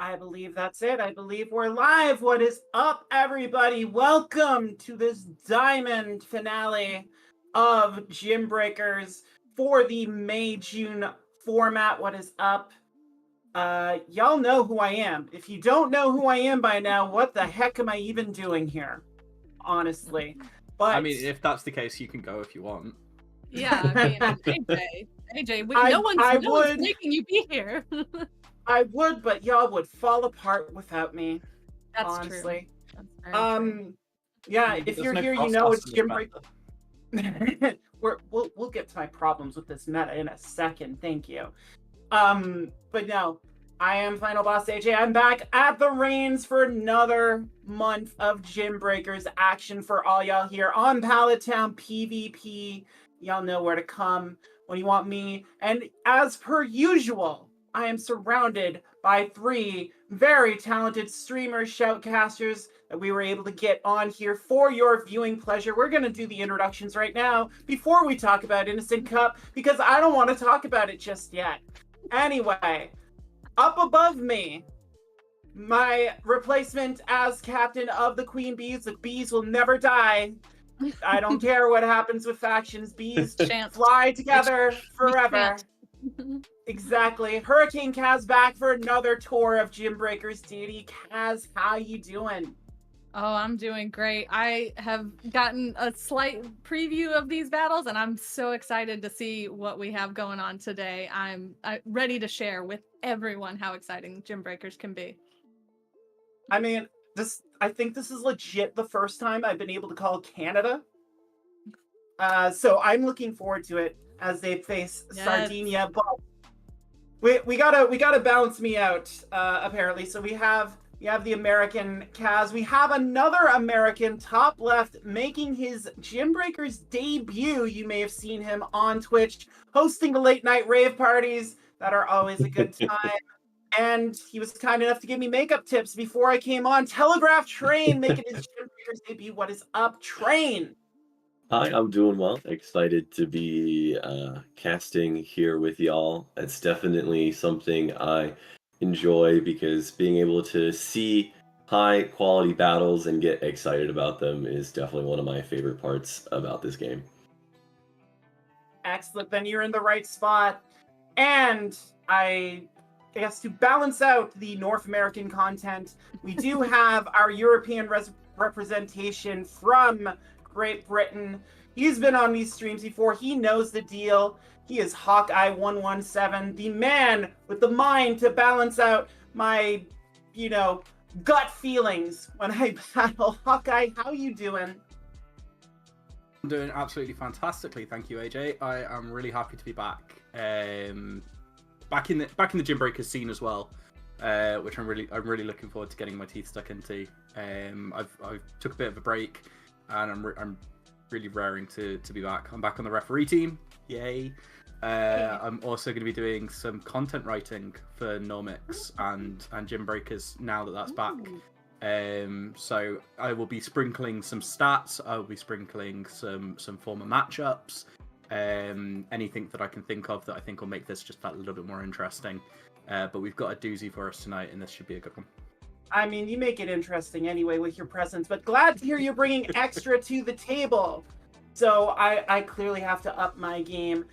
I believe that's it. I believe we're live. What is up, everybody? Welcome to this diamond finale of Gymbreakers for the May-June format. What is up? Y'all know who I am. If you don't know who I am by now, what the heck am I even doing here? Honestly. But I mean, if that's the case, you can go if you want. Yeah, I mean, AJ, no one's making you be here. I would, but y'all would fall apart without me. That's honestly. True. That's true. Yeah, if you're here, you know it's Gymbreakers. We'll get to my problems with this meta in a second. Thank you. But no, I am Final Boss AJ. I'm back at the reins for another month of Gymbreakers action for all y'all here on Pallet Town PvP. Y'all know where to come when you want me. And as per usual, I am surrounded by three very talented streamers, shoutcasters that we were able to get on here for your viewing pleasure. We're going to do the introductions right now before we talk about Innocent Cup, because I don't want to talk about it just yet. Anyway, up above me, my replacement as captain of the Queen Bees. The bees will never die. I don't care what happens with factions. Bees fly together forever. Exactly. Hurricane Kaz back for another tour of Gymbreakers. Deity Kaz, how you doing? Oh, I'm doing great. I have gotten a slight preview of these battles, and I'm so excited to see what we have going on today. I'm ready to share with everyone how exciting Gymbreakers can be. I mean, I think this is legit the first time I've been able to call Canada. So I'm looking forward to it as they face Sardinia, but we gotta balance me out, apparently. So we have the American Kaz. We have another American top left making his Gymbreakers debut. You may have seen him on Twitch hosting the late night rave parties that are always a good time. And he was kind enough to give me makeup tips before I came on. Telegraph Train making his Gymbreakers debut. What is up, Train? Hi, I'm doing well. Excited to be casting here with y'all. It's definitely something I enjoy because being able to see high quality battles and get excited about them is definitely one of my favorite parts about this game. Excellent, then you're in the right spot. And I guess to balance out the North American content, we do have our European representation from Great Britain. He's been on these streams before. He knows the deal. He is Hawkeye117, the man with the mind to balance out my, gut feelings when I battle. Hawkeye, how you doing? I'm doing absolutely fantastically, thank you, AJ. I am really happy to be back. Back in the Gymbreakers scene as well, which I'm really looking forward to getting my teeth stuck into. I've took a bit of a break, and I'm really raring to be back. I'm back on the referee team, yay! I'm also going to be doing some content writing for Normix and Gymbreakers now that that's back. So I will be sprinkling some stats. I will be sprinkling some former matchups. Anything that I can think of that I think will make this just that little bit more interesting. But we've got a doozy for us tonight, and this should be a good one. I mean, you make it interesting anyway with your presence, but glad to hear you're bringing extra to the table. So I clearly have to up my game,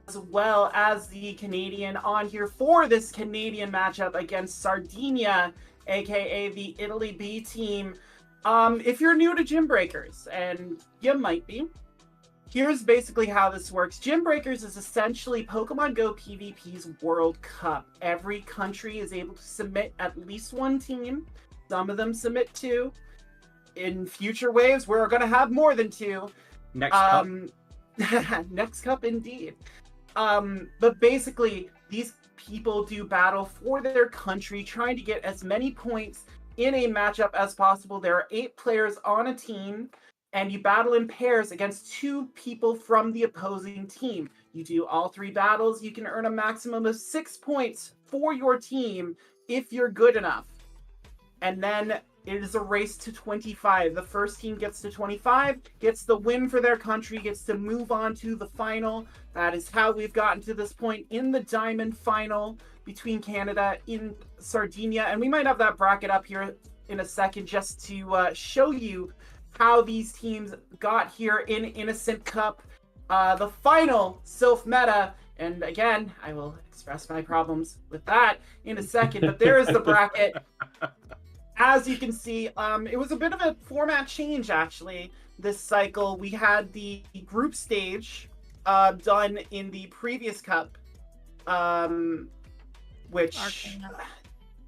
as well as the Canadian on here for this Canadian matchup against Sardinia, aka the Italy B team. If you're new to Gymbreakers, and you might be, here's basically how this works. Gymbreakers is essentially Pokemon Go PvP's World Cup. Every country is able to submit at least one team. Some of them submit two. In future waves, we're going to have more than two. Next cup. Next cup, indeed. But basically, these people do battle for their country, trying to get as many points in a matchup as possible. There are 8 players on a team, and you battle in pairs against 2 people from the opposing team. You do all 3 battles, you can earn a maximum of 6 points for your team if you're good enough. And then It is a race to 25. The first team gets to 25, gets the win for their country, gets to move on to the final. That is how we've gotten to this point in the Diamond Final between Canada in Sardinia. And we might have that bracket up here in a second just to show you how these teams got here in Innocent Cup. The final Silph meta, and again, I will express my problems with that in a second, but there is the bracket. As you can see, it was a bit of a format change, actually, this cycle. We had the group stage done in the previous cup, which... Arcana.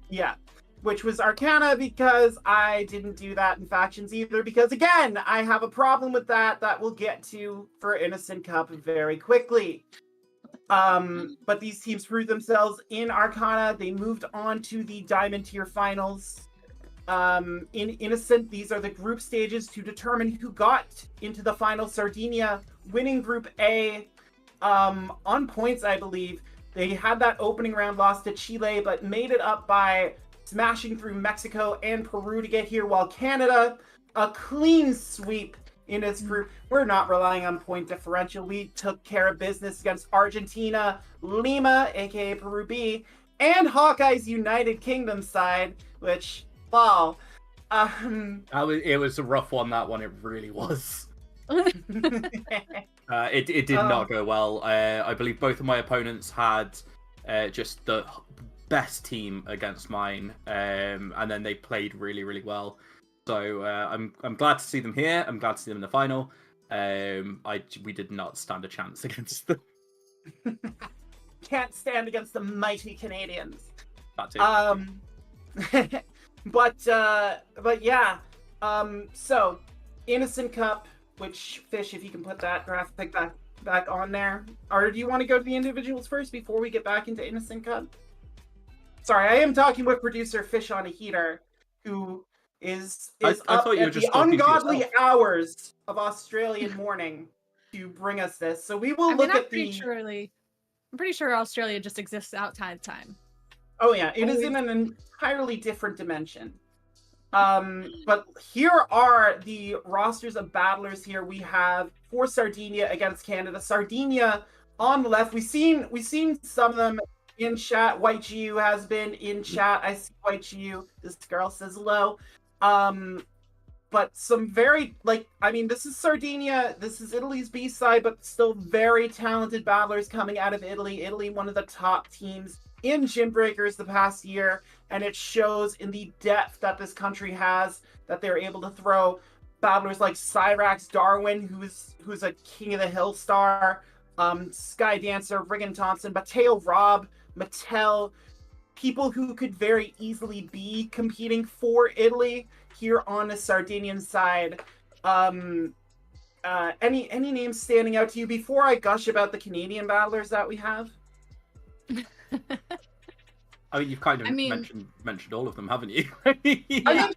Yeah, which was Arcana, because I didn't do that in Factions either, because, again, I have a problem with that we'll get to for Innocent Cup very quickly. But these teams proved themselves in Arcana. They moved on to the Diamond Tier Finals. In Innocent, these are the group stages to determine who got into the final. Sardinia winning Group A on points, I believe. They had that opening round loss to Chile, but made it up by smashing through Mexico and Peru to get here, while Canada, a clean sweep in its group. We're not relying on point differential. We took care of business against Argentina, Lima, aka Peru B, and Hawkeye's United Kingdom side, which... Wow. It was a rough one, that one. It really was. It did not go well. I believe both of my opponents had just the best team against mine, and then they played really, really well. So I'm glad to see them here. I'm glad to see them in the final. We did not stand a chance against them. Can't stand against the mighty Canadians. That too. But yeah, so Innocent Cup, which, Fish, if you can put that graphic back on there, or do you want to go to the individuals first before we get back into Innocent Cup? Sorry, I am talking with producer FishOnAHeater, who is I up thought you were at just the talking to ungodly yourself. hours of Australian morning to bring us this. So we will look at I'm pretty sure Australia just exists outside time. Oh yeah, it is in an entirely different dimension. But here are the rosters of battlers here. We have for Sardinia against Canada. Sardinia on the left. We've seen some of them in chat. White GU has been in chat. I see White GU. This girl says hello. But some very, this is Sardinia. This is Italy's B-side, but still very talented battlers coming out of Italy. Italy, one of the top teams in Gymbreakers the past year, and it shows in the depth that this country has, that they're able to throw battlers like Cyrax Darwin, who's a King of the Hill star, Sky Dancer, Riggin Thompson, Mateo Robb, Mattel, people who could very easily be competing for Italy here on the Sardinian side. Any names standing out to you before I gush about the Canadian battlers that we have? I mean, you've kind of mentioned all of them, haven't you? Yeah.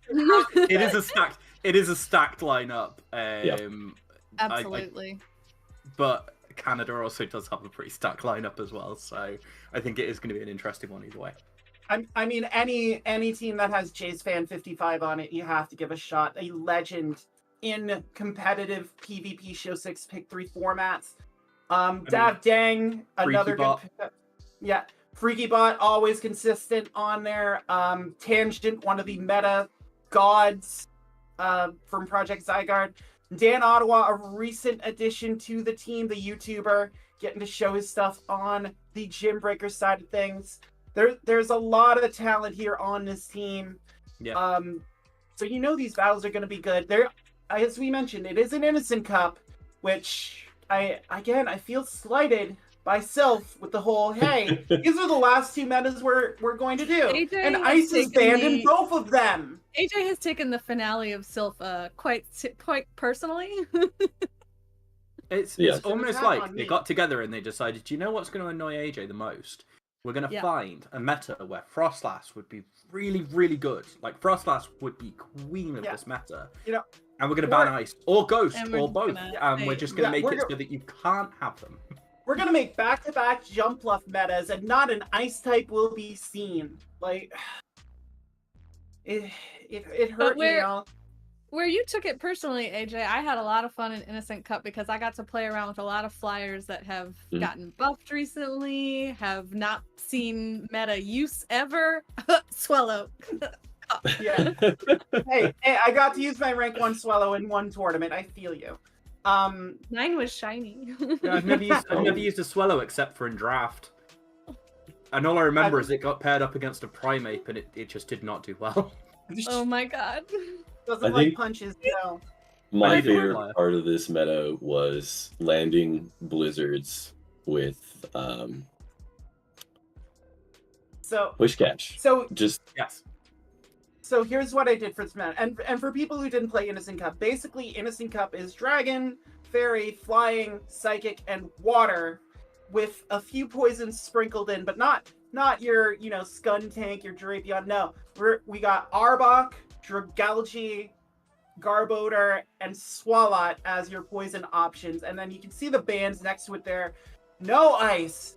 It is a stacked lineup. Absolutely. But Canada also does have a pretty stacked lineup as well, so I think it is going to be an interesting one either way. I mean, any team that has Jays Fan 55 on it, you have to give a shot. A legend in competitive PvP Show 6 Pick 3 formats. Dav Dang, another good pick. Yeah. Freaky Bot, always consistent on there. Tangent, one of the meta gods from Project Zygarde. Dan Ottawa, a recent addition to the team, the YouTuber, getting to show his stuff on the Gymbreakers side of things. There's a lot of talent here on this team. Yeah. So these battles are going to be good. As we mentioned, it is an Innocent Cup, which I feel slighted by Silph with the whole, hey, these are the last two metas we're going to do. AJ and Ice is banned in both of them. AJ has taken the finale of Silph quite personally. It's almost like they got together and they decided, do you know what's going to annoy AJ the most? We're going to find a meta where Frostlass would be really, really good. Like, Frostlass would be queen of this meta. And we're going to ban Ice, or Ghost, or both. And we're just going to make it so that you can't have them. We're going to make back-to-back jump bluff metas, and not an Ice type will be seen. Like, it hurt me, y'all. Where you took it personally, AJ, I had a lot of fun in Innocent Cup because I got to play around with a lot of flyers that have gotten buffed recently, have not seen meta use ever. Swallow. Yeah. Hey, I got to use my rank 1 Swallow in one tournament. I feel you. Mine was shiny. Yeah, I've never used a Swallow except for in draft. And all I remember is it got paired up against a Primeape and it just did not do well. Oh my god. Doesn't like punches, no. My favorite part of this meta was landing blizzards with push catch. So yes. So here's what I did for this meta, and for people who didn't play Innocent Cup, basically Innocent Cup is dragon, fairy, flying, psychic, and water, with a few poisons sprinkled in, but not your Skuntank, your Drapion. No, we got Arbok, Dragalge, Garbodor, and Swalot as your poison options, and then you can see the bands next to it there. No ice,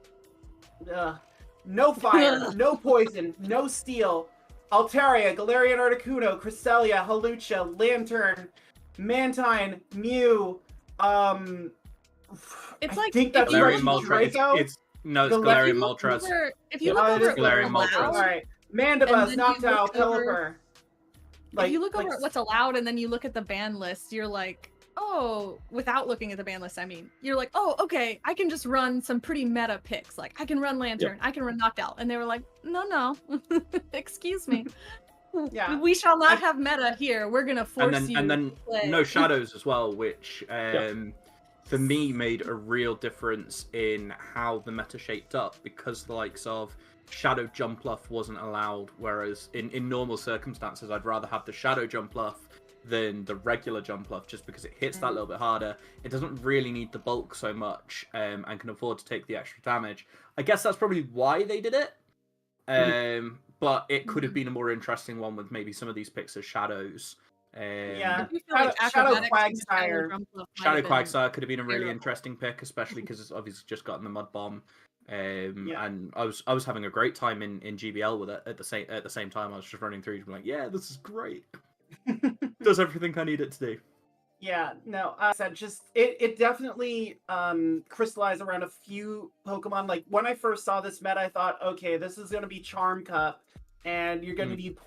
no fire, no poison, no steel. Altaria, Galarian Articuno, Cresselia, Hawlucha, Lantern, Mantine, Mew, it's I like think that's Galarian right, Draco. It's Galarian Moltres. If you look over at Galarian what's Moltres. allowed, Alright. Mandibuzz, And then you Noctowl, look over- Pelipper. if you look over at what's allowed and then you look at the ban list, you're like, oh, without looking at the ban list, I mean, you're like, oh, okay, I can just run some pretty meta picks. Like, I can run Lantern, I can run Noctowl. And they were like, no, excuse me. Yeah. We shall not have meta here. We're going to force you and then to play. no shadows as well, which for me made a real difference in how the meta shaped up, because the likes of Shadow Jumpluff wasn't allowed, whereas in normal circumstances I'd rather have the Shadow Jumpluff than the regular Jumpluff, just because it hits that little bit harder. It doesn't really need the bulk so much, and can afford to take the extra damage. I guess that's probably why they did it. But it could have been a more interesting one with maybe some of these picks as shadows. Yeah, Shadow Quagsire could have been a really interesting pick, especially because it's obviously just gotten the Mud Bomb. And I was having a great time in GBL with it at the same time. I was just running through, like, yeah, this is great. Does everything I need it to do. Yeah, no, I said just it definitely crystallized around a few Pokemon. Like when I first saw this meta, I thought, okay, this is gonna be Charm Cup, and you're gonna need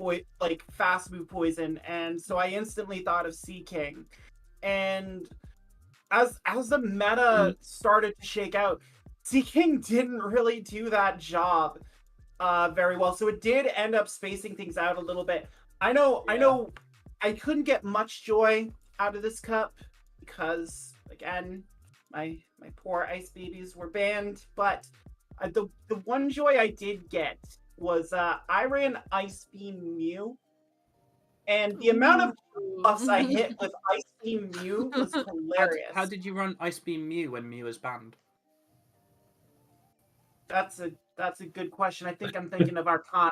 like fast move poison, and so I instantly thought of Sea King. And as the meta started to shake out, Sea King didn't really do that job very well. So it did end up spacing things out a little bit. I know I couldn't get much joy out of this cup because, again, my poor ice babies were banned. But the one joy I did get was I ran Ice Beam Mew, and the amount of buffs I hit with Ice Beam Mew was hilarious. How did you run Ice Beam Mew when Mew was banned? That's a good question. I think I'm thinking of Arcana.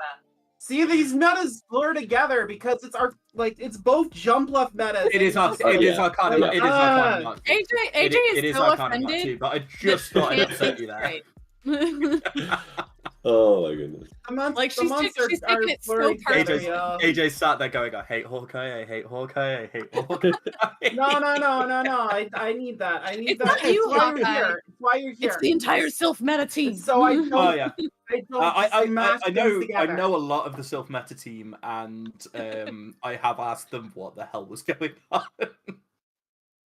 See, these metas blur together because it's both Jumpluff metas. It is Arcana. It is Arcana. AJ is so offended. Too, but I just thought I'd upset you there. Oh my goodness. She's taking it so personally. AJ sat there going, I hate Hawkeye, I hate Hawkeye, I hate Hawkeye. No. I need that. It's not you, Hawkeye. It's why you're here. It's the entire Silph meta team. So I don't. Oh yeah. I know a lot of the Silph meta team, and I have asked them what the hell was going on.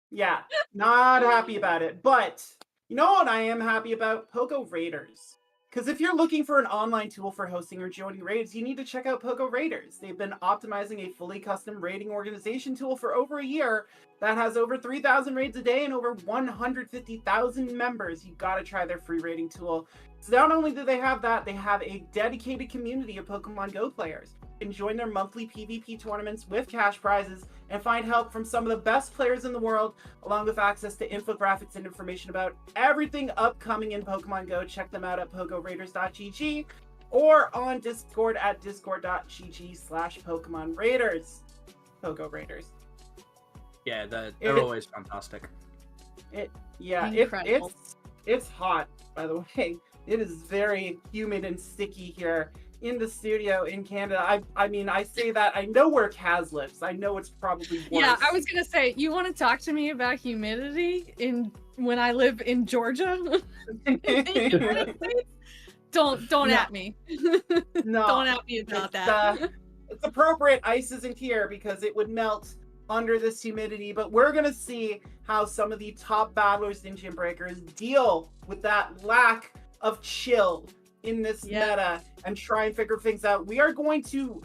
Yeah, not happy about it. But you know what I am happy about? Pogo Raiders. Because if you're looking for an online tool for hosting or joining raids, you need to check out Pogo Raiders. They've been optimizing a fully custom raiding organization tool for over a year that has over 3,000 raids a day and over 150,000 members. You gotta try their free raiding tool. So not only do they have that, they have a dedicated community of Pokemon Go players. You can join their monthly PvP tournaments with cash prizes and find help from some of the best players in the world, along with access to infographics and information about everything upcoming in Pokemon Go. Check them out at pogoraiders.gg or on Discord at discord.gg/Pokemon Raiders. Pogo Raiders. Yeah, they're always fantastic. It's hot, by the way. It is very humid and sticky here in the studio in Canada. I mean, I say that, I know where Kaz lives. I know it's probably worse. Yeah, I was gonna say, you want to talk to me about humidity when I live in Georgia? In the United States? Don't No. at me. No, Don't at me about that. it's appropriate ice isn't here because it would melt under this humidity, but we're gonna see how some of the top battlers in Gymbreakers deal with that lack of chill in this meta and try and figure things out. We are going to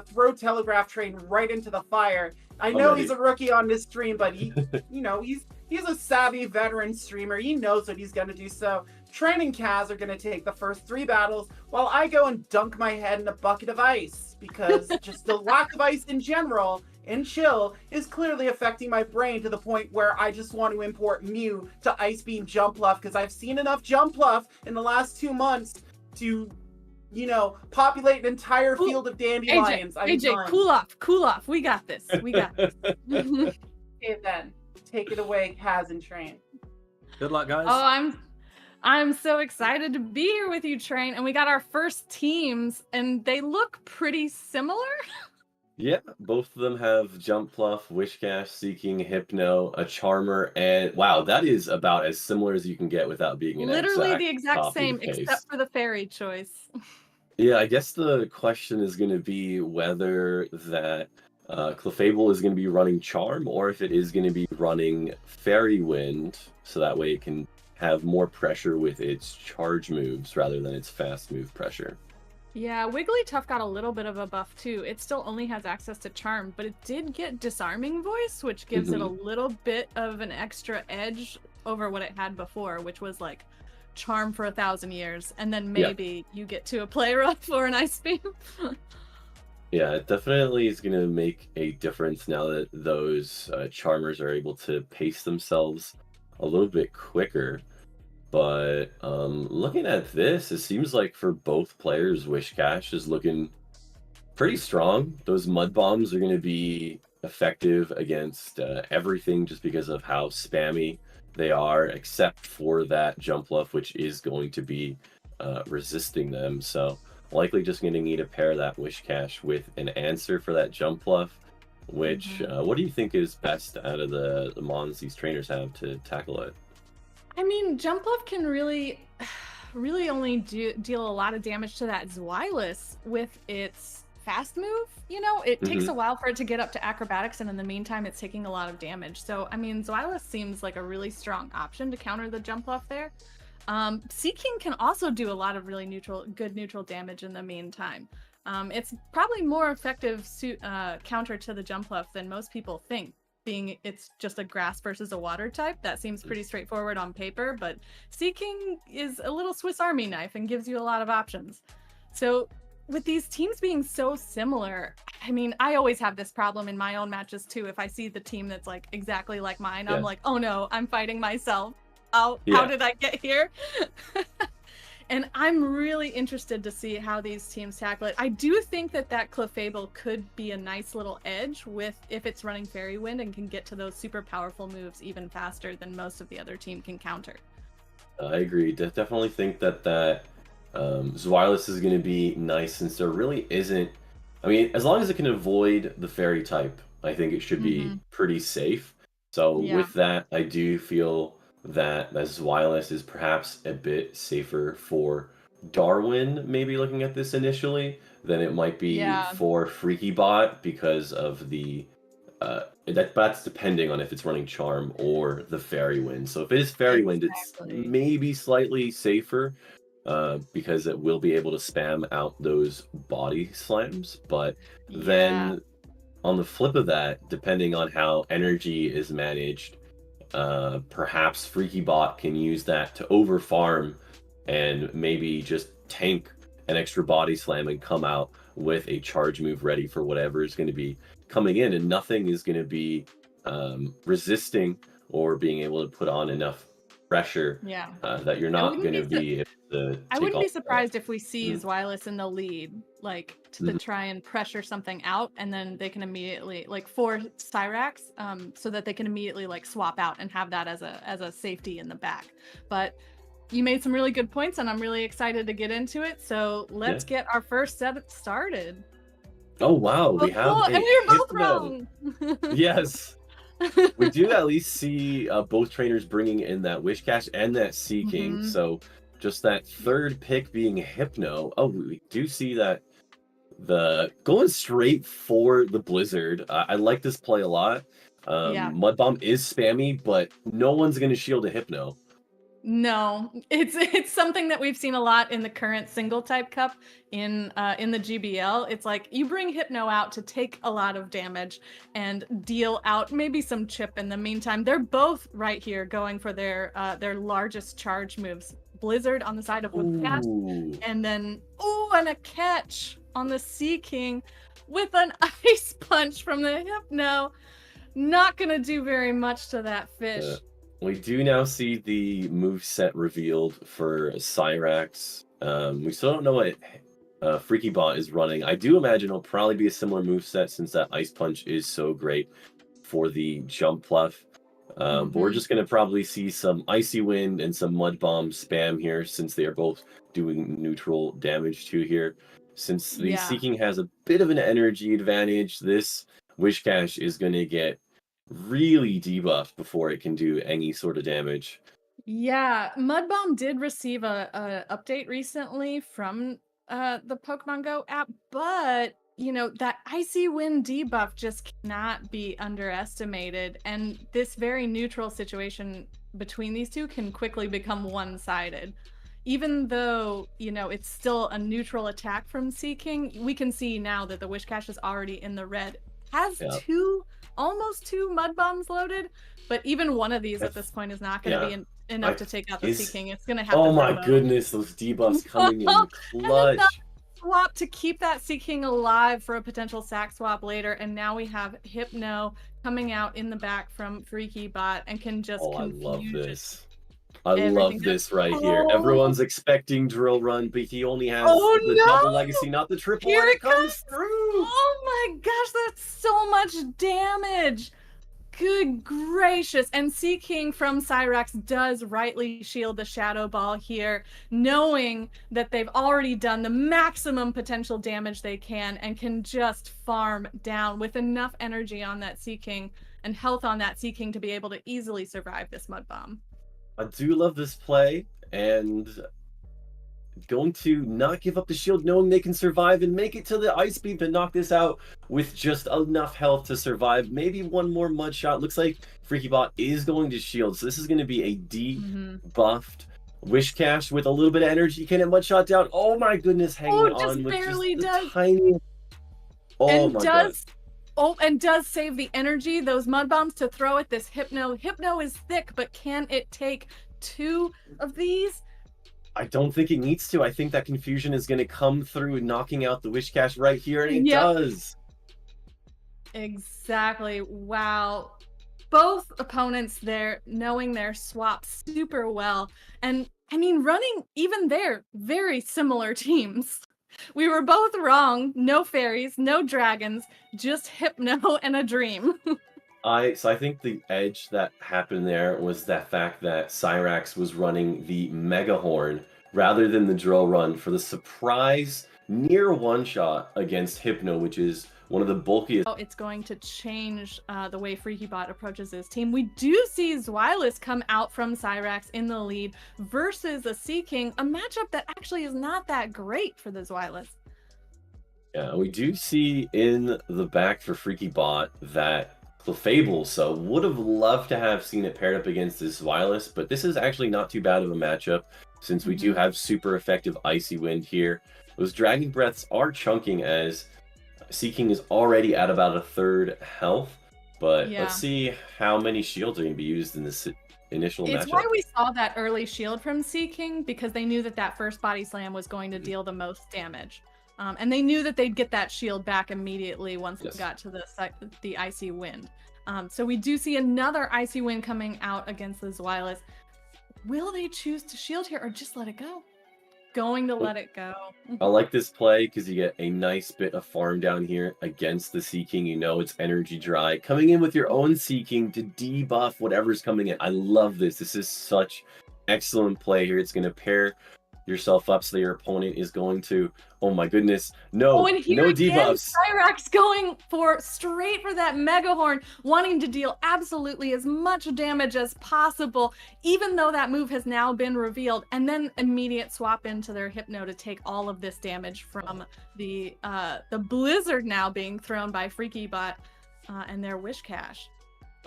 throw Telegraph Train right into the fire. I know he's a rookie on this stream, but he, you know, he's a savvy veteran streamer. He knows what he's gonna do. So Train and Kaz are gonna take the first 3 battles while I go and dunk my head in a bucket of ice, because just the lack of ice in general in Chill is clearly affecting my brain to the point where I just want to import Mew to Ice Beam Jumpluff, because I've seen enough Jumpluff in the last 2 months to, you know, populate an entire field of dandelions. AJ, cool off. We got this. Okay, then take it away, Kaz and Train. Good luck, guys. Oh, I'm so excited to be here with you, Train. And we got our first teams, and they look pretty similar. Yeah, both of them have Jumpluff, Wishcash, Seeking, Hypno, a Charmer, and wow, that is about as similar as you can get without being an Literally the exact copy same, and paste. except for the fairy choice. Yeah, I guess the question is going to be whether that Clefable is going to be running Charm, or if it is going to be running Fairy Wind, so that way it can have more pressure with its charge moves rather than its fast move pressure. Yeah, Wigglytuff got a little bit of a buff too. It still only has access to Charm, but it did get Disarming Voice, which gives it a little bit of an extra edge over what it had before, which was like Charm for 1,000 years, and then maybe you get to a Play Rough or an Ice Beam. Yeah, it definitely is going to make a difference now that those Charmers are able to pace themselves a little bit quicker. But looking at this, it seems like for both players, Wishcash is looking pretty strong. Those Mud Bombs are going to be effective against everything just because of how spammy they are, except for that Jumpluff, which is going to be resisting them. So likely just going to need to pair that Wishcash with an answer for that Jumpluff, which what do you think is best out of the mons these trainers have to tackle it? I mean, Jumpluff can really only deal a lot of damage to that Zweilous with its fast move. You know, it takes a while for it to get up to acrobatics, and in the meantime, it's taking a lot of damage. So, I mean, Zweilous seems like a really strong option to counter the Jumpluff there. Seeking can also do a lot of really good neutral damage in the meantime. It's probably more effective counter to the Jumpluff than most people think, being it's just a grass versus a water type. That seems pretty straightforward on paper, but Seeking is a little Swiss Army knife and gives you a lot of options. So with these teams being so similar, I mean, I always have this problem in my own matches too. If I see the team that's like exactly like mine, I'm like, oh no, I'm fighting myself. How did I get here? And I'm really interested to see how these teams tackle it. I do think that Clefable could be a nice little edge if it's running Fairy Wind and can get to those super powerful moves even faster than most of the other team can counter. I agree. Definitely think that Zweilous is going to be nice, since there really isn't... I mean, as long as it can avoid the Fairy type, I think it should be pretty safe. So with that, I do feel that Zweilous is perhaps a bit safer for Darwin, maybe looking at this initially, than it might be for FreakyBot, because of the that's depending on if it's running Charm or the Fairy Wind. So if it is Fairy Wind, it's maybe slightly safer because it will be able to spam out those body slams. But then on the flip of that, depending on how energy is managed, perhaps FreakyBot can use that to overfarm and maybe just tank an extra body slam and come out with a charge move ready for whatever is going to be coming in, and nothing is going to be resisting or being able to put on enough pressure that you're not going to be able to I wouldn't be surprised if we see Zweilous in the lead, like to try and pressure something out, and then they can immediately, like for Cyrax, so that they can immediately like swap out and have that as a safety in the back. But you made some really good points, and I'm really excited to get into it. So let's get our first set started. Oh wow, we have and we were both Hypno. wrong. Yes. We do at least see both trainers bringing in that Wish Cache and that Seeking. So just that third pick being Hypno. Oh, we do see that the going straight for the Blizzard. I like this play a lot. Mud Bomb is spammy, but no one's going to shield a Hypno. No, it's something that we've seen a lot in the current single type cup in the GBL. It's like you bring Hypno out to take a lot of damage and deal out maybe some chip in the meantime. They're both right here going for their largest charge moves. Blizzard on the side of Wish Cache, and then and a catch on the Seeking with an ice punch from the Hypno. Not gonna do very much to that fish. We do now see the moveset revealed for Cyrax. We still don't know what Freaky Bot is running. I do imagine it'll probably be a similar moveset since that Ice Punch is so great for the jump pluff. But we're just going to probably see some Icy Wind and some Mud Bomb spam here since they are both doing neutral damage too here. Since the Seeking has a bit of an energy advantage, this Wish Cache is going to get really debuffed before it can do any sort of damage. Yeah, Mud Bomb did receive a update recently from the Pokemon Go app, but you know that Icy Wind debuff just cannot be underestimated, and this very neutral situation between these two can quickly become one-sided. Even though, you know, it's still a neutral attack from Seeking, we can see now that the Wish Cache is already in the red. Has almost two Mud Bombs loaded, but even one of these at this point is not going to be enough to take out the Seeking. It's going to have goodness, those debuffs coming in clutch. Swap to keep that Seeking alive for a potential sack swap later, and now we have Hypno coming out in the back from Freaky Bot and can just confuse. I love this. I love this right here. Everyone's expecting Drill Run, but he only has the double legacy, not the triple. Here it comes through. Oh my gosh, that's so much damage. Good gracious. And Seeking from Cyrax does rightly shield the Shadow Ball here, knowing that they've already done the maximum potential damage they can and can just farm down with enough energy on that Seeking and health on that Seeking to be able to easily survive this Mud Bomb. I do love this play, and going to not give up the shield, knowing they can survive and make it to the Ice Beam to knock this out with just enough health to survive. Maybe one more mud shot. Looks like Freaky Bot is going to shield, so this is going to be a debuffed Wish Cache with a little bit of energy. Can it mud shot down? Oh my goodness, hanging on with barely just does. Tiny. Oh my god. And does save the energy, those Mud Bombs, to throw at this Hypno. Hypno is thick, but can it take two of these? I don't think it needs to. I think that confusion is going to come through, knocking out the Wish Cache right here, and it does. Exactly. Wow. Both opponents there knowing their swap super well. And, I mean, running even there, very similar teams. We were both wrong. No fairies, no dragons, just Hypno and a dream. So I think the edge that happened there was that fact that Cyrax was running the Mega Horn rather than the Drill Run for the surprise near one-shot against Hypno, which is one of the bulkiest. It's going to change the way Freaky Bot approaches his team. We do see Zweilous come out from Cyrax in the lead versus a Seeking, a matchup that actually is not that great for the Zweilous. Yeah, we do see in the back for Freaky Bot that Clefable, so would have loved to have seen it paired up against this Zweilous, but this is actually not too bad of a matchup since we do have super effective Icy Wind here. Those Dragon Breaths are chunking as Seeking is already at about a third health, but let's see how many shields are going to be used in this initial matchup. It's why we saw that early shield from Seeking, because they knew that that first body slam was going to deal the most damage. And they knew that they'd get that shield back immediately once it got to the Icy Wind. So we do see another Icy Wind coming out against the Zweilous. Will they choose to shield here or just let it go? Going to let it go. I like this play because you get a nice bit of farm down here against the Seeking. You know it's energy dry. Coming in with your own Seeking to debuff whatever's coming in. I love this. This is such excellent play here. It's going to pair yourself up so that your opponent is going to, oh my goodness, no, and here no again, debuffs. Cyrax going straight for that Mega Horn, wanting to deal absolutely as much damage as possible, even though that move has now been revealed, and then immediate swap into their Hypno to take all of this damage from the Blizzard now being thrown by FreakyBot and their Wish Cache.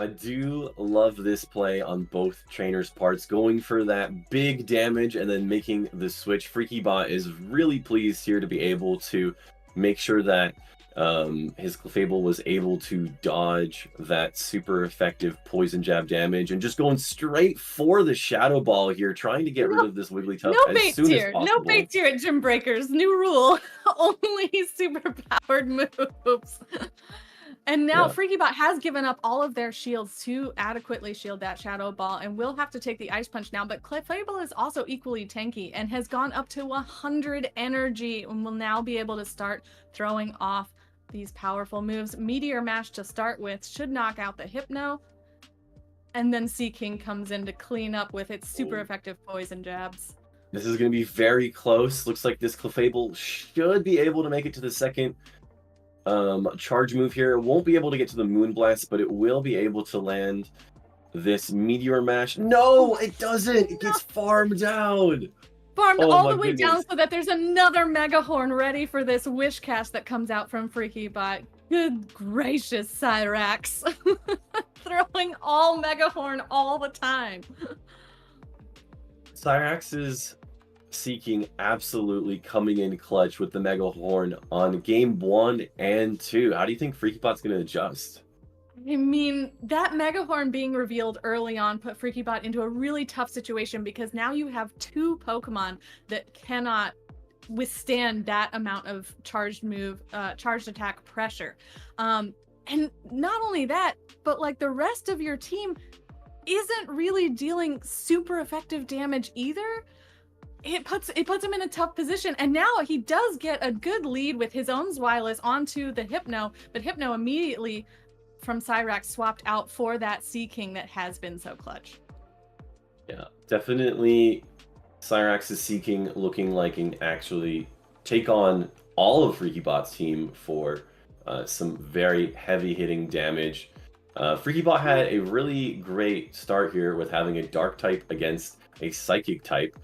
I do love this play on both trainers' parts, going for that big damage and then making the switch. FreakyBot is really pleased here to be able to make sure that his Clefable was able to dodge that super effective poison jab damage and just going straight for the Shadow Ball here, trying to get rid of this Wigglytuff as soon as possible. No baits here at Gymbreakers. New rule. Only super powered moves. And now FreakyBot has given up all of their shields to adequately shield that Shadow Ball and will have to take the Ice Punch now. But Clefable is also equally tanky and has gone up to 100 energy and will now be able to start throwing off these powerful moves. Meteor Mash to start with should knock out the Hypno. And then Seaking comes in to clean up with its super effective poison jabs. This is going to be very close. Looks like this Clefable should be able to make it to the second charge move here. It won't be able to get to the Moonblast, but it will be able to land this Meteor Mash. No, it doesn't. It gets farmed down. Farmed all the way down so that there's another Mega Horn ready for this Wish Cast that comes out from FreakyBot. Good gracious, Cyrax. Throwing all Mega Horn all the time. Cyrax is Seeking absolutely coming in clutch with the Mega Horn on game 1 and 2. How do you think FreakyBot's going to adjust? I mean, that Mega Horn being revealed early on put FreakyBot into a really tough situation because now you have 2 Pokemon that cannot withstand that amount of charged attack pressure. And not only that, but like the rest of your team isn't really dealing super effective damage either. It puts him in a tough position, and now he does get a good lead with his own Zweilous onto the Hypno, but Hypno immediately from Cyrax swapped out for that Seaking that has been so clutch. Yeah, definitely Cyrax's Seaking looking like he can actually take on all of FreakyBot's team for some very heavy-hitting damage. FreakyBot had a really great start here with having a Dark type against a Psychic type.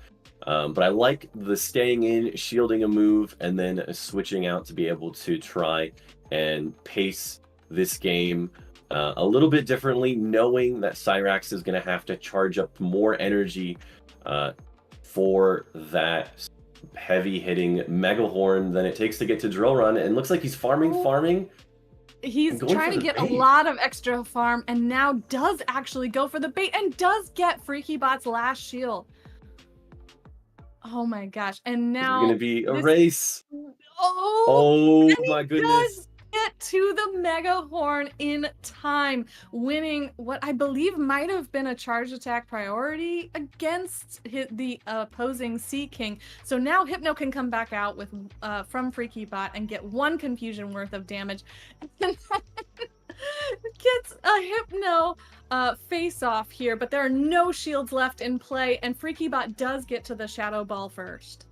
But I like the staying in, shielding a move, and then switching out to be able to try and pace this game a little bit differently, knowing that Cyrax is going to have to charge up more energy for that heavy-hitting Mega Horn than it takes to get to Drill Run. And looks like he's farming. He's trying to get a lot of extra farm, and now does actually go for the bait, and does get FreakyBot's last shield. Oh my gosh. And now it's going to be a race. Oh my goodness. Does get to the Mega Horn in time, winning what I believe might have been a charge attack priority against the opposing Seaking. So now Hypno can come back out with from FreakyBot and get 1 confusion worth of damage. And gets a Hypno face off here, but there are no shields left in play, and FreakyBot does get to the Shadow Ball first.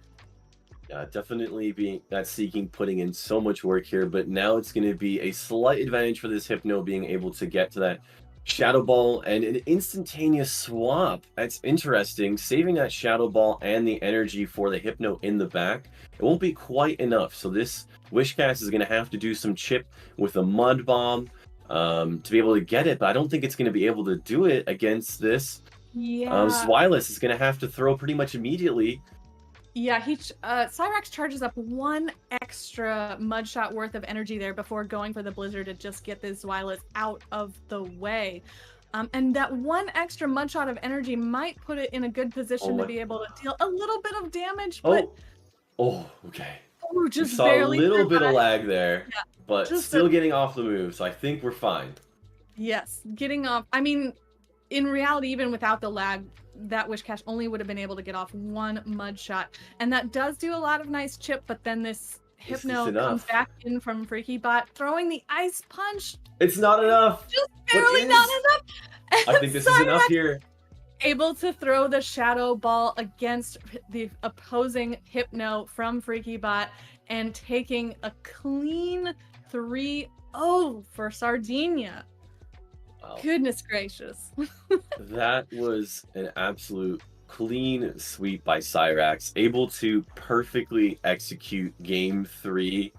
Yeah, definitely being that Seaking putting in so much work here, but now it's going to be a slight advantage for this Hypno being able to get to that Shadow Ball and an instantaneous swap. That's interesting, saving that Shadow Ball and the energy for the Hypno in the back. It won't be quite enough, so this Wishcast is going to have to do some chip with a Mud Bomb to be able to get it, but I don't think it's going to be able to do it against this. Yeah. Zweilous is going to have to throw pretty much immediately. Yeah, Cyrax charges up 1 extra Mud Shot worth of energy there before going for the Blizzard to just get this Zweilous out of the way. And that 1 extra Mud Shot of energy might put it in a good position to be able to deal a little bit of damage, but... okay. Oh, just we saw barely a little bit of lag there, but just still getting off the move, so I think we're fine. Yes, getting off. I mean, in reality, even without the lag, that Wish Cache only would have been able to get off 1 Mud Shot. And that does do a lot of nice chip, but then this Hypno comes back in from FreakyBot, throwing the Ice Punch. It's not enough. Just barely not enough. I think this is enough here. able to throw the shadow ball against the opposing Hypno from FreakyBot and taking a clean 3-0 for Sardinia. Wow. Goodness gracious. That was an absolute clean sweep by Cyrax, able to perfectly execute game 3.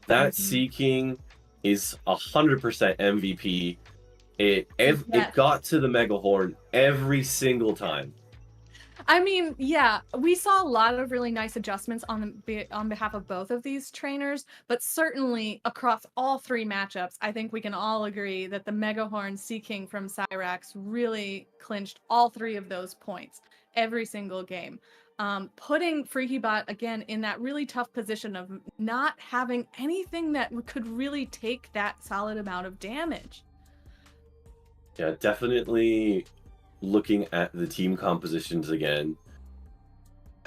That Seeking is 100% MVP. It got to the Mega Horn every single time. I mean, yeah, we saw a lot of really nice adjustments on behalf of both of these trainers, but certainly across all 3 matchups, I think we can all agree that the Mega Horn Seeking from Cyrax really clinched all 3 of those points every single game. Putting FreakyBot again in that really tough position of not having anything that could really take that solid amount of damage. Yeah, definitely looking at the team compositions again.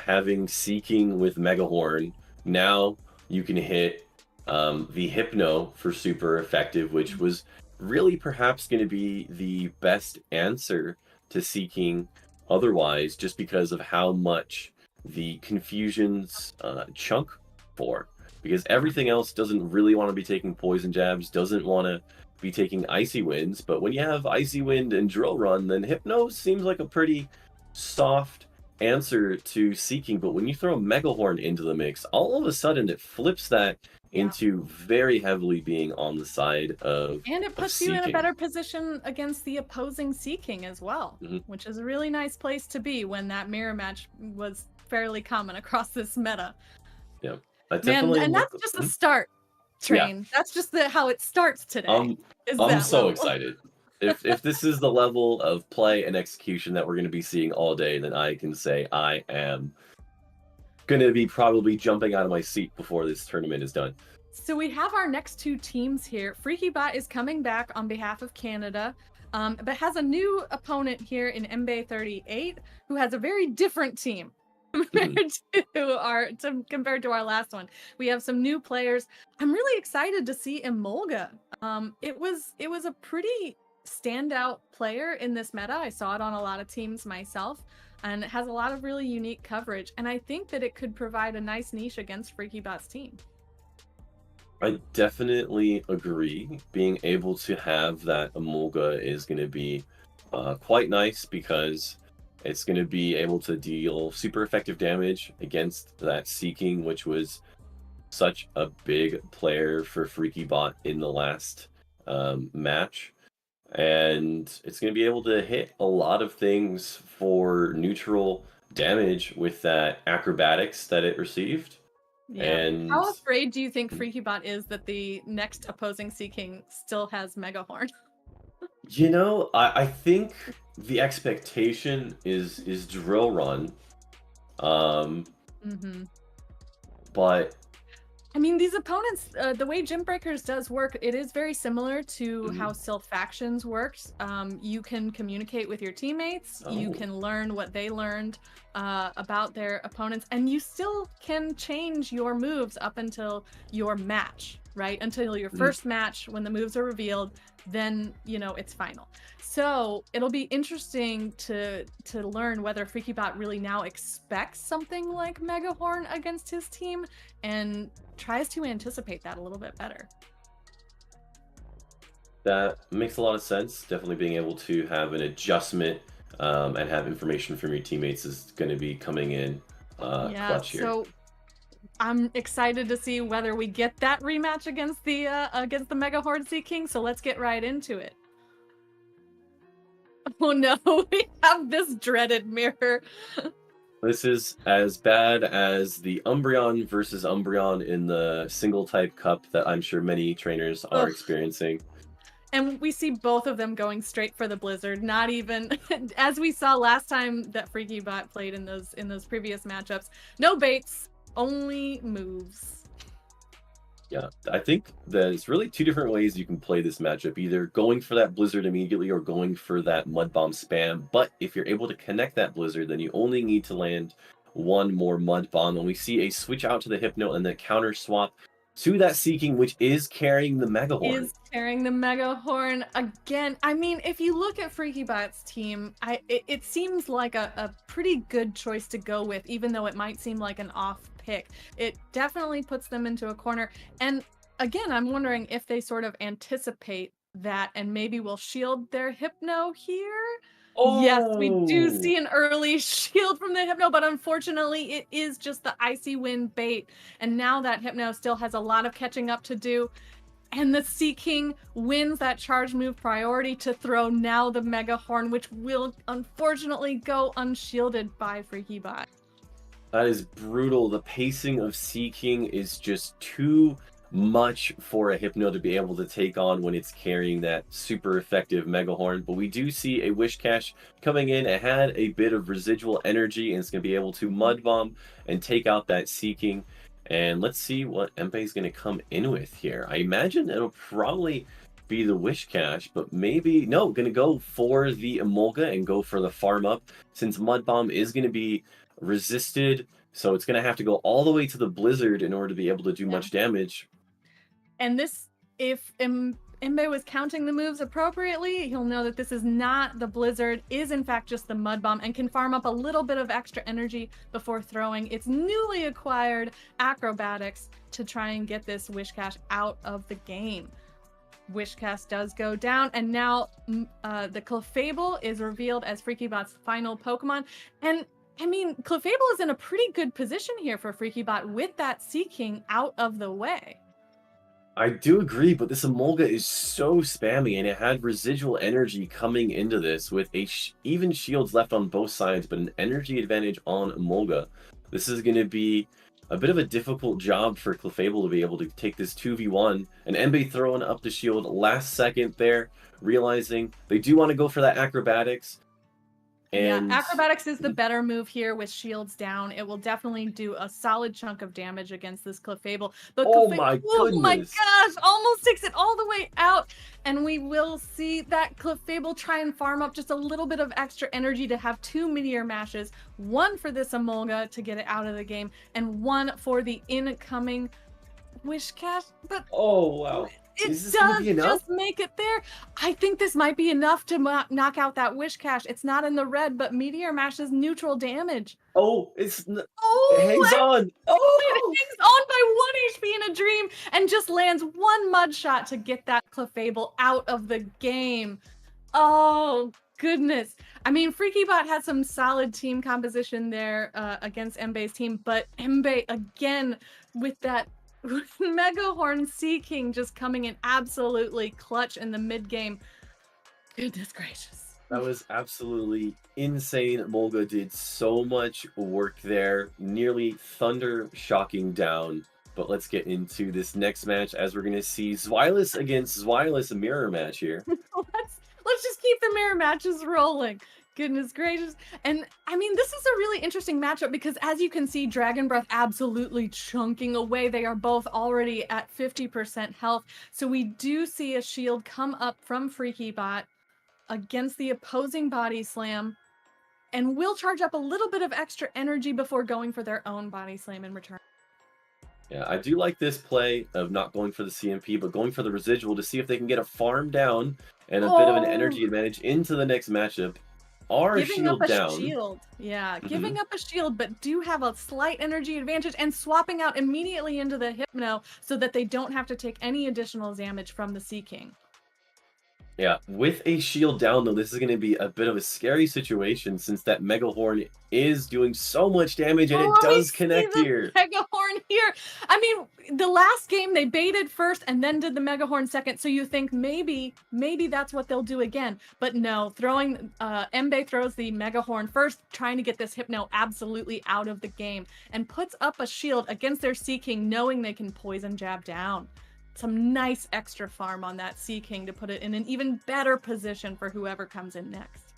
Having Seeking with Mega Horn, now you can hit the Hypno for super effective, which was really perhaps going to be the best answer to Seeking otherwise, just because of how much the Confusions chunk for. Because everything else doesn't really want to be taking poison jabs, doesn't want to be taking Icy Winds, but when you have Icy Wind and Drill Run, then Hypno seems like a pretty soft answer to Seeking. But when you throw Mega Horn into the mix, all of a sudden it flips that into very heavily being on the side of And it puts you in a better position against the opposing Seeking as well, which is a really nice place to be when that mirror match was fairly common across this meta. Yeah. Man, and that's just the start. Train. That's just how it starts today. I'm so excited. If this is the level of play and execution that we're going to be seeing all day, then I can say I am going to be probably jumping out of my seat before this tournament is done. So we have our next 2 teams here. FreakyBot is coming back on behalf of Canada, but has a new opponent here in Mbe38, who has a very different team. Compared to our last one. We have some new players. I'm really excited to see Emolga. It was a pretty standout player in this meta. I saw it on a lot of teams myself, and it has a lot of really unique coverage, and I think that it could provide a nice niche against FreakyBot's team. I definitely agree. Being able to have that Emolga is going to be quite nice, because it's going to be able to deal super effective damage against that Seeking, which was such a big player for FreakyBot in the last match. And it's going to be able to hit a lot of things for neutral damage with that acrobatics that it received. Yeah. And how afraid do you think FreakyBot is that the next opposing Seeking still has Mega Horn? You know, I think the expectation is Drill Run. But I mean, these opponents, the way Gymbreakers does work, it is very similar to how Silph Factions works. You can communicate with your teammates, you can learn what they learned about their opponents, and you still can change your moves up until your match, right? Until your first match, when the moves are revealed, then, you know, it's final. So it'll be interesting to learn whether FreakyBot really now expects something like Mega Horn against his team and tries to anticipate that a little bit better. That makes a lot of sense. Definitely being able to have an adjustment and have information from your teammates is going to be coming in clutch here. So I'm excited to see whether we get that rematch against the Mega Horn Seeking. So let's get right into it. Oh no, we have this dreaded mirror. This is as bad as the Umbreon versus Umbreon in the single type cup that I'm sure many trainers are experiencing. And we see both of them going straight for the Blizzard, not even as we saw last time that FreakyBot played in those previous matchups. No baits, only moves. Yeah, I think there's really 2 different ways you can play this matchup, either going for that Blizzard immediately or going for that Mud Bomb spam. But if you're able to connect that Blizzard, then you only need to land 1 more Mud Bomb. And we see a switch out to the Hypno and the counter swap to that Seeking, which is carrying the Mega Horn. Is carrying the Mega Horn again. I mean, if you look at FreakyBot's team, it seems like a pretty good choice to go with, even though it might seem like an off pick. It definitely puts them into a corner. And again, I'm wondering if they sort of anticipate that and maybe will shield their Hypno here. Oh! Yes, we do see an early shield from the Hypno, but unfortunately it is just the Icy Wind bait. And now that Hypno still has a lot of catching up to do. And the Seeking wins that charge move priority to throw now the Mega Horn, which will unfortunately go unshielded by FreakyBot. That is brutal. The pacing of Seeking is just too much for a Hypno to be able to take on when it's carrying that super effective Mega Horn. But we do see a Wish Cache coming in. It had a bit of residual energy, and it's going to be able to Mud Bomb and take out that Seeking. And let's see what Empe is going to come in with here. I imagine it'll probably be the Wish Cache, but maybe, no, going to go for the Emolga and go for the farm up, since Mud Bomb is going to be resisted. So it's going to have to go all the way to the Blizzard in order to be able to do much damage. And this, if Embe was counting the moves appropriately, he'll know that this is not the Blizzard, is in fact just the Mud Bomb, and can farm up a little bit of extra energy before throwing its newly acquired Acrobatics to try and get this Wish Cache out of the game. Wish Cache does go down, and now the Clefable is revealed as FreakyBot's final Pokemon. And I mean, Clefable is in a pretty good position here for FreakyBot with that Seeking out of the way. I do agree, but this Emolga is so spammy, and it had residual energy coming into this with even shields left on both sides, but an energy advantage on Emolga. This is going to be a bit of a difficult job for Clefable to be able to take this 2v1, and Embe throwing up the shield last second there, realizing they do want to go for that Acrobatics. And yeah, Acrobatics is the better move here with shields down. It will definitely do a solid chunk of damage against this Clefable. But oh my goodness! Oh my gosh! Almost takes it all the way out. And we will see that Clefable try and farm up just a little bit of extra energy to have 2 Meteor Mashes. One for this Emolga to get it out of the game, and one for the incoming Wish Cache. But oh wow! It does just make it there. I think this might be enough to knock out that Wish Cache. It's not in the red, but Meteor Mash is neutral damage. Oh, it hangs on. Oh, it hangs on by 1 HP in a dream and just lands one mud shot to get that Clefable out of the game. Oh, goodness. I mean, FreakyBot had some solid team composition there against Embe's team, but Embe, again, with that Mega Horn Seeking just coming in absolutely clutch in the mid game. Goodness gracious. That was absolutely insane. Emolga did so much work there, nearly thunder shocking down. But let's get into this next match as we're going to see Zweilous against Zweilous, a mirror match here. Let's just keep the mirror matches rolling. Goodness gracious. And I mean, this is a really interesting matchup because as you can see, Dragon Breath absolutely chunking away. They are both already at 50% health. So we do see a shield come up from FreakyBot against the opposing Body Slam, and will charge up a little bit of extra energy before going for their own Body Slam in return. Yeah, I do like this play of not going for the CMP, but going for the residual to see if they can get a farm down and a bit of an energy advantage into the next matchup. Giving up a shield. Yeah, giving up a shield, but do have a slight energy advantage and swapping out immediately into the Hypno so that they don't have to take any additional damage from the Seeking. Yeah, with a shield down, though, this is going to be a bit of a scary situation since that Mega Horn is doing so much damage and it does connect here. Mega Horn here. I mean, the last game they baited first and then did the Mega Horn second, so you think maybe that's what they'll do again. But no, Embe throws the Mega Horn first, trying to get this Hypno absolutely out of the game, and puts up a shield against their Seeking, knowing they can Poison Jab down. Some nice extra farm on that Seeking to put it in an even better position for whoever comes in next.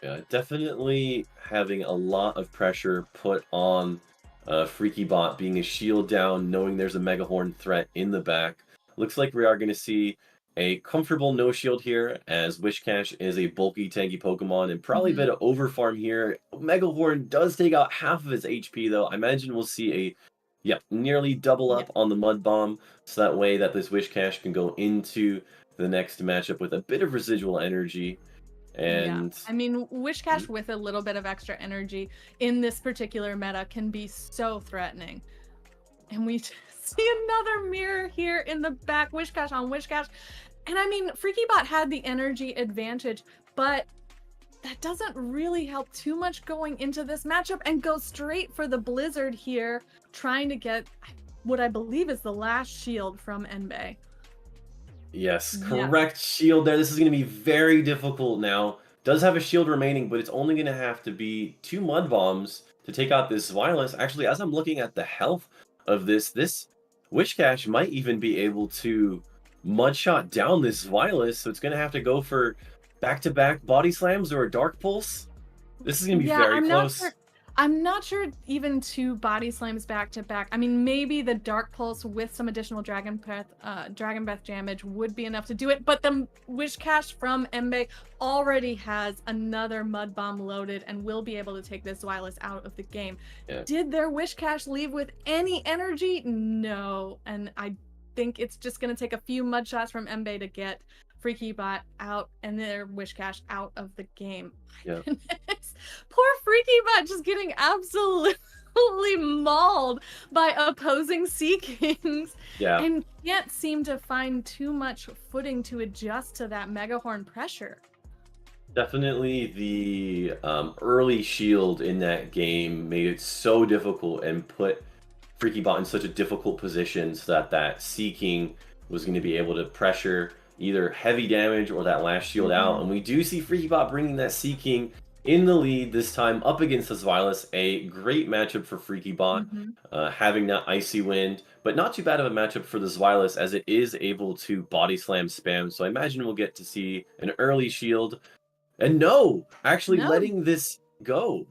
Yeah, definitely having a lot of pressure put on FreakyBot, being a shield down, knowing there's a Mega Horn threat in the back. Looks like we are going to see a comfortable no shield here, as Wish Cache is a bulky, tanky Pokemon, and probably a bit of over farm here. Mega Horn does take out half of his HP, though. I imagine we'll see a Yep, nearly double up on the Mud Bomb, so that way that this Wish Cache can go into the next matchup with a bit of residual energy. And I mean, Wish Cache with a little bit of extra energy in this particular meta can be so threatening. And we see another mirror here in the back, Wish Cache on Wish Cache. And I mean, FreakyBot had the energy advantage, but that doesn't really help too much going into this matchup, and go straight for the Blizzard here, trying to get what I believe is the last shield from Enbei. yes, correct shield there. This is going to be very difficult now. Does have a shield remaining, but it's only going to have to be 2 Mud Bombs to take out this Xylas. Actually, as I'm looking at the health of this Wish Cache might even be able to Mud Shot down this Xylas, so it's going to have to go for back-to-back Body Slams or a Dark Pulse. This is going to be very close. I'm not sure even 2 Body Slams back to back. I mean, maybe the Dark Pulse with some additional Dragon Breath damage would be enough to do it, but the Wish Cache from Enbei already has another Mud Bomb loaded and will be able to take this Xylas out of the game. Yeah. Did their Wish Cache leave with any energy? No, and I think it's just going to take a few Mud Shots from Enbei to get FreakyBot out and their Wish Cache out of the game. Yeah. Poor FreakyBot just getting absolutely mauled by opposing Sea Kings. Yeah. And can't seem to find too much footing to adjust to that Megahorn pressure. Definitely the early shield in that game made it so difficult and put FreakyBot in such a difficult position so that Sea King was going to be able to pressure either heavy damage or that last shield out. And we do see FreakyBot bringing that Sea King in the lead, this time up against the Xylas. A great matchup for FreakyBot, having that Icy Wind, but not too bad of a matchup for the Xylas as it is able to Body Slam spam. So I imagine we'll get to see an early shield. And letting this go.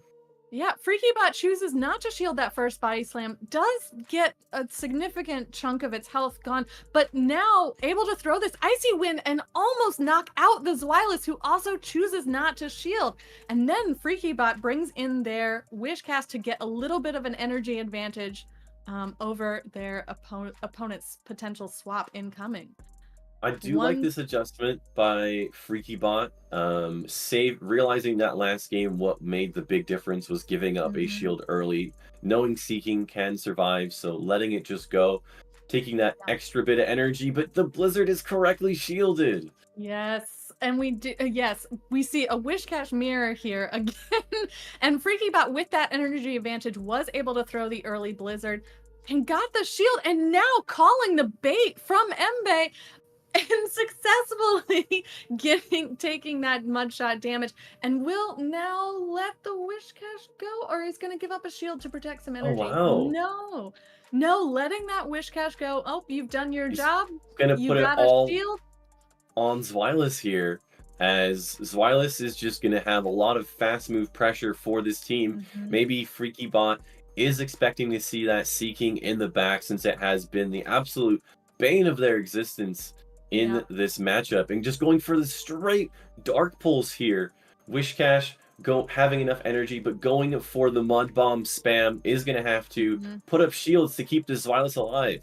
Yeah, FreakyBot chooses not to shield that first Body Slam, does get a significant chunk of its health gone, but now able to throw this Icy Wind and almost knock out the Xylas, who also chooses not to shield. And then FreakyBot brings in their Wish Cast to get a little bit of an energy advantage over their opponent's potential swap incoming. I do like this adjustment by FreakyBot. Realizing that last game, what made the big difference was giving up a shield early, knowing Sea King can survive, so letting it just go, taking that extra bit of energy, but the Blizzard is correctly shielded. Yes, and we do. Yes, we see a Wish Cache mirror here again, and FreakyBot with that energy advantage was able to throw the early Blizzard and got the shield, and now calling the bait from Enbei and successfully taking that Mud Shot damage, and will now let the Wish Cache go, or is going to give up a shield to protect some energy. Oh, wow. No, letting that Wish Cache go. Oh, you've done your job. Gonna put it all on Xylas here, as Xylas is just gonna have a lot of fast move pressure for this team. Maybe FreakyBot is expecting to see that Sea King in the back, since it has been the absolute bane of their existence in this matchup, and just going for the straight Dark Pulse here. Wish Cache having enough energy, but going for the Mud Bomb spam is going to have to put up shields to keep this Xylas alive.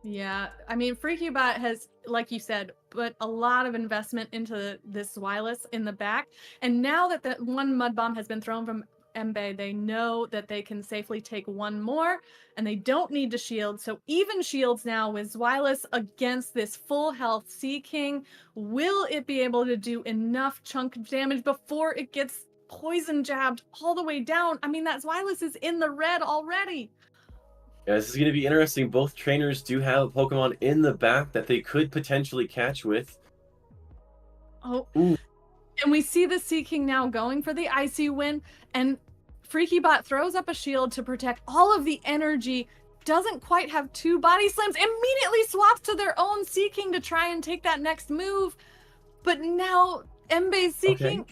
Yeah, I mean, FreakyBot has, like you said, put a lot of investment into this Xylas in the back, and now that that one Mud Bomb has been thrown from Enbei, they know that they can safely take one more, and they don't need to shield. So even shields now with Xylas against this full health Sea King. Will it be able to do enough chunk damage before it gets poison jabbed all the way down? I mean, that Xylas is in the red already. Yeah, this is going to be interesting. Both trainers do have a Pokemon in the back that they could potentially catch with. Oh. Ooh. And we see the Sea King now going for the Icy Wind, and FreakyBot throws up a shield to protect all of the energy, doesn't quite have 2 Body Slams, immediately swaps to their own Sea King to try and take that next move. But now Enbei's Sea King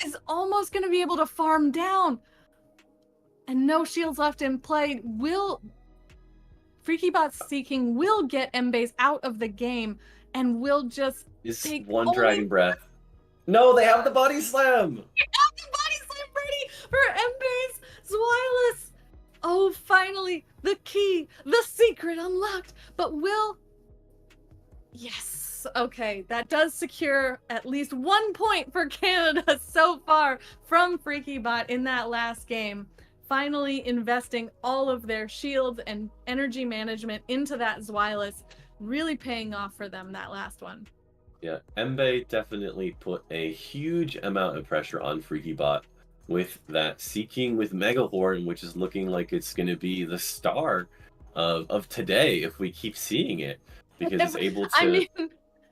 is almost going to be able to farm down. And no shields left in play. FreakyBot's Sea King will get Enbei's out of the game, and will just take one Dragon Breath. No, they have the Body Slam! They have the Body Slam ready for Enbei's Xylas! Oh, finally, the key, the secret unlocked. But will... Yes, okay, that does secure at least 1 point for Canada so far from FreakyBot in that last game. Finally investing all of their shields and energy management into that Zweilous, really paying off for them that last one. Yeah, Embe definitely put a huge amount of pressure on FreakyBot with that Seeking with Megahorn, which is looking like it's going to be the star of today if we keep seeing it, because it's able to... I mean,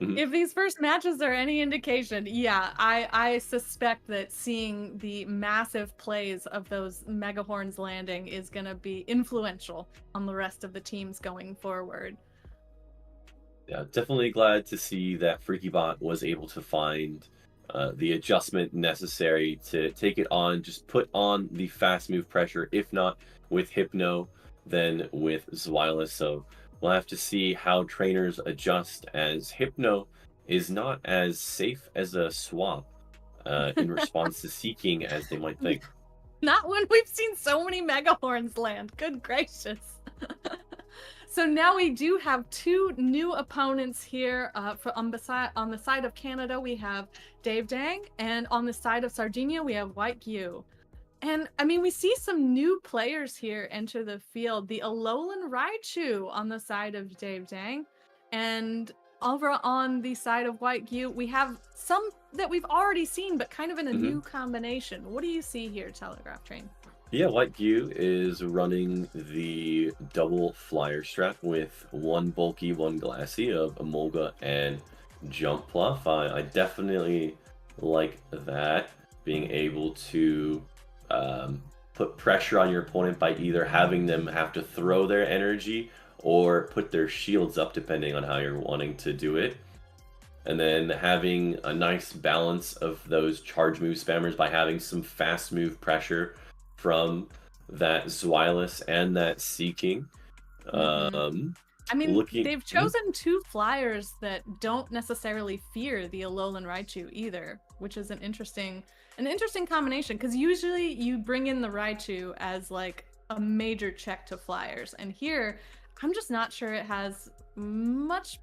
if these first matches are any indication, yeah, I suspect that seeing the massive plays of those Megahorns landing is going to be influential on the rest of the teams going forward. Yeah, definitely glad to see that FreakyBot was able to find the adjustment necessary to take it on, just put on the fast move pressure, if not with Hypno, then with Zweilous. So we'll have to see how trainers adjust, as Hypno is not as safe as a swap in response to Seeking as they might think. Not when we've seen so many Megahorns land. Good gracious. So now we do have 2 new opponents here. On the side of Canada, we have Dave Dang, and on the side of Sardinia, we have White Gyu. And I mean, we see some new players here enter the field. The Alolan Raichu on the side of Dave Dang, and over on the side of White Gyu, we have some that we've already seen, but kind of in a new combination. What do you see here, Telegraph Train? Yeah, White Gyu is running the double flyer strat with 1 bulky, 1 glassy of Emolga and Jumpluff. I definitely like that, being able to put pressure on your opponent by either having them have to throw their energy or put their shields up, depending on how you're wanting to do it. And then having a nice balance of those charge move spammers by having some fast move pressure from that Zweilous and that Seeking. I mean, they've chosen 2 flyers that don't necessarily fear the Alolan Raichu either, which is an interesting combination, because usually you bring in the Raichu as like a major check to flyers, and here I'm just not sure it has much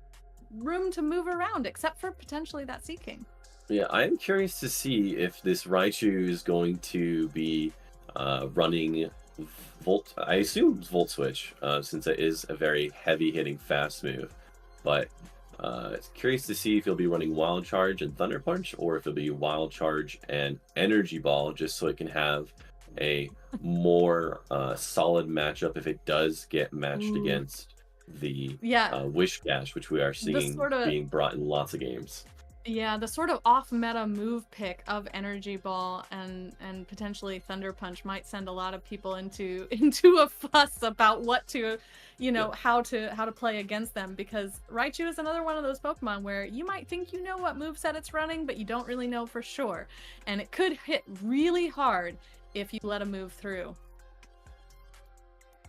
room to move around except for potentially that Seeking. Yeah, I am curious to see if this Raichu is going to be running Volt. I assume Volt Switch, since it is a very heavy hitting fast move. But curious to see if he'll be running Wild Charge and Thunder Punch, or if it'll be Wild Charge and Energy Ball, just so it can have a more solid matchup if it does get matched against the Wish Gash, which we are seeing being brought in lots of games. Yeah, the sort of off-meta move pick of Energy Ball and potentially Thunder Punch might send a lot of people into a fuss about what to, how to play against them, because Raichu is another one of those Pokemon where you might think you know what moveset it's running, but you don't really know for sure, and it could hit really hard if you let a move through.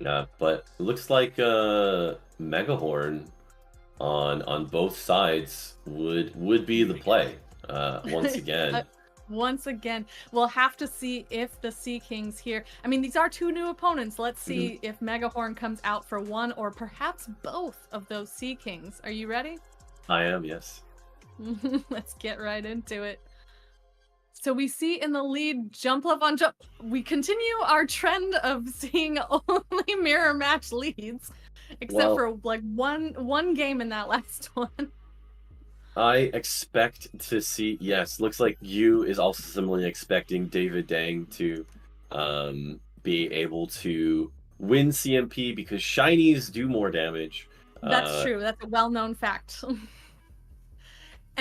Yeah, but it looks like Megahorn on both sides would be the play once again. Once again, we'll have to see if the Sea Kings here. I mean, these are 2 new opponents. Let's see if Megahorn comes out for one or perhaps both of those Sea Kings. Are you ready? I am, yes. Let's get right into it. So we see in the lead Jumpluff on Jump. We continue our trend of seeing only mirror match leads, except for like one game in that last one. I expect to see, yes, looks like Yu is also similarly expecting David Dang to be able to win CMP because shinies do more damage. That's true. That's a well-known fact. And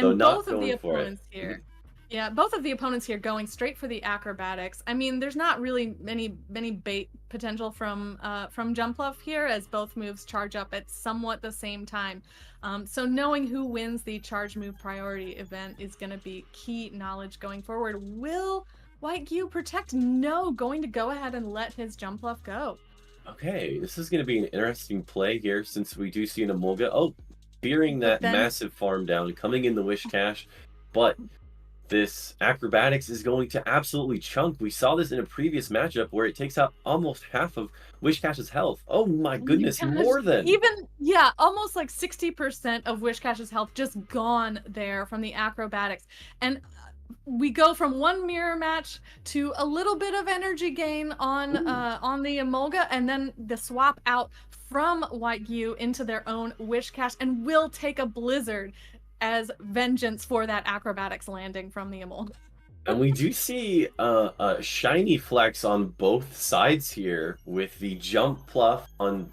so both of the opponents here. Yeah, both of the opponents here going straight for the acrobatics. I mean, there's not really many bait potential from Jumpluff here, as both moves charge up at somewhat the same time. So knowing who wins the charge move priority event is going to be key knowledge going forward. Will White Gyu protect? No, going to go ahead and let his Jumpluff go. Okay, this is going to be an interesting play here, since we do see an Emolga. Oh, fearing that massive farm down, coming in the Wish Cache, but this acrobatics is going to absolutely chunk. We saw this in a previous matchup where it takes out almost half of Wishcash's health. Oh my goodness, more than almost like 60% of Wishcash's health just gone there from the acrobatics. And we go from one mirror match to a little bit of energy gain on the Emolga, and then the swap out from White Gyu into their own Wishcash, and will take a blizzard as vengeance for that acrobatics landing from the Emolga. And we do see a shiny flex on both sides here, with the jump pluff on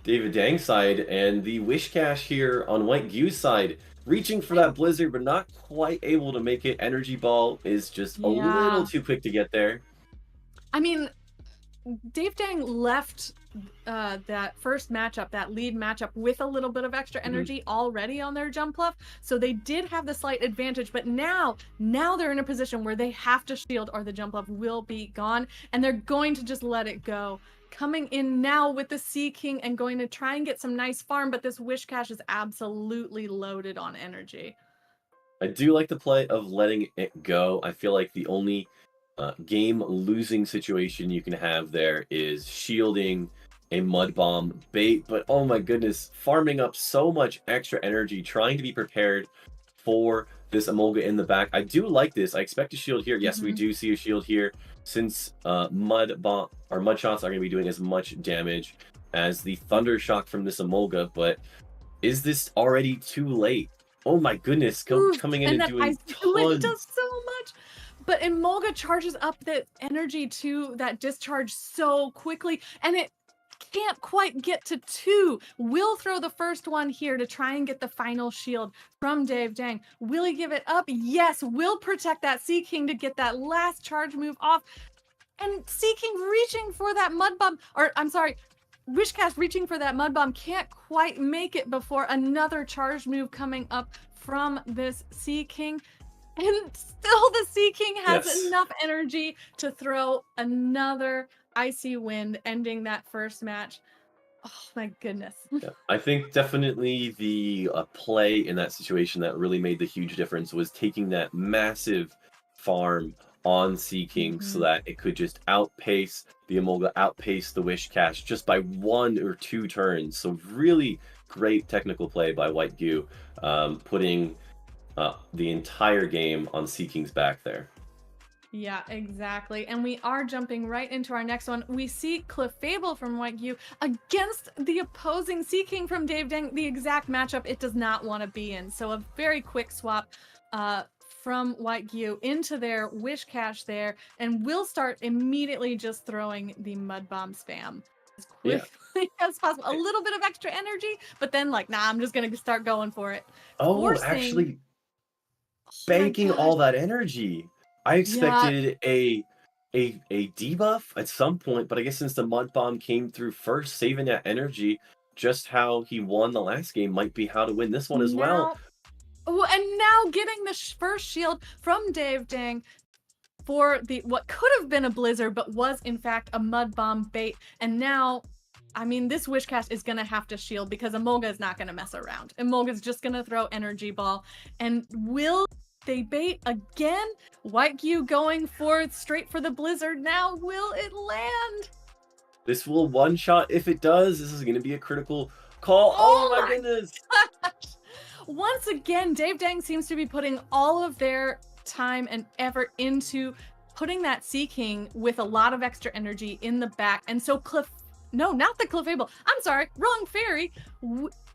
David Dang's side and the Wishcash here on White Gyu's side, reaching for that blizzard but not quite able to make it. Energy ball is just a little too quick to get there. I mean, Dave Dang left that first matchup, that lead matchup, with a little bit of extra energy already on their jump pluff, so they did have the slight advantage. But now they're in a position where they have to shield or the jump pluff will be gone, and they're going to just let it go. Coming in now with the Sea King and going to try and get some nice farm, but this Wishcash is absolutely loaded on energy. I do like the play of letting it go. I feel like the only game losing situation you can have there is shielding a mud bomb bait, but oh my goodness, farming up so much extra energy, trying to be prepared for this Emolga in the back. I do like this. I expect a shield here. Yes, we do see a shield here, since mud shots are going to be doing as much damage as the thunder shock from this Emolga. But is this already too late? Oh my goodness, coming in and doing tons. Does so much. But Emolga charges up the energy to that discharge so quickly, and it can't quite get to 2. Will throw the first one here to try and get the final shield from Dave Dang. Will he give it up? Yes. Will protect that Sea King to get that last charge move off. And Sea King reaching for that mud bomb, or I'm sorry, Wishcash reaching for that mud bomb, can't quite make it before another charge move coming up from this Sea King. And still the Sea King has enough energy to throw another Icy Wind, ending that first match. Oh my goodness. I think definitely the play in that situation that really made the huge difference was taking that massive farm on Sea King so that it could just outpace the Emolga, outpace the Wishcash just by 1 or 2 turns. So really great technical play by White Gyu, putting the entire game on Sea King's back there. Yeah, exactly. And we are jumping right into our next one. We see Clefable from White Gyu against the opposing Sea King from Dave Dang, the exact matchup it does not want to be in. So a very quick swap from White Gyu into their Wishcash there, and we'll start immediately just throwing the mud bomb spam as quickly as possible. A little bit of extra energy, but then like, nah, I'm just gonna start going for it. Actually banking all that energy. I expected a debuff at some point, but I guess since the mud bomb came through first, saving that energy, just how he won the last game might be how to win this one as well. Oh, and now getting the first shield from Dave Dang for the what could have been a blizzard, but was in fact a mud bomb bait. And now, I mean, this Wishcash is gonna have to shield because Emolga is not gonna mess around. Emolga's just gonna throw energy ball, and will they bait again? White Gyu going straight for the blizzard now. Will it land? This will one-shot. If it does, this is going to be a critical call. Oh my goodness. Gosh. Once again, Dave Dang seems to be putting all of their time and effort into putting that Sea King with a lot of extra energy in the back. And so no, not the Clefable. I'm sorry, wrong fairy.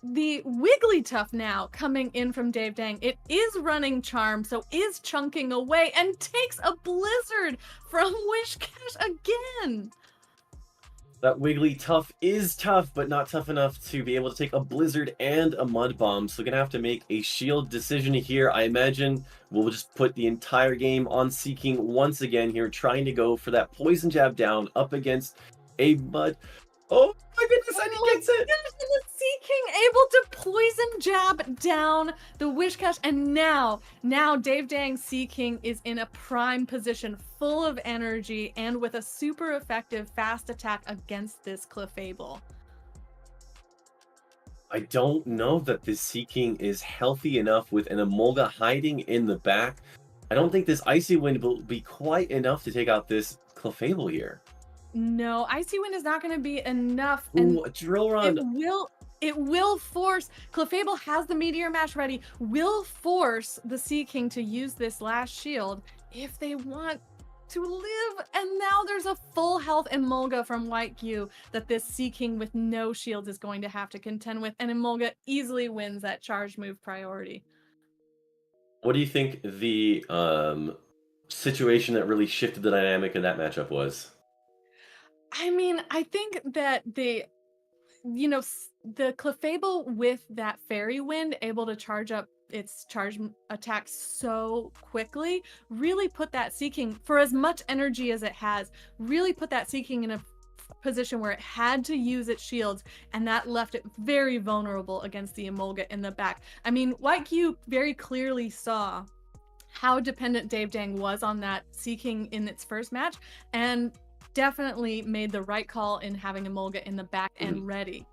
The Wigglytuff now coming in from Dave Dang. It is running charm, so is chunking away and takes a blizzard from Wishcash again. That Wigglytuff is tough, but not tough enough to be able to take a blizzard and a mud bomb. So gonna have to make a shield decision here. I imagine we'll just put the entire game on Sea King once again here, trying to go for that poison jab down up against a mud. Oh my goodness, and he gets it! And the Sea King able to poison jab down the Wishcash, and now Dave Dang's Sea King is in a prime position, full of energy, and with a super effective fast attack against this Clefable. I don't know that this Sea King is healthy enough with an Emolga hiding in the back I don't think this Icy Wind will be quite enough to take out this Clefable here. No, Icy Wind is not going to be enough. Ooh, And a Drill Run. it will force, Clefable has the Meteor Mash ready, will force the Sea King to use this last shield if they want to live. And now there's a full health Emolga from White Q that this Sea King with no shields is going to have to contend with, and Emolga easily wins that charge move priority. What do you think the situation that really shifted the dynamic of that matchup was? I mean, I think that the Clefable with that Fairy Wind able to charge up its charge attack so quickly really put that Sea King, for as much energy as it has, really put that Sea King in a position where it had to use its shields, and that left it very vulnerable against the Emolga in the back. I mean, White Q very clearly saw how dependent Dave Dang was on that Sea King in its first match, and definitely made the right call in having Emolga in the back and ready.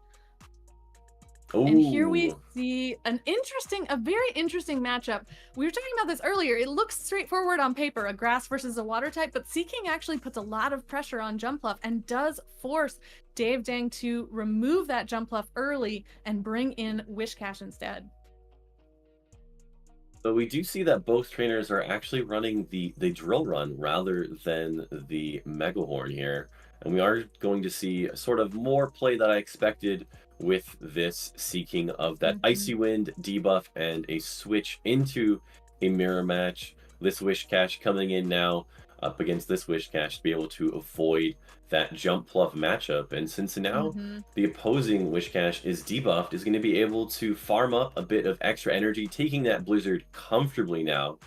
Ooh. And here we see a very interesting matchup. We were talking about this earlier. It looks straightforward on paper, a grass versus a water type, but Sea King actually puts a lot of pressure on Jumpluff and does force Dave Dang to remove that Jumpluff early and bring in Wishcash instead. But we do see that both trainers are actually running the Drill Run rather than the Megahorn here. And we are going to see sort of more play that I expected with this seeking of that Icy Wind debuff and a switch into a mirror match. This Wishcash coming in now up against this Wishcash to be able to avoid that Jumpluff matchup. And since now the opposing Wishcash is debuffed, is going to be able to farm up a bit of extra energy, taking that Blizzard comfortably now,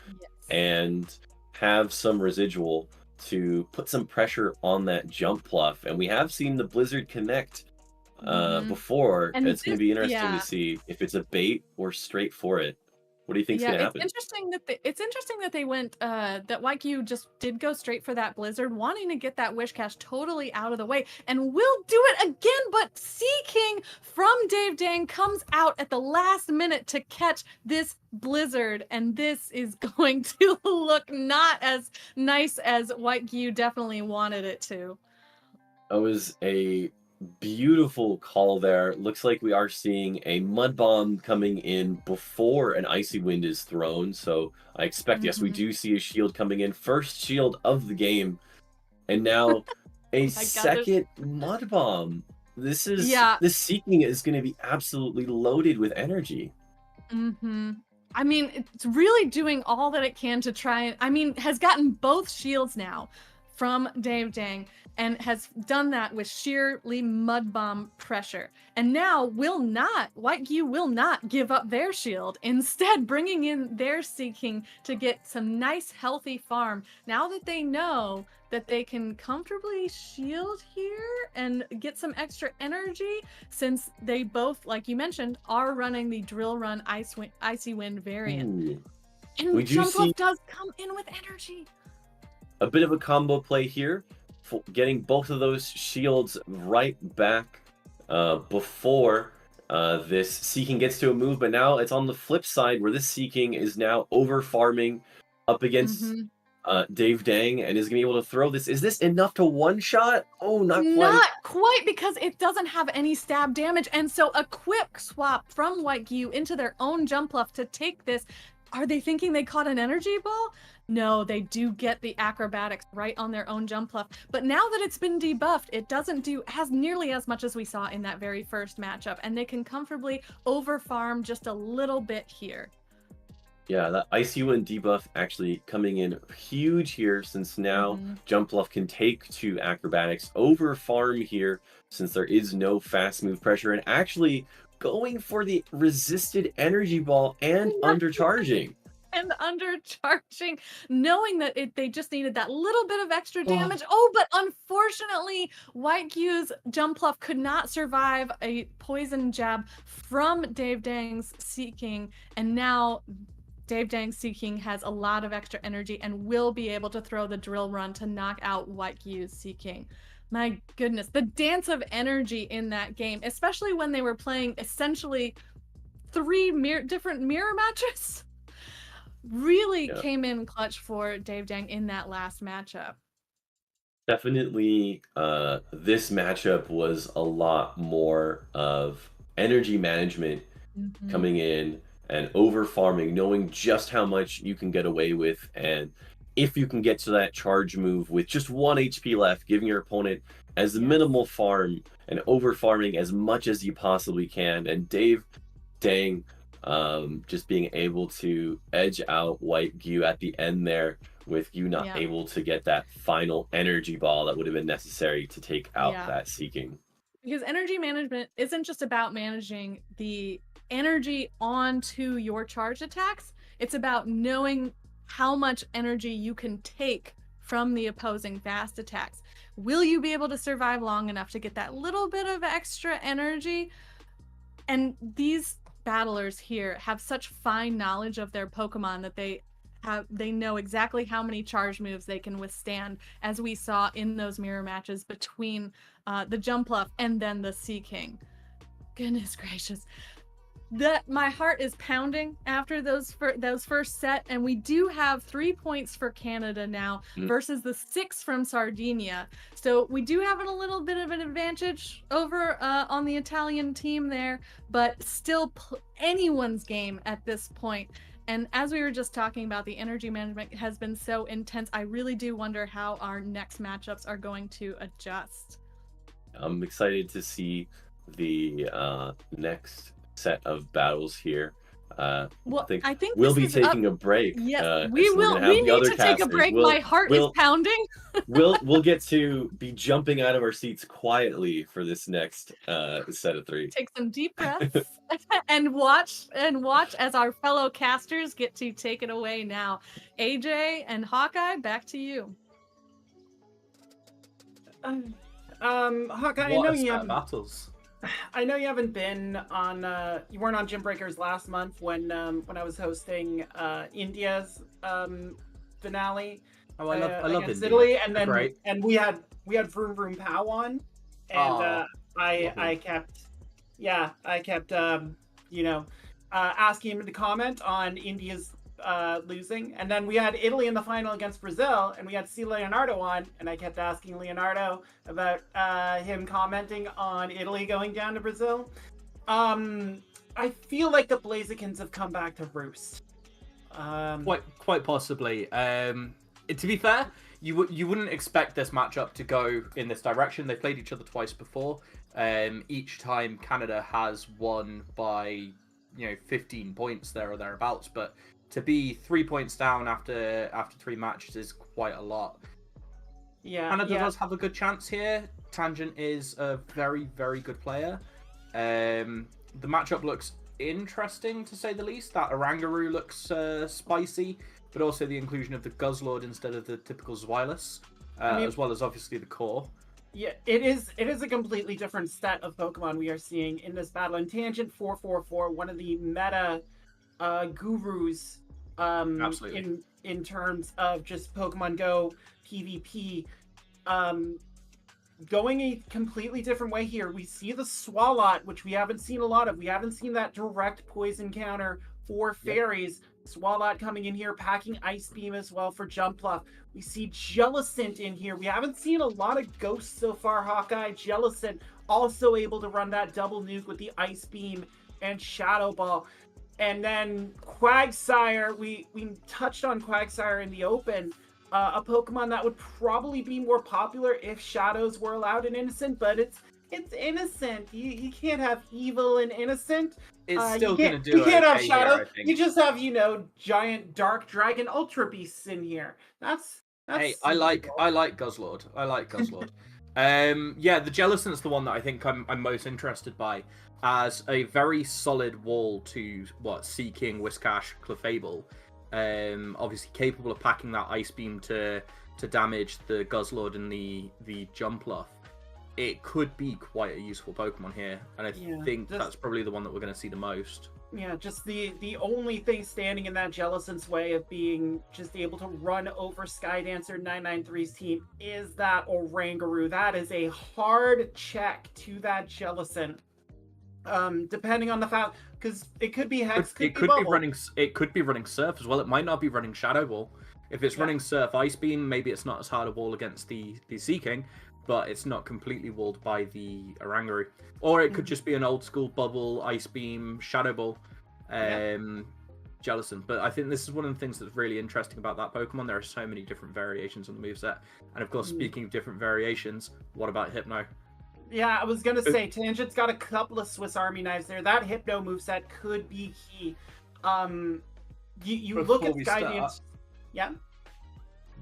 and have some residual to put some pressure on that Jumpluff. And we have seen the Blizzard connect before, and it's going to be interesting to see if it's a bait or straight for it. What do you think's going to happen? It's interesting that they went that YQ just did go straight for that Blizzard, wanting to get that Wishcash totally out of the way, and will do it again. But Sea King from Dave Dang comes out at the last minute to catch this Blizzard, and this is going to look not as nice as YQ definitely wanted it to. That was a beautiful call there. Looks like we are seeing a Mud Bomb coming in before an Icy Wind is thrown. So I expect, yes, we do see a shield coming in. First shield of the game. And now a second Mud Bomb. This is, this Seeking is going to be absolutely loaded with energy. I mean, it's really doing all that it can to try and, I mean, has gotten both shields now from Dave Dang, and has done that with sheerly Mud Bomb pressure. And now White Q will not give up their shield, instead bringing in their Seeking to get some nice healthy farm. Now that they know that they can comfortably shield here and get some extra energy, since they both, like you mentioned, are running the Drill Run Icy Wind variant. And Jumpluff does come in with energy. A bit of a combo play here, getting both of those shields right back before this Seeking gets to a move. But now it's on the flip side, where this Seeking is now over farming up against Dave Dang, and is going to be able to throw this. Is this enough to one-shot? Oh, not quite. Not quite, because it doesn't have any stab damage. And so a quick swap from White Q into their own Jumpluff to take this. Are they thinking they caught an energy ball? No, they do get the acrobatics right on their own Jumpluff. But now that it's been debuffed, it doesn't do nearly as much as we saw in that very first matchup, and they can comfortably overfarm just a little bit here. Yeah, that Icy Wind debuff actually coming in huge here, since now Jumpluff can take 2 acrobatics, overfarm here since there is no fast move pressure, and actually going for the resisted energy ball and undercharging. And undercharging, knowing that they just needed that little bit of extra damage. But unfortunately, White Q's Jumpluff could not survive a poison jab from Dave Dang's Seeking, and now Dave Dang's Seeking has a lot of extra energy and will be able to throw the Drill Run to knock out White Q's Seeking. My goodness, the dance of energy in that game, especially when they were playing essentially 3 different mirror matches. really Yeah. came in clutch for Dave Dang in that last matchup. Definitely, this matchup was a lot more of energy management coming in and over farming, knowing just how much you can get away with, and if you can get to that charge move with just 1 HP left, giving your opponent as minimal farm and over farming as much as you possibly can. And Dave Dang just being able to edge out White Gyu at the end there, with you not able to get that final energy ball that would have been necessary to take out that Seeking. Because energy management isn't just about managing the energy onto your charged attacks. It's about knowing how much energy you can take from the opposing fast attacks. Will you be able to survive long enough to get that little bit of extra energy? And these battlers here have such fine knowledge of their Pokemon that they know exactly how many charge moves they can withstand, as we saw in those mirror matches between the Jumpluff and then the Seeking. Goodness gracious. My heart is pounding after those first set, and we do have 3 points for Canada now versus the 6 from Sardinia. So we do have a little bit of an advantage over on the Italian team there, but still anyone's game at this point. And as we were just talking about, the energy management has been so intense. I really do wonder how our next matchups are going to adjust. I'm excited to see the next set of battles here. I think we'll be taking a break. Yes, we will. We need to take a break. My heart is pounding. we'll get to be jumping out of our seats quietly for this next set of 3. Take some deep breaths and watch as our fellow casters get to take it away now. AJ and Hawkeye, back to you. Hawkeye, What a set of battles. I know you haven't been on. You weren't on Gymbreakers last month when I was hosting India's finale. Oh, I love against India. Italy, and then Great. and we had Vroom Vroom Pow on, and I kept asking him to comment on India's losing, and then we had Italy in the final against Brazil, and we had C. Leonardo on, and I kept asking Leonardo about him commenting on Italy going down to Brazil. I feel like the Blazikins have come back to roost. Quite possibly. To be fair, you wouldn't expect this matchup to go in this direction. They've played each other twice before. Each time Canada has won by 15 points there or thereabouts, but to be 3 points down after 3 matches is quite a lot. Canada does have a good chance here. Tangent is a very, very good player. The matchup looks interesting, to say the least. That Oranguru looks spicy, but also the inclusion of the Guzzlord instead of the typical Zweilous, as well as obviously the core. Yeah, it is a completely different set of Pokemon we are seeing in this battle. And Tangent 444, one of the meta gurus in terms of just Pokemon Go PvP, going a completely different way here. We see the Swalot, which we haven't seen a lot of. We haven't seen that direct poison counter for fairies. Swalot coming in here, packing Ice Beam as well for Jumpluff. We see Jellicent in here. We haven't seen a lot of ghosts so far, Hawkeye. Jellicent also able to run that double nuke with the Ice Beam and Shadow Ball. And then Quagsire, we touched on Quagsire in the open, a Pokemon that would probably be more popular if Shadows were allowed in Innocent, but it's Innocent. You can't have evil and Innocent. It's still going to do it. You can't have Shadow. You just have, giant Dark Dragon Ultra Beasts in here. That's hey, I like Guzzlord. I like Guzzlord. The Jellicent's the one that I think I'm most interested by, as a very solid wall to Seeking, Whiscash, Clefable. Obviously capable of packing that Ice Beam to damage the Guzzlord and the Jumpluff. It could be quite a useful Pokemon here, and I think that's probably the one that we're going to see the most. Yeah, just the only thing standing in that Jellicent's way of being just able to run over Skydancer 993's team is that Oranguru. That is a hard check to that Jellicent. Depending on the fact, because it could be Hex, It could be running. It could be running Surf as well. It might not be running Shadow Ball. If it's running Surf Ice Beam, maybe it's not as hard a wall against the Seeking, but it's not completely walled by the Oranguru. Or it could just be an old school Bubble, Ice Beam, Shadow Ball, Jellicent. But I think this is one of the things that's really interesting about that Pokemon. There are so many different variations on the moveset. And of course, speaking of different variations, what about Hypno? Yeah, I was gonna say Tangent's got a couple of Swiss Army knives there. That Hypno moveset could be key. You look at Skydance. Yeah.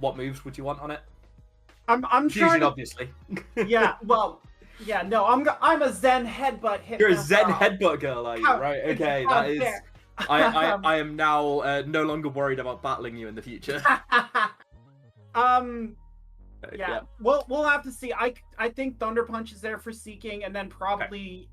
What moves would you want on it? I'm Fusion, obviously. Yeah, well, yeah, no, I'm a Zen headbutt Hypno. You're a Zen headbutt girl, are you? Right? Okay, that is. I am now no longer worried about battling you in the future. Yeah. We'll have to see. I think Thunder Punch is there for Seeking, and then probably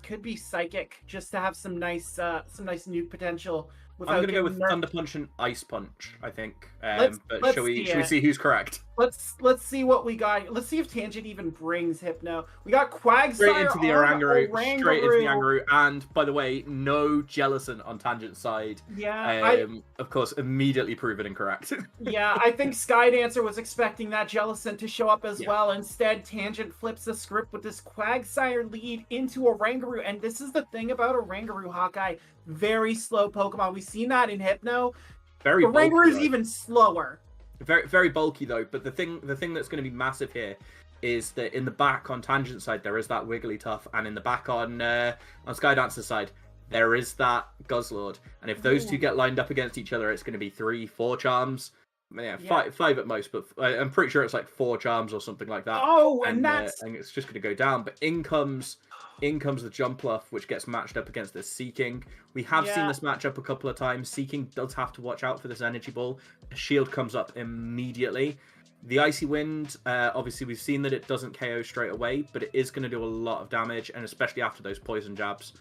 could be Psychic just to have some nice nuke potential. I'm gonna go with Thunder Punch and Ice Punch, I think. Let's shall we see who's correct? Let's see what we got. Let's see if Tangent even brings Hypno. We got Quagsire straight into the Oranguru, straight into the Oranguru, and by the way, no Jellicent on Tangent's side. Yeah, of course, immediately proven incorrect. Yeah, I think Skydancer was expecting that Jellicent to show up as well. Instead, Tangent flips the script with this Quagsire lead into Oranguru, and this is the thing about Oranguru, Hawkeye. Very slow Pokemon. We've seen that in Hypno. Very Oranguru's even slower. Very, very bulky though. But the thing that's going to be massive here is that in the back on Tangent side there is that Wigglytuff, and in the back on Skydancer's side there is that Guzzlord. And if those two get lined up against each other, it's going to be 3-4 charms. Yeah, five at most, but I'm pretty sure it's like 4 charms or something like that. Oh, and that's and it's just going to go down. But in comes the Jumpluff, which gets matched up against the Seeking. We have seen this matchup a couple of times. Seeking does have to watch out for this Energy Ball. A shield comes up immediately. The Icy Wind, obviously we've seen that it doesn't KO straight away, but it is going to do a lot of damage, and especially after those poison jabs.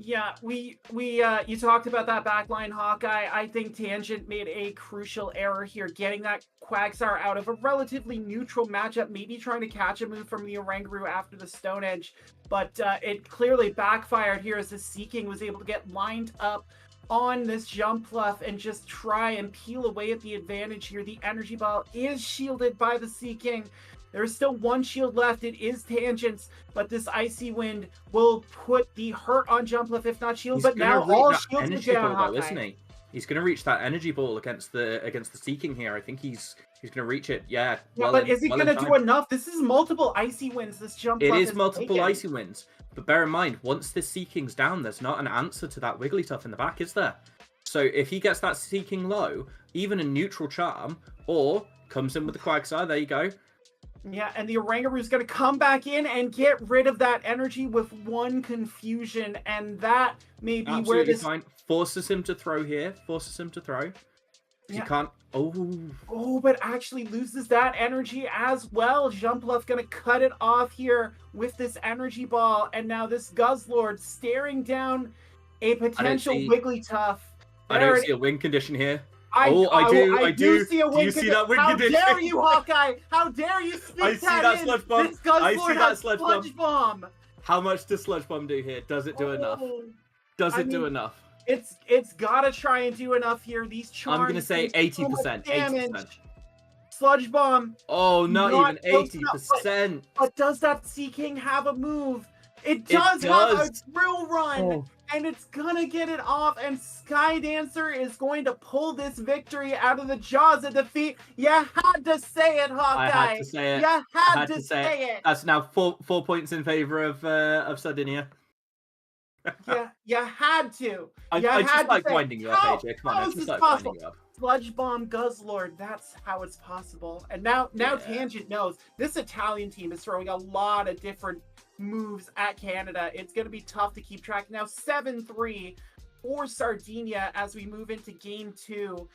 Yeah, you talked about that backline, Hawkeye. I think Tangent made a crucial error here, getting that Quagsire out of a relatively neutral matchup, maybe trying to catch a move from the Oranguru after the Stone Edge, but it clearly backfired here as the Seeking was able to get lined up on this Jumpluff and just try and peel away at the advantage here. The Energy Ball is shielded by the Seeking. There's still one shield left. It is Tangent's, but this Icy Wind will put the hurt on Jumpluff, if not shield. But now all shields are down, Hawkeye. Isn't he? He's going to reach that Energy Ball against the Seeking here. I think he's going to reach it. Yeah. But is he going to do enough? This is multiple Icy Winds. This Jumpluff It is multiple Icy Winds. But bear in mind, once this Seeking's down, there's not an answer to that Wigglytuff in the back, is there? So if he gets that Seeking low, even a neutral charm, or comes in with the Quagsire, there you go. Yeah, and the Oranguru's going to come back in and get rid of that energy with one confusion, and that may be absolutely where this... fine. Forces him to throw here. Forces him to throw. Yeah. He can't... Oh, but actually loses that energy as well. Jumpluff going to cut it off here with this Energy Ball, and now this Guzzlord staring down a potential Wigglytuff. I don't see a win condition here. I do see a win. Do you see that win condition? How dare you, Hawkeye? How dare you speak I see that Sludge Bomb. This Guzzlord has Sludge Bomb. How much does Sludge Bomb do here? Does it do enough? Does it do enough? It's gotta try and do enough here. These charms. I'm gonna say 80%. 80%. Sludge Bomb. Oh, not even 80%. But does that Seeking have a move? It does have a Drill Run, and it's gonna get it off, and Skydancer is going to pull this victory out of the jaws of defeat. You had to say it, Hawkeye. I had to say it. You had to say it. That's now four points in favor of Sardinia. Yeah, you had to. I just like winding you up, AJ. Come on, I just like winding you up. Sludge Bomb Guzzlord, that's how it's possible. And now Tangent knows this Italian team is throwing a lot of different moves at Canada. It's going to be tough to keep track. Now 7-3 for Sardinia as we move into game 2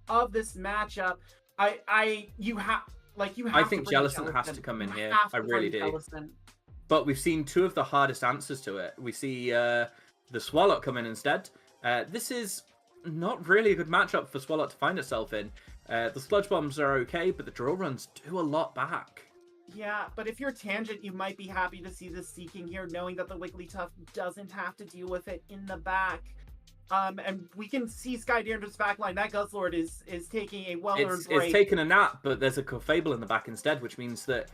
of this matchup. I think Jellicent has to come in here. I really do. Jellicent. But we've seen two of the hardest answers to it. We see the Swalot come in instead. This is not really a good matchup for Swalot to find itself in. The Sludge Bombs are okay, but the Drill Runs do a lot back. Yeah, but if you're Tangent, you might be happy to see this Seeking here, knowing that the Wigglytuff doesn't have to deal with it in the back. And we can see Skydancer's backline. That Guzzlord is taking a well-earned break. It's taking a nap, but there's a Clefable in the back instead, which means that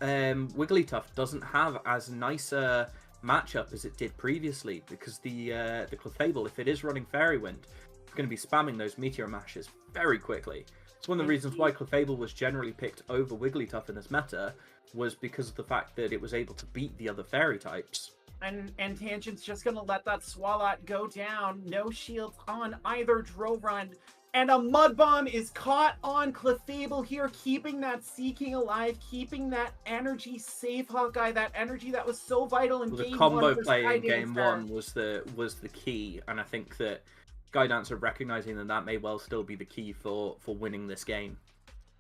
Wigglytuff doesn't have as nice a matchup as it did previously, because the Clefable, if it is running Fairy Wind, it's going to be spamming those Meteor Mashes very quickly. It's one of the reasons why Clefable was generally picked over Wigglytuff in this meta, was because of the fact that it was able to beat the other Fairy types. And Tangent's just going to let that Swalot go down. No shields on either Drill Run. And a Mud Bomb is caught on Clefable here, keeping that Seeking alive, keeping that energy safe, Hawkeye. That energy that was so vital in game one. The combo play in game one was the key, and I think that Skydancer recognizing that may well still be the key for winning this game.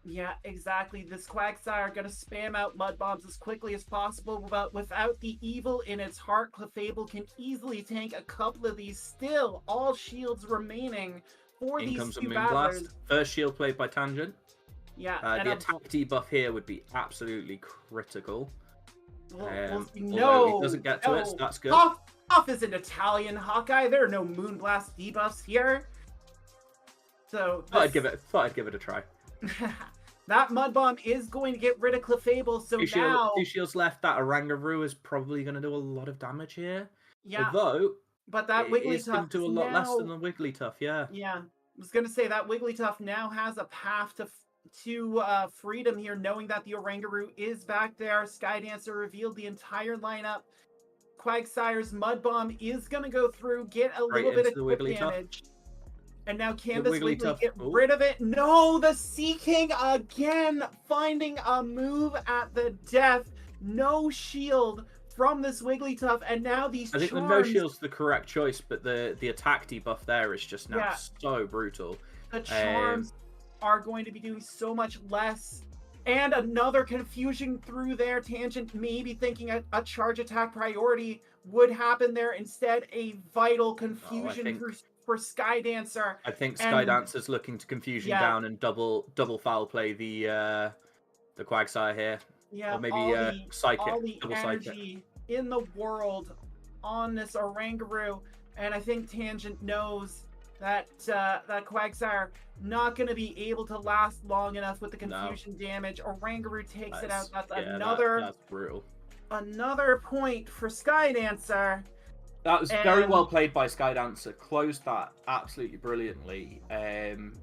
Yeah, exactly. This Quagsire going to spam out Mud Bombs as quickly as possible, but without the evil in its heart, Clefable can easily tank a couple of these. Still, all shields remaining for these two battlers. First shield played by Tangent. Yeah. The attack debuff here would be absolutely critical. No, he doesn't get to it, so that's good. Off is an Italian, Hawkeye. There are no Moonblast debuffs here. So thought I'd give it a try. That Mud Bomb is going to get rid of Clefable. So two shields left. That Oranguru is probably going to do a lot of damage here. Yeah. Although, but that Wigglytuff is going to do a lot less than the Wigglytuff. Yeah. Yeah. I was going to say that Wigglytuff now has a path to freedom here, knowing that the Oranguru is back there. Skydancer revealed the entire lineup. Quagsire's Mud Bomb is going to go through, get a little bit of quick damage. And now can this Wiggly get rid of it? No, the Seeking again, finding a move at the death. No shield from this Wigglytuff, and now these I think the no shield's the correct choice, but the attack debuff there is just now so brutal. The charms are going to be doing so much less. And another confusion through there. Tangent maybe thinking a charge attack priority would happen there. Instead, a vital confusion for Skydancer. I think Skydancer's looking to confusion down and double foul play the Quagsire here. Yeah, or maybe Psychic. All the energy in the world on this Oranguru. And I think Tangent knows that that Quagsire not going to be able to last long enough with the confusion damage. Oranguru takes it out. That's that's brutal. Another point for Skydancer. That was very well played by Skydancer. Closed that absolutely brilliantly.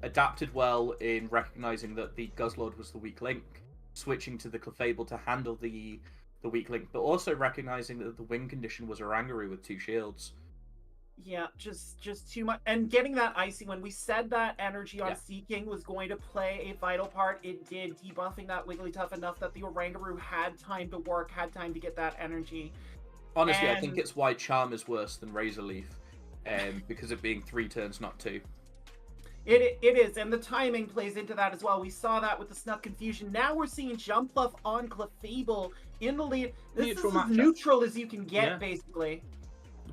Adapted well in recognizing that the Guzzlord was the weak link, switching to the Clefable to handle the weak link, but also recognizing that the win condition was Oranguru with 2 shields. Yeah, just too much. And getting that Icy, when we said that energy on Seeking was going to play a vital part, it did, debuffing that Wigglytuff enough that the Oranguru had time to work, had time to get that energy. Honestly, I think it's why Charm is worse than Razor Leaf, because of being 3 turns, not 2. It is, and the timing plays into that as well. We saw that with the Snuff Confusion. Now we're seeing Jumpluff on Clefable in the lead. This is as neutral as you can get, basically.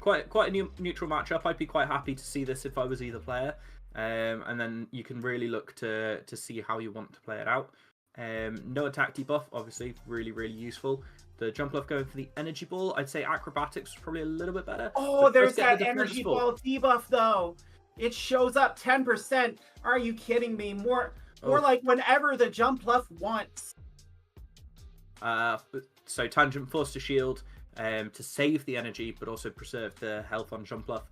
Quite a neutral matchup. I'd be quite happy to see this if I was either player, and then you can really look to see how you want to play it out. No attack debuff, obviously, really useful. The Jumpluff going for the Energy Ball. I'd say Acrobatics was probably a little bit better. Oh, there's that Energy Ball debuff though. It shows up 10%. Are you kidding me? More like whenever the Jumpluff wants. So Tangent forced to shield. To save the energy, but also preserve the health on Jumpluff.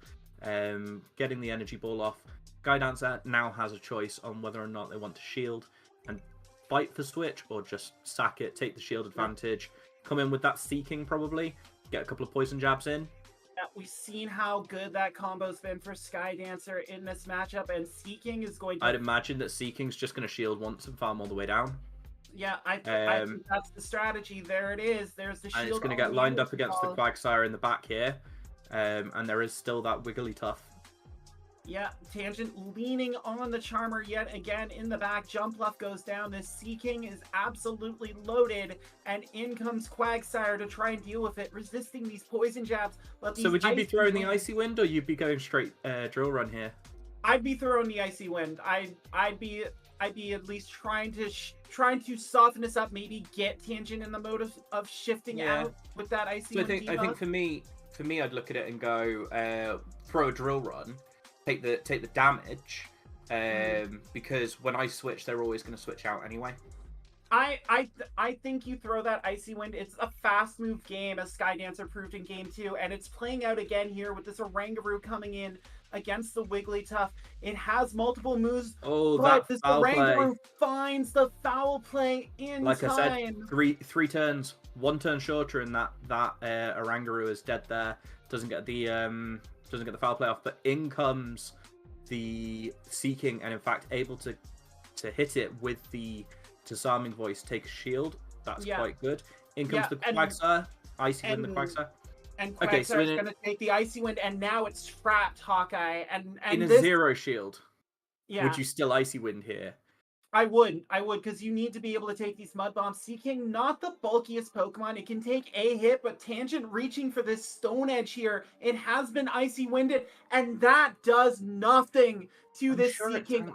Getting the Energy Ball off. Skydancer now has a choice on whether or not they want to shield and fight for switch, or just sack it, take the shield advantage, come in with that Seeking probably, get a couple of poison jabs in. Yeah, we've seen how good that combo's been for Skydancer in this matchup, and Seeking is going to... I'd imagine that Seeking's just going to shield once and farm all the way down. Yeah, I think that's the strategy. There it is. There's the shield. And it's going to get lined up against the Quagsire in the back here. And there is still that Wigglytuff. Yeah, Tangent leaning on the Charmer yet again in the back. Jumpluff goes down. This Seeking is absolutely loaded. And in comes Quagsire to try and deal with it, resisting these poison jabs. So would you be throwing the Icy Wind, or you'd be going straight Drill Run here? I'd be throwing the Icy Wind. I'd be I'd be at least trying to soften this up. Maybe get Tangent in the mode of shifting out with that icy. So I think for me, I'd look at it and go throw a drill run, take the damage, because when I switch, they're always going to switch out anyway. I think you throw that Icy Wind. It's a fast move game, as Skydancer proved in game 2, and it's playing out again here with this Oranguru coming in against the Wigglytuff. It has multiple moves, but this Oranguru finds the foul play in like time. I said, three turns, 1 turn shorter, and that Oranguru is dead there. Doesn't get the foul play off, but in comes the Seeking, and in fact able to hit it with the disarming voice, take a shield. That's quite good. In comes the Quagsire, Icy Wind, the Quagsire. And Quagsire is going to take the Icy Wind, and now it's trapped Hawkeye. And in a this... 0 shield, would you still Icy Wind here? I would, because you need to be able to take these Mud Bombs. Seeking, not the bulkiest Pokemon. It can take a hit, but Tangent reaching for this Stone Edge here. It has been Icy Winded, and that does nothing to this Seeking.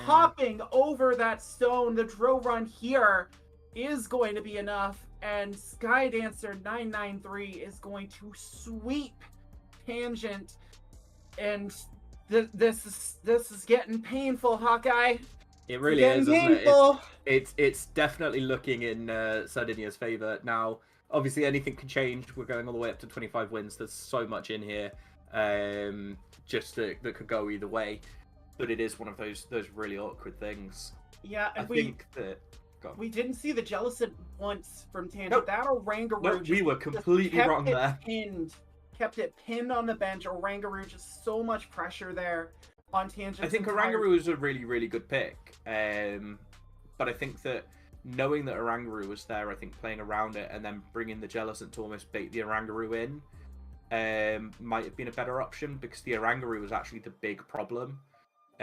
Hopping over that stone. The drill run here is going to be enough, and Skydancer 993 is going to sweep Tangent, and this is getting painful, Hawkeye. It really is, isn't it? It's definitely looking in Sardinia's favor now. Obviously, anything can change. We're going all the way up to 25 wins. There's so much in here, just that could go either way. But it is one of those really awkward things. Yeah, and we didn't see the Jellicent once from Tangent. Nope. That Oranguru. Nope, we were completely wrong there. Kept it pinned on the bench. Oranguru, just so much pressure there on Tangent. I think Oranguru is a really, really good pick. But I think that knowing that Oranguru was there, I think playing around it and then bringing the Jellicent to almost bait the Oranguru in might have been a better option, because the Oranguru was actually the big problem.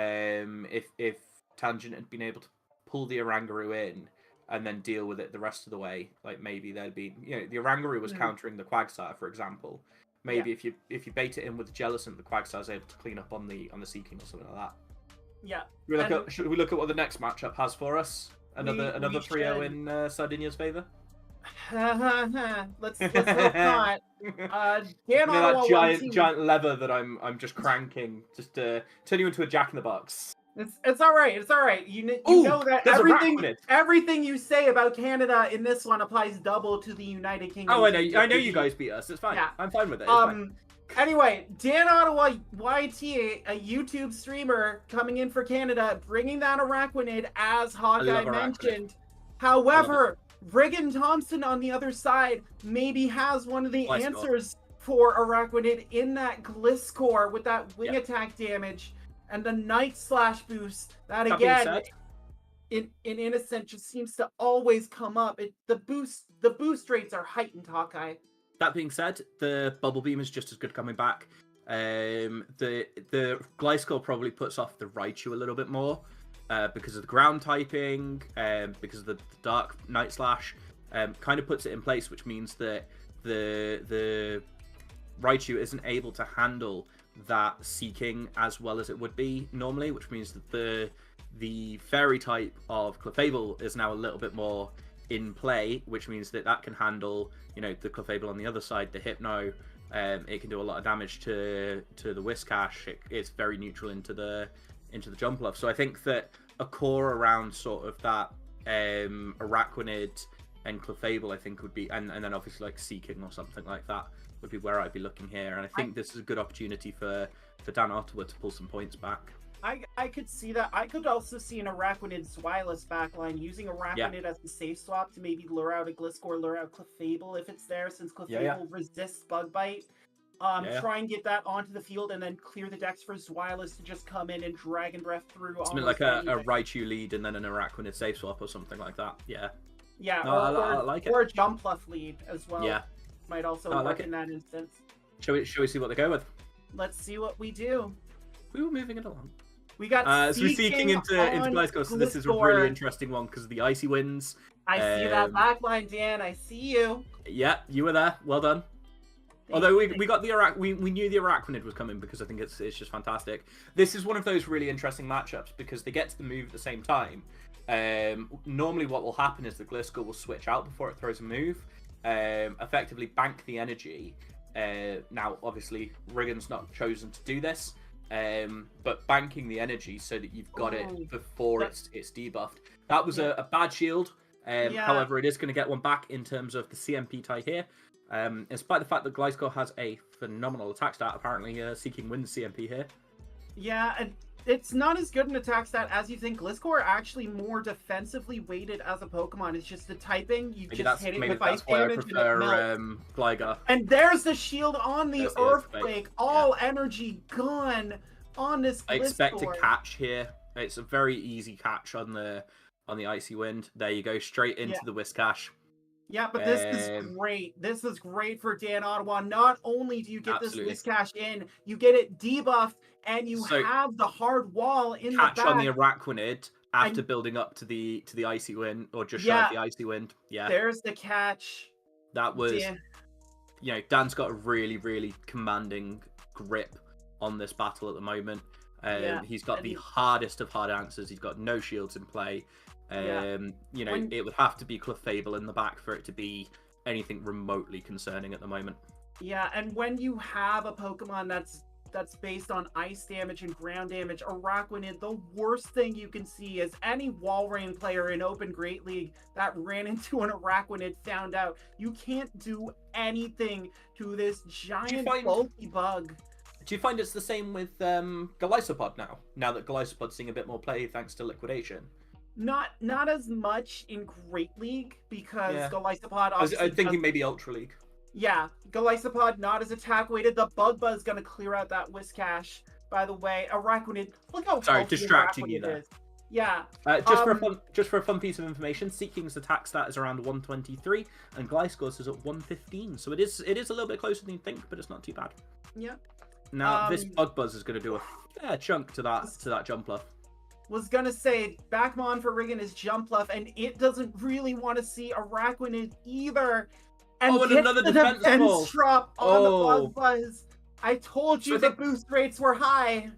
If Tangent had been able to pull the Oranguru in and then deal with it the rest of the way, like maybe there'd be, the Oranguru was countering the Quagsire, for example. Maybe if you bait it in with the Jellicent, the Quagsire's able to clean up on the Seeking or something like that. Yeah. Should we look at what the next matchup has for us? Another 3-0 in Sardinia's favor. let's hope not. That giant lever that I'm just cranking, just to turn you into a Jack in the Box. It's all right. It's all right. You know that everything you say about Canada in this one applies double to the United Kingdom. Oh, I know you guys beat us. It's fine. Yeah. I'm fine with it. Anyway, Dan Ottawa YT, a YouTube streamer coming in for Canada, bringing that Araquanid, as Hawkeye mentioned. However, Riggin Thompson on the other side maybe has one of the answers for Araquanid in that Gliscor with that wing attack damage and the Night Slash boost. That again, in Innocent just seems to always come up. The boost rates are heightened, Hawkeye. That being said, the Bubble Beam is just as good coming back. The Gliscor probably puts off the Raichu a little bit more. Because of the ground typing, because of the Dark Night Slash, kind of puts it in place, which means that the Raichu isn't able to handle that Seeking as well as it would be normally, which means that the Fairy type of Clefable is now a little bit more in play, which means that can handle, the Clefable on the other side, the Hypno. It can do a lot of damage to the Whiscash. It's very neutral into the Jumpluff. So I think that a core around sort of that Araquanid and Clefable, I think would be, and then obviously like Seeking or something like that would be where I'd be looking here. And I think this is a good opportunity for Dan Ottawa to pull some points back. I could see that. I could also see an Araquanid Zwilus backline, using Araquanid as the safe swap to maybe lure out a Gliscor, lure out Clefable if it's there, since Clefable resists Bug Bite. Try and get that onto the field and then clear the decks for Zwilus to just come in and Dragon Breath through. Something like a Raichu lead and then an Araquanid safe swap or something like that. Yeah. Yeah, no, I like it. Or a Jumpluff lead as well. Yeah. Might also work in that instance. Shall we see what they go with? Let's see what we do. We were moving it along. We got so we're Seeking into Gliscor, so this is a really interesting one because of the Icy Winds. I see that backline, Dan. I see you. Yeah, you were there. Well done. Although we got the we knew the Araquanid was coming because I think it's just fantastic. This is one of those really interesting matchups because they get to the move at the same time. Normally what will happen is the Gliscor will switch out before it throws a move, effectively bank the energy. Now, obviously, Riggins not chosen to do this, but banking the energy so that you've got it before it's debuffed. That was a bad shield. However, it is going to get one back in terms of the CMP tie here. Despite the fact that Gliscor has a phenomenal attack stat, apparently Seeking wins CMP here. Yeah, and it's not as good an attack stat as you think. Gliscor are actually more defensively weighted as a Pokemon. It's just the typing. You just hit it with ice damage and it melts. Gligar. And there's the shield on the Earthquake. All energy gone on this Gliscor. I expect a catch here. It's a very easy catch on the Icy Wind. There you go, straight into the Whiscash. Yeah, but this is great. This is great for Dan Ottawa. Not only do you get this Whiscash in, you get it debuffed, and you have the hard wall in the back. Catch on the Araquanid after building up to the Icy Wind, or just shy of the Icy Wind. Yeah. There's the catch. That was, you know, Dan's got a really, really commanding grip on this battle at the moment. He's got the hardest of hard answers. He's got no shields in play. You know, it would have to be Clefable in the back for it to be anything remotely concerning at the moment. Yeah, and when you have a Pokemon that's based on ice damage and ground damage, Araquanid, the worst thing you can see is any Walrein player in Open Great League that ran into an Araquanid found out you can't do anything to this giant bulky bug. Do you find it's the same with Golisopod now that Golisopod's seeing a bit more play thanks to Liquidation? Not as much in Great League because Golisopod obviously I'm thinking maybe Ultra League. Yeah, Golisopod not as attack weighted. The Bug Buzz gonna clear out that Whiscash. By the way, Araquanid, look how distracting you there. Is. Yeah. Just for a fun piece of information, Seeking's attack stat is around 123 and Gliscor's is at 115. So it is a little bit closer than you think, but it's not too bad. Yeah. Now this Bug Buzz is going to do a fair chunk to that Jumpluff. Was gonna say Backmon for Riggin is Jumpluff, and it doesn't really want to see Araquanid either. And another defense drop on the Bug Buzz. I told you the boost rates were high.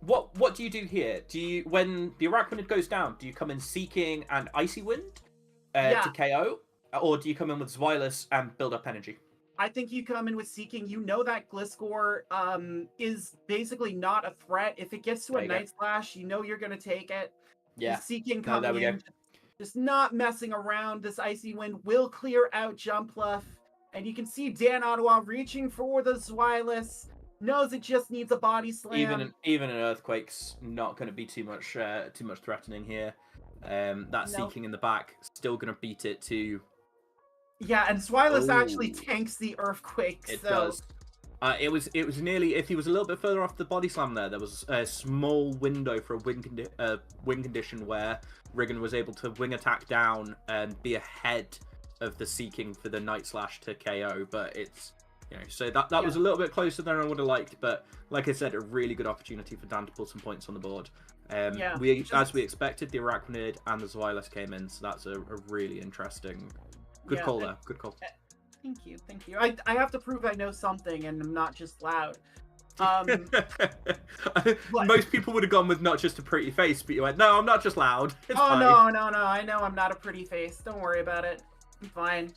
What do you do here? When the Araquanid goes down, do you come in Seeking and Icy Wind to KO, or do you come in with Zweilous and build up energy? I think you come in with Seeking. You know that Gliscor is basically not a threat. If it gets to a Night Slash, you know you're going to take it. Yeah. Seeking coming in, just not messing around. This Icy Wind will clear out Jumpluff. And you can see Dan Ottawa reaching for the Zweilous. Knows it just needs a body slam. Even an Earthquake's not going to be too much threatening here. Seeking in the back still going to beat it to... Yeah, and Zweilous actually tanks the Earthquake. It does. It was nearly, if he was a little bit further off the body slam there was a small window for a win condition where Riggin was able to wing attack down and be ahead of the Seeking for the Night Slash to KO. But it's, you know, so that was a little bit closer than I would have liked. But like I said, a really good opportunity for Dan to pull some points on the board. As we expected, the Araquanid and the Zweilous came in, so that's a really interesting... Good call there. Good call. Thank you. I have to prove I know something and I'm not just loud. Most people would have gone with not just a pretty face, but you went, no, I'm not just loud. It's fine. No. I know I'm not a pretty face. Don't worry about it. I'm fine.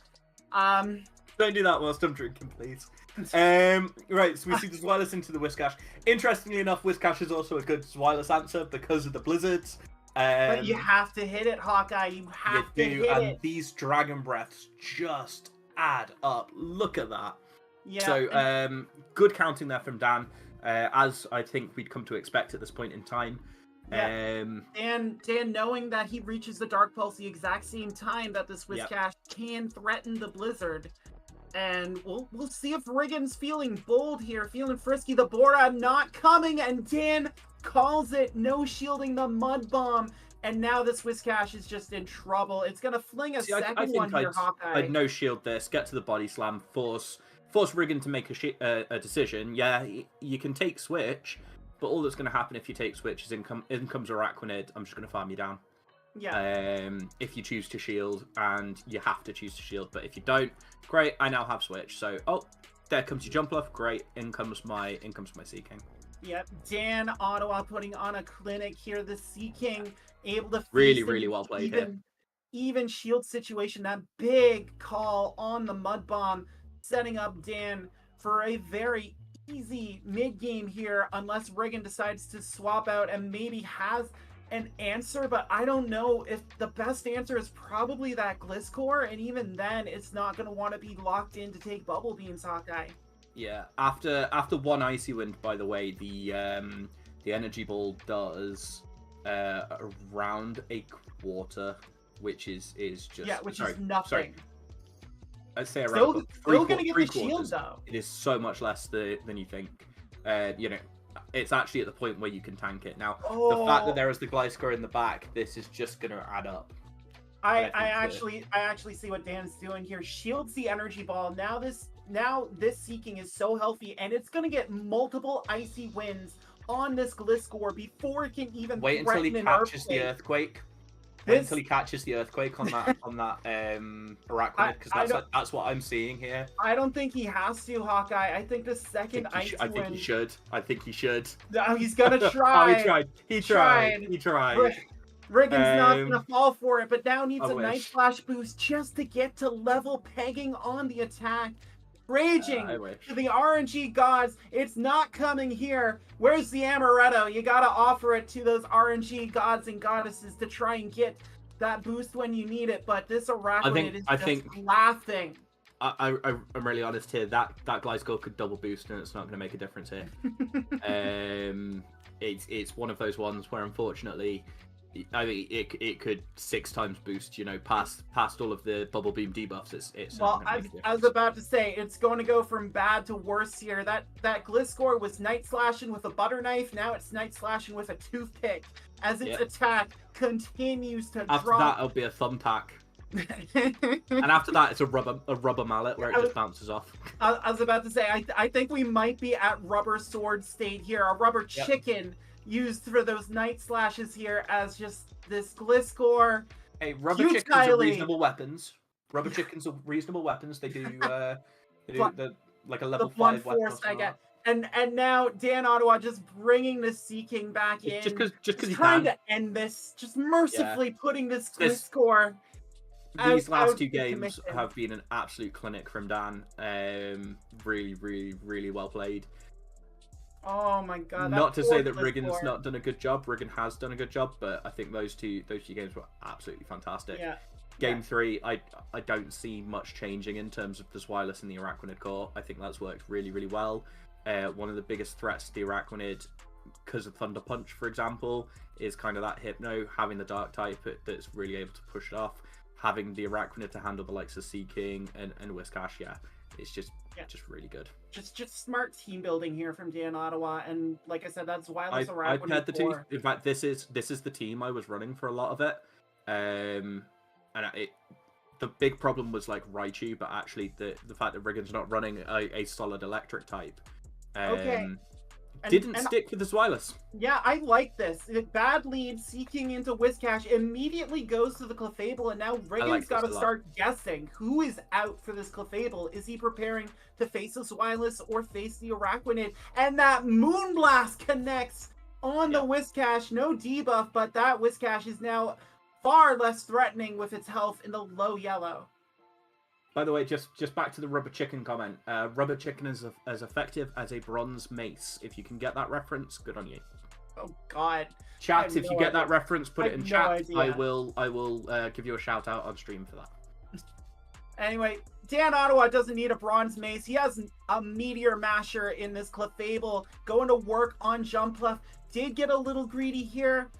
Don't do that whilst I'm drinking, please. Right, so we see the Zweilous into the Whiscash. Interestingly enough, Whiscash is also a good Zweilous answer because of the blizzards. But you have to hit it, Hawkeye. You have to hit it. And these Dragon Breaths just add up. Look at that. Yeah. So, good counting there from Dan, as I think we'd come to expect at this point in time. Yeah. Dan knowing that he reaches the Dark Pulse the exact same time that this Whiscash can threaten the Blizzard. And we'll see if Riggin's feeling bold here, feeling frisky. The Bora not coming, and Dan calls it, no shielding the Mud Bomb, and now this Whiscash is just in trouble. It's gonna fling a second one here, Hawkeye. I'd no shield this, get to the body slam, force Riggin to make a decision. Yeah, you can take switch, but all that's gonna happen if you take switch is in comes Araquanid. I'm just gonna farm you down. Yeah. If you choose to shield, and you have to choose to shield, but if you don't, great, I now have switch. So, There comes your jump off. Great. In comes my Sea King. Yep, Dan Ottawa putting on a clinic here. The Sea King able to Really, feast really an well played here. even shield situation. That big call on the mud bomb, setting up Dan for a very easy mid game here, unless Riggin decides to swap out and maybe has an answer. But I don't know if the best answer is probably that Gliscor, and even then, it's not going to want to be locked in to take Bubble Beams, Hawkeye. Yeah, after one Icy Wind, by the way, the Energy Ball does around a quarter, which is just which is nothing. Sorry. I'd say around still gonna get the three shield quarters. though. It is so much less than you think. You know, it's actually at the point where you can tank it now. The fact that there is the Gliscor in the back, this is just gonna add up. I actually see what Dan's doing here. Shields the Energy Ball. Now this Sea King is so healthy, and it's gonna get multiple Icy Winds on this Gliscor before it can even wait until he catches the Earthquake. Wait until he catches the Earthquake on that Arachnid, because that's what I'm seeing here. I don't think he has to, Hawkeye. I think the second Icy Wind. I think he should. No, he's gonna try. He tried. Riggin's not gonna fall for it, but now needs a Night Flash boost just to get to level pegging on the attack. Raging to the RNG gods. It's not coming here. Where's the Amaretto? You gotta offer it to those RNG gods and goddesses to try and get that boost when you need it. But this Arachnid is just laughing. I'm really honest here. That Gliscor could double boost, and it's not going to make a difference here. It's one of those ones where, unfortunately, I mean, it could 6 times boost, you know, past all of the bubble beam debuffs. It's well, I was about to say, it's going to go from bad to worse here. That Gliscor was Night Slashing with a butter knife. Now it's Night Slashing with a toothpick as its attack continues to drop. After that, it'll be a thumbtack. And after that, it's a rubber mallet where it just bounces off. I was about to say, I think we might be at rubber sword state here. A rubber chicken used for those night slashes here as just this Gliscor. Hey, rubber chickens are reasonable weapons. Rubber chickens are reasonable weapons. They do like a level 5 weapon. I get. And now Dan Ottawa just bringing the Sea King back in. Just because he's trying to end this, just mercifully putting this Gliscor. These last 2 games have been an absolute clinic from Dan. Really, really, really well played. Oh my god! Not to say that Riggin's not done a good job. Riggin has done a good job, but I think those two games were absolutely fantastic. Yeah. Game 3, I don't see much changing in terms of the Zweilous and the Arachnid core. I think that's worked really, really well. One of the biggest threats to the Arachnid, because of Thunder Punch, for example, is kind of that Hypno, having the Dark type that's really able to push it off. Having the Arachnid to handle the likes of Sea King and Whiscash, it's just really good. Just smart team building here from Dan Ottawa, and like I said, that's why I paired the team. In fact, this is the team I was running for a lot of it. The big problem was like Raichu, but actually the fact that Riggin's not running a solid electric type. Didn't stick with the Zweilous. Yeah, I like this. Bad lead, seeking into Whiscash, immediately goes to the Clefable, and now Riggin's got to start guessing who is out for this Clefable. Is he preparing to face the Zweilous or face the Arachnid? And that Moonblast connects on the Whiscash. No debuff, but that Whiscash is now far less threatening with its health in the low yellow. By the way, just back to the rubber chicken comment. Rubber chicken is as effective as a bronze mace. If you can get that reference, good on you. Oh God! Chat, if you get that reference, put it in chat. Idea. I will give you a shout out on stream for that. Anyway, Dan Ottawa doesn't need a bronze mace. He has a meteor masher in this Clefable, going to work on Jumpluff. Did get a little greedy here.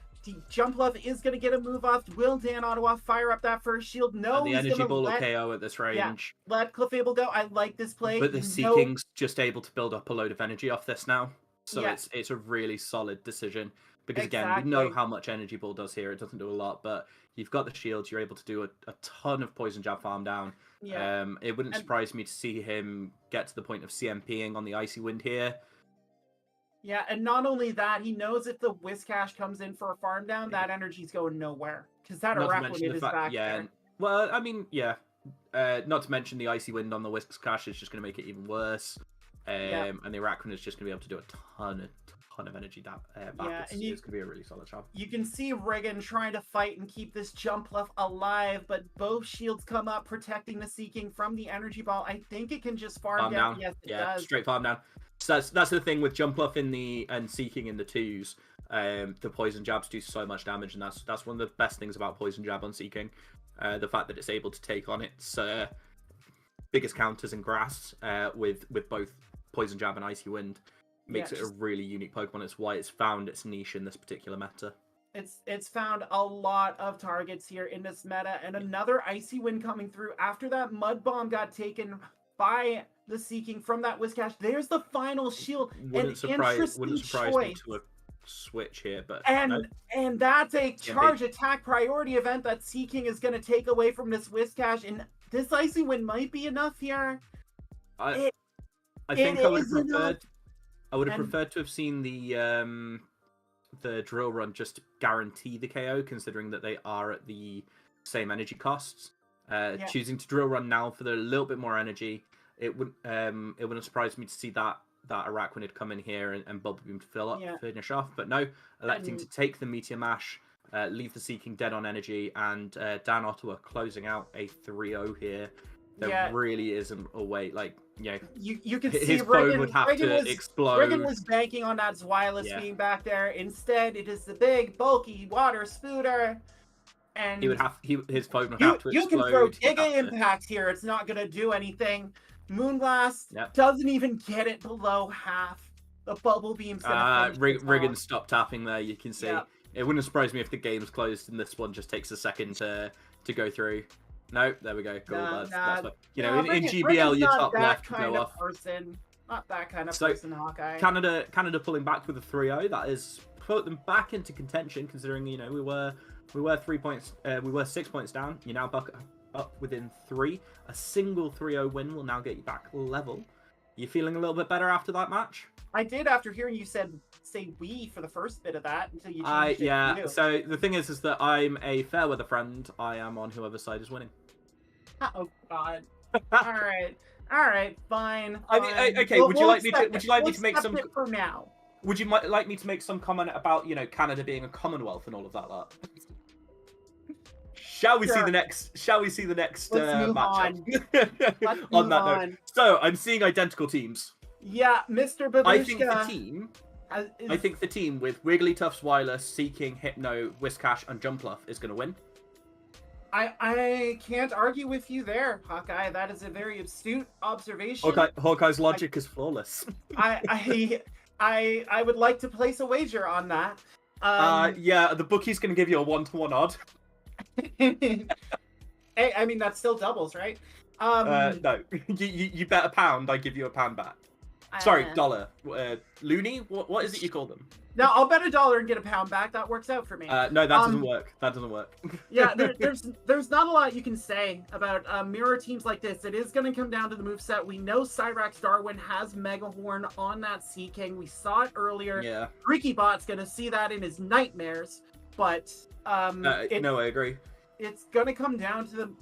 Jumpluff is going to get a move off. Will Dan Ottawa fire up that first shield? No, and the energy ball will KO at this range. Yeah, let Clefable go. I like this play. But the Sea King's just able to build up a load of energy off this now. So it's a really solid decision. Because again, we know how much energy ball does here. It doesn't do a lot, but you've got the shields. You're able to do a ton of poison jab farm down. Yeah. It wouldn't surprise me to see him get to the point of CMPing on the Icy Wind here. Yeah, and not only that, he knows if the Whiscash comes in for a farm down, that energy's going nowhere. Because that Arachnid is back there. Well, I mean, not to mention the Icy Wind on the Whiscash is just going to make it even worse. And the Araquanid is just going to be able to do a ton of energy back. It's going to be a really solid job. You can see Riggin trying to fight and keep this jump left alive, but both shields come up protecting the Seeking from the energy ball. I think it can just farm down. Yes, it does. Straight farm down. So that's the thing with jump off and Seeking in the 2s. The poison jabs do so much damage, and that's one of the best things about poison jab on Seeking. The fact that it's able to take on its biggest counters in grass with both poison jab and icy wind makes it a really unique Pokemon. It's why it's found its niche in this particular meta. It's found a lot of targets here in this meta, and another icy wind coming through after that mud bomb got taken by the Seeking from that Whiscash. There's the final shield. Wouldn't surprise me to a switch here, but and that's a charge attack priority event that Seeking is going to take away from this Whiscash, and this icy wind might be enough here. I think I would have preferred to have seen the drill run just to guarantee the KO, considering that they are at the same energy costs. Choosing to drill run now for the little bit more energy, it wouldn't surprise me to see that Araquanid come in here and Bubble Beam to finish off. But no, electing to take the Meteor Mash, leave the Seeking dead on energy, and Dan Ottawa closing out a 3-0 here. There really isn't a way, you can see his phone would have to explode. Riggin was banking on that Zweilous being back there. Instead, it is the big, bulky water spooter. And his phone would have to explode. You can throw Giga Impact here. It's not going to do anything. Moonblast doesn't even get it below half. The Bubble Beam's going to Riggin stopped tapping there, you can see. It wouldn't surprise me if the game's closed and this one just takes a second to go through. No, there we go. Cool. That's what, in GBL, your top left can go off. Not that kind of person, Hawkeye. Canada pulling back with a 3-0. That is put them back into contention, considering we were 3 points. We were 6 points down. You're now back up within 3. A single 3-0 win will now get you back level. You feeling a little bit better after that match? I did, after hearing you say we for the first bit of that until you changed it. So the thing is that I'm a fair weather friend. I am on whoever's side is winning. Oh God. All right, fine. I mean, okay. Would you like me to make some for now? Would you like me to make some comment about Canada being a Commonwealth and all of that lot? Shall we see the next matchup? On that note. So I'm seeing identical teams. Yeah, Mr. Babushka. I think the team with Wigglytuff, Zweilous, Seeking, Hypno, Whiscash, and Jumpluff is going to win. I can't argue with you there, Hawkeye. That is a very astute observation. Hawkeye's logic is flawless. I would like to place a wager on that. The bookie's going to give you a 1-to-1 odd. Hey, I mean, that's still doubles, right? No. You bet £1, I give you £1 back. Sorry, dollar. Looney? What is it you call them? No, I'll bet $1 and get £1 back. That works out for me. No, that doesn't work. That doesn't work. Yeah, there's not a lot you can say about mirror teams like this. It is going to come down to the moveset. We know Cyrax Darwin has Mega Horn on that Seeking. We saw it earlier. Yeah. Freaky Bot's going to see that in his nightmares. But I agree. It's going to come down to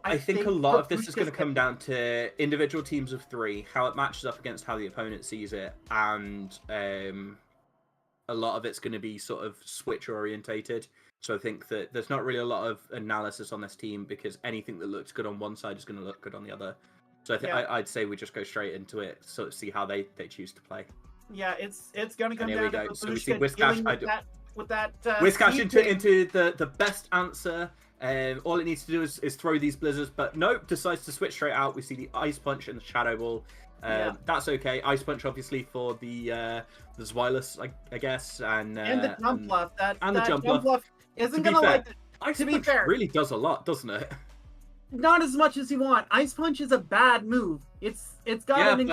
I think a lot of this is going to come down to individual teams of 3, how it matches up against how the opponent sees it, and a lot of it's going to be sort of switch orientated. So I think that there's not really a lot of analysis on this team, because anything that looks good on one side is going to look good on the other. So I'd say we just go straight into it, sort of see how they choose to play. Yeah, it's going to come down to so we see Whiscash. Whiscash into the best answer. All it needs to do is throw these blizzards, but nope, decides to switch straight out. We see the Ice Punch and the Shadow Ball. That's okay. Ice Punch, obviously, for the Zweilous, I guess, and the Jumpluff. The Jumpluff isn't gonna like. Ice Punch really does a lot, doesn't it? Not as much as you want. Ice Punch is a bad move. It's got an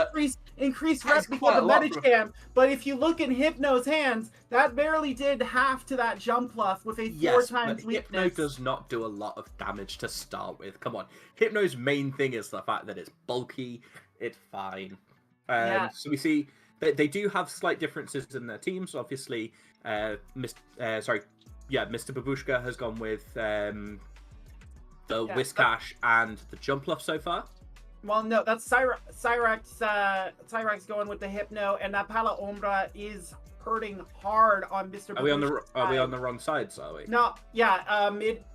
increased rep because of Metacham, but if you look in Hypno's hands, that barely did half to that Jumpluff with a 4 times weakness. Hypno does not do a lot of damage to start with. Come on. Hypno's main thing is the fact that it's bulky. It's fine. So we see they do have slight differences in their teams. Obviously, Mr. Babushka has gone with the Yeah, Whiscash and the Jumpluff so far. Well, no, that's Cyrax going with the Hypno, and that Pala Umbra is hurting hard on Mr. Are we on Babushka's the wrong sides? Are we? No, yeah,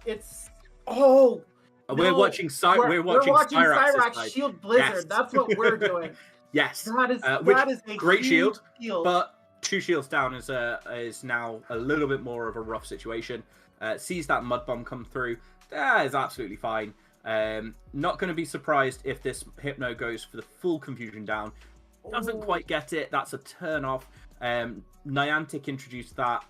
it's oh. We're No, watching we're watching Cyrax's Cyrax side. Shield Blizzard. Yes. That's what we're doing. Yes. That is Which, that is a great huge shield, but 2 shields down is now a little bit more of a rough situation. Sees that mud bomb come through. That is absolutely fine. Not going to be surprised if this Hypno goes for the full confusion down. Doesn't quite get it. That's a turn off. Niantic introduced that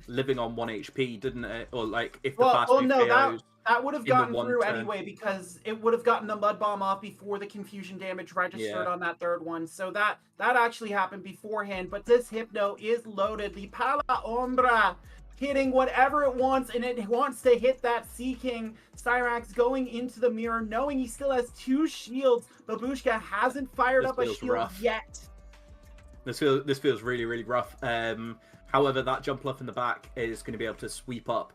living on 1 HP, didn't it? Or like if the fast move KOs. That would have gotten through turn. anyway because it would have gotten the mud bomb off before the confusion damage registered on that third one. So that actually happened beforehand. But this Hypno is loaded. The Pala Umbra hitting whatever it wants, and it wants to hit that Sea King. Cyrax going into the mirror, knowing he still has 2 shields. Babushka hasn't fired up a shield yet. This feels really, really rough. However, that Jumpluff in the back is going to be able to sweep up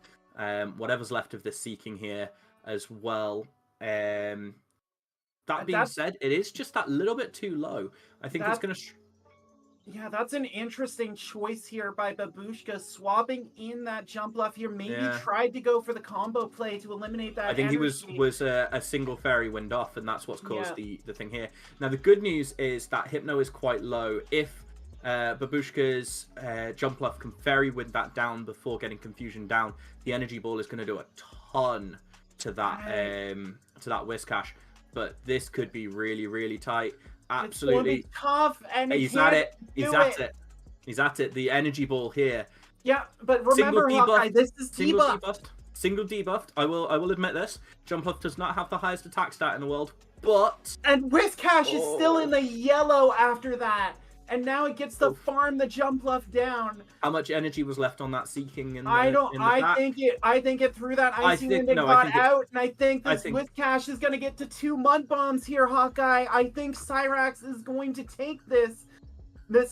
whatever's left of this Sea King here as well. That being said, it is just that little bit too low. I think it's going to... Yeah, that's an interesting choice here by Babushka, swapping in that Jumpluff here. Maybe tried to go for the combo play to eliminate that. I think energy. he was a single fairy wind off, and that's what's caused the thing here. Now, the good news is that Hypno is quite low. If Babushka's Jumpluff can fairy wind that down before getting confusion down, the energy ball is going to do a ton to that Whiscash. But this could be really, really tight. Absolutely it's tough, and he's at it. He's at it. The energy ball here. Yeah, but remember, Hawkeye, this is debuffed. Single debuffed. I will admit this. Jumpluff does not have the highest attack stat in the world, but Whiscash is still in the yellow after that, and now it gets to farm the Jumpluff down. How much energy was left on that Sea King? I think it threw that icy wind and got out, and I think this Whiscash is going to get to 2 mud bombs here, Hawkeye. I think Cyrax is going to take this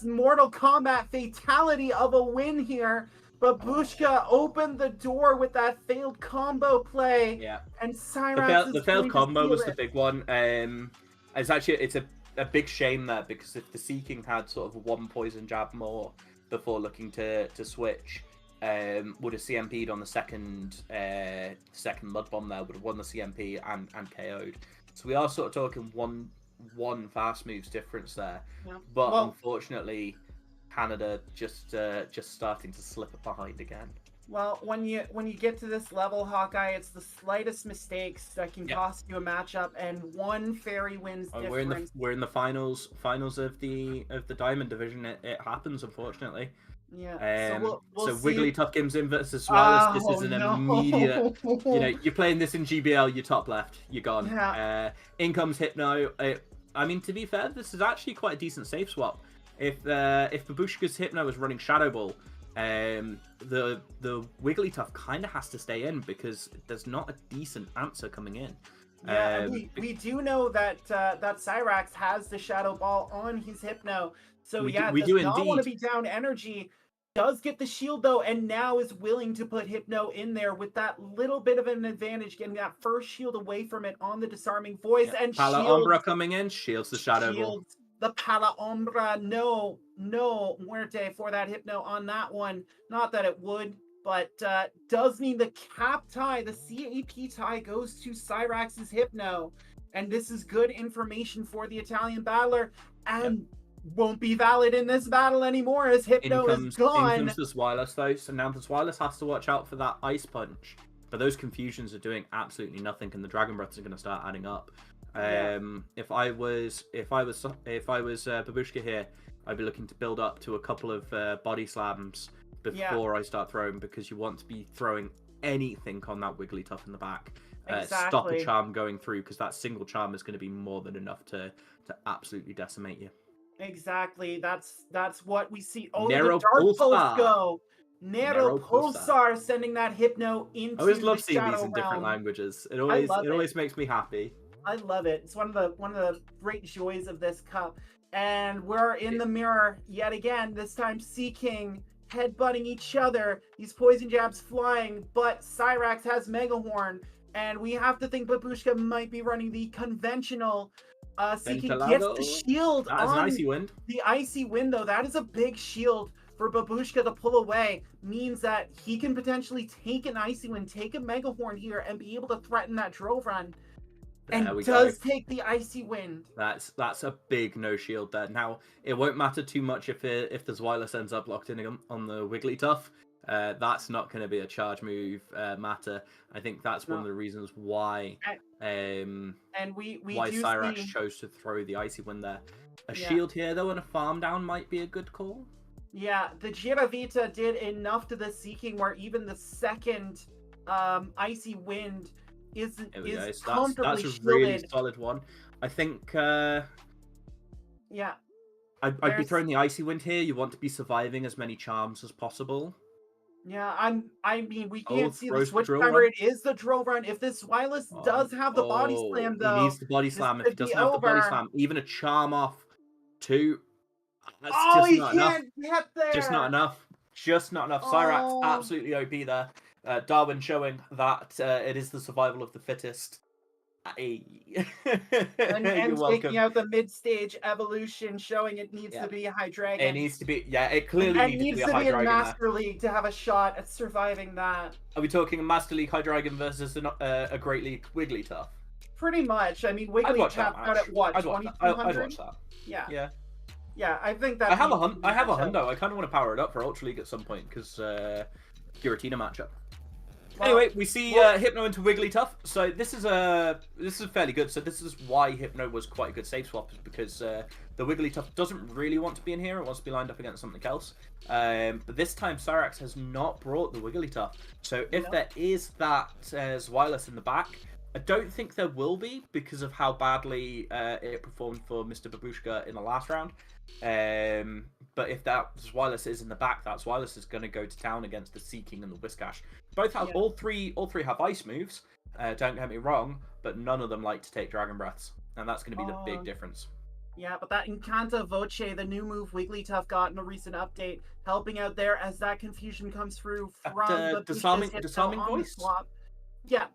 Mortal Kombat fatality of a win here. Babushka opened the door with that failed combo play. Yeah. And Cyrax the failed combo was the big one. It's a big shame there, because if the Sea King had sort of 1 poison jab more before looking to switch, would have CMP'd on the second mud bomb there, would have won the CMP and KO'd. So we are sort of talking one fast moves difference there. Yeah. But unfortunately, Canada just starting to slip it behind again. Well, when you get to this level, Hawkeye, it's the slightest mistakes that can cost you a matchup, and 1 fairy wins difference. We're in the finals of the Diamond division. It happens, unfortunately. Yeah. So Wigglytuff comes in versus Swallows. This is an immediate. You're playing this in GBL. You're top left. You're gone. Yeah. In comes Hypno. I mean, to be fair, this is actually quite a decent safe swap. If Babushka's Hypno is running Shadow Ball, the Wigglytuff kind of has to stay in, because there's not a decent answer coming in. Yeah, we do know that that Cyrax has the Shadow Ball on his Hypno, so we does not want to be down energy. Does get the shield though, and now is willing to put Hypno in there with that little bit of an advantage, getting that first shield away from it on the disarming voice. And Pala Umbra coming in, shields the Shadow Ball. The Pala Umbra, no muerte for that Hypno on that one. Not that it would, but does mean the cap tie, the CAP tie, goes to Cyrax's Hypno. And this is good information for the Italian battler, and won't be valid in this battle anymore, as Hypno is gone. In comes the Swilus though, so now the Swilus has to watch out for that Ice Punch. But those confusions are doing absolutely nothing, and the Dragon Breaths are going to start adding up. If I was Babushka here, I'd be looking to build up to a couple of body slams before I start throwing, because you want to be throwing anything on that Wigglytuff in the back. Stop a charm going through, because that single charm is going to be more than enough to absolutely decimate you. Exactly. That's what we see. Oh, Narrow the Dark Pulsar. Pulse go. Narrow Pulsar sending that Hypno into the I always love seeing Shadow these in different Realm. languages. It always makes me happy. I love it. It's one of the great joys of this cup. And we're in the mirror yet again. This time Sea King headbutting each other. These poison jabs flying, but Cyrax has Mega Horn, and we have to think Babushka might be running the conventional. Seeking gets the shield That is on an icy wind. the icy wind, though. That is a big shield for Babushka to pull away. Means that he can potentially take an icy wind, take a Mega Horn here, and be able to threaten that drove run. And does take the icy wind. That's a big no shield there. Now it won't matter too much if the Zweilous ends up locked in on the Wigglytuff. That's not going to be a charge move matter. I think that's one of the reasons why we why do Cyrax see... chose to throw the icy wind there. A shield here though and a farm down might be a good call. Yeah, the Giravita did enough to the Seeking where even the second icy wind is comfortably that's a shielded. really solid one. I think I'd be throwing the icy wind here. You want to be surviving as many charms as possible. Yeah, I mean, we can't see the switch drill timer. run. It is the drill run. If this Zweilous does have the body slam, though, he needs the body slam. If he doesn't have the body slam, even a charm off, two. That's he just not can't get there. Just not enough. Just not enough. Cyrax absolutely OP there. Darwin showing that it is the survival of the fittest. And You're welcome. taking out the mid-stage evolution, showing it needs to be a Hydreigon. It needs to be, it clearly needs to be a Hydreigon in Master League to have a shot at surviving that. Are we talking a Master League Hydreigon versus a Great League Wigglytuff? Pretty much. I mean, Wiggly tapped out at what, 2,200? I'd watch that. Yeah. Yeah, I think that. I have a hundo. I kind of want to power it up for Ultra League at some point because Giratina matchup. Well, anyway, we see Hypno into Wigglytuff. So this is fairly good. So this is why Hypno was quite a good safe swap, because the Wigglytuff doesn't really want to be in here. It wants to be lined up against something else. But this time Cyrax has not brought the Wigglytuff. So if there is that Zweilous in the back, I don't think there will be because of how badly it performed for Mr. Babushka in the last round. But if that Zweilous is in the back, that Zweilous is going to go to town against the Seeking and the Whiscash. Both have all three have ice moves. Don't get me wrong, but none of them like to take Dragon Breaths, and that's going to be the big difference. Yeah, but that Incanta Voce, the new move Wigglytuff got in a recent update, helping out there as that confusion comes through from the disarming voice. Swap. Yeah.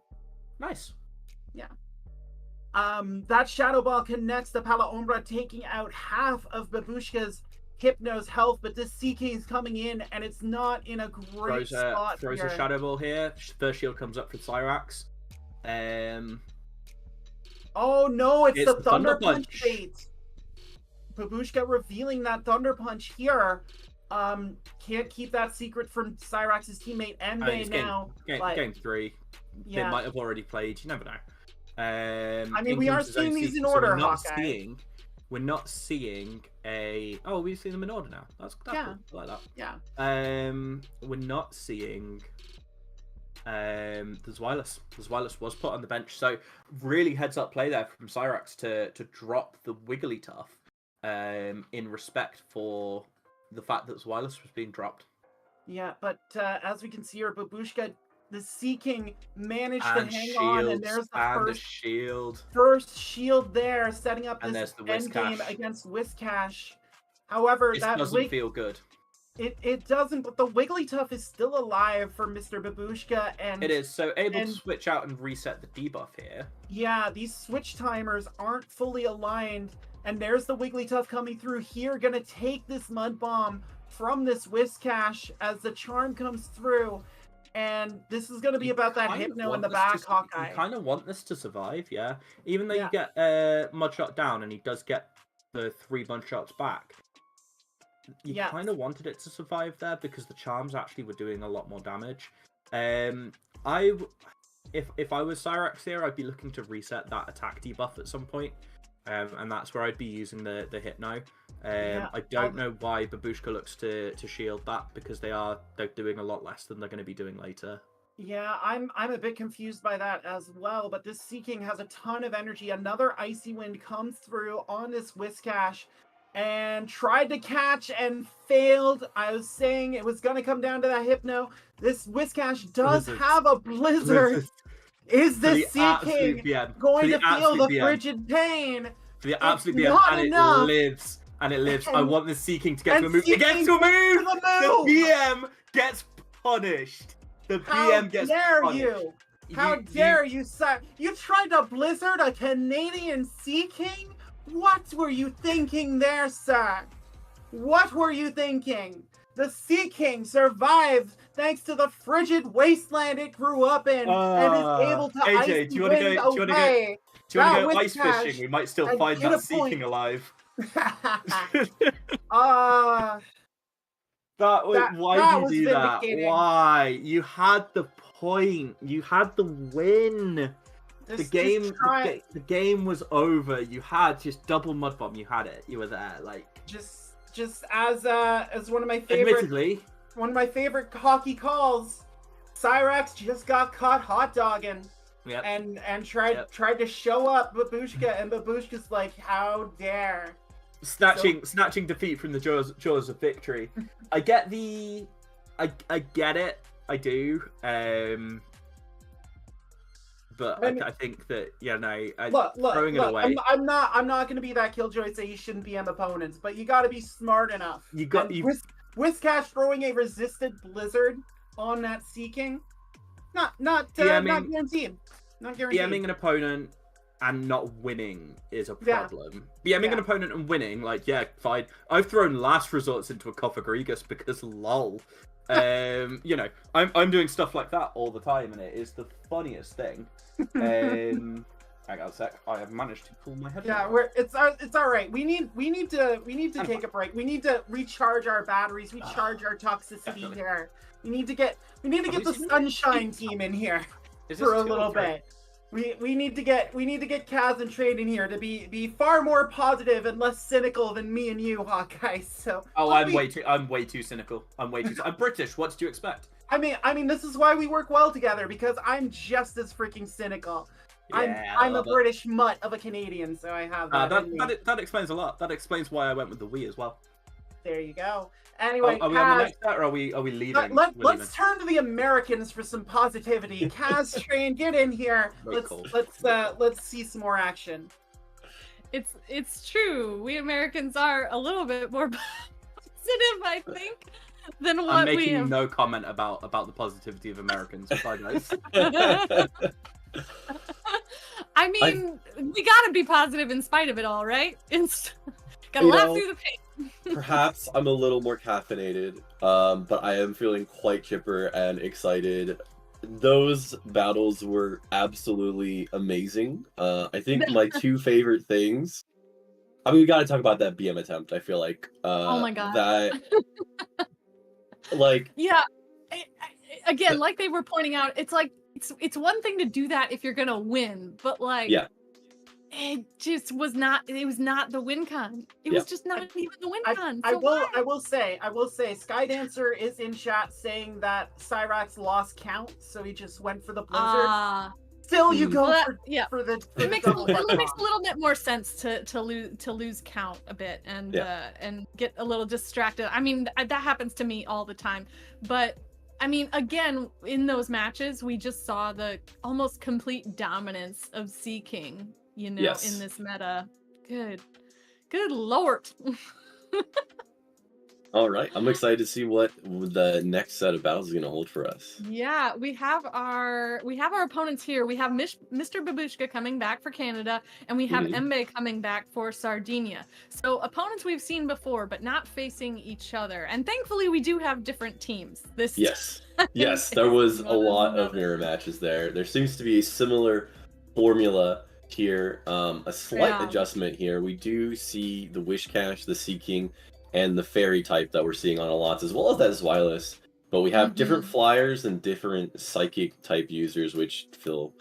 Nice. Yeah. That Shadow Ball connects the Pala taking out half of Babushka's Hypno's health, but this Seeking is coming in, and it's not in a great spot. Throws a Shadow Ball here. First shield comes up for Cyrax. Oh no, it's the Thunder Punch bait. Babushka revealing that Thunder Punch here. Can't keep that secret from Cyrax's teammate Embe now. Game 3. They might have already played. You never know. I mean, we are seeing these in order, Hawkeye. We're not seeing a... Oh, we've seen them in order now. That's cool. I like that. Yeah. We're not seeing the Zweilous. The Zweilous was put on the bench. So really heads up play there from Cyrax to drop the Wigglytuff in respect for the fact that Zweilous was being dropped. Yeah, but as we can see here, Babushka, the Seeking managed to hang on, and there's the first shield there, setting up this end game against Whiscash. However, that doesn't feel good. It doesn't, but the Wigglytuff is still alive for Mr. Babushka, and it is so able to switch out and reset the debuff here. Yeah, these switch timers aren't fully aligned, and there's the Wigglytuff coming through here, gonna take this Mud Bomb from this Whiscash as the charm comes through. And this is going to be about that Hypno in the back, Hawkeye. You kind of want this to survive, yeah. Even though you get Mudshot down and he does get the 3 Mudshots back. You kind of wanted it to survive there because the charms actually were doing a lot more damage. If I was Cyrax here, I'd be looking to reset that attack debuff at some point. And that's where I'd be using the Hypno. I don't know why Babushka looks to shield that, because they're doing a lot less than they're going to be doing later. Yeah, I'm a bit confused by that as well, but this Seeking has a ton of energy. Another Icy Wind comes through on this Whiscash and tried to catch and failed. I was saying it was going to come down to that Hypno. This Whiscash does have a Blizzard. Is this Seeking going to feel the frigid pain? For the absolute BM, and it lives. and it lives. I And- want the Seeking to get to a and move. It gets Seeking to a move! to the The move! PM gets punished. The How PM gets dare punished. you? How dare you, sir? You tried to blizzard a Canadian Sea King? What were you thinking there, sir? What were you thinking? The Sea King survived thanks to the frigid wasteland it grew up in and is able to AJ, ice do you the wanna go- wind do you wanna go- away. Do you want to Now go with ice cash, fishing? We might still and find get that a point. Seeking alive. That Why do was you do that? vindicating. Why? You had the point. You had the win. The game was over. You had just double mud bomb. You had it. You were there. Like just as one of my favorite admittedly, hockey calls, Cyrax just got caught hot dogging. Yep. And tried to show up Babushka, and Babushka's like, how dare. snatching defeat from the jaws of victory. I get it. I do. But I think that throwing it away. I'm not gonna be that killjoy say you shouldn't BM opponents, but you got to be smart enough. Whiskash throwing a resisted blizzard on that Seeking, not guaranteed. Not guaranteed. BMing an opponent and not winning is a problem. BMing an opponent and winning, fine. I've thrown last resorts into a Cofagrigus because lol. I'm doing stuff like that all the time, and it is the funniest thing. Hang on a sec. I have managed to pull my head. Yeah, it's all right. We need to take a break. We need to recharge our batteries, recharge our toxicity Definitely. here. We need to get the Sunshine team in here for a little bit. We need to get Kaz and Trade in here to be far more positive and less cynical than me and you, Hawkeye. So I'm way too cynical. I'm British. What did you expect? I mean, this is why we work well together, because I'm just as freaking cynical. Yeah, I'm a British mutt of a Canadian, so I have that. That explains a lot. That explains why I went with the Wii as well. There you go. Anyway, are we on the next set, or are we leaving? Let's turn to the Americans for some positivity. Kaz, Train, get in here. Let's see some more action. It's true. We Americans are a little bit more positive, I think, than what I'm making we have. no comment about the positivity of Americans. Bye, guys. I mean, we gotta be positive in spite of it all, right? Gotta laugh through the pain. Perhaps I'm a little more caffeinated, but I am feeling quite chipper and excited. Those battles were absolutely amazing. I think my two favorite things. I mean, we got to talk about that BM attempt. I feel like. Oh my god. That. Yeah. Again, like they were pointing out, it's like it's one thing to do that if you're gonna win, but it just was not. It was not the win con. It was just not even the win con. I will say, Skydancer is in chat saying that Cyrax lost count, so he just went for the blizzard. Still, you go for the. It makes a little bit more sense to lose count a bit and get a little distracted. I mean, that happens to me all the time, but. I mean, again, in those matches, we just saw the almost complete dominance of Seeking, in this meta. Good lord. All right, I'm excited to see what the next set of battles is going to hold for us. Yeah, we have our opponents here. We have Mr. Babushka coming back for Canada, and we have Embe coming back for Sardinia. So opponents we've seen before, but not facing each other. And thankfully, we do have different teams. Yes, there was a lot of mirror matches there. There seems to be a similar formula here, a slight adjustment here. We do see the Wishcash, the Seeking, and the fairy type that we're seeing on a lot, as well as that Zwilus. But we have different flyers and different psychic type users, which fill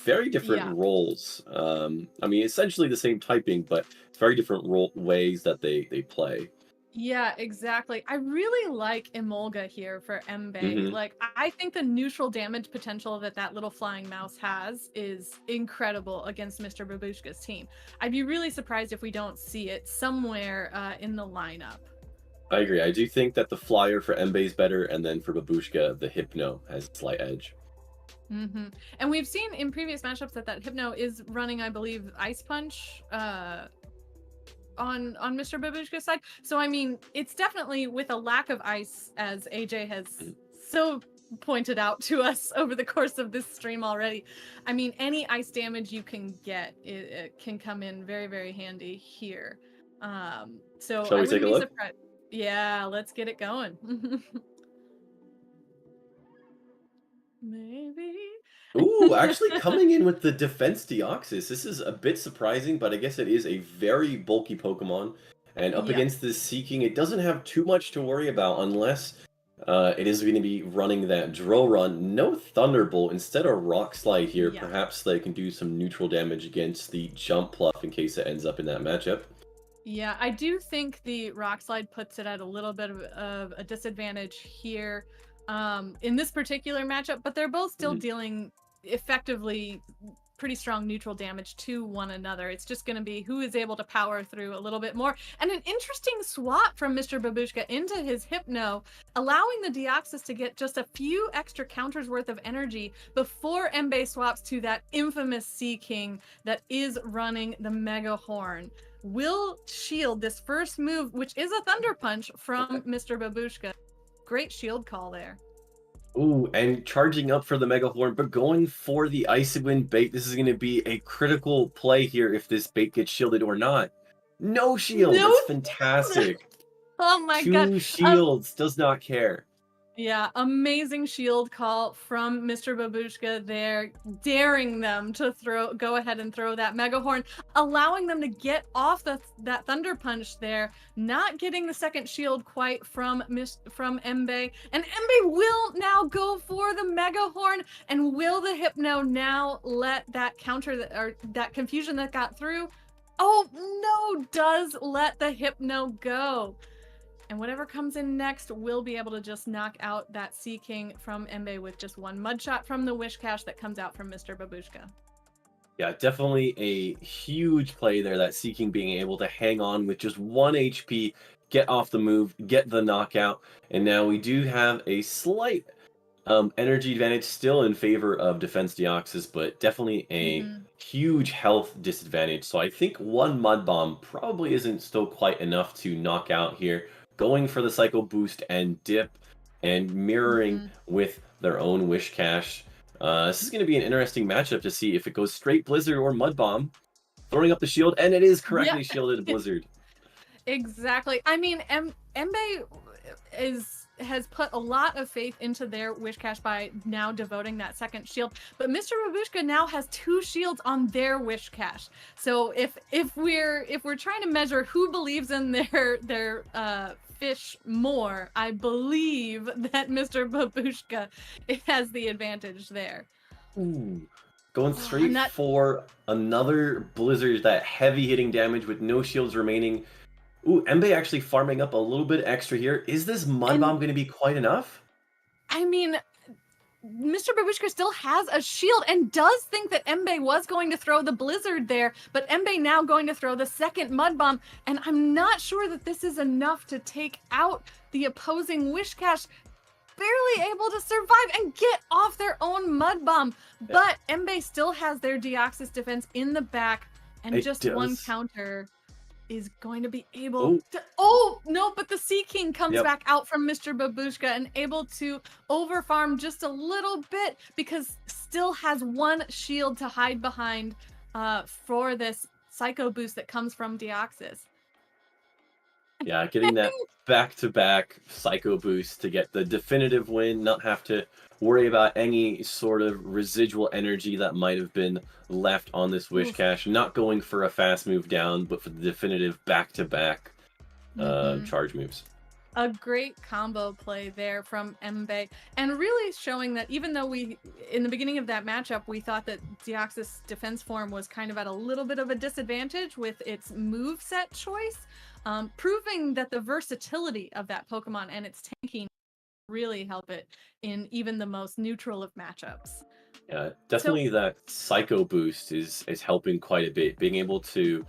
very different roles. I mean, essentially the same typing, but it's very different ways that they play. Yeah, exactly. I really like Emolga here for Embe. Like, I think the neutral damage potential that little flying mouse has is incredible against Mr. Babushka's team. I'd be really surprised if we don't see it somewhere in the lineup. I agree. I do think that the flyer for Embe is better, and then for Babushka, the Hypno has a slight edge. And we've seen in previous matchups that Hypno is running, I believe, Ice Punch. on Mr. Babushka's side. So I mean, it's definitely with a lack of ice, as AJ has so pointed out to us over the course of this stream already. I mean, any ice damage you can get, it can come in very, very handy here. So Shall we take a look? Surprised. Yeah, let's get it going. Maybe. Ooh, actually coming in with the Defense Deoxys. This is a bit surprising, but I guess it is a very bulky Pokemon. And up against this Seeking, it doesn't have too much to worry about unless it is going to be running that Drill Run. No Thunderbolt, instead of Rock Slide here. Yeah. Perhaps they can do some neutral damage against the Jump Pluff in case it ends up in that matchup. Yeah, I do think the Rock Slide puts it at a little bit of a disadvantage here in this particular matchup, but they're both still dealing effectively pretty strong neutral damage to one another. It's just going to be who is able to power through a little bit more. And an interesting swap from Mr. Babushka into his Hypno, allowing the Deoxys to get just a few extra counters worth of energy before Mbe swaps to that infamous Seeking that is running the Mega Horn. Will shield this first move, which is a Thunder Punch from Mr. Babushka. Great shield call there. Ooh, and charging up for the Mega Horn, but going for the Icy Wind bait. This is going to be a critical play here if this bait gets shielded or not. No shield! No That's fantastic. Oh my god. 2 shields, does not care. Yeah, amazing shield call from Mr. Babushka there, daring them to go ahead and throw that Mega Horn, allowing them to get off that Thunder Punch there, not getting the second shield quite from Mbe, and Mbe will now go for the Mega Horn, and will the Hypno now let that counter or that confusion that got through? Oh no, does let the Hypno go. And whatever comes in next will be able to just knock out that Seeking from Mbe with just one Mud Shot from the Wish Cache that comes out from Mr. Babushka. Yeah, definitely a huge play there, that Seeking being able to hang on with just 1 HP, get off the move, get the knockout, and now we do have a slight energy advantage still in favor of Defense Deoxys, but definitely a huge health disadvantage. So I think 1 Mud Bomb probably isn't still quite enough to knock out here. Going for the Psycho Boost and Dip and mirroring with their own Wish Cache. This is going to be an interesting matchup to see if it goes straight Blizzard or Mud Bomb. Throwing up the shield, and it is correctly shielded Blizzard. Exactly. I mean, Mbe has put a lot of faith into their Wish Cache by now devoting that second shield, but Mr. Babushka now has 2 shields on their Wish Cache. So if we're trying to measure who believes in their fish more, I believe that Mr. Babushka has the advantage there. Ooh. Going straight for another Blizzard, that heavy hitting damage with no shields remaining. Ooh, Mbe actually farming up a little bit extra here. Is this Mud Bomb going to be quite enough? I mean, Mr. Babushka still has a shield and does think that Mbe was going to throw the Blizzard there, but Mbe now going to throw the second Mud Bomb, and I'm not sure that this is enough to take out the opposing Wish Cache. Barely able to survive and get off their own Mud Bomb, but Mbe still has their Deoxys defense in the back, and just one counter is going to be able to... Oh, no, but the Seeking comes back out from Mr. Babushka and able to overfarm just a little bit because still has 1 shield to hide behind for this Psycho Boost that comes from Deoxys. Yeah, getting that back-to-back Psycho Boost to get the definitive win, not have to worry about any sort of residual energy that might have been left on this Wish Cache. Not going for a fast move down, but for the definitive back-to-back charge moves. A great combo play there from Mbe, and really showing that even though in the beginning of that matchup, we thought that Deoxys defense form was kind of at a little bit of a disadvantage with its moveset choice, proving that the versatility of that Pokemon and its tanking really help it in even the most neutral of matchups. Yeah, definitely that Psycho Boost is helping quite a bit. Being able to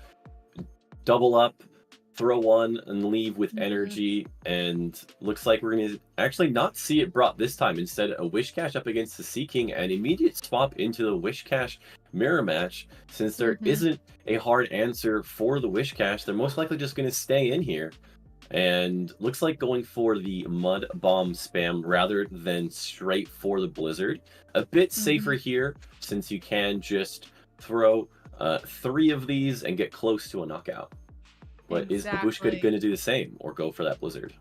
double up throw one and leave with energy, and looks like we're going to actually not see it brought this time. Instead, a Wish Cache up against the Seeking, and immediate swap into the Wish Cache mirror match. Since there isn't a hard answer for the Wish Cache, they're most likely just going to stay in here. And looks like going for the Mud Bomb spam rather than straight for the Blizzard. A bit safer here, since you can just throw 3 of these and get close to a knockout. But is Babushka going to do the same or go for that Blizzard?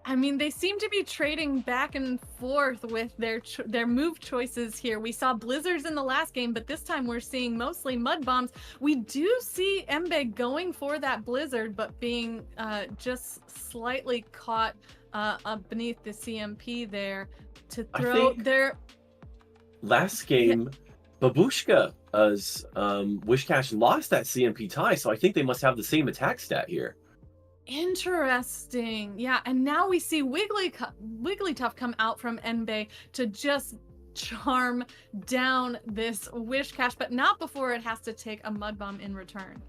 I mean, they seem to be trading back and forth with their move choices here. We saw Blizzards in the last game, but this time we're seeing mostly Mud Bombs. We do see Embe going for that Blizzard, but being just slightly caught beneath the CMP there to throw their... Last game, Babushka's Wish Cache lost that CMP tie, so I think they must have the same attack stat here. Interesting. Yeah, and now we see Wigglytuff come out from Embe to just charm down this Wish Cache, but not before it has to take a Mud Bomb in return.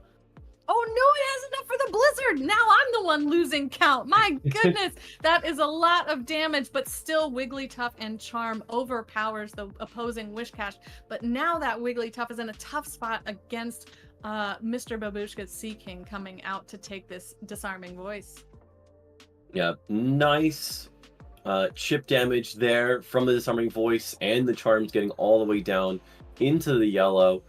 Oh no, it has enough for the Blizzard! Now I'm the one losing count. My goodness, that is a lot of damage, but still Wigglytuff and Charm overpowers the opposing Wish Cache. But now that Wigglytuff is in a tough spot against Mr. Babushka's Seeking coming out to take this Disarming Voice. Yeah, nice chip damage there from the Disarming Voice, and the Charms getting all the way down into the yellow.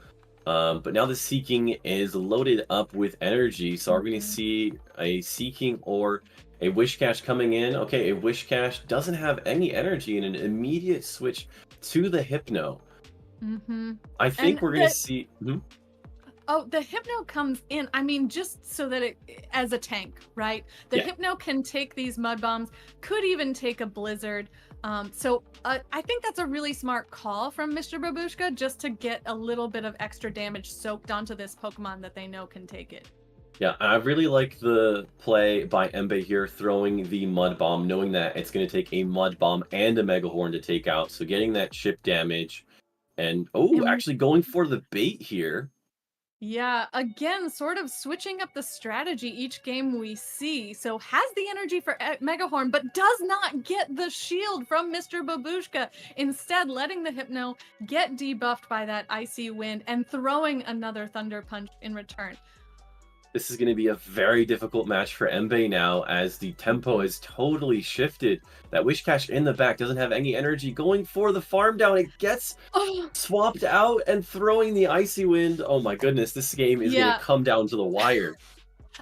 But now the Seeking is loaded up with energy, so we're going to see a Seeking or a Wish Cache coming in. Okay, a Wish Cache doesn't have any energy, and an immediate switch to the Hypno. I think we're going to see... Oh, the Hypno comes in, I mean, just so that it, as a tank, right? The Hypno can take these Mud Bombs, could even take a Blizzard. So I think that's a really smart call from Mr. Babushka, just to get a little bit of extra damage soaked onto this Pokemon that they know can take it. Yeah, I really like the play by Embe here, throwing the Mud Bomb, knowing that it's going to take a Mud Bomb and a Mega Horn to take out. So getting that chip damage, and actually going for the bait here. Yeah, again, sort of switching up the strategy each game we see. So has the energy for Mega Horn, but does not get the shield from Mr. Babushka. Instead, letting the Hypno get debuffed by that Icy Wind and throwing another Thunder Punch in return. This is going to be a very difficult match for Embe now, as the tempo is totally shifted. That Wish Cache in the back doesn't have any energy. Going for the farm down, it gets swapped out and throwing the Icy Wind. Oh my goodness, this game is going to come down to the wire.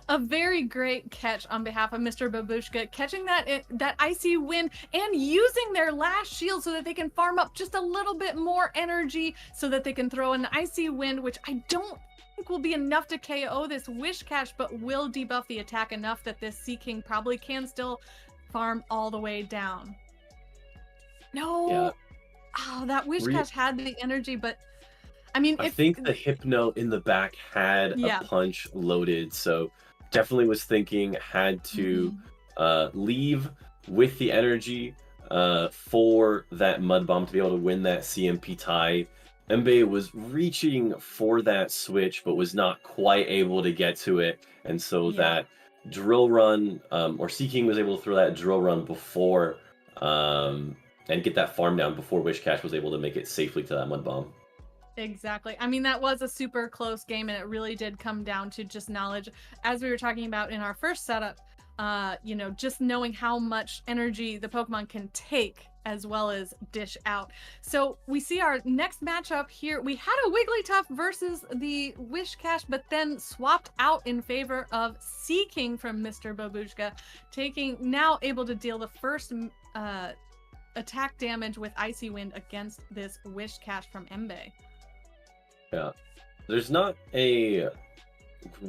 A very great catch on behalf of Mr. Babushka, catching that Icy Wind and using their last shield so that they can farm up just a little bit more energy so that they can throw an Icy Wind, which I don't think will be enough to KO this Wish Cache, but will debuff the attack enough that this Seeking probably can still farm all the way down. No! Oh, that Wish Cache had the energy, but I mean, I think the Hypno in the back had a punch loaded, so definitely was thinking had to leave with the energy for that Mud Bomb to be able to win that CMP tie. Embe was reaching for that switch, but was not quite able to get to it, and so that drill run, or Seeking was able to throw that drill run before, and get that farm down before Wish Cache was able to make it safely to that Mud Bomb. Exactly. I mean, that was a super close game, and it really did come down to just knowledge. As we were talking about in our first setup, you know, just knowing how much energy the Pokemon can take as well as dish out. So we see our next matchup here. We had a Wigglytuff versus the Wish Cache, but then swapped out in favor of Seeking from Mr. Babushka, now able to deal the first attack damage with Icy Wind against this Wish Cache from Embe. Yeah, there's not a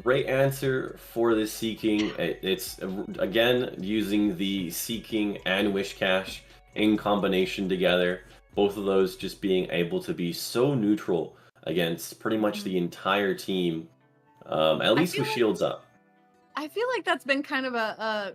great answer for this Seeking. It's, again, using the Seeking and Wish Cache in combination together. Both of those just being able to be so neutral against pretty much the entire team, at least with shields up. I feel like that's been kind of a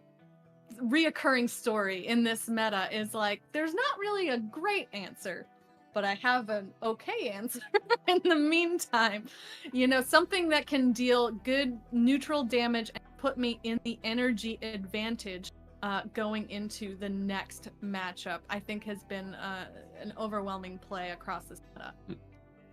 reoccurring story in this meta, is like, there's not really a great answer, but I have an okay answer in the meantime. You know, something that can deal good neutral damage and put me in the energy advantage going into the next matchup, I think has been an overwhelming play across the setup.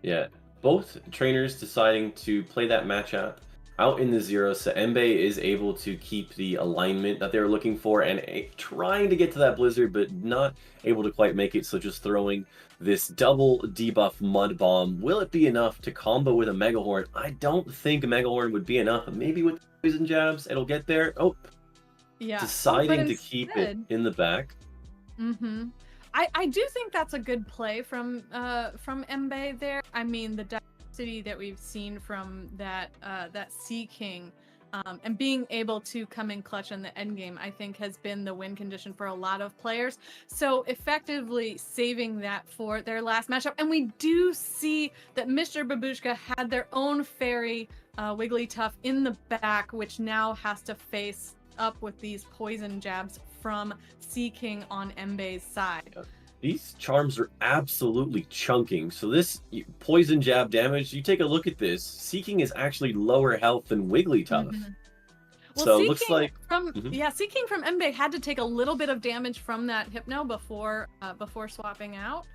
Yeah, both trainers deciding to play that matchup out in the zero, so Embe is able to keep the alignment that they're looking for and trying to get to that blizzard, but not able to quite make it, so just throwing this double debuff mud bomb. Will it be enough to combo with a Mega Horn? I don't think a Mega Horn would be enough, but maybe with poison jabs it'll get there. Oh, yeah, deciding to keep it in the back. Mm-hmm. I do think that's a good play from Embe there. I mean, the diversity that we've seen from that Sea King and being able to come in clutch in the end game, I think has been the win condition for a lot of players. So effectively saving that for their last matchup. And we do see that Mr. Babushka had their own fairy Wigglytuff in the back, which now has to face up with these poison jabs from Sea King on Embe's side. These charms are absolutely chunking. So this poison jab damage, you take a look at this. Sea King is actually lower health than Wigglytuff. Mm-hmm. Well, so it looks like Sea King from Embe had to take a little bit of damage from that Hypno before swapping out.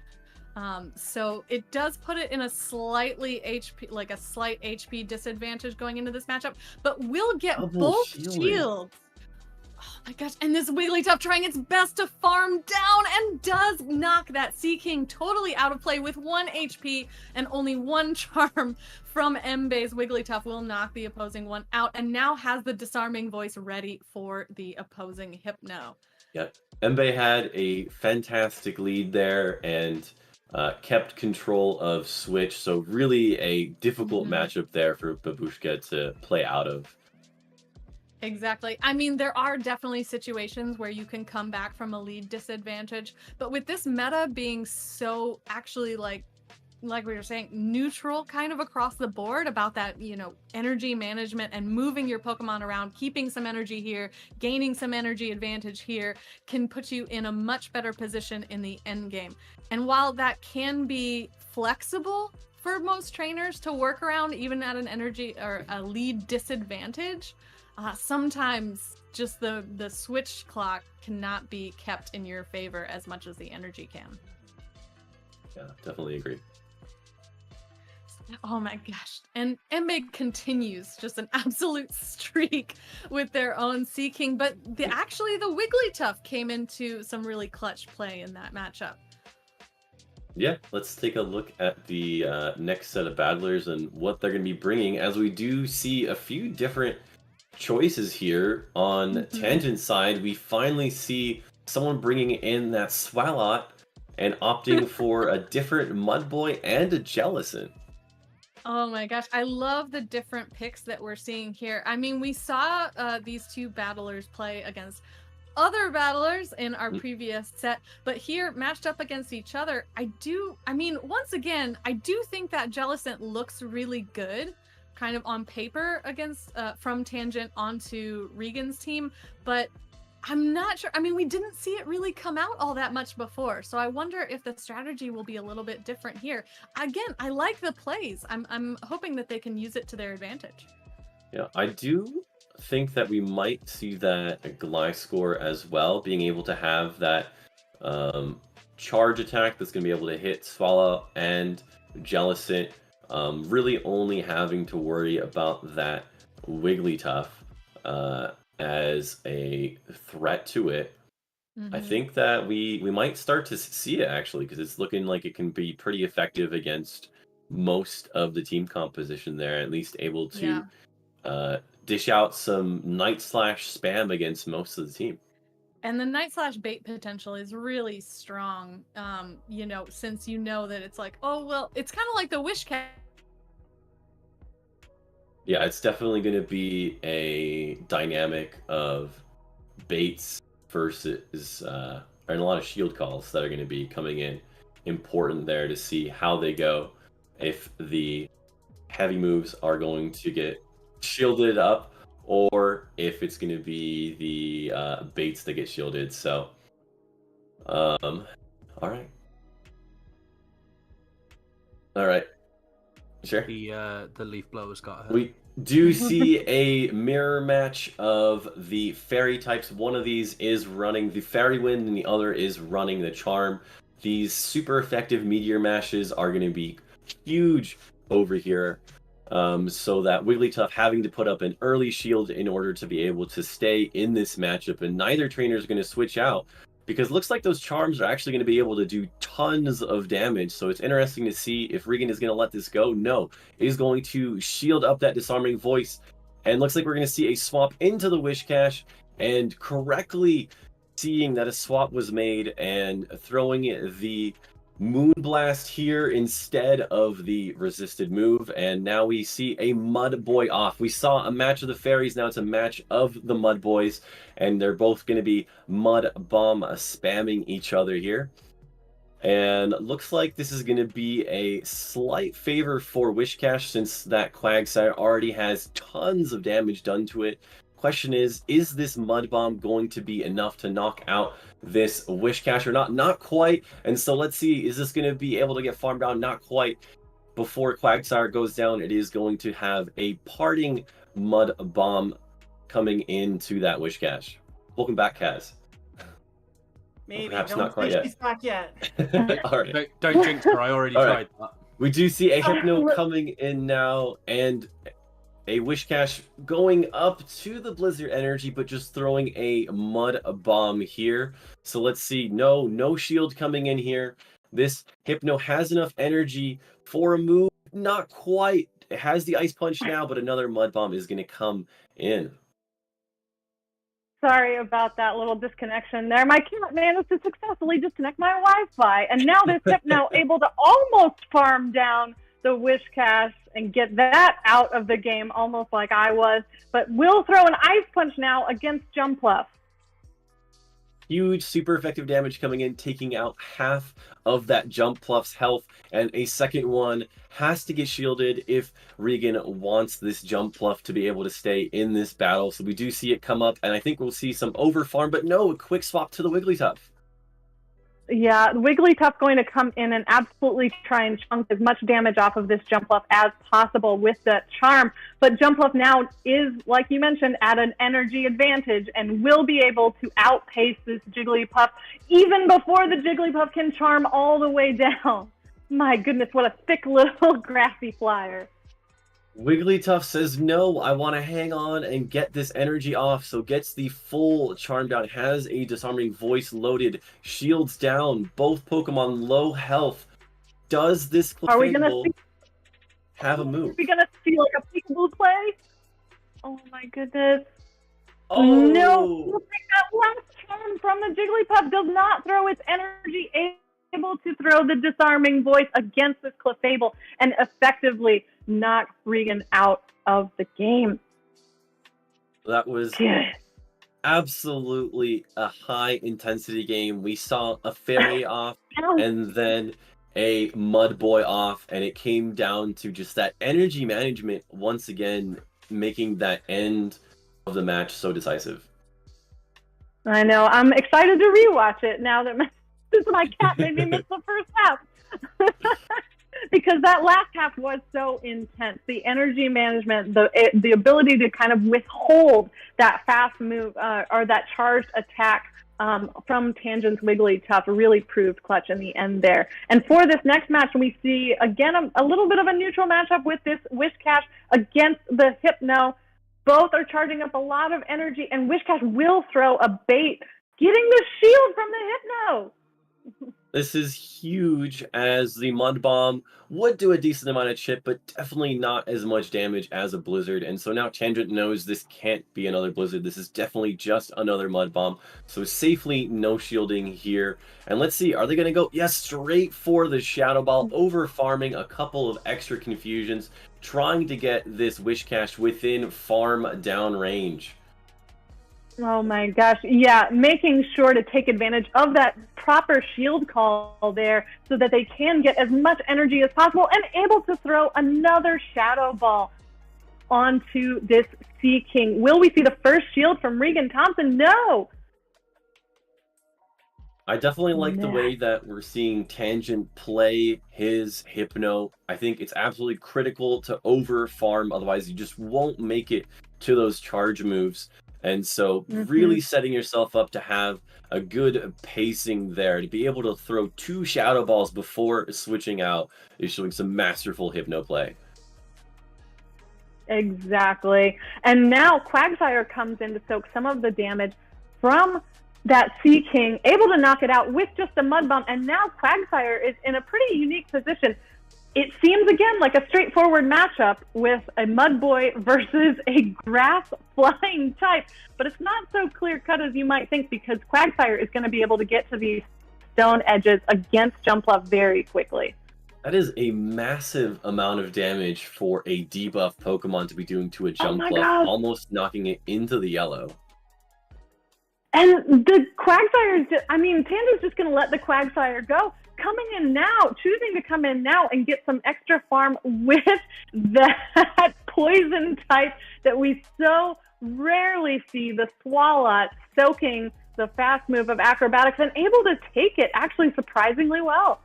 So it does put it in a slight HP disadvantage going into this matchup, but will get both shields. Oh my gosh, and this Wigglytuff trying its best to farm down and does knock that Sea King totally out of play with 1 HP and only 1 charm from Embe's Wigglytuff will knock the opposing one out and now has the disarming voice ready for the opposing Hypno. Yeah, Embe had a fantastic lead there and kept control of Switch, so really a difficult matchup there for Babushka to play out of. Exactly. I mean, there are definitely situations where you can come back from a lead disadvantage, but with this meta being so actually like we were saying, neutral kind of across the board about that, energy management and moving your Pokemon around, keeping some energy here, gaining some energy advantage here can put you in a much better position in the end game. And while that can be flexible for most trainers to work around, even at an energy or a lead disadvantage, sometimes just the switch clock cannot be kept in your favor as much as the energy can. Yeah, definitely agree. Oh my gosh. And Embe continues just an absolute streak with their own Sea King, but actually the Wigglytuff came into some really clutch play in that matchup. Yeah, let's take a look at the next set of battlers and what they're going to be bringing, as we do see a few different choices here. On Tangent side, we finally see someone bringing in that Swalot and opting for a different Mudboy and a Jellicent. Oh my gosh, I love the different picks that we're seeing here. I mean, we saw these two battlers play against other battlers in our previous set, but here matched up against each other, once again, I do think that Jellicent looks really good kind of on paper against from Tangent onto Regan's team, but I'm not sure. I mean, we didn't see it really come out all that much before, so I wonder if the strategy will be a little bit different here. Again, I like the plays. I'm hoping that they can use it to their advantage. Yeah, I do think that we might see that Gliscor as well, being able to have that charge attack that's going to be able to hit Swallow and Jellicent, really only having to worry about that Wigglytuff as a threat to it. I think that we might start to see it, actually, because it's looking like it can be pretty effective against most of the team composition there, at least able to dish out some Night Slash spam against most of the team. And the Night Slash bait potential is really strong, since that it's like, oh, well, it's kind of like the Wish Cat. Yeah, it's definitely going to be a dynamic of baits versus, and a lot of shield calls that are going to be coming in important there to see how they go. If the heavy moves are going to get shielded up, or if it's going to be the baits that get shielded. So, all right. Sure. The leaf blower's got her. We do see a mirror match of the fairy types. One of these is running the fairy wind and the other is running the charm. These super effective meteor mashes are going to be huge over here. So that Wigglytuff having to put up an early shield in order to be able to stay in this matchup, and neither trainer is going to switch out because it looks like those charms are actually going to be able to do tons of damage. So it's interesting to see if Regan is going to let this go. No, he's going to shield up that disarming voice, and looks like we're going to see a swap into the Wish Cache, and correctly seeing that a swap was made and throwing the Moonblast here instead of the resisted move, and now we see a Mud Boy off. We saw a match of the fairies, now it's a match of the Mud Boys, and they're both going to be Mud Bomb spamming each other here. And looks like this is going to be a slight favor for Wish Cache, since that Quagsire already has tons of damage done to it. Question is this Mud Bomb going to be enough to knock out this Wish Cache or not? Not quite. And so let's see, is this going to be able to get farmed down? Not quite. Before Quagsire goes down, it is going to have a parting Mud Bomb coming into that Wish Cache. Welcome back, Kaz. Maybe. Perhaps Don't not quite say yet. she's back yet. All right. Don't jinx her, I already All tried right. that. We do see a Hypno coming in now, and a Wish Cache going up to the Blizzard energy, but just throwing a Mud Bomb here. So let's see. No shield coming in here. This Hypno has enough energy for a move. Not quite. It has the Ice Punch now, but another Mud Bomb is going to come in. Sorry about that little disconnection there. My cat managed to successfully disconnect my Wi-Fi, and now this Hypno able to almost farm down the Wish Cache and get that out of the game, almost like I was, but will throw an Ice Punch now against Jumpluff. Huge, super effective damage coming in, taking out half of that Jumpluff's health, and a second one has to get shielded if Regan wants this Jumpluff to be able to stay in this battle. So we do see it come up, and I think we'll see some overfarm, but no, a quick swap to the Wigglytuff. Yeah, Wigglytuff going to come in and absolutely try and chunk as much damage off of this Jumpluff as possible with that charm. But Jumpluff now is, like you mentioned, at an energy advantage and will be able to outpace this Jigglypuff even before the Jigglypuff can charm all the way down. My goodness, what a thick little grassy flyer. Wigglytuff says, no, I want to hang on and get this energy off, so gets the full charm down, has a disarming voice loaded, shields down, both Pokemon low health. Does this Clefable have a move? Are we going to see like a peekaboo play? Oh my goodness. Oh! No, look like that last charm from the Jigglypuff does not throw its energy, able to throw the disarming voice against this Clefable and effectively knock Regan out of the game. That was absolutely a high intensity game. We saw a fairy off and then a Mud Boy off, and it came down to just that energy management once again, making that end of the match so decisive. I know. I'm excited to rewatch it now that my cat made me miss the first half. Because that last half was so intense. The energy management, the ability to kind of withhold that fast move or that charged attack from Tangent's Wigglytuff really proved clutch in the end there. And for this next match, we see, again, a little bit of a neutral matchup with this Wish Cache against the Hypno. Both are charging up a lot of energy, and Wish Cache will throw a bait, getting the shield from the Hypno. This is huge, as the Mud Bomb would do a decent amount of chip, but definitely not as much damage as a Blizzard. And so now Tangent knows this can't be another Blizzard. This is definitely just another Mud Bomb. So safely no shielding here. And let's see, are they going to go? Yes, straight for the Shadow Ball, over farming a couple of extra confusions, trying to get this Wish Cache within farm down range. Oh my gosh. Yeah, making sure to take advantage of that proper shield call there so that they can get as much energy as possible and able to throw another Shadow Ball onto this Sea King. Will we see the first shield from Regan Thompson? No. I definitely like the Yeah. way that we're seeing Tangent play his Hypno. I think it's absolutely critical to over farm, otherwise you just won't make it to those charge moves. And so really setting yourself up to have a good pacing there, to be able to throw 2 Shadow Balls before switching out is showing some masterful Hypno play. Exactly. And now Quagsire comes in to soak some of the damage from that Sea King, able to knock it out with just a Mud Bomb. And now Quagsire is in a pretty unique position. It seems, again, like a straightforward matchup with a Mud Boy versus a Grass Flying type. But it's not so clear-cut as you might think, because Quagsire is going to be able to get to these stone edges against Jumpluff very quickly. That is a massive amount of damage for a debuff Pokemon to be doing to a Jumpluff, almost knocking it into the yellow. And the Quagsire is just, I mean, Tangent's just going to let the Quagsire go. Coming in now, choosing to come in now and get some extra farm with that poison type that we so rarely see, the Swalot, soaking the fast move of Acrobatics and able to take it actually surprisingly well.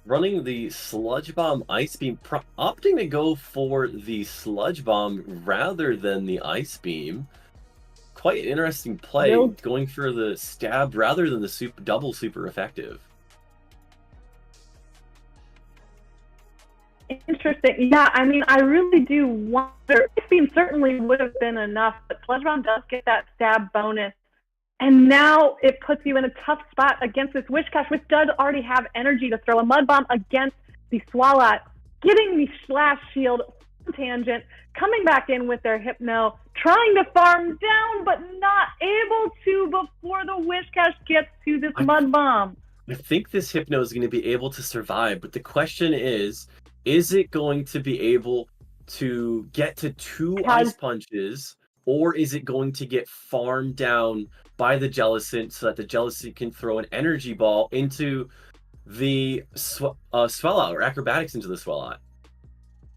Running the Sludge Bomb Ice Beam, opting to go for the Sludge Bomb rather than the Ice Beam. Quite an interesting play, going for the stab rather than the double super effective. Interesting. Yeah, I mean, I really do wonder. Ice Beam certainly would have been enough, but Sludge Bomb does get that stab bonus. And now it puts you in a tough spot against this Wishcash, which does already have energy to throw a Mud Bomb against the Swalot, getting the Slash Shield from Tangent, coming back in with their Hypno, trying to farm down, but not able to before the Wishcash gets to this Mud Bomb. I think this Hypno is going to be able to survive, but the question is it going to be able to get to 2 Ice Punches, or is it going to get farmed down by the Jellicent so that the Jellicent can throw an Energy Ball into the Swalot, or Acrobatics into the Swalot?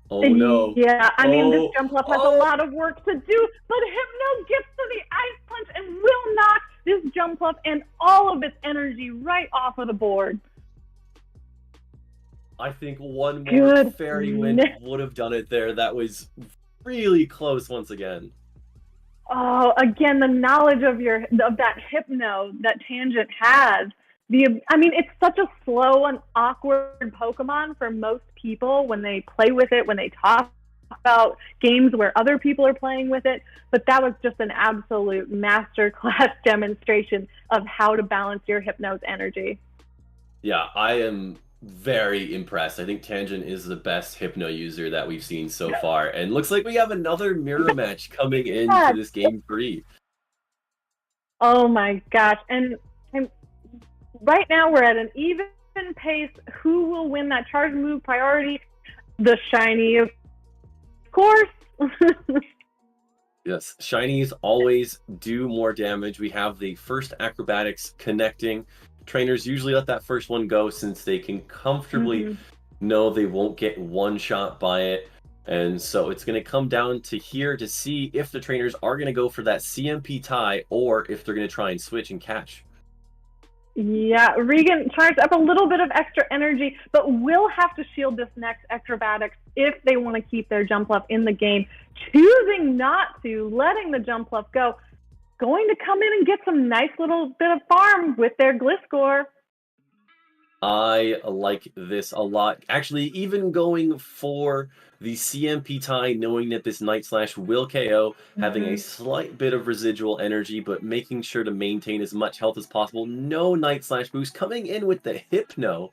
Oh no. Yeah, I mean, this Jumpluff has a lot of work to do, but Hypno gets to the Ice Punch and will knock this Jumpluff and all of its energy right off of the board. I think one more Fairy Wind would have done it there. That was really close once again. Oh, again, the knowledge of that Hypno that Tangent has. I mean, it's such a slow and awkward Pokemon for most people when they play with it, when they talk about games where other people are playing with it. But that was just an absolute masterclass demonstration of how to balance your Hypno's energy. Yeah, I am very impressed. I think Tangent is the best Hypno user that we've seen so far. And looks like we have another mirror match coming into this game 3. Oh my gosh. And right now we're at an even pace. Who will win that charge move priority? The Shiny, of course. Yes, Shinies always do more damage. We have the first Acrobatics connecting. Trainers usually let that first one go since they can comfortably know they won't get one shot by it. And so it's going to come down to here to see if the trainers are going to go for that CMP tie or if they're going to try and switch and catch. Yeah, Regan charged up a little bit of extra energy, but will have to shield this next Acrobatics if they want to keep their Jumpluff in the game. Choosing not to, letting the Jumpluff go. Going to come in and get some nice little bit of farm with their Gliscor. I like this a lot. Actually, even going for the CMP tie, knowing that this Night Slash will KO, having a slight bit of residual energy, but making sure to maintain as much health as possible. No Night Slash boost. Coming in with the Hypno.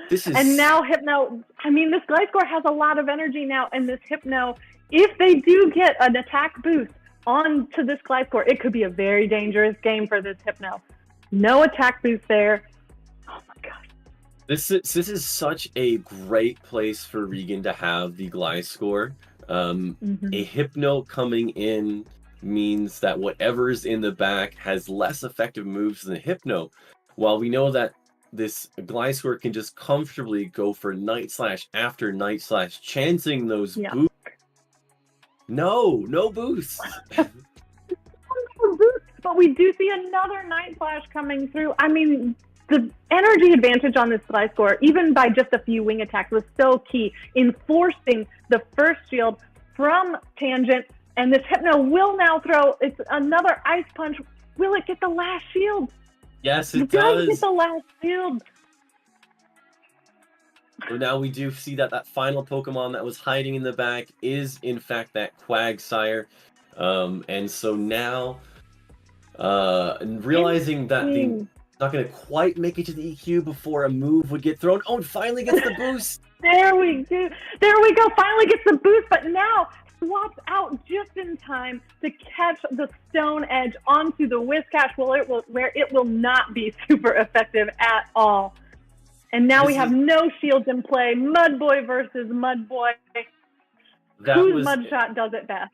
This is... And now Hypno, I mean, this Gliscor has a lot of energy now, and this Hypno, if they do get an attack boost onto this Gliscor, it could be a very dangerous game for this Hypno. No attack boost there. Oh my god. This is such a great place for Regan to have the Gliscor. A Hypno coming in means that whatever's in the back has less effective moves than Hypno. While we know that this Gliscor can just comfortably go for Night Slash after Night Slash, chancing those boosts. No boosts. but we do see another Night Flash coming through. I mean, the energy advantage on this Gliscor, even by just a few wing attacks, was so key in forcing the first shield from Tangent. And this Hypno will now throw, it's another Ice Punch. Will it get the last shield? Yes, it It does does. get the last shield. So now we do see that that final Pokemon that was hiding in the back is, in fact, that Quagsire. And so now, realizing that the not going to quite make it to the EQ before a move would get thrown. Oh, it finally gets the boost. There we go. Finally gets the boost, but now swaps out just in time to catch the Stone Edge onto the Whiscash, where it will not be super effective at all. And now we have no shields in play. Mudboy versus Mudboy. Whose Mudshot does it best?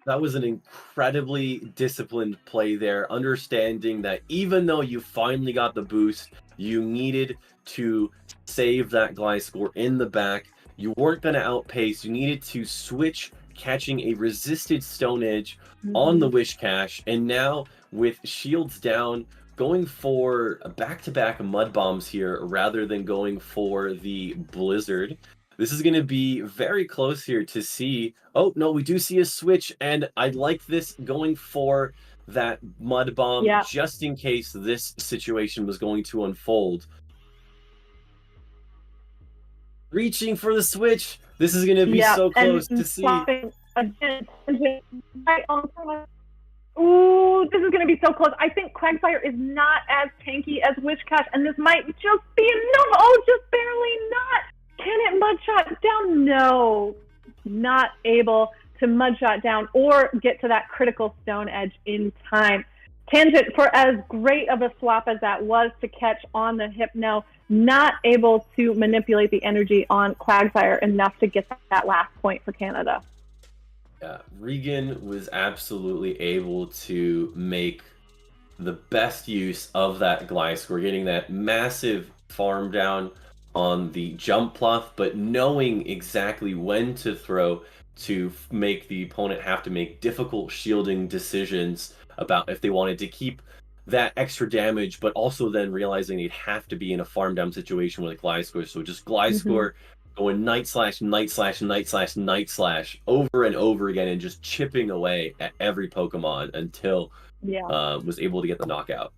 That was an incredibly disciplined play there, understanding that even though you finally got the boost, you needed to save that Gliscor in the back. You weren't going to outpace. You needed to switch, catching a resisted Stone Edge on the Whiscash. And now, with shields down, going for back-to-back Mud Bombs here rather than going for the Blizzard. This is going to be very close here to see. Oh, no, we do see a switch, and I like this going for that Mud Bomb just in case this situation was going to unfold. Reaching for the switch. This is going to be so close to see. Again, right on time. Ooh, this is going to be so close. I think Quagsire is not as tanky as Whiscash, and this might just be enough. Oh, just barely not. Can it Mudshot down? No, not able to Mudshot down or get to that critical Stone Edge in time. Tangent, for as great of a swap as that was to catch on the Hypno, not able to manipulate the energy on Quagsire enough to get that last point for Canada. Yeah, Regan was absolutely able to make the best use of that Gliscor, getting that massive farm down on the jump pluff, but knowing exactly when to throw to make the opponent have to make difficult shielding decisions about if they wanted to keep that extra damage, but also then realizing they'd have to be in a farm down situation with a Gliscor. So just Gliscor going Night Slash, Night Slash, Night Slash, Night Slash over and over again and just chipping away at every Pokemon until was able to get the knockout.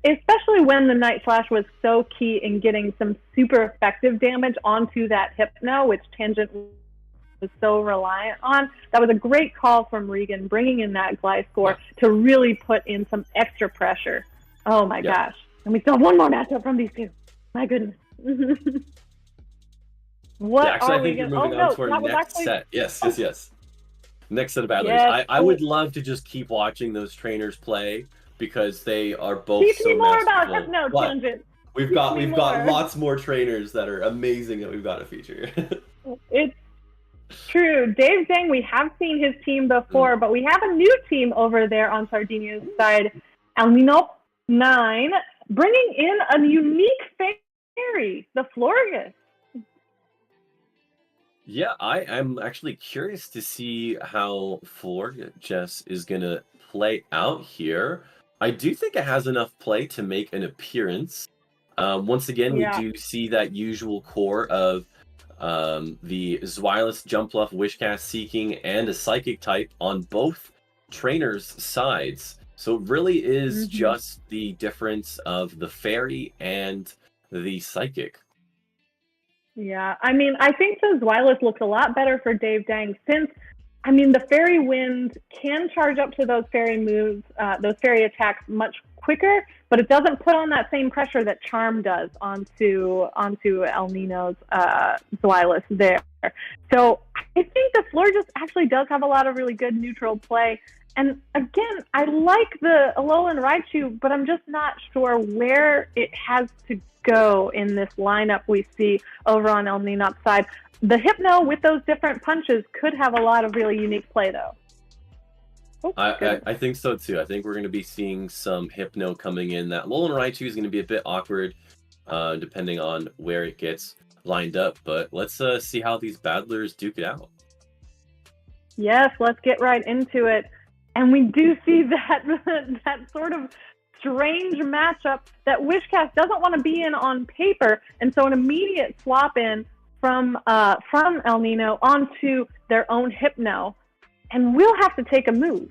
Especially when the Night Flash was so key in getting some super effective damage onto that Hypno, which Tangent was so reliant on. That was a great call from Regan, bringing in that Gliscor to really put in some extra pressure. Oh my gosh. And we still have one more matchup from these two. My goodness. What actually, are I we think you're going moving on to our next set. Yes. Next set of battlers. Yes. I would love to just keep watching those trainers play because they are both Teach so me more masterful. about Hypno, But Tangent. we've got lots more trainers that are amazing that we've got to feature. It's true. Dave Zhang, we have seen his team before, but we have a new team over there on Sardinia's side. Almino 9, bringing in a unique fairy, the Florgus. Yeah, I am actually curious to see how Florges is going to play out here. I do think it has enough play to make an appearance. Once again, we do see that usual core of the Zweilous, Jumpluff, Wishcast Seeking, and a Psychic type on both trainers' sides. So it really is just the difference of the Fairy and the Psychic. Yeah, I mean, I think the Zweilous looks a lot better for Dave Dang since, I mean, the Fairy Wind can charge up to those Fairy moves, those Fairy attacks much quicker, but it doesn't put on that same pressure that Charm does onto El Nino's Zweilous there. So I think the Florges actually does have a lot of really good neutral play. And again, I like the Alolan Raichu, but I'm just not sure where it has to go in this lineup we see over on El Nino's side. The Hypno with those different punches could have a lot of really unique play, though. Oh, I think so, too. I think we're going to be seeing some Hypno coming in. That Alolan Raichu is going to be a bit awkward, depending on where it gets lined up. But let's see how these battlers duke it out. Yes, let's get right into it. And we do see that that sort of strange matchup that Wishcast doesn't want to be in on paper, and so an immediate swap in from El Nino onto their own Hypno, and we'll have to take a move.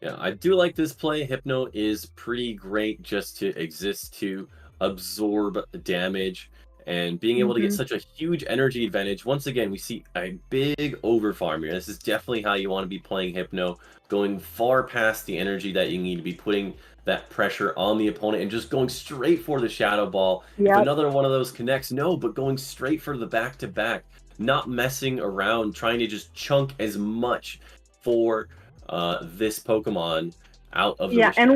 Yeah, I do like this play. Hypno is pretty great just to exist, to absorb damage, and being able to get such a huge energy advantage. Once again, we see a big overfarm here. This is definitely how you want to be playing Hypno, going far past the energy that you need to be putting that pressure on the opponent and just going straight for the Shadow Ball. If another one of those connects, no, but going straight for the back-to-back, not messing around, trying to just chunk as much for this Pokemon out of the Wishcast. And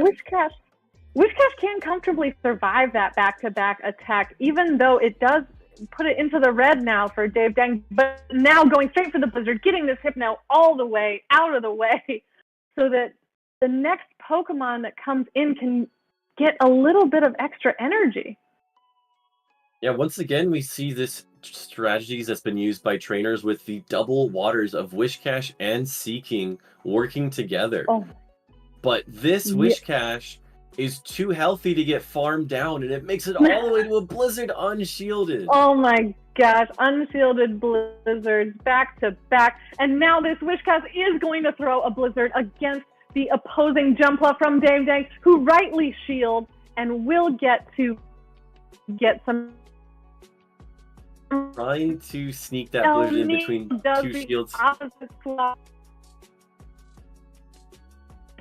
Wishcast can comfortably survive that back-to-back attack, even though it does put it into the red now for Dave Dang, but now going straight for the Blizzard, getting this Hypno all the way out of the way so that the next Pokemon that comes in can get a little bit of extra energy. Yeah, once again, we see this strategies that's been used by trainers with the double waters of Wishcash and Seeking working together. But this Wishcash is too healthy to get farmed down, and it makes it all the way to a Blizzard unshielded. Oh my gosh, unshielded Blizzards back to back. And now this Wishcast is going to throw a Blizzard against the opposing Jumpluff from Dave Dang, who rightly shields and will get some. Trying to sneak that Blizzard in between two shields.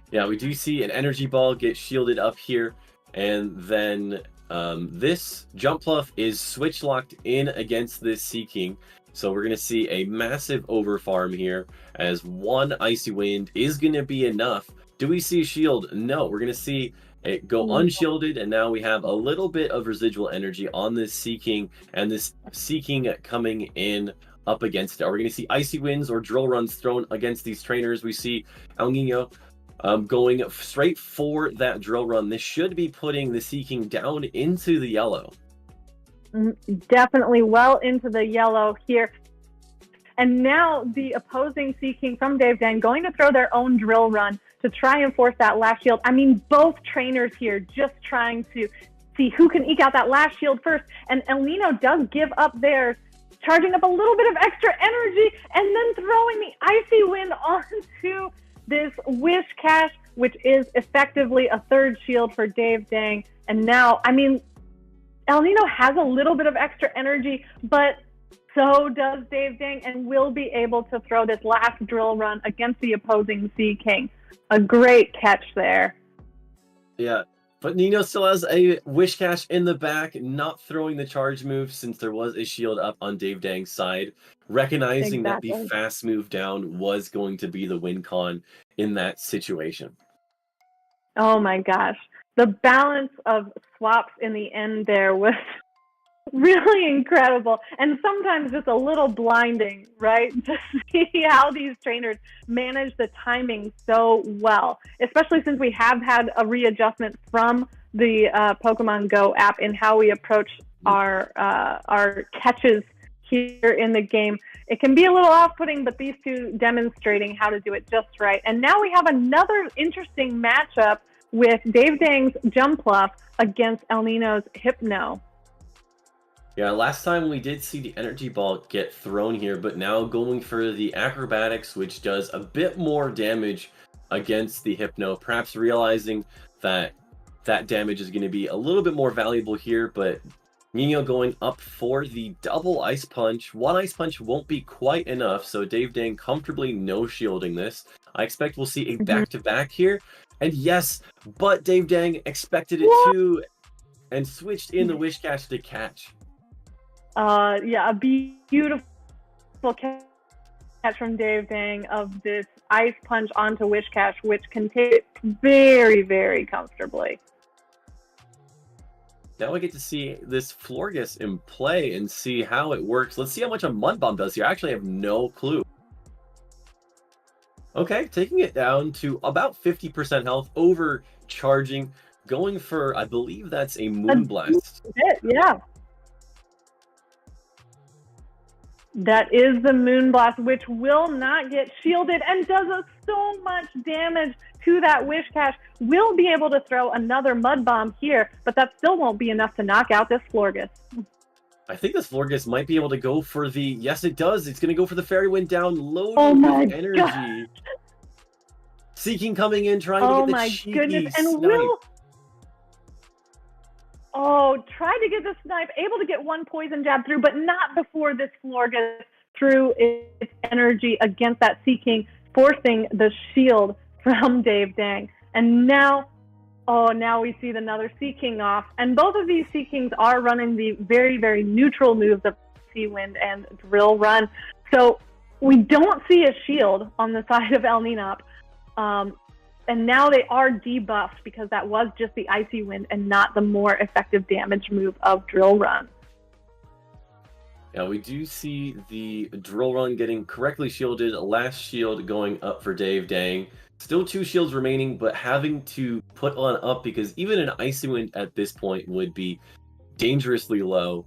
Yeah, we do see an energy ball get shielded up here, and then this Jumpluff is switch locked in against this Seeking. So we're going to see a massive overfarm here, as one Icy Wind is going to be enough. Do we see a shield? No, we're going to see it go unshielded, and now we have a little bit of residual energy on this Seeking, and this Seeking coming in up against it. Are we going to see Icy Winds or Drill Runs thrown against these trainers? We see El Nino going straight for that Drill Run. This should be putting the Seeking down into the yellow. Definitely well into the yellow here. And now the opposing Seeking from Dave Dang going to throw their own Drill Run to try and force that last shield. I mean, both trainers here just trying to see who can eke out that last shield first. And El Nino does give up theirs, charging up a little bit of extra energy, and then throwing the Icy Wind onto this Wishcash, which is effectively a third shield for Dave Dang. And now, I mean, El Nino has a little bit of extra energy, but so does Dave Dang, and will be able to throw this last Drill Run against the opposing Seeking. A great catch there. Yeah, but Nino still has a Wishcash in the back, not throwing the charge move since there was a shield up on Dave Dang's side, recognizing that the fast move down was going to be the win con in that situation. Oh my gosh. The balance of swaps in the end there was really incredible, and sometimes just a little blinding, right? To see how these trainers manage the timing so well, especially since we have had a readjustment from the Pokemon Go app in how we approach our catches here in the game. It can be a little off-putting, but these two demonstrating how to do it just right. And now we have another interesting matchup with Dave Dang's Jumpluff against El Nino's Hypno. Yeah, last time we did see the energy ball get thrown here, but now going for the acrobatics, which does a bit more damage against the Hypno, perhaps realizing that that damage is going to be a little bit more valuable here, but Nino going up for the double Ice Punch. One Ice Punch won't be quite enough, so Dave Dang comfortably no-shielding this. I expect we'll see a back-to-back here, and yes, but Dave Dang expected it too, and switched in the Wishcash to catch. Yeah, a beautiful catch from Dave Dang of this Ice Punch onto Wishcash, which can take it very, very comfortably. Now we get to see this Florges in play and see how it works. Let's see how much a Mud Bomb does here. I actually have no clue. Okay, taking it down to about 50% health, overcharging, going for, I believe that's a Moonblast. Yeah. That is the Moonblast, which will not get shielded and does so much damage to that Wish Cache. Will be able to throw another Mud Bomb here, but that still won't be enough to knock out this Florges. I think this Florges might be able to go for the... Yes, it does. It's going to go for the Fairy Wind down, loaded with energy. God. Seeking coming in, trying to get the cheeky goodness. And snipe. Will... Oh, tried to get the snipe, able to get one poison jab through, but not before this Florges threw its energy against that Seeking, forcing the shield from Dave Dang. And now, now we see another Seeking off. And both of these Seekings are running the very, very neutral moves of Sea Wind and Drill Run. So we don't see a shield on the side of El Ninop. And now they are debuffed because that was just the Icy Wind and not the more effective damage move of Drill Run. Yeah, we do see the Drill Run getting correctly shielded. Last shield going up for Dave Dang. Still 2 shields remaining, but having to put one up because even an Icy Wind at this point would be dangerously low.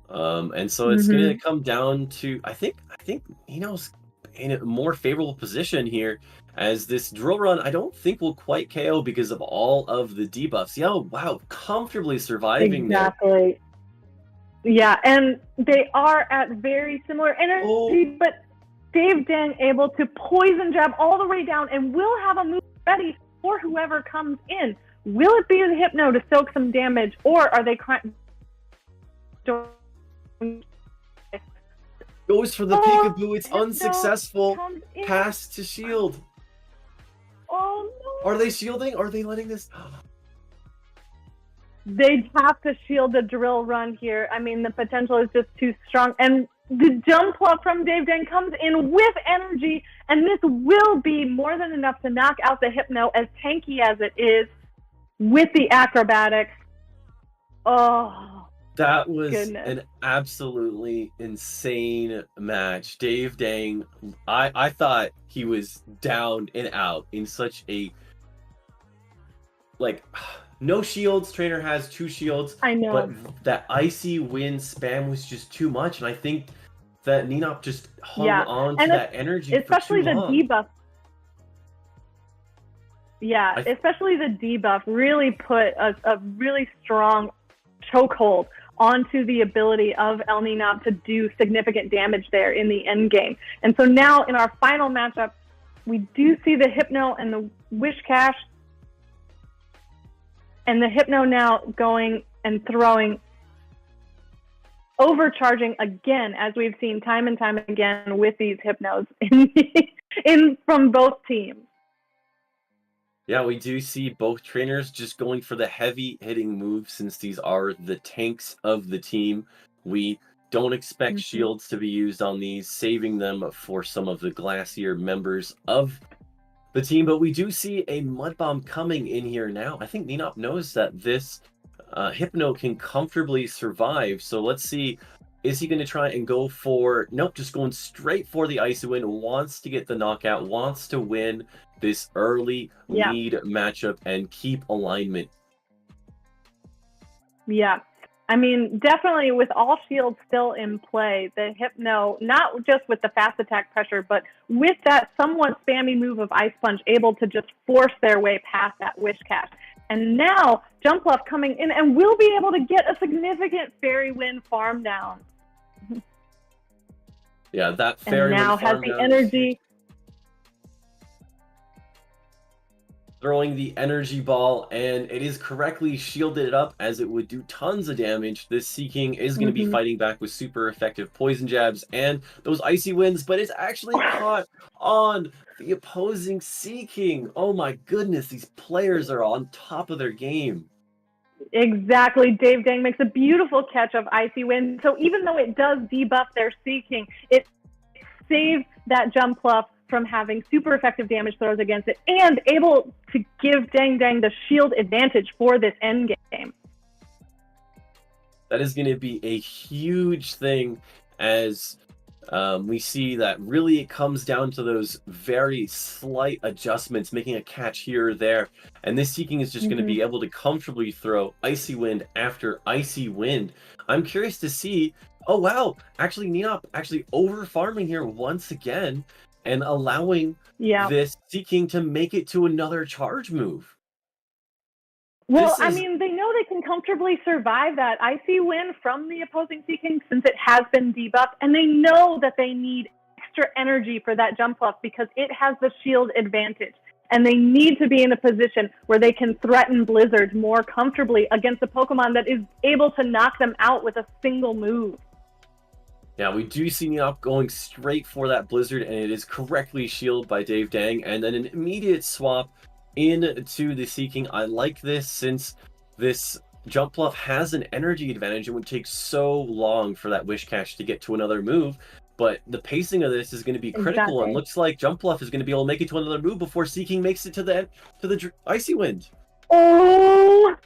And so it's going to come down to, I think Nino's in a more favorable position here, as this Drill Run I don't think will quite KO because of all of the debuffs. Yeah, wow, comfortably surviving there. Exactly. Yeah, and they are at very similar energy, but Dave Dang able to poison jab all the way down and will have a move ready for whoever comes in. Will it be the Hypno to soak some damage, or are they goes for the peekaboo, it's unsuccessful. Pass to shield. Oh no. Are they shielding? Are they letting this? They have to shield the Drill Run here. I mean, the potential is just too strong. And the jump up from Dave Dang comes in with energy, and this will be more than enough to knock out the Hypno, as tanky as it is, with the acrobatics. Oh, that was an absolutely insane match. Dave Dang, I thought he was down and out in such a, like, no shields. Trainer has 2 shields. I know. But that Icy Wind spam was just too much, and I think that Ninop just hung on to that energy especially for too long. The debuff. Yeah, especially the debuff really put a really strong chokehold onto the ability of El Ninop to do significant damage there in the end game. And so now in our final matchup, we do see the Hypno and the Wish Cache. And the Hypno now going and throwing, overcharging again, as we've seen time and time again with these Hypnos from both teams. Yeah, we do see both trainers just going for the heavy hitting moves, since these are the tanks of the team. We don't expect shields to be used on these, saving them for some of the glassier members of the team. But we do see a Mud Bomb coming in here now. I think Ninop knows that this Hypno can comfortably survive. So let's see, is he going to try and go for... Nope, just going straight for the Icy Wind. Wants to get the knockout, wants to win this early lead matchup and keep alignment. Yeah. I mean, definitely with all shields still in play, the Hypno, not just with the fast attack pressure, but with that somewhat spammy move of Ice Punch, able to just force their way past that Wish Cache. And now, Jumpluff coming in and will be able to get a significant Fairy Wind farm down. Yeah, that Fairy Wind farm down. And now has the energy... Throwing the energy ball, and it is correctly shielded up, as it would do tons of damage. This Seeking is going to be fighting back with super effective poison jabs and those Icy Winds, but it's actually caught on the opposing Seeking. Oh my goodness, these players are on top of their game. Exactly. Dave Dang makes a beautiful catch of Icy Wind. So even though it does debuff their Seeking, it saves that Jumpluff from having super effective damage throws against it, and able to give Dang Dang the shield advantage for this end game. That is going to be a huge thing, as we see that really it comes down to those very slight adjustments, making a catch here or there, and this Seeking is just going to be able to comfortably throw Icy Wind after Icy Wind. I'm curious to see, Oh wow! Actually, Neop actually over farming here once again, and allowing this Seeking to make it to another charge move. Well, I mean, they know they can comfortably survive that icy win from the opposing Seeking since it has been debuffed, and they know that they need extra energy for that jump bluff because it has the shield advantage. And they need to be in a position where they can threaten blizzards more comfortably against a Pokemon that is able to knock them out with a single move. Now, we do see Neop going straight for that blizzard, and it is correctly shielded by Dave Dang, and then an immediate swap into the Seeking. I like this since this jump bluff has an energy advantage and would take so long for that Wish Cache to get to another move. But the pacing of this is going to be critical, and looks like Jump Bluff is going to be able to make it to another move before Seeking makes it to the Icy Wind. Oh, and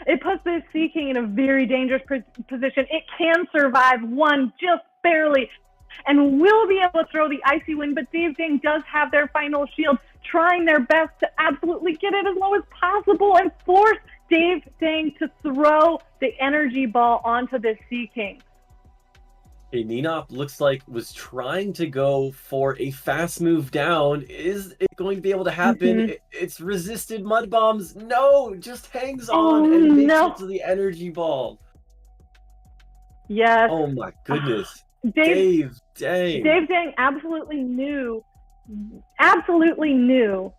it puts this Seeking in a very dangerous position. It can survive one just barely, and will be able to throw the Icy Wind. But Dave Dang does have their final shield, trying their best to absolutely get it as low as possible and force Dave Dang to throw the energy ball onto this Seeking. Okay, Neop looks like was trying to go for a fast move down. Is it going to be able to happen? It's resisted Mud Bombs. No, just hangs on and makes it to the energy ball. Yes. Oh my goodness. Dave Dang. Dave Dang absolutely knew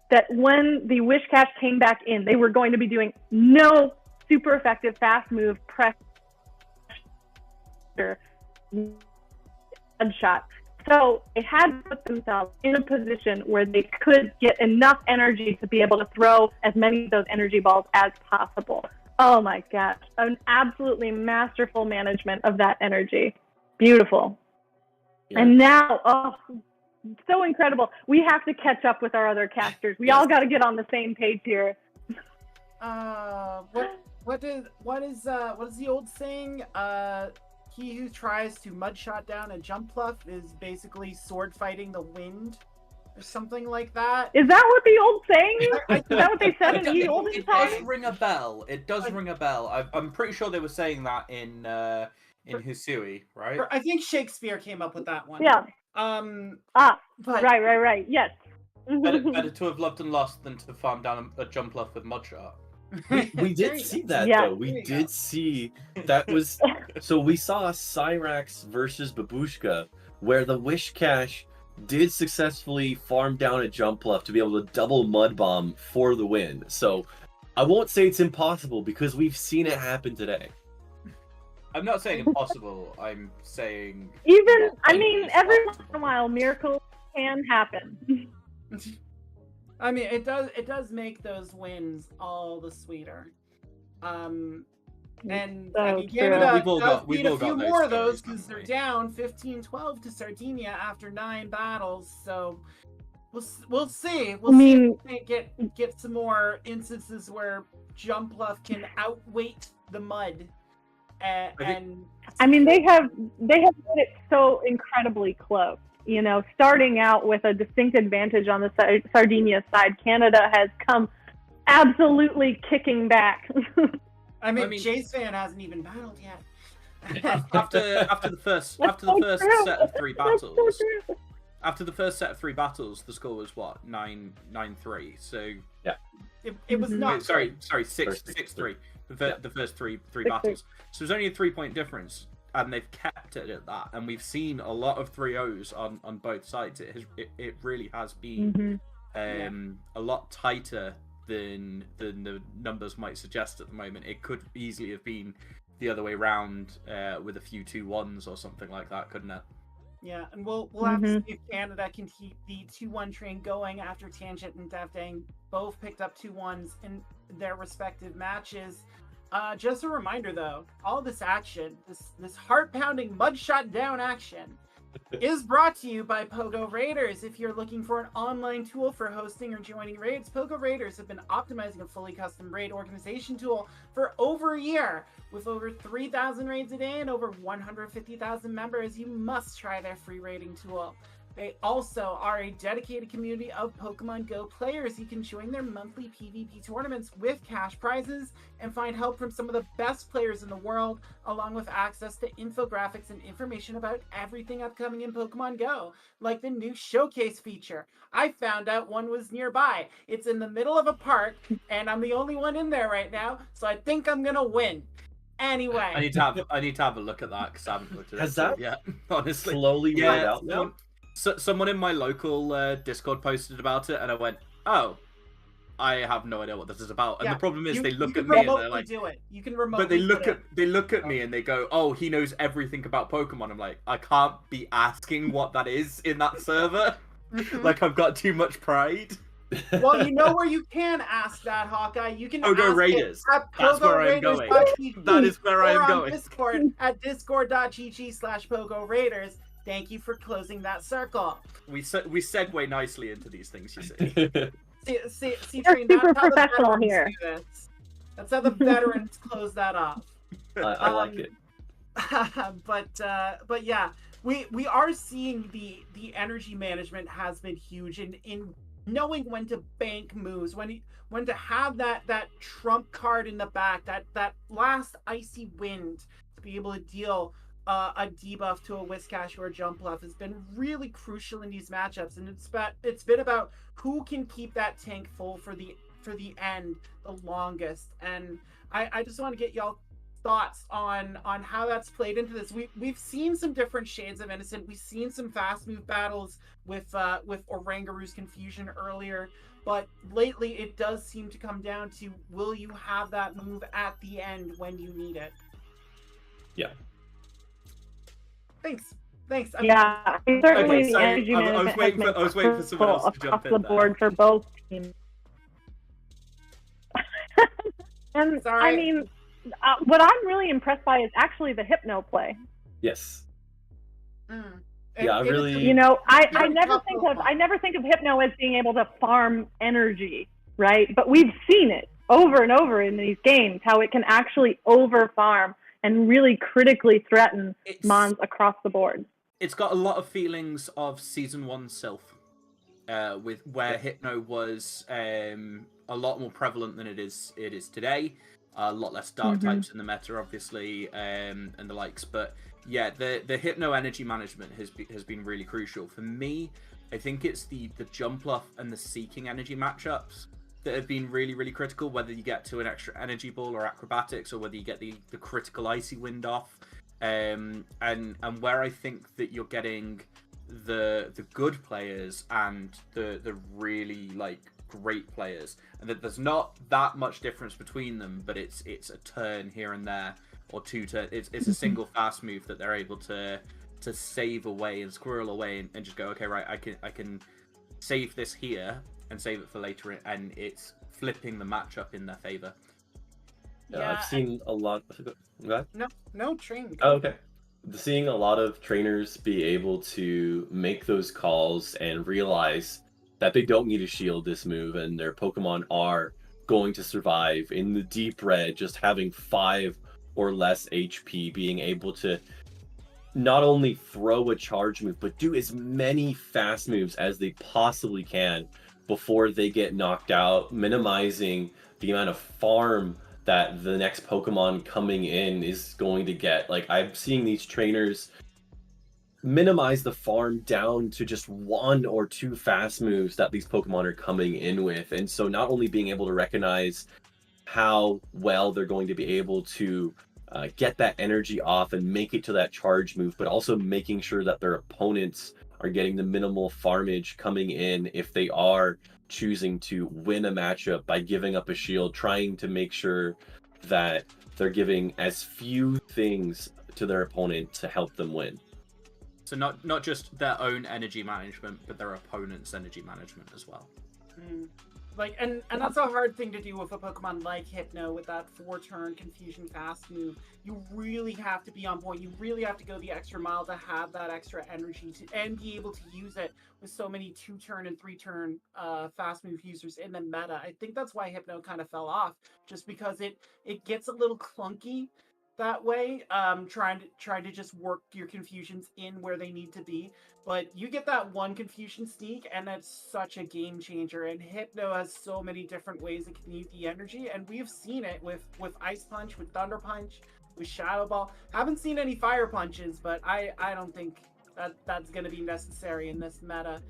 that when the Wish Cache came back in, they were going to be doing no super effective fast move pressure shot. So they had to put themselves in a position where they could get enough energy to be able to throw as many of those energy balls as possible. Oh my gosh, an absolutely masterful management of that energy. Beautiful. Yeah. And now, so incredible. We have to catch up with our other casters. We all got to get on the same page here. What is the old saying? He who tries to mudshot down a jump bluff is basically sword fighting the wind, or something like that. Is that what the old saying is? Is that what they said in the olden times? It does ring a bell. It does ring a bell. I'm pretty sure they were saying that in Hisui, right? I think Shakespeare came up with that one. Yeah. But... Right. Yes. Better to have loved and lost than to farm down a jump bluff with mudshot. We did see that though. We did see that was so we saw Cyrax versus Babushka, where the Wish Cache did successfully farm down a jump bluff to be able to double Mud Bomb for the win. So I won't say it's impossible because we've seen it happen today. I'm not saying impossible. I'm saying every once in a while miracles can happen. I mean, it does make those wins all the sweeter. And I mean, Canada does need a few more of those because they're down 15-12 to Sardinia after 9 battles. So we'll see. We'll see if they get some more instances where Jump Bluff can outweight the mud. And I mean, they have made it so incredibly close. You know, starting out with a distinct advantage on the Sardinia side, Canada has come absolutely kicking back. I mean, Jay's fan hasn't even battled yet. after the first set of 3 battles. After the first set of 3 battles, the score was what 9-3. So yeah, it was not. Sorry, 6-3. The first three battles. So there's only a 3-point difference. And they've kept it at that, and we've seen a lot of 3-0s on both sides. It really has been a lot tighter than the numbers might suggest at the moment. It could easily have been the other way around with a few 2-1s or something like that, couldn't it? Yeah, and we'll have to see if Canada can keep the 2-1 train going after Tangent and Dave Dang both picked up 2-1s in their respective matches. Just a reminder, though, all this action, this heart-pounding mudshot down action, is brought to you by Pogo Raiders. If you're looking for an online tool for hosting or joining raids, Pogo Raiders have been optimizing a fully custom raid organization tool for over a year. With over 3,000 raids a day and over 150,000 members, you must try their free raiding tool. They also are a dedicated community of Pokemon Go players. You can join their monthly PvP tournaments with cash prizes and find help from some of the best players in the world, along with access to infographics and information about everything upcoming in Pokemon Go, like the new showcase feature. I found out one was nearby. It's in the middle of a park, and I'm the only one in there right now, so I think I'm gonna win. Anyway, I need to have a look at that because I haven't looked at Has it that yet. Honestly, slowly rolled out now? So someone in my local Discord posted about it, and I went, "Oh, I have no idea what this is about." And Yeah, the problem is, they look you at can me and they're remotely like, do it. You can remotely but they look put at me and they go, "Oh, he knows everything about Pokemon." I'm like, I can't be asking what that is in that server. Mhm. Like, I've got too much pride. Well, you know where you can ask that, Hawkeye. You can Pogo ask Raiders. it at That's where I'm going. PogoRaiders.gg That is where I or am on going. Discord at discord.gg/Pogo Raiders. Thank you for closing that circle. We segue nicely into these things, you see. See, We're Train, super that's how the professional veterans here. do this. That's how the veterans close that off. I like it. But yeah, we are seeing the energy management has been huge in knowing when to bank moves, when to have that trump card in the back, that last icy wind to be able to deal a debuff to a Whiscash or a Jumpluff has been really crucial in these matchups, and it's been about who can keep that tank full for the end the longest. And I just want to get y'all thoughts on how that's played into this. We've seen some different shades of Innocent. We've seen some fast move battles with Orangaru's Confusion earlier, but lately it does seem to come down to, will you have that move at the end when you need it? Yeah. Thanks. Yeah, certainly Okay, the so energy I management was waiting has for someone else to across jump in the there. board for both teams. And Sorry. I mean, what I'm really impressed by is actually the Hypno play. Yes. Mm. Yeah, I It is really- a- You know, I Very never tough think of Pokemon. Hypno as being able to farm energy, right? But we've seen it over and over in these games, how it can actually over farm and really critically threaten Mons across the board. It's got a lot of feelings of Season 1 Silph, with where Hypno was a lot more prevalent than it is today. A lot less dark types in the meta, obviously, and the likes. But yeah, the Hypno energy management has been really crucial for me. I think it's the Jumpluff and the Seeking energy matchups that have been really, really critical. Whether you get to an extra energy ball or acrobatics, or whether you get the critical icy wind off. And where I think that you're getting the good players and the really great players, and that there's not that much difference between them, but it's a turn here and there, or two turns. It's a single fast move that they're able to save away and squirrel away and just go, okay, right, I can save this here and save it for later, and it's flipping the matchup in their favor. Yeah, I've seen a lot. Go ahead. No Train. Oh, okay. Seeing a lot of trainers be able to make those calls and realize that they don't need to shield this move and their Pokemon are going to survive in the deep red, just having 5 or less HP, being able to not only throw a charge move, but do as many fast moves as they possibly can before they get knocked out, minimizing the amount of farm that the next Pokemon coming in is going to get. Like, I'm seeing these trainers minimize the farm down to just 1 or 2 fast moves that these Pokemon are coming in with. And so not only being able to recognize how well they're going to be able to get that energy off and make it to that charge move, but also making sure that their opponents are getting the minimal farmage coming in if they are choosing to win a matchup by giving up a shield, trying to make sure that they're giving as few things to their opponent to help them win. So not just their own energy management, but their opponent's energy management as well. And that's a hard thing to do with a Pokemon like Hypno with that 4-turn Confusion fast move. You really have to be on point. You really have to go the extra mile to have that extra energy and be able to use it with so many 2-turn and 3-turn fast move users in the meta. I think that's why Hypno kind of fell off, just because it gets a little clunky that way, trying to just work your confusions in where they need to be. But you get that one confusion sneak, and that's such a game changer. And Hypno has so many different ways it can use the energy, and we've seen it with Ice Punch, with Thunder Punch, with Shadow Ball. Haven't seen any Fire Punches, but I don't think that's going to be necessary in this meta.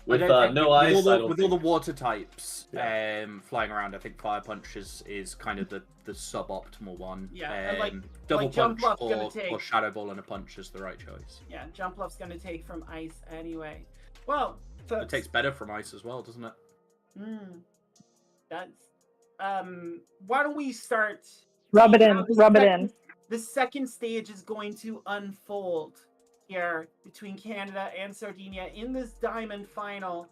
With with no ice, all I the, don't with think... all the water types flying around, I think Fire Punch is kind of the suboptimal one. Yeah, and Double like Jump Punch Bluff's or Shadow Ball and a Punch is the right choice. Yeah, Jump Bluff's going to take from Ice anyway. Well, so It takes better from Ice as well, doesn't it? That's why don't we start? Rub it Now, in. Rub it in. The second stage is going to unfold here between Canada and Sardinia in this diamond final.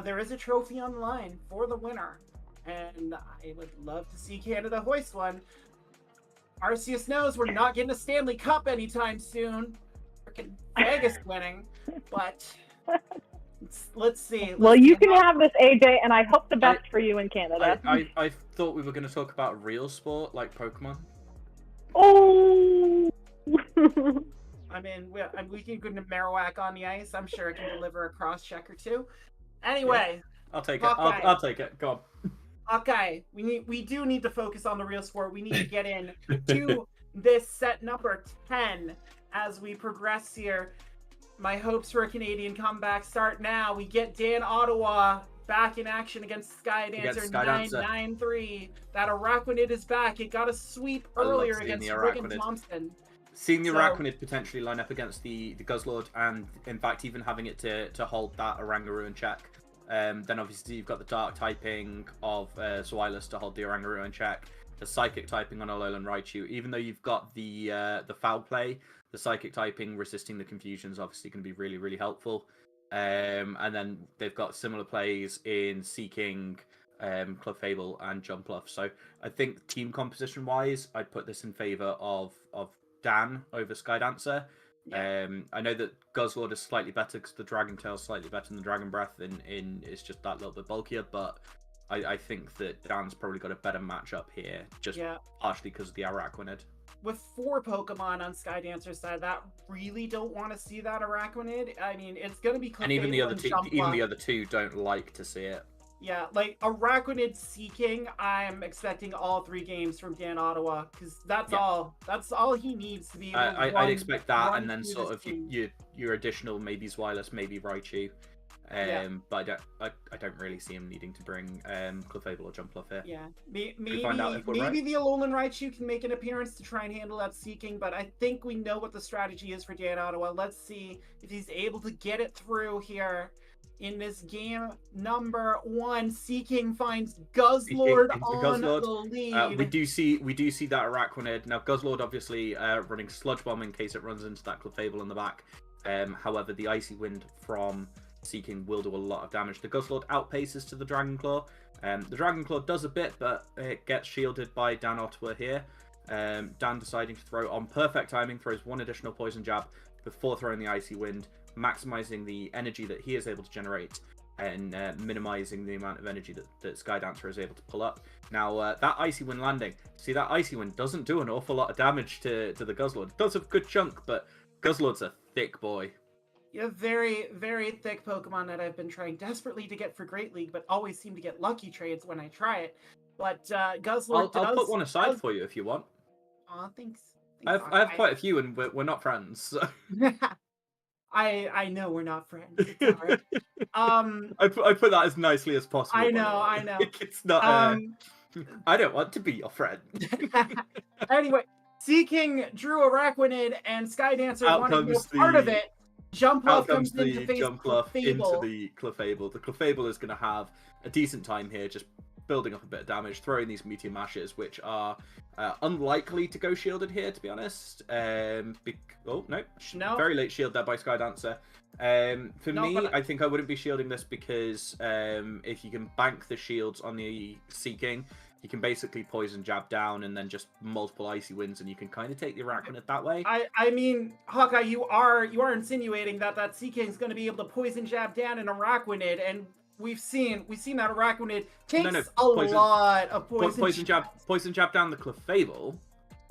There is a trophy on the line for the winner, and I would love to see Canada hoist one. Arceus knows we're not getting a Stanley Cup anytime soon. Freaking Vegas winning, but let's see. Well, you can have this, AJ, and I hope the best for you in Canada. I thought we were going to talk about real sport like Pokemon. Oh! I mean, we can go to Marowak on the ice. I'm sure it can deliver a cross check or two. Anyway, I'll take it. Hawkeye. I'll take it. Go on. Hawkeye, we do need to focus on the real sport. We need to get in to this set number 10 as we progress here. My hopes for a Canadian comeback start now. We get Dan Ottawa back in action against Skydancer 993. That Araquanid is back. It got a sweep earlier against Rickon Thompson. Seeing the Araquanid potentially line up against the Guzzlord, and in fact even having it to hold that Oranguru in check. Then obviously you've got the dark typing of Zweilous to hold the Oranguru in check. The psychic typing on Alolan Raichu. Even though you've got the foul play, the psychic typing resisting the confusion is obviously going to be really, really helpful. And then they've got similar plays in Seeking, Clefable, and Jumpluff. So I think team composition wise, I'd put this in favor of Dan over Skydancer. Yeah. I know that Guzzlord is slightly better because the Dragon Tail is slightly better than the Dragon Breath, in it's just that little bit bulkier, but I think that Dan's probably got a better matchup here, just partially because of the Araquanid. With 4 Pokemon on Skydancer's side, that really don't want to see that Araquanid. I mean, it's going to be and even the other two don't like to see it. Yeah, like Araquanid Seeking, I'm expecting all 3 games from Dan Ottawa, because that's all he needs to be able to I'd expect that, and then sort of your additional maybe Zweilous, maybe Raichu. But I don't really see him needing to bring Clefable or Jumpluff here. Yeah, maybe the Alolan Raichu can make an appearance to try and handle that Seeking, but I think we know what the strategy is for Dan Ottawa. Let's see if he's able to get it through here. In this game number 1, Seeking finds Guzzlord on the lead. We do see that Araquanid. Now Guzzlord obviously running Sludge Bomb in case it runs into that Clefable in the back. However, the Icy Wind from Seeking will do a lot of damage. The Guzzlord outpaces to the Dragon Claw. The Dragon Claw does a bit, but it gets shielded by Dan Ottawa here. Dan deciding to throw on perfect timing, throws 1 additional Poison Jab before throwing the Icy Wind, maximizing the energy that he is able to generate and minimizing the amount of energy that Skydancer is able to pull up. Now, that Icy Wind landing, see, that Icy Wind doesn't do an awful lot of damage to the Guzzlord. It does a good chunk, but Guzzlord's a thick boy. Yeah, very, very thick Pokemon that I've been trying desperately to get for Great League, but always seem to get lucky trades when I try it. But Guzzlord I'll put one aside for you if you want. Aw, thanks. I have quite a few, and we're not friends. So. I know we're not friends. It's all right. I put that as nicely as possible. I know. It's not. I don't want to be your friend. Anyway, Seeking drew Araquanid, and Skydancer wanted to be part of it. Jumpluff comes in to face Jumpluff into the Clefable. The Clefable is going to have a decent time here, just building up a bit of damage, throwing these Meteor Mashes, which are unlikely to go shielded here, to be honest. Very late shield there by Skydancer. I think I wouldn't be shielding this because if you can bank the shields on the Seeking, you can basically Poison Jab down and then just multiple Icy Winds, and you can kind of take the Araquanid that way. I mean, Hawkeye, you are insinuating that Seeking's going to be able to Poison Jab down an Araquanid, and we've seen that Araquanid takes a lot of poison jab down the Clefable,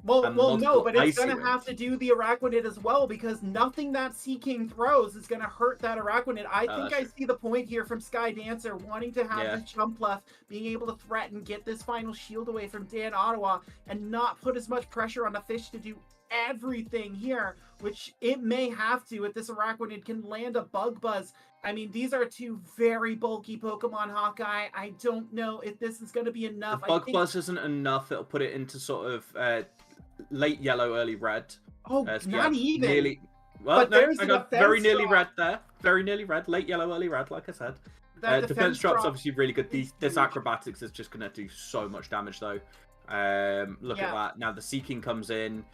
Well, and no, multiple but it's icy gonna have winds. to do the Araquanid as well because nothing that Sea King throws is gonna hurt that Araquanid. I think that's I true. see the point here from Sky Dancer wanting to have Yeah. this jump left, being able to threaten, get this final shield away from Dan Ottawa, and not put as much pressure on the fish to do everything here, which it may have to if this Araquanid can land a Bug Buzz. I mean, these are two very bulky Pokemon, Hawkeye. I don't know if this is going to be enough. The Bug Buzz isn't enough. It'll put it into sort of late yellow, early red. Oh, So not even. Nearly. Well, But no, there's I a got defense very nearly drop. red there. Very nearly red. Late yellow, early red, like I said. That Defense drop's drop obviously really good. is This huge. acrobatics is just going to do so much damage, though. Look at that. Now the Seeking comes in.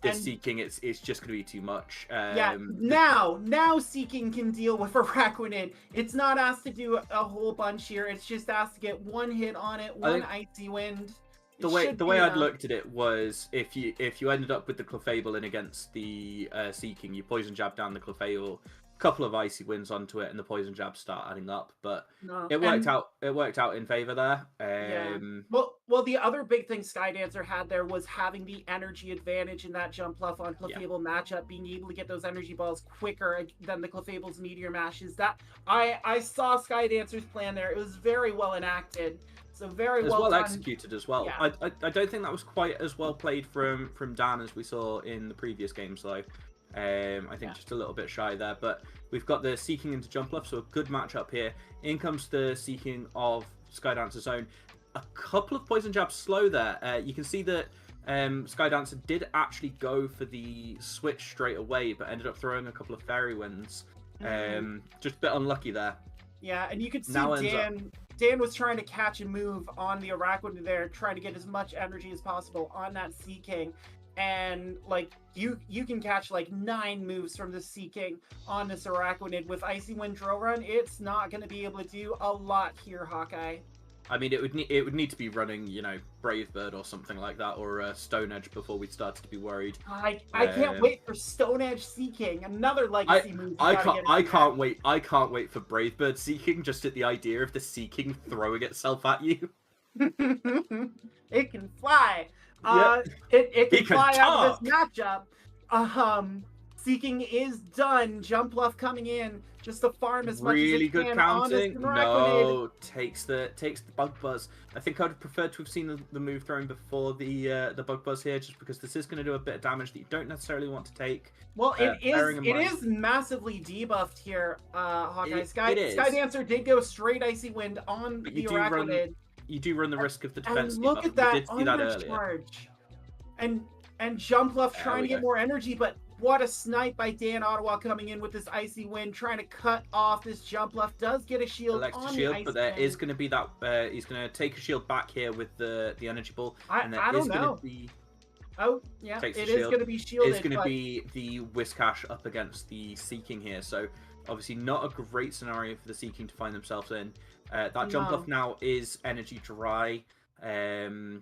This Seeking, it's just going to be too much. Now Seeking can deal with Araquanid. It's not asked to do a whole bunch here. It's just asked to get one hit on it, one icy wind. The way I'd looked at it was if you ended up with the Clefable in against the Seeking, you poison jab down the Clefable, couple of icy winds onto it, and the poison jabs start adding up. But it worked out. It worked out in favor there. Well, the other big thing Sky Dancer had there was having the energy advantage in that jump bluff on Clefable matchup, being able to get those energy balls quicker than the Clefable's meteor mashes. That I saw Sky Dancer's plan there. It was very well enacted. So very well done. Executed as well. Yeah. I don't think that was quite as well played from Dan as we saw in the previous games, though. I think just a little bit shy there, but we've got the Seeking into jump left, so a good matchup here. In comes the Seeking of Skydancer's own. A couple of poison jabs slow there. You can see that Skydancer did actually go for the switch straight away, but ended up throwing a couple of fairy winds. Just a bit unlucky there. Yeah, and you could see Now Dan was trying to catch and move on the Araquanid there, trying to get as much energy as possible on that Seeking. And like you can catch like 9 moves from the Seeking on this Araquanid with Icy Wind Drill Run. It's not going to be able to do a lot here, Hawkeye. I mean, it would need to be running, Brave Bird or something like that, or Stone Edge before we started to be worried. I can't wait for Stone Edge Seeking, another legacy move. I can't wait. I can't wait for Brave Bird Seeking. Just at the idea of the Seeking throwing itself at you. It can fly. It can fly out of this matchup. Seeking is done. Jump bluff coming in. Just to farm as much as it can. Really good counting. No, takes the Bug Buzz. I think I'd have preferred to have seen the move thrown before the Bug Buzz here, just because this is going to do a bit of damage that you don't necessarily want to take. Well, it is massively debuffed here, Hawkeye. Sky Dancer did go straight Icy Wind on the Araquanid. You do run the risk of the defense. And look at that undercharge. And Jump Bluff trying to get more energy, but what a snipe by Dan Ottawa coming in with this Icy Wind, trying to cut off this Jump Bluff. Does get a shield on the Icy but there Wind. is going to be that. He's going to take a shield back here with the energy ball. I don't know. Oh, yeah, it is going to be shielded. It's going to be the Whiscash up against the Seeking here. So obviously not a great scenario for the Seeking to find themselves in. That jump off now is energy dry. The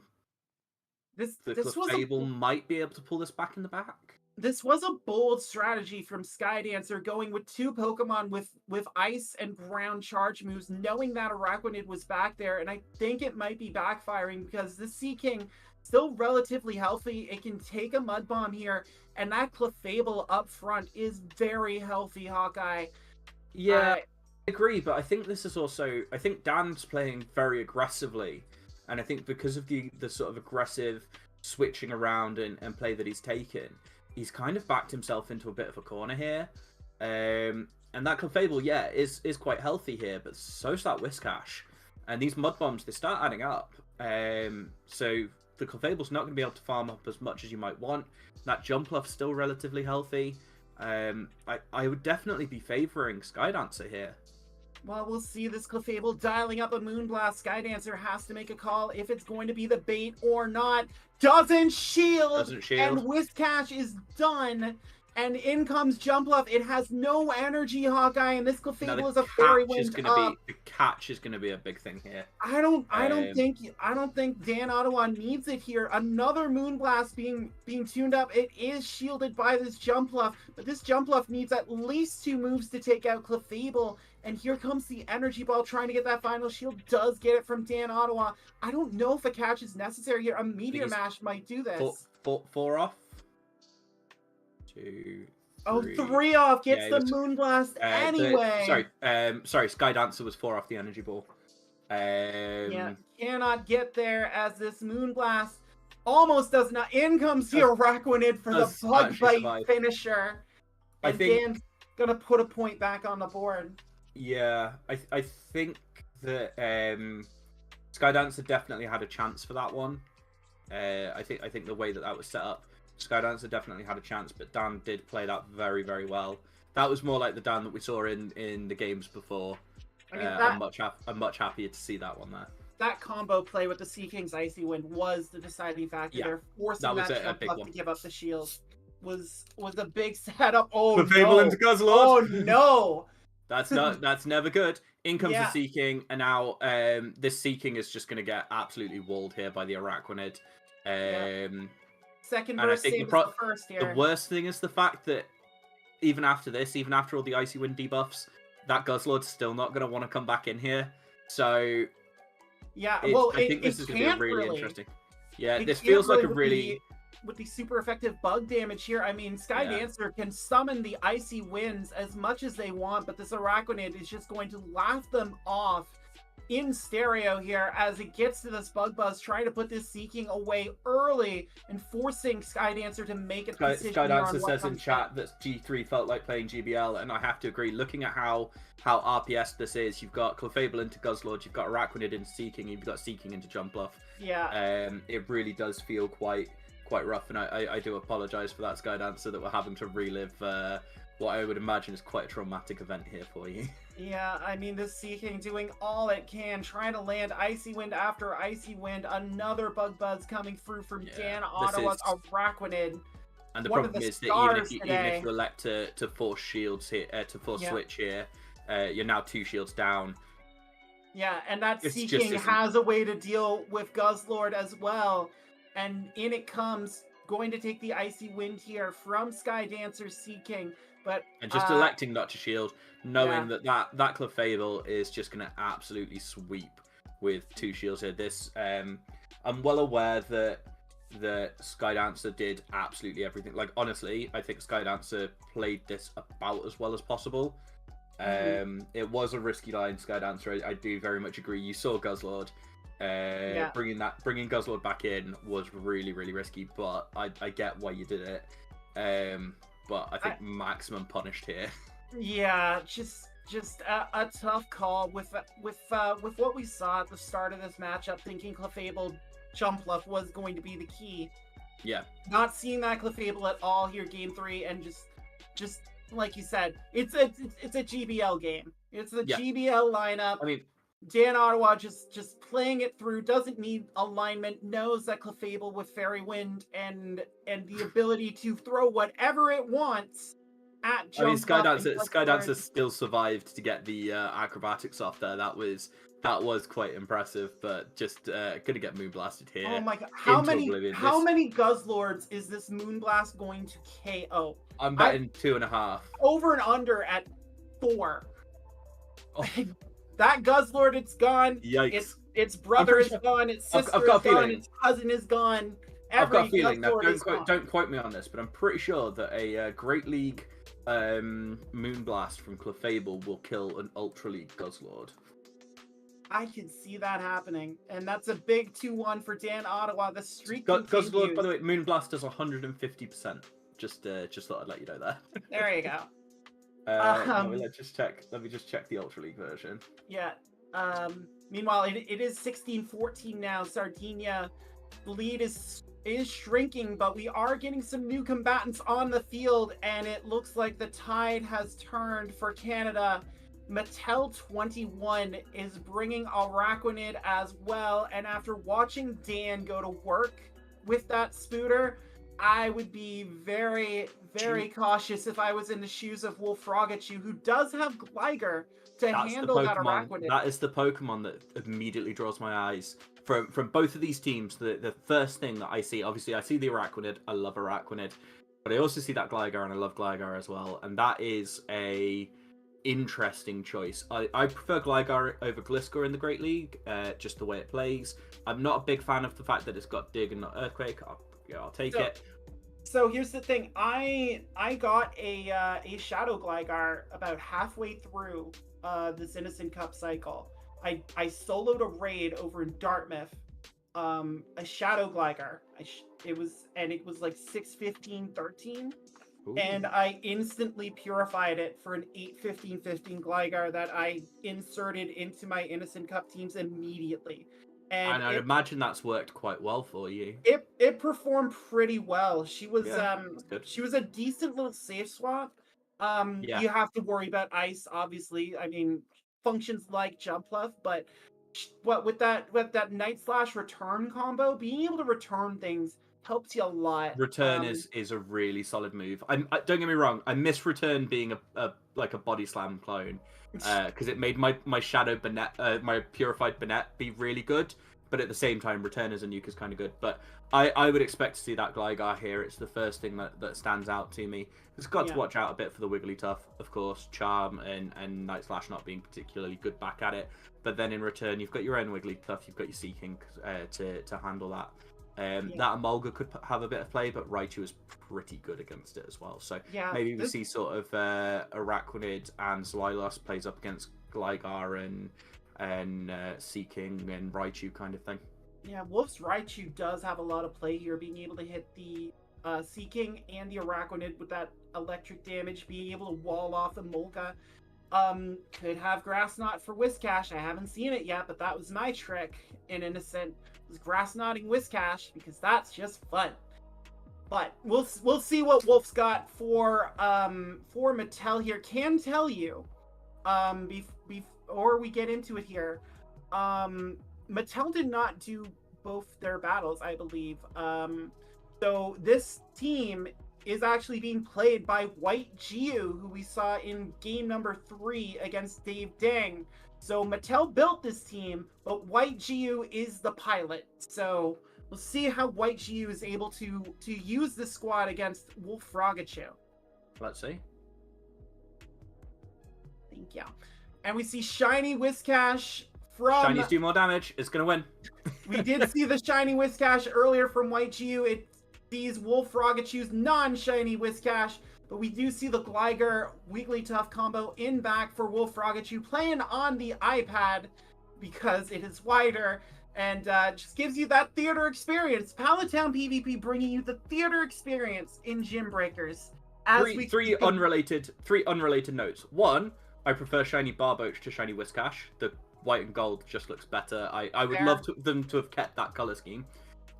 Clefable might be able to pull this back in the back. This was a bold strategy from Sky Dancer, going with 2 Pokemon with ice and ground charge moves, knowing that Araquanid was back there, and I think it might be backfiring because the Seeking still relatively healthy. It can take a Mud Bomb here, and that Clefable up front is very healthy, Hawkeye. Yeah, I agree, but I think this is also... I think Dan's playing very aggressively, and I think because of the sort of aggressive switching around and play that he's taken, he's kind of backed himself into a bit of a corner here. And that Clefable, is quite healthy here, but so's that Whiscash. And these Mud Bombs, they start adding up. So the Clefable's not going to be able to farm up as much as you might want. That Jump Bluff's still relatively healthy. I would definitely be favouring Skydancer here. Well, we'll see this Clefable dialing up a Moonblast. Sky Dancer has to make a call if it's going to be the bait or not. Doesn't shield. And Whiscash is done. And in comes Jumpluff. It has no energy, Hawkeye, and this Clefable is a catch fairy is wind gonna up. be the catch is gonna be a big thing here. I don't think Dan Ottawa needs it here. Another Moonblast being tuned up. It is shielded by this Jumpluff, but this Jumpluff needs at least 2 moves to take out Clefable. And here comes the energy ball trying to get that final shield. Does get it from Dan Ottawa. I don't know if a catch is necessary here. A Meteor Mash might do this. Four off. 2, 3. 3 off gets the Moonblast anyway. Sorry. Sky Dancer was 4 off the energy ball. Yeah, cannot get there as this Moonblast almost does not. In comes the Araquanid for the Bug Bite finisher. And Dan's gonna put a point back on the board. Yeah, I think that Sky Dancer definitely had a chance for that one. I think the way that was set up, Sky Dancer definitely had a chance, but Dan did play that very, very well. That was more like the Dan that we saw in the games before. I mean, I'm much happier to see that one there. That combo play with the Sea King's Icy Wind was the deciding factor there, forcing that Jumpluff to give up the shield. Was a big setup. Oh no! Fable into Guzzlord. Oh no! That's never good. In comes the Sea King, and now this Sea King is just going to get absolutely walled here by the Araquanid. Second burst, same as the first here. The worst thing is the fact that even after this, even after all the Icy Wind debuffs, that Guzzlord's still not going to want to come back in here. So yeah, I think this is going to be really interesting. Yeah, this feels like a really... With the super effective bug damage here, I mean, Sky Dancer can summon the Icy Winds as much as they want, but this Araquanid is just going to laugh them off in stereo here as it gets to this Bug Buzz, trying to put this Sea King away early and forcing Sky Dancer to make a decision. Sky Dancer says in chat that G3 felt like playing GBL, and I have to agree. Looking at how RPS this is, you've got Clefable into Guzzlord, you've got Araquanid into Sea King, you've got Sea King into Jumpluff. Yeah. It really does feel quite rough, and I do apologize for that, Sky Dancer, that we're having to relive what I would imagine is quite a traumatic event here for you. Yeah, I mean, this Sea King doing all it can, trying to land Icy Wind after Icy Wind. Another Bug Buzz coming through from Dan Ottawa's Araquanid. And the problem is that even if you elect to force shields here, to force switch here, you're now 2 shields down. Yeah, and that Sea King has a way to deal with Guzzlord as well. And in it comes, going to take the Icy Wind here from Sky Dancer's Sea King. And just electing not to shield, knowing that Clefable is just going to absolutely sweep with 2 shields here. This, I'm well aware that Sky Dancer did absolutely everything. Like, honestly, I think Sky Dancer played this about as well as possible. It was a risky line, Sky Dancer. I do very much agree. You saw Guzzlord. Bringing Guzzlord back in was really, really risky, but I get why you did it. But I think maximum punished here. Yeah, just a tough call with what we saw at the start of this matchup. Thinking Clefable Jumpluff was going to be the key. Yeah. Not seeing that Clefable at all here, game 3, and just like you said, it's a GBL game. It's the GBL lineup. I mean, Dan Ottawa just playing it through, doesn't need alignment, knows that Clefable with Fairy Wind and the ability to throw whatever it wants at Jumpluff. I mean, Sky Dancer still survived to get the acrobatics off there. That was quite impressive, but just gonna get Moonblasted here. Oh my god! How many Guzzlords is this Moonblast going to KO? I'm betting 2.5. Over and under at 4. Oh. That Guzzlord, it's gone. Yikes. Its brother is gone. Its sister is gone. Its cousin is gone. I've got a feeling. Now, don't quote me on this, but I'm pretty sure that a Great League Moonblast from Clefable will kill an Ultra League Guzzlord. I can see that happening, and that's a big 2-1 for Dan Ottawa. The streak continues. Guzzlord, by the way, Moonblast does 150%. Just thought I'd let you know that. There you go. Let me just check the Ultra League version. Yeah. Meanwhile, it is 16-14 now. Sardinia lead is shrinking, but we are getting some new combatants on the field, and it looks like the tide has turned for Canada. Mattel21 is bringing Araquanid as well, and after watching Dan go to work with that Spooter, I would be very, very cautious if I was in the shoes of Wolf Frogachu, who does have Gligar to handle that Araquanid. That is the Pokemon that immediately draws my eyes. From both of these teams, the first thing that I see, obviously I see the Araquanid, I love Araquanid, but I also see that Gligar and I love Gligar as well, and that is a interesting choice. I prefer Gligar over Gliscor in the Great League, just the way it plays. I'm not a big fan of the fact that it's got Dig and not Earthquake. I'll take it. So here's the thing. I got a Shadow Gligar about halfway through this Innocent Cup cycle. I soloed a raid over in Dartmouth, a Shadow Gligar. It was like 615-13. Ooh. And I instantly purified it for an 8-15-15 Gligar that I inserted into my Innocent Cup teams immediately. And I'd imagine that's worked quite well for you. It performed pretty well. She was good. she was a decent little safe swap. You have to worry about ice, obviously. I mean, functions like Jump Bluff, but with that Night Slash return combo, being able to return things helps you a lot. Return is a really solid move. I don't get me wrong. I miss Return being a body slam clone, because it made my Shadow Banette, my Purified Banette be really good. But at the same time, Return as a nuke is kind of good. But I would expect to see that Gligar here. It's the first thing that stands out to me. It's got to watch out a bit for the Wigglytuff, of course. Charm and Night Slash not being particularly good back at it. But then in return, you've got your own Wigglytuff, you've got your Seeking to handle that. That Emolga could have a bit of play, but Raichu is pretty good against it as well. So maybe we see sort of Araquanid and Zweilous plays up against Gligar and Seeking and Raichu kind of thing. Yeah, Wolf's Raichu does have a lot of play here, being able to hit the Seeking and the Araquanid with that electric damage, being able to wall off Emolga. Could have Grass Knot for Whiscash. I haven't seen it yet, but that was my trick in Innocent, was Grass Knotting Whiscash, because that's just fun. But we'll see what Wolf's got for Mattel here. Can tell you, before we get into it here, Mattel did not do both their battles, I believe. So this team is actually being played by White Giu, who we saw in game number 3 against Dave Dang. So Mattel built this team, but White Giu is the pilot. So we'll see how White Giu is able to use this squad against Wolf Frogachu. Let's see. Thank you. And we see Shiny Whiscash from... Shinies do more damage. It's going to win. We did see the Shiny Whiscash earlier from White Giu. It sees Wolf Frogachu's non-Shiny Whiscash, but we do see the Gligar Wigglytuff combo in back for Wolf Frogachu, playing on the iPad because it is wider and just gives you that theater experience. Pallet Town PvP bringing you the theater experience in Gymbreakers. Three unrelated notes. One, I prefer Shiny Barboach to Shiny Whiscash. The white and gold just looks better. I would love them to have kept that color scheme.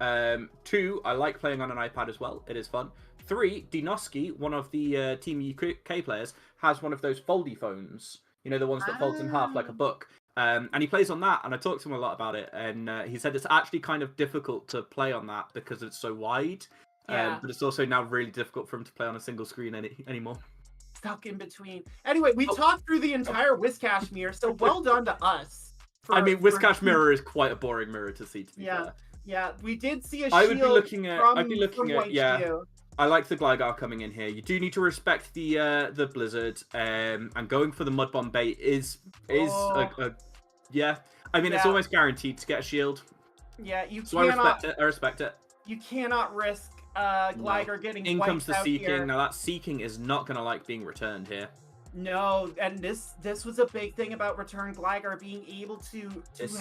2, I like playing on an iPad as well. It is fun. 3, Dinoski, one of the Team UK players, has one of those foldy phones. You know, the ones that folds in half like a book. And he plays on that, and I talked to him a lot about it. And he said it's actually kind of difficult to play on that because it's so wide. But it's also now really difficult for him to play on a single screen anymore. Stuck in between. Anyway, we talked through the entire Whiscash mirror, so well done to us. Whiscash mirror is quite a boring mirror to see, to be fair. Yeah, we did see a shield. I'd be looking at Giu. I like the Gligar coming in here. You do need to respect the Blizzard, and going for the Mud Bomb bait is I mean, it's almost guaranteed to get a shield. Yeah, So I respect it. You cannot risk Gligar getting in comes the Seeking. Here. Now that Seeking is not going to like being returned here. No, and this was a big thing about Return Gligar being able to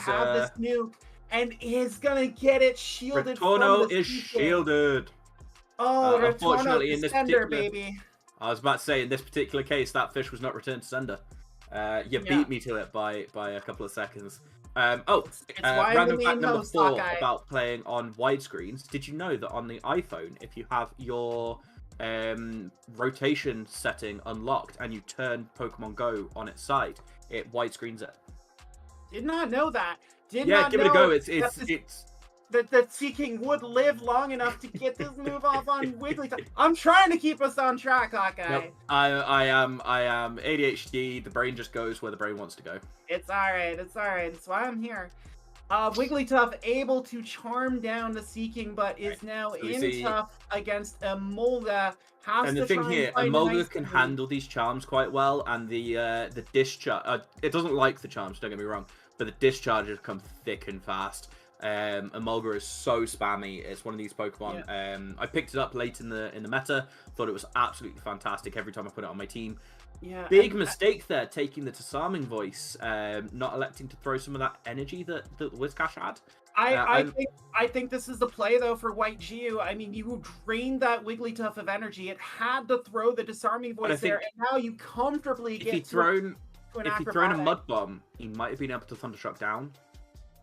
have this nuke, and is gonna get it shielded. Retorno is shielded. Oh, unfortunately, in this particular, baby. I was about to say, in this particular case, that fish was not returned to sender. You beat me to it by a couple of seconds. Random fact number 4 about playing on widescreens. Did you know that on the iPhone, if you have your rotation setting unlocked and you turn Pokemon Go on its side, it widescreens it? Did not know that. Give it a go. that Seeking would live long enough to get this move off on Wigglytuff. I'm trying to keep us on track, Hawkeye. Yep. I am ADHD. The brain just goes where the brain wants to go. It's alright, it's alright. That's why I'm here. Wigglytuff able to charm down the Seeking, but is now tough against Emolga. And the thing here, Emolga can handle these charms quite well, and the discharge. It doesn't like the charms, don't get me wrong, but the discharges come thick and fast. Emolga is so spammy. It's one of these Pokemon. Yeah. I picked it up late in the meta. Thought it was absolutely fantastic every time I put it on my team. Yeah, Big mistake there, taking the disarming voice, not electing to throw some of that energy that Whiscash had. I think this is the play though for White Geo. I mean, you drained that Wigglytuff of energy. It had to throw the disarming voice there, and now you comfortably get if he'd thrown a Mud Bomb, he might have been able to Thundershock down.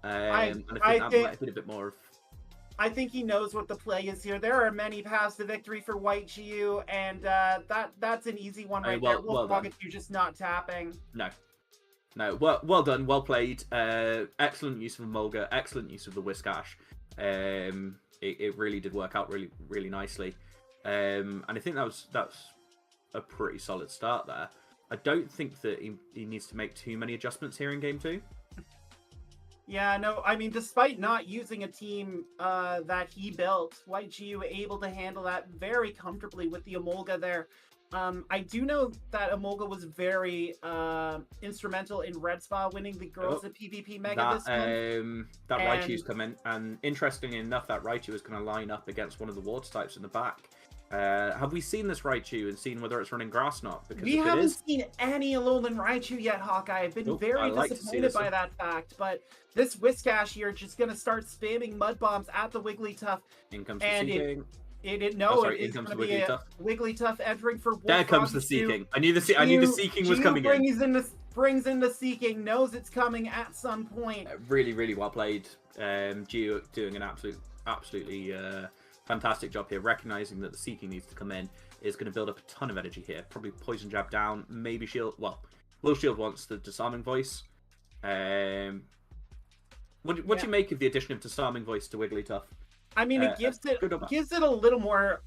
And I think that might have been a bit more of... I think he knows what the play is here. There are many paths to victory for White Geo, and that's an easy one right there. Well Pikachu just not tapping. No, well done, well played. Excellent use of Emolga, excellent use of the Whiscash. It really did work out really nicely. And I think that's a pretty solid start there. I don't think that he needs to make too many adjustments here in game 2. Yeah, no, I mean, despite not using a team that he built, White Geo able to handle that very comfortably with the Emolga there. I do know that Emolga was very instrumental in Red Spa winning the Girls at PvP Mega this month. That Raichu's come in, and interestingly enough, that Raichu is going to line up against one of the Water types in the back. Have we seen this Raichu and seen whether it's running Grass Knot? Because we haven't seen any Alolan Raichu yet, Hawkeye. I've been very disappointed by that fact, but this Whiscash here just going to start spamming Mud Bombs at the Wigglytuff. In comes the Seeking. It's going to be a Wigglytuff entering for Wolf. There comes the Seeking. I knew the Seeking was coming in. Brings in the Seeking, knows it's coming at some point. Really well played. Geo doing an absolutely fantastic job here, recognizing that the Seeking needs to come in, is going to build up a ton of energy here. Probably Poison Jab down, maybe Shield. Well, Will Shield wants the Disarming Voice. What do you make of the addition of Disarming Voice to Wigglytuff? I mean, it gives it a little more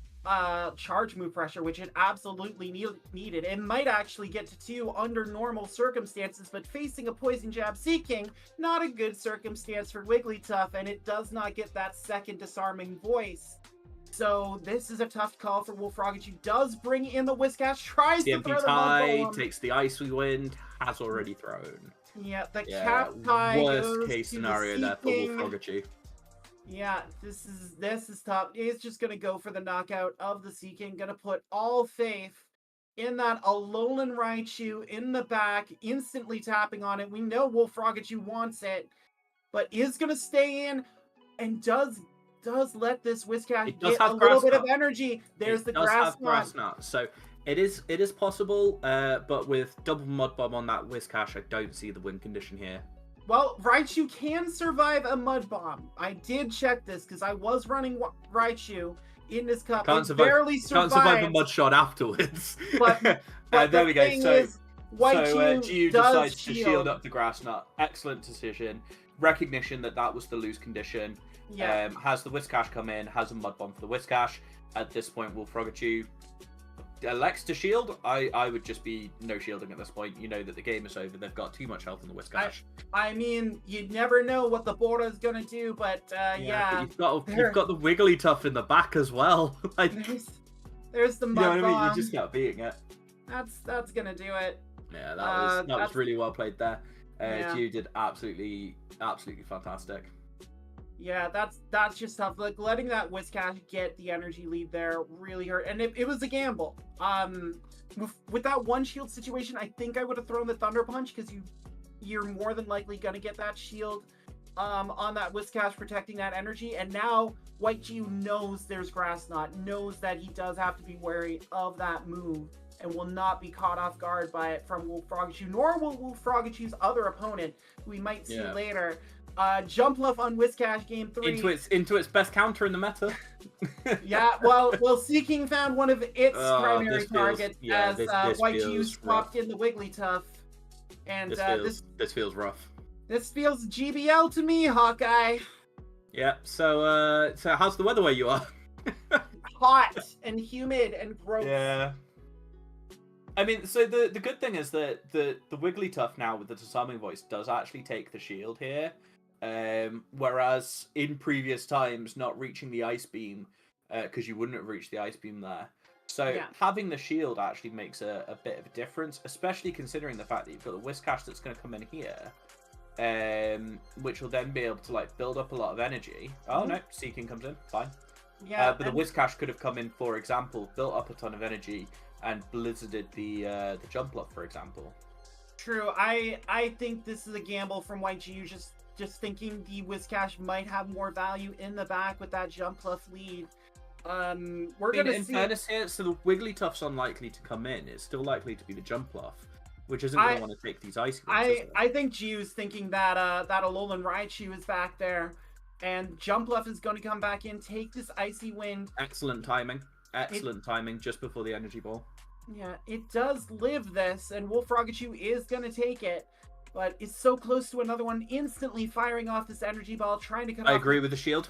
charge move pressure, which it absolutely needed. It might actually get to 2 under normal circumstances, but facing a Poison Jab Seeking, not a good circumstance for Wigglytuff, and it does not get that second Disarming Voice. So this is a tough call for Wolfrogachu. Does bring in the Whiscash, tries to throw the Mud Bomb. Takes the Icy Wind, has already thrown. Yeah, the Cap Tie worst case scenario there for Wolfrogachu. Yeah, this is tough. He's just gonna go for the knockout of the Seeking. Gonna put all faith in that Alolan Raichu in the back, instantly tapping on it. We know Wolfrogachu wants it, but is gonna stay in and does let this Whiscash get a little bit of energy. There's the Grass Knot. So it is possible, but with double Mud Bomb on that Whiscash, I don't see the win condition here. Well, Raichu can survive a Mud Bomb. I did check this because I was running Raichu in this cup. Can't survive a Mud Shot afterwards. But there we go. So Raichu decides to shield up the Grass Knot. Excellent decision. Recognition that was the lose condition. Yeah. Has the Whiscash come in, has a Mud Bomb for the Whiscash. At this point, Wolfrogachu elects to shield. I would just be no shielding at this point. You know that the game is over. They've got too much health on the Whiscash. I mean, you'd never know what the border is gonna do, but yeah. But you've got the Wigglytuff in the back as well. There's the Mud Bomb. You know what I mean? You just got beating it. That's gonna do it. Yeah, that was really well played there. Gio did absolutely fantastic. Yeah, that's just tough. Like, letting that Whiscash get the energy lead there really hurt, and it was a gamble. With that one shield situation, I think I would have thrown the Thunder Punch because you're more than likely gonna get that shield on that Whiscash protecting that energy. And now White Geo knows there's Grass Knot, knows that he does have to be wary of that move, and will not be caught off guard by it from Wolfrogachu, nor will Wolfrogachu's other opponent, who we might see later. Jumpluff on Whiscash game 3. Into its best counter in the meta. Yeah, well, Seeking found one of its primary targets as White Geo swapped in the Wigglytuff. And this feels rough. This feels GBL to me, Hawkeye. Yeah. So how's the weather where you are? Hot and humid and gross. Yeah. I mean, so the good thing is that the Wigglytuff now with the disarming voice does actually take the shield here, whereas in previous times not reaching the ice beam, because you wouldn't have reached the ice beam there. So Yeah. having the shield actually makes a bit of a difference, especially considering the fact that you've got the Whiscash that's going to come in here, which will then be able to like build up a lot of energy. Oh no, Seeking comes in, fine. Yeah, But the Whiscash could have come in, for example, built up a ton of energy and blizzarded the Jumpluff, for example. true. I think this is a gamble from YGU, just thinking the Whiscash might have more value in the back with that Jumpluff lead. We're gonna in see. fairness here, so the Wigglytuff's unlikely to come in. It's still likely to be the Jumpluff, which isn't going to want to take these icy ones, I think Giu's thinking that that Alolan Raichu is back there, and Jumpluff is going to come back in, take this Icy Wind. Excellent timing. Excellent timing just before the Energy Ball. Yeah, it does live this, and Wolfrogachu is going to take it, but it's so close to another one, instantly firing off this Energy Ball, trying to cut off. I agree with the shield.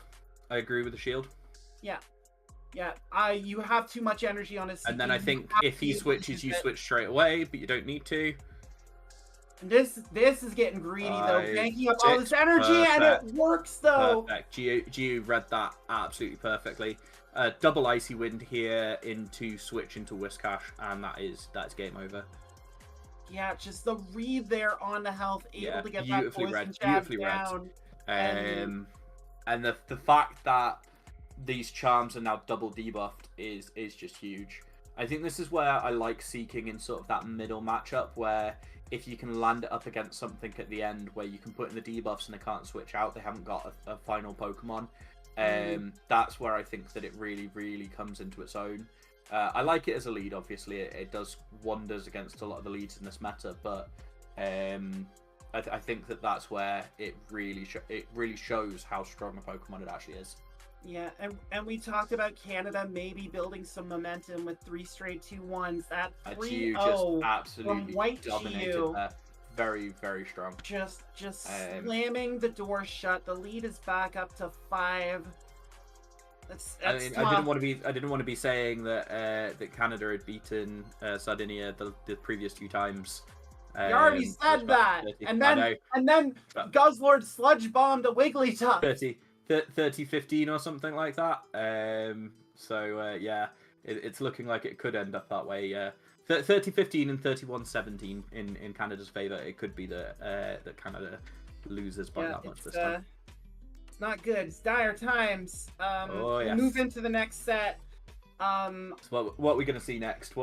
I agree with the shield. Yeah. Yeah, you have too much energy on his CP. And then I think if he switches, you switch straight away, but you don't need to. And this is getting greedy, though, banking up all this energy, and it works, though. Perfect. Giu read that absolutely perfectly. Double Icy Wind here into switch into Whiscash, and that's game over. Yeah, just the read there on the health, able to get that poison jab down. And the fact that these charms are now double debuffed is just huge. I think this is where I like Seeking in sort of that middle matchup, where if you can land it up against something at the end where you can put in the debuffs and they can't switch out, they haven't got a final Pokemon. That's where I think that it really, really comes into its own. I like it as a lead, obviously. It does wonders against a lot of the leads in this meta, but I think that's where it really shows how strong a Pokemon it actually is. Yeah, and we talked about Canada maybe building some momentum with 3 straight 2-1s. That 3-0 just absolutely from White dominated there. Very, very strong. Just slamming the door shut. The lead is back up to 5. That's I didn't want to be saying that that Canada had beaten Sardinia the previous 2 times. You already said that, 30. and then Guzzlord sludge bombed a Wigglytuff. 30-15 or something like that. Yeah, it's looking like it could end up that way. 30-15 and 31-17 in Canada's favour. It could be that Canada loses by that much this time. It's not good. It's dire times. Yes. We'll move into the next set. So what are we going to see next?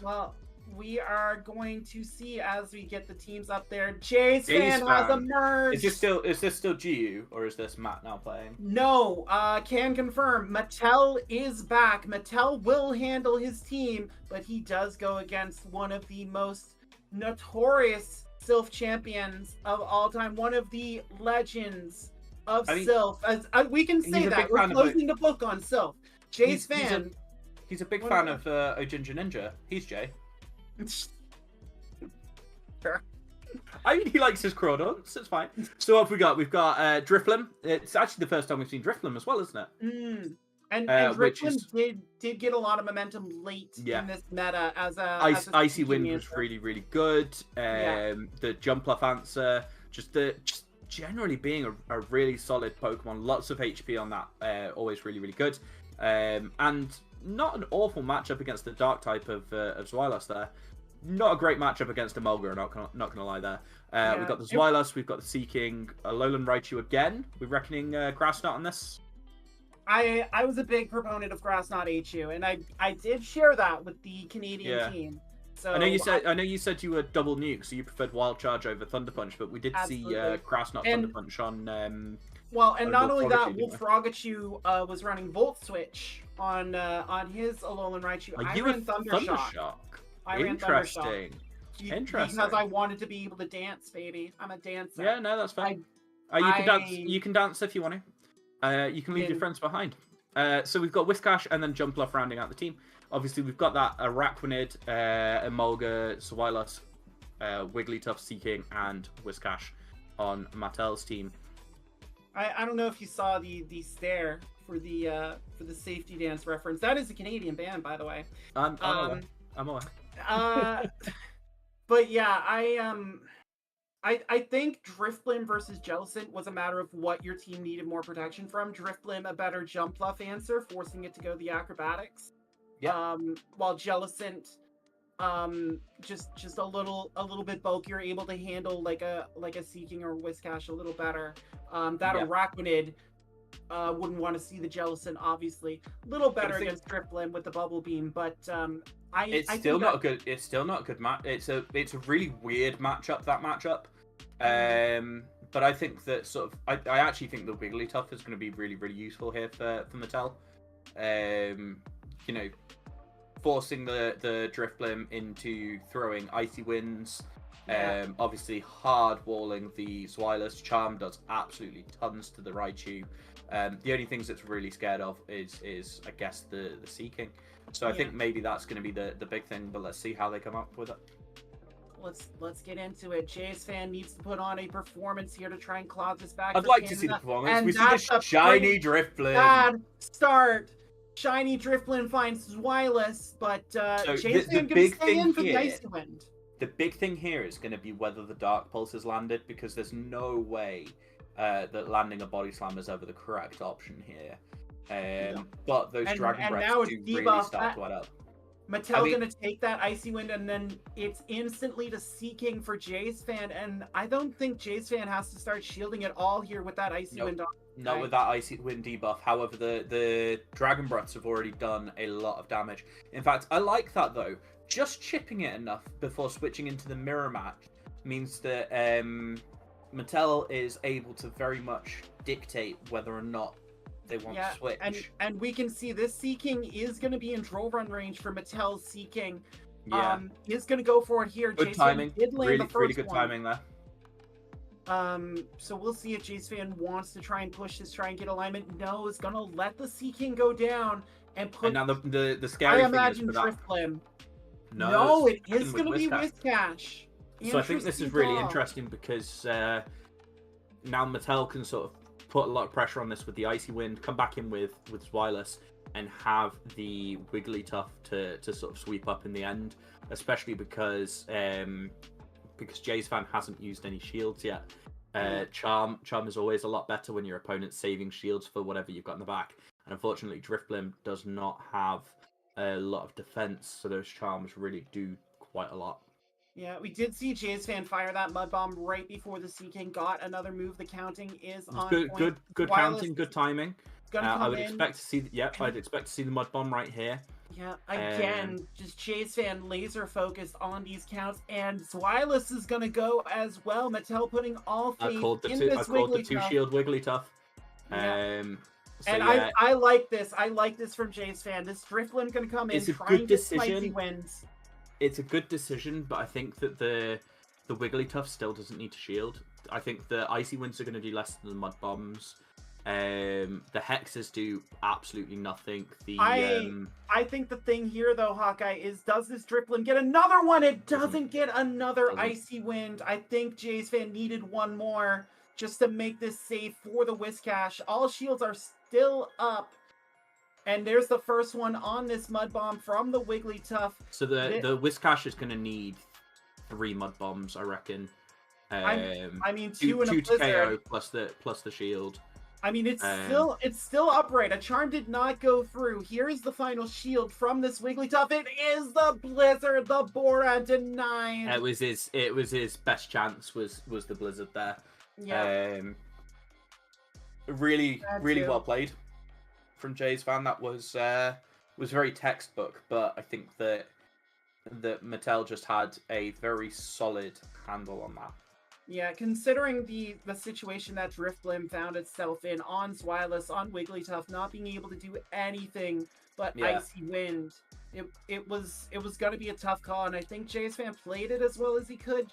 Well, we are going to see as we get the teams up there. Jay's fan has emerged. Is this still Giu, or is this Matt now playing? No, can confirm. Mattel is back. Mattel will handle his team, but he does go against one of the most notorious Silph champions of all time, one of the legends of Silph. As we can say that we're closing the book on Silph. Jay's fan. He's a big fan of Ginger Ninja. He's Jay. Sure. I mean, he likes his Crawdons. It's fine. So what have we got? We've got Drifloon. It's actually the first time we've seen Drifloon as well, isn't it? And Drifloon did get a lot of momentum late in this meta as a Icy Wind was really, really good. The Jumpluff answer, just generally being a really solid Pokemon. Lots of HP on that. Always really, really good. And not an awful matchup against the Dark type of Zweilous there. Not a great matchup against Emolga, not gonna lie there. We've got the Zweilous, we've got the Seeking, Alolan Raichu again. We're reckoning Grass Knot on this. I was a big proponent of Grass Knot HU, and I did share that with the Canadian team. So I know you said you were double nuke, so you preferred Wild Charge over Thunder Punch, but we did see Grass Knot Thunder Punch on. Well, and not only that, Wolfrogachu was running Volt Switch on his Alolan Raichu. I ran Thundershock. Interesting. Because I wanted to be able to dance, baby. I'm a dancer. Yeah, no, that's fine. You can dance if you want to. You can leave your friends behind. So we've got Whiscash and then Jumpluff rounding out the team. Obviously, we've got that Araquanid, Emolga, Zweilous, Wigglytuff, Seeking, and Whiscash on Mattel's team. I don't know if you saw the stare for the safety dance reference. That is a Canadian band, by the way. I'm aware. I'm aware. But yeah, I think Drifblim versus Jellicent was a matter of what your team needed more protection from. Drifblim a better jump fluff answer, forcing it to go the acrobatics. Yeah. While Jellicent just a little bit bulkier, able to handle like a Seeking or Whiscash a little better. That Arachnid wouldn't want to see the Jellicent, obviously. A little better against Drifblim with the bubble beam, but it's still not a good match. It's a really weird matchup, that matchup. But I think that sort of I actually think the Wigglytuff is going to be really, really useful here for Mattel. You know, forcing the Drifblim into throwing Icy Winds. Obviously hard walling the Zweilous. Charm does absolutely tons to the Raichu. The only things it's really scared of is I guess the Seeking. So I think maybe that's going to be the big thing, but let's see how they come up with it. Let's get into it. Jace fan needs to put on a performance here to try and claw this back. I'd like to see the performance. We see the shiny Drifblim. Bad start. Shiny Drifblim finds Zweilous, but Jace fan going to stay in for the Icy Wind. The big thing here is going to be whether the Dark Pulse is landed, because there's no way that landing a Body Slam is ever the correct option here. But those Dragon Breaths do really start to add up. Mattel's going to take that Icy Wind, and then it's instantly to Seeking for Jace fan, and I don't think Jace fan has to start shielding at all here with that Icy Wind on. Not with that Icy Wind debuff. However, the Dragon Breaths have already done a lot of damage. In fact, I like that, though. Just chipping it enough before switching into the mirror match means that Mattel is able to very much dictate whether or not they want to switch. And we can see this Seeking is going to be in draw run range for Mattel's Seeking. Is going to go for it here. Good timing. Really good timing there. So we'll see if Jace fan wants to try and push this, try and get alignment. No, it's going to let the Seeking go down and put. And now the scary thing is for that. Drifblim. No, it is going to be Whiscash. So I think this is really interesting because now Mattel can sort of put a lot of pressure on this with the Icy Wind, come back in with Zweilous, and have the Wigglytuff to sort of sweep up in the end, especially because Jace fan hasn't used any shields yet. Charm is always a lot better when your opponent's saving shields for whatever you've got in the back, and unfortunately Drifblim does not have a lot of defense, so those charms really do quite a lot. Yeah, we did see Jace fan fire that Mud Bomb right before the Seeking got another move. The counting is on point. Good counting, good timing. I would expect to see. I'd expect to see the Mud Bomb right here. Yeah, again, just Jace fan laser focused on these counts, and Zweilous is gonna go as well. Mattel putting all faith in this Wigglytuff. I called the 2-shield Wigglytuff. I like this. I like this from Jace fan. This Drifblim gonna come in, trying to spicy wins. It's a good decision, but I think that the Wigglytuff still doesn't need to shield. I think the Icy Winds are going to do less than the Mud Bombs. The Hexes do absolutely nothing. I think the thing here, though, Hawkeye, is does this Drifblim get another one? It doesn't get another Icy Wind. I think Jace fan needed one more just to make this safe for the Whiscash. All shields are still up. And there's the first one on this Mud Bomb from the Wigglytuff. So the Whiscash is going to need 3 Mud Bombs, I reckon. I mean, two in a to KO plus the shield. I mean, it's still upright. A charm did not go through. Here's the final shield from this Wigglytuff. It is the Blizzard. The Borat denied. It was his best chance was the Blizzard there. Yeah. Really well played from Jay's fan. That was very textbook, but I think that Mattel just had a very solid handle on that. Yeah, considering the situation that Drifblim found itself in on Zweilous, on Wigglytuff, not being able to do anything but Icy Wind, it was going to be a tough call, and I think Jay's fan played it as well as he could.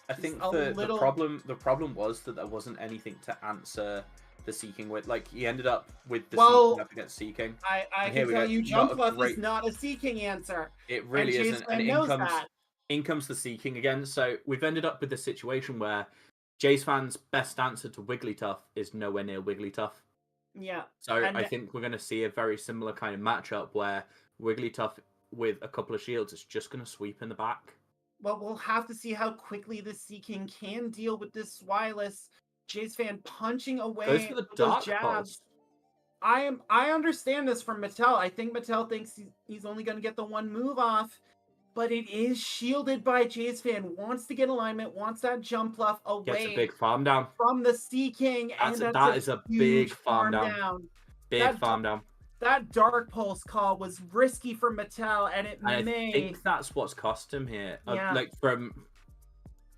I think the problem was that there wasn't anything to answer the Seeking with. Like, he ended up with the Seeking up against Seeking. I can tell you, Jump Fluff is not a Seeking answer. It really isn't. And in comes the Seeking again. So we've ended up with this situation where Fan's best answer to Wigglytuff is nowhere near Wigglytuff. Yeah. So And I think we're going to see a very similar kind of matchup where Wigglytuff with a couple of shields is just going to sweep in the back. Well, we'll have to see how quickly the Sea King can deal with this Swilus. Fan punching away Goes for the with those Dark jabs. Pulse. I understand this from Mattel. I think Mattel thinks he's only going to get the one move off, but it is shielded by Fan. Wants to get alignment, wants that jump bluff away. Gets a big farm down. From the Sea King, That is a big farm down. Big farm down. That Dark Pulse call was risky for Mattel, and I think that's what's cost him here. Yeah.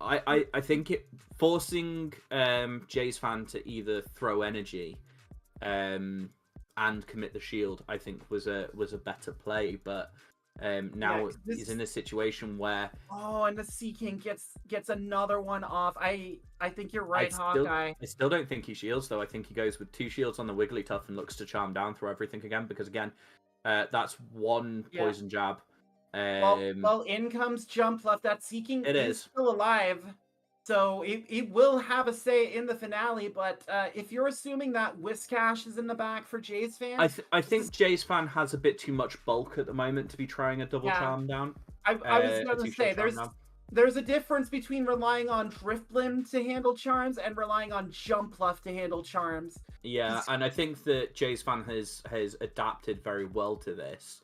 I think it forcing Fan to either throw energy and commit the shield, I think was a better play, but now he's in a situation where and the Sea King gets another one off. I think you're right, Hawkeye. I still don't think he shields though. I think he goes with 2 shields on the Wigglytuff and looks to charm down through everything again, because again, that's one poison jab. Well, in comes Jump Left. That Sea King is still alive, so it will have a say in the finale. But if you're assuming that Whiskash is in the back for Fan, I think Fan has a bit too much bulk at the moment to be trying a double charm down. I was going to say there's a difference between relying on Drifblim to handle charms and relying on Jump Left to handle charms. Yeah, and I think that Fan has adapted very well to this.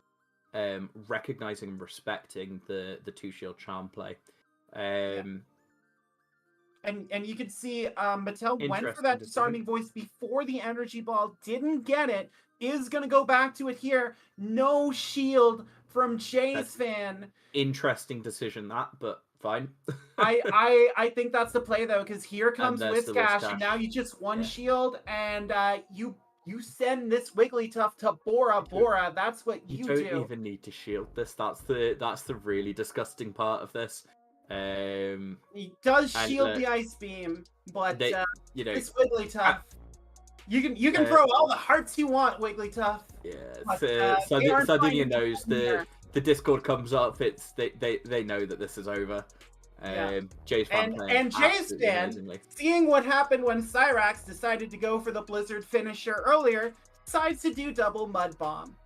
Recognizing and respecting the 2 shield charm play. And you can see Mattel went for that disarming voice before the energy ball, didn't get it, is going to go back to it here. No shield from Fan. Interesting decision that, but fine. I think that's the play though, because here comes Whiskash, and now you just one shield, and you send this Wigglytuff to Bora Bora. That's what you do. You don't even need to shield this. That's the really disgusting part of this. He does shield the Ice Beam, but this Wigglytuff, you can throw all the hearts you want, Wigglytuff. Yeah, Sardinia knows the Discord comes up. They know that this is over. Fan seeing what happened when Cyrax decided to go for the Blizzard finisher earlier, decides to do double Mud Bomb.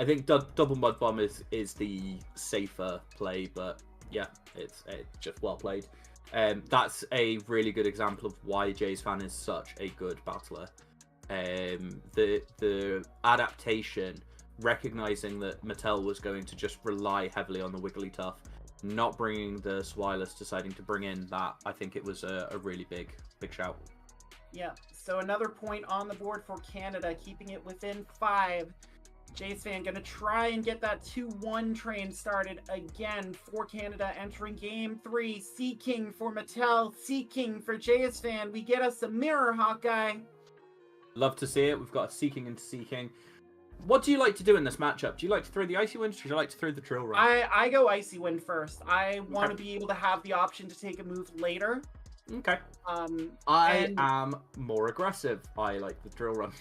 I think double Mud Bomb is the safer play, but yeah, it's just well played. That's a really good example of why Fan is such a good battler. The adaptation, recognizing that Mattel was going to just rely heavily on the Wigglytuff, not bringing the Swilus, deciding to bring in that, I think it was a really big shout. Yeah, so another point on the board for Canada, keeping it within 5. Fan gonna try and get that 2-1 train started again for Canada, entering game 3. Sea King for Mattel, Sea King for Fan. We get us a mirror, Hawkeye. Love to see it. We've got a Sea King into Sea King. What do you like to do in this matchup? Do you like to throw the Icy Wind, or do you like to throw the Drill Run? I go Icy Wind first. I want to be able to have the option to take a move later. Okay. I am more aggressive. I like the Drill Run.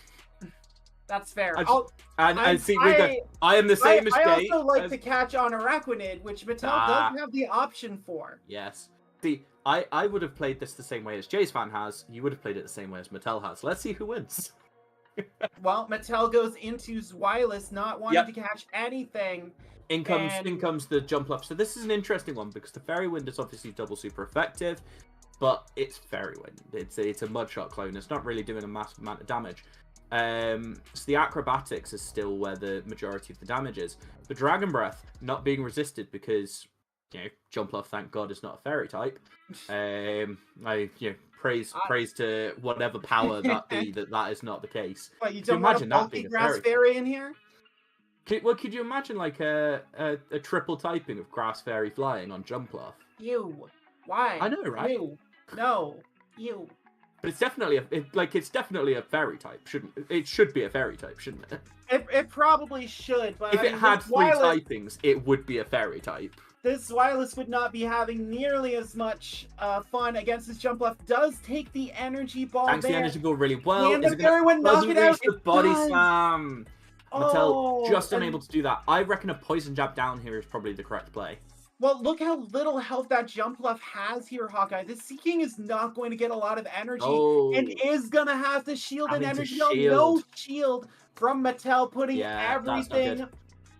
That's fair. I am the same as Jay. I also like to catch on Araquanid, which Mattel doesn't have the option for. Yes. See, I would have played this the same way as Fan has. You would have played it the same way as Mattel has. Let's see who wins. Well, Mattel goes into Zwilus, not wanting to catch anything. In comes the jump up. So this is an interesting one because the Fairy Wind is obviously double super effective, but it's Fairy Wind. It's a Mudshot clone. It's not really doing a massive amount of damage. So the acrobatics is still where the majority of the damage is. The Dragon Breath not being resisted because Jumpluff, thank God, is not a fairy type. Praise to whatever power that be that is not the case. But you don't imagine that being a grass fairy in here? Could you imagine like a triple typing of grass fairy flying on Jumpluff? You. Why? I know, right? You. No. You. But it's definitely a fairy type, shouldn't it? It should be a fairy type, shouldn't it? It probably should, but if it had 3 typings, it would be a fairy type. This Zwilus would not be having nearly as much fun against this Jumpluff. Does take the energy ball. Tanks the energy ball really well. And the fairy would knock it out. The body slam. Mattel just unable to do that. I reckon a poison jab down here is probably the correct play. Well, look how little health that Jumpluff has here, Hawkeye. This Sea King is not going to get a lot of energy and is going to have to shield an energy. No shield from Mattel, putting everything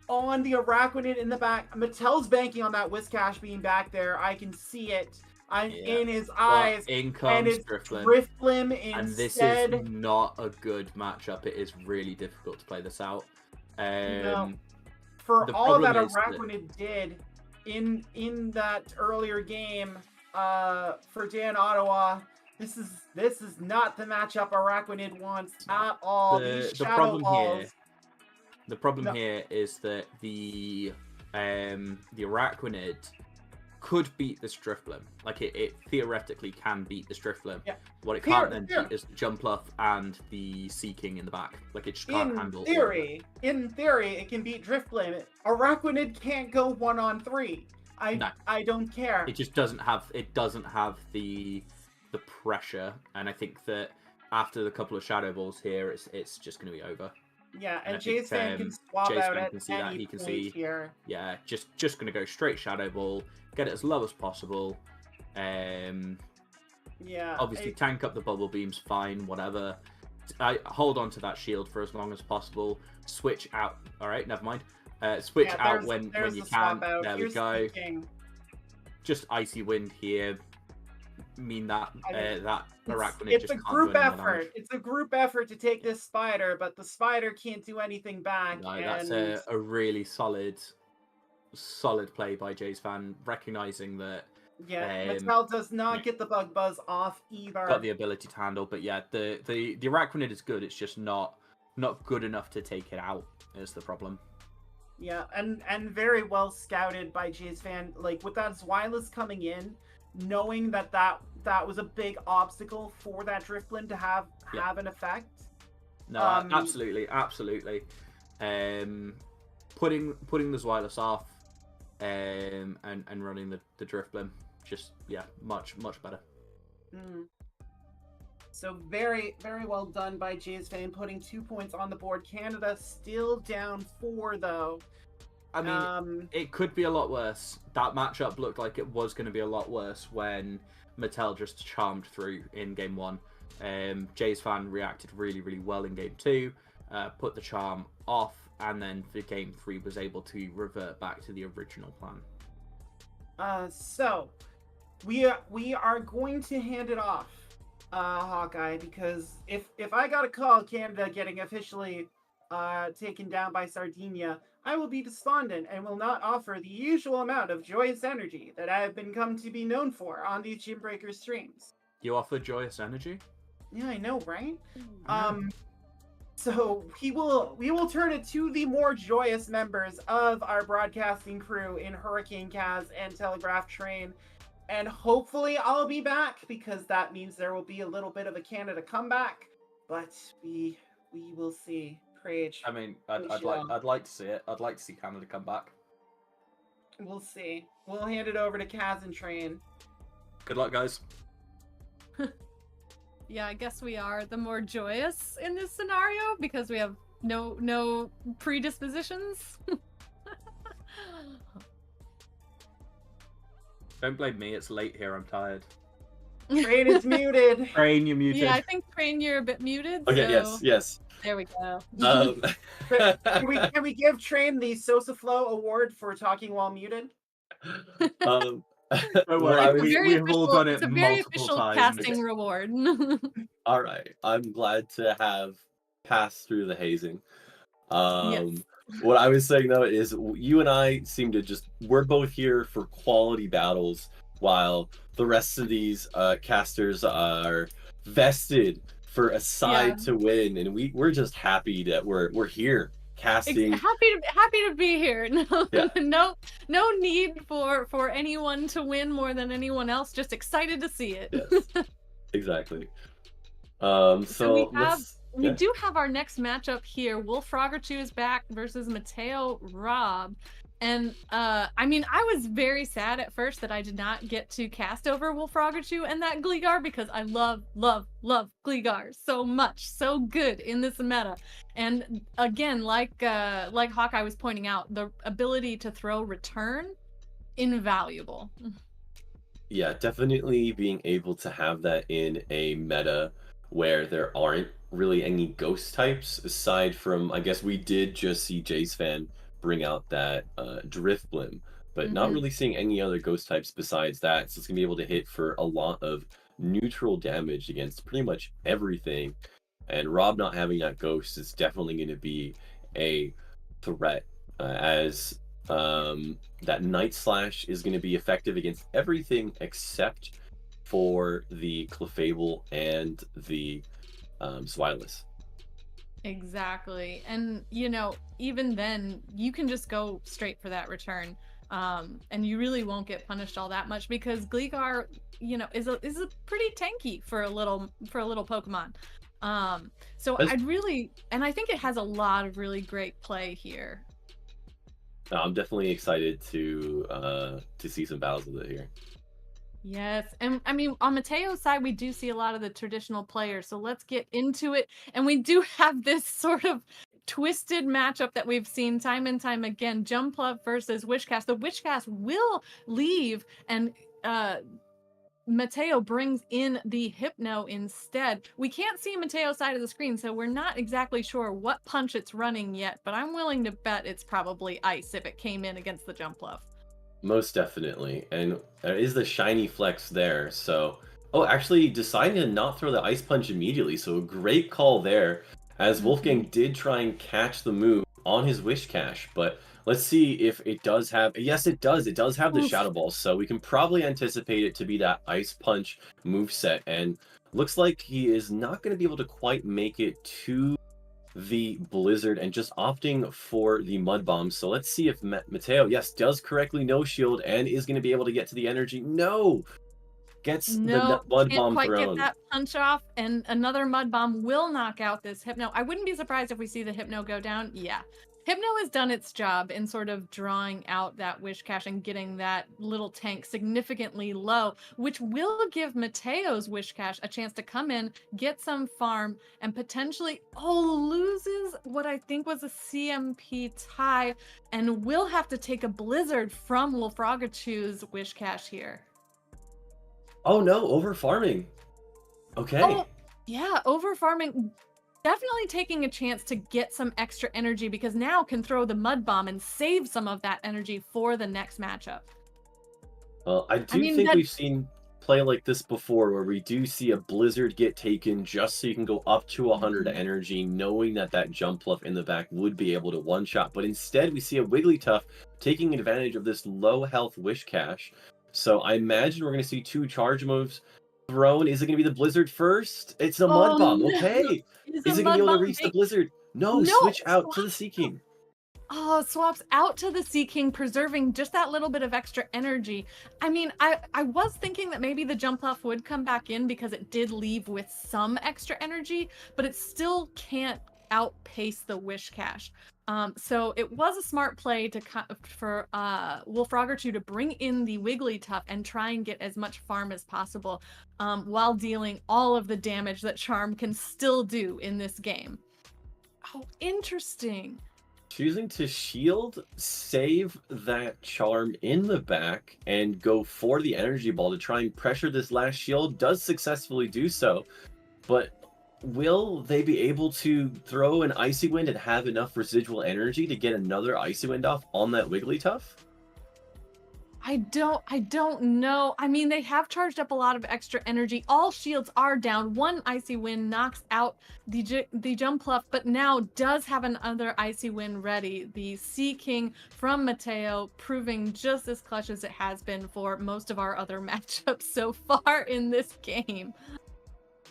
on the Araquanid in the back. Mattel's banking on that Whiscash being back there. I can see it. In his eyes. In comes Drifblim instead. And this is not a good matchup. It is really difficult to play this out. No. For all that Araquanid did in that earlier game for Dan Ottawa, this is not the matchup Araquanid wants at all. The problem here is that the Araquanid could beat this Drifblim. Like it theoretically can beat this Drifblim. Yeah. What it can't then beat is the Jumpluff and the Sea King in the back. Like it just can't handle. In theory, it can beat Drifblim. Araquanid can't go 1-on-3. I don't care. It just doesn't have the pressure, and I think that after the couple of Shadow Balls here, it's just going to be over. Yeah, and Jay's fan can swap out at any point here. Yeah, just going to go straight Shadow Ball, get it as low as possible. Yeah. Obviously, tank up the bubble beams, fine, whatever. I hold on to that shield for as long as possible. Switch out. All right, never mind. Switch out when you can. There we go. Just Icy Wind here. Mean that that Araquanid it's a group effort. It's a group effort to take this spider, but the spider can't do anything back. No, that's a really solid play by Jay's fan, recognizing that. Yeah, Mattel does not get the bug buzz off either. Got the ability to handle, but yeah, the Araquanid is good. It's just not good enough to take it out. Is the problem. Yeah, and very well scouted by Jay's fan. Like with that Zweilous coming in, knowing that was a big obstacle for that Drifblim to have an effect. No, absolutely. Putting the Zweilous off, and running the Drifblim, just much better. So very, very well done by Jay's fan, putting 2 points on the board. Canada still down 4 though. I mean, it could be a lot worse. That matchup looked like it was going to be a lot worse when Mattel just charmed through in game 1. Jay's fan reacted really, really well in game 2, put the charm off, and then for game 3 was able to revert back to the original plan. So we are going to hand it off, Hawkeye, because if I got a call Canada getting officially taken down by Sardinia, I will be despondent and will not offer the usual amount of joyous energy that I have come to be known for on these Gymbreakers streams. You offer joyous energy? Yeah, I know, right? So we will turn it to the more joyous members of our broadcasting crew in Hurricane Kaz and Telegraph Train, and hopefully I'll be back because that means there will be a little bit of a Canada comeback, but we will see. Rage. I mean, I'd like to see it. I'd like to see Canada come back. We'll see. We'll hand it over to Kaz and Train. Good luck, guys. Yeah, I guess we are the more joyous in this scenario because we have no predispositions. Don't blame me. It's late here. I'm tired. Train is muted. Train, you're muted. Yeah, I think Train, you're a bit muted. Okay. So... Yes. There we go. Can we give Train the Sosaflow award for talking while muted? Don't worry, we've all done it multiple times. It's a very official casting reward. All right, I'm glad to have passed through the hazing. Yes. What I was saying though is you and I seem to we're both here for quality battles, while the rest of these casters are vested for a side to win, and we're just happy that we're here casting. Happy to be here. No need for anyone to win more than anyone else. Just excited to see it. Yes, exactly. So we do have our next matchup here. Wolf Froggerchew is back versus Mateo Rob. And I mean, I was very sad at first that I did not get to cast over Wolf Froggerchew and that Gligar because I love Gligar so much, so good in this meta. And again, like Hawkeye was pointing out, the ability to throw return invaluable. Yeah, definitely being able to have that in a meta where there aren't really any ghost types aside from, I guess we did just see Jace Fan bring out that Drift Blim, but not really seeing any other ghost types besides that. So it's gonna be able to hit for a lot of neutral damage against pretty much everything. And Rob not having that ghost is definitely going to be a threat, as that Night Slash is going to be effective against everything except for the Clefable and the Swilus. Exactly. And, you know, even then, you can just go straight for that return. And you really won't get punished all that much because Gligar, you know, is a pretty tanky for a little Pokemon. So I'd really, and I think it has a lot of really great play here. I'm definitely excited to see some battles with it here. Yes, and I mean, on Mateo's side, we do see a lot of the traditional players, so let's get into it. And we do have this sort of twisted matchup that we've seen time and time again, Jumpluff versus Wishcast. The Wishcast will leave, and Mateo brings in the Hypno instead. We can't see Mateo's side of the screen, so we're not exactly sure what punch it's running yet, but I'm willing to bet it's probably Ice if it came in against the Jumpluff. Most definitely. And there is the shiny flex there. So, oh, actually deciding to not throw the Ice Punch immediately. So a great call there, as Wolfgang did try and catch the move on his Wish Cache. But let's see if it does have, yes, it does. It does have the Shadow Ball. So we can probably anticipate it to be that Ice Punch moveset. And looks like he is not going to be able to quite make it to the Blizzard and just opting for the Mud Bomb. So let's see if Mateo, yes, does correctly no shield and is going to be able to get to the energy. No! Gets the Mud Bomb quite thrown. Get that punch off, and another Mud Bomb will knock out this Hypno. I wouldn't be surprised if we see the Hypno go down. Yeah. Hypno has done its job in sort of drawing out that Wish Cache and getting that little tank significantly low, which will give Mateo's Wish Cache a chance to come in, get some farm, and potentially, loses what I think was a CMP tie, and will have to take a Blizzard from Wolfragachu's Wish Cache here. Oh no, over farming. Okay. Oh, yeah, over farming. Definitely taking a chance to get some extra energy because now can throw the Mud Bomb and save some of that energy for the next matchup. Well, I think we've seen play like this before where we do see a Blizzard get taken just so you can go up to 100 energy, knowing that that Jumpluff in the back would be able to one-shot. But instead, we see a Wigglytuff taking advantage of this low health Wish Cache. So I imagine we're going to see two charge moves thrown. Is it going to be the Blizzard first? It's a Mud Bomb. No. Okay. Is it going to be able to reach the Blizzard? No, switch out to the Sea King. Oh, swaps out to the Sea King, preserving just that little bit of extra energy. I mean, I was thinking that maybe the Jumpluff would come back in because it did leave with some extra energy, but it still can't outpace the Wish Cache. So it was a smart play for Wolfragachu to bring in the Wigglytuff and try and get as much farm as possible, while dealing all of the damage that Charm can still do in this game. Oh, interesting. Choosing to shield, save that Charm in the back, and go for the energy ball to try and pressure this last shield does successfully do so. But will they be able to throw an Icy Wind and have enough residual energy to get another Icy Wind off on that Wigglytuff? I don't know. I mean, they have charged up a lot of extra energy. All shields are down. One Icy Wind knocks out the Jumpluff, but now does have another Icy Wind ready. The Sea King from Mateo proving just as clutch as it has been for most of our other matchups so far in this game.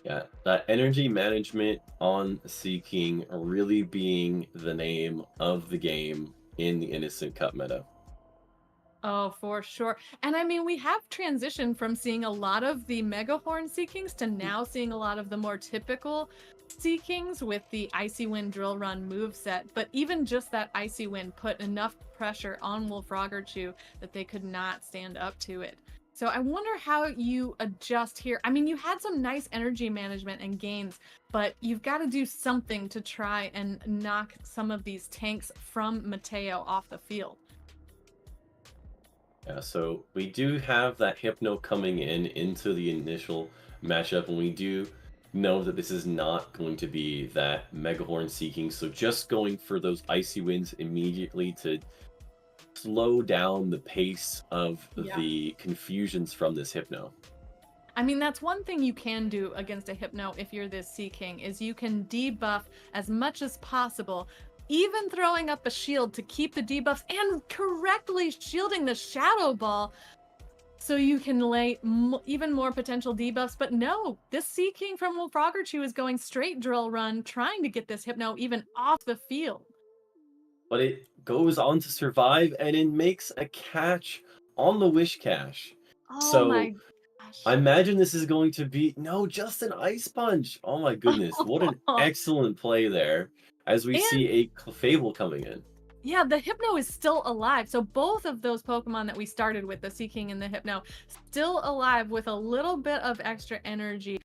Yeah, that energy management on Sea King really being the name of the game in the Innocent Cup meta. Oh, for sure. And I mean, we have transitioned from seeing a lot of the Megahorn Sea Kings to now seeing a lot of the more typical Sea Kings with the Icy Wind Drill Run moveset. But even just that Icy Wind put enough pressure on Wolfragachu that they could not stand up to it. So I wonder how you adjust here. I mean, you had some nice energy management and gains, but you've got to do something to try and knock some of these tanks from Mateo off the field. Yeah, so we do have that Hypno coming into the initial matchup, and we do know that this is not going to be that Megahorn Seeking, so just going for those Icy Winds immediately to slow down the pace of the confusions from this Hypno. I mean, that's one thing you can do against a Hypno if you're this Sea King, is you can debuff as much as possible, even throwing up a shield to keep the debuffs and correctly shielding the Shadow Ball so you can lay even more potential debuffs. But no, this Sea King from Wolfroggerchew is going straight drill run, trying to get this Hypno even off the field. But it goes on to survive, and it makes a catch on the Wish Cache. Oh my gosh. I imagine this is going to be... No, just an Ice Punch! Oh my goodness, what an excellent play there, as we see a Clefable coming in. Yeah, the Hypno is still alive. So both of those Pokemon that we started with, the Sea King and the Hypno, still alive with a little bit of extra energy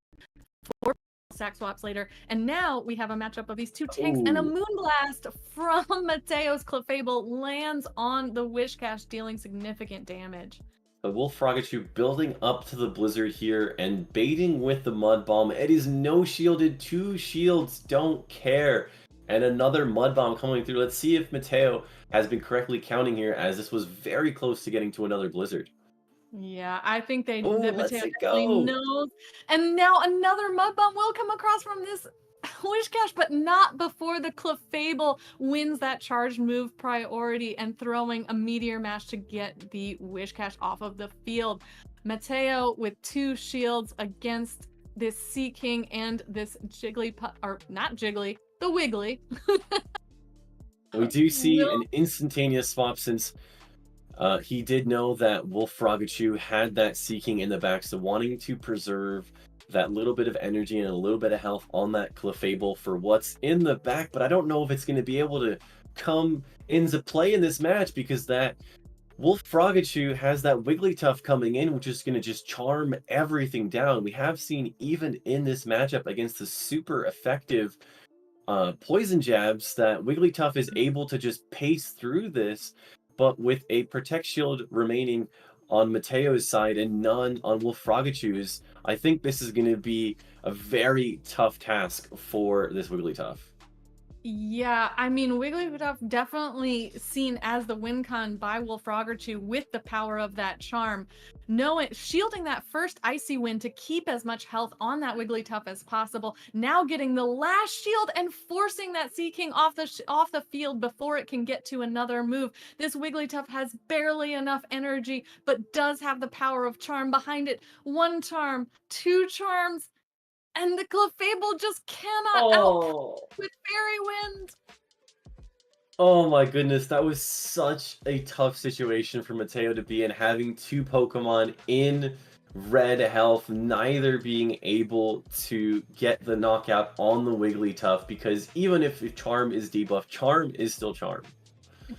for sack swaps later. And now we have a matchup of these two tanks, and a Moonblast from Mateo's Clefable lands on the Wish Cache, dealing significant damage. The Wolfroggerchew building up to the Blizzard here and baiting with the Mud Bomb. It is no shielded, 2 shields, don't care. And another Mud Bomb coming through. Let's see if Mateo has been correctly counting here, as this was very close to getting to another Blizzard. Yeah, I think that let's Mateo it definitely go. knows. And now another Mud Bomb will come across from this Wish Cache, but not before the Clefable wins that charged move priority and throwing a Meteor Mash to get the Wish Cache off of the field. Mateo with 2 shields against this Sea King and this Jigglypuff, or not Jiggly, the Wiggly. We do see an instantaneous swap, since he did know that Wolfroggerchew had that Sea King in the back, so wanting to preserve that little bit of energy and a little bit of health on that Clefable for what's in the back. But I don't know if it's going to be able to come into play in this match, because that Wolfroggerchew has that Wigglytuff coming in, which is going to just charm everything down. We have seen, even in this matchup against the super effective poison jabs, that Wigglytuff is able to just pace through this, but with a Protect Shield remaining on Mateo's side and none on Wolfroggerchew's, I think this is going to be a very tough task for this Wigglytuff. Yeah, I mean, Wigglytuff definitely seen as the win con by Wolfroggerchew with the power of that charm. Shielding that first Icy Wind to keep as much health on that Wigglytuff as possible. Now getting the last shield and forcing that Sea King off the field before it can get to another move. This Wigglytuff has barely enough energy, but does have the power of charm behind it. 1 charm, 2 charms, and the Clefable just cannot out with Fairy Wind. Oh my goodness, that was such a tough situation for Mateo to be in, having 2 Pokemon in red health, neither being able to get the knockout on the Wigglytuff, because even if Charm is debuffed, Charm is still Charm.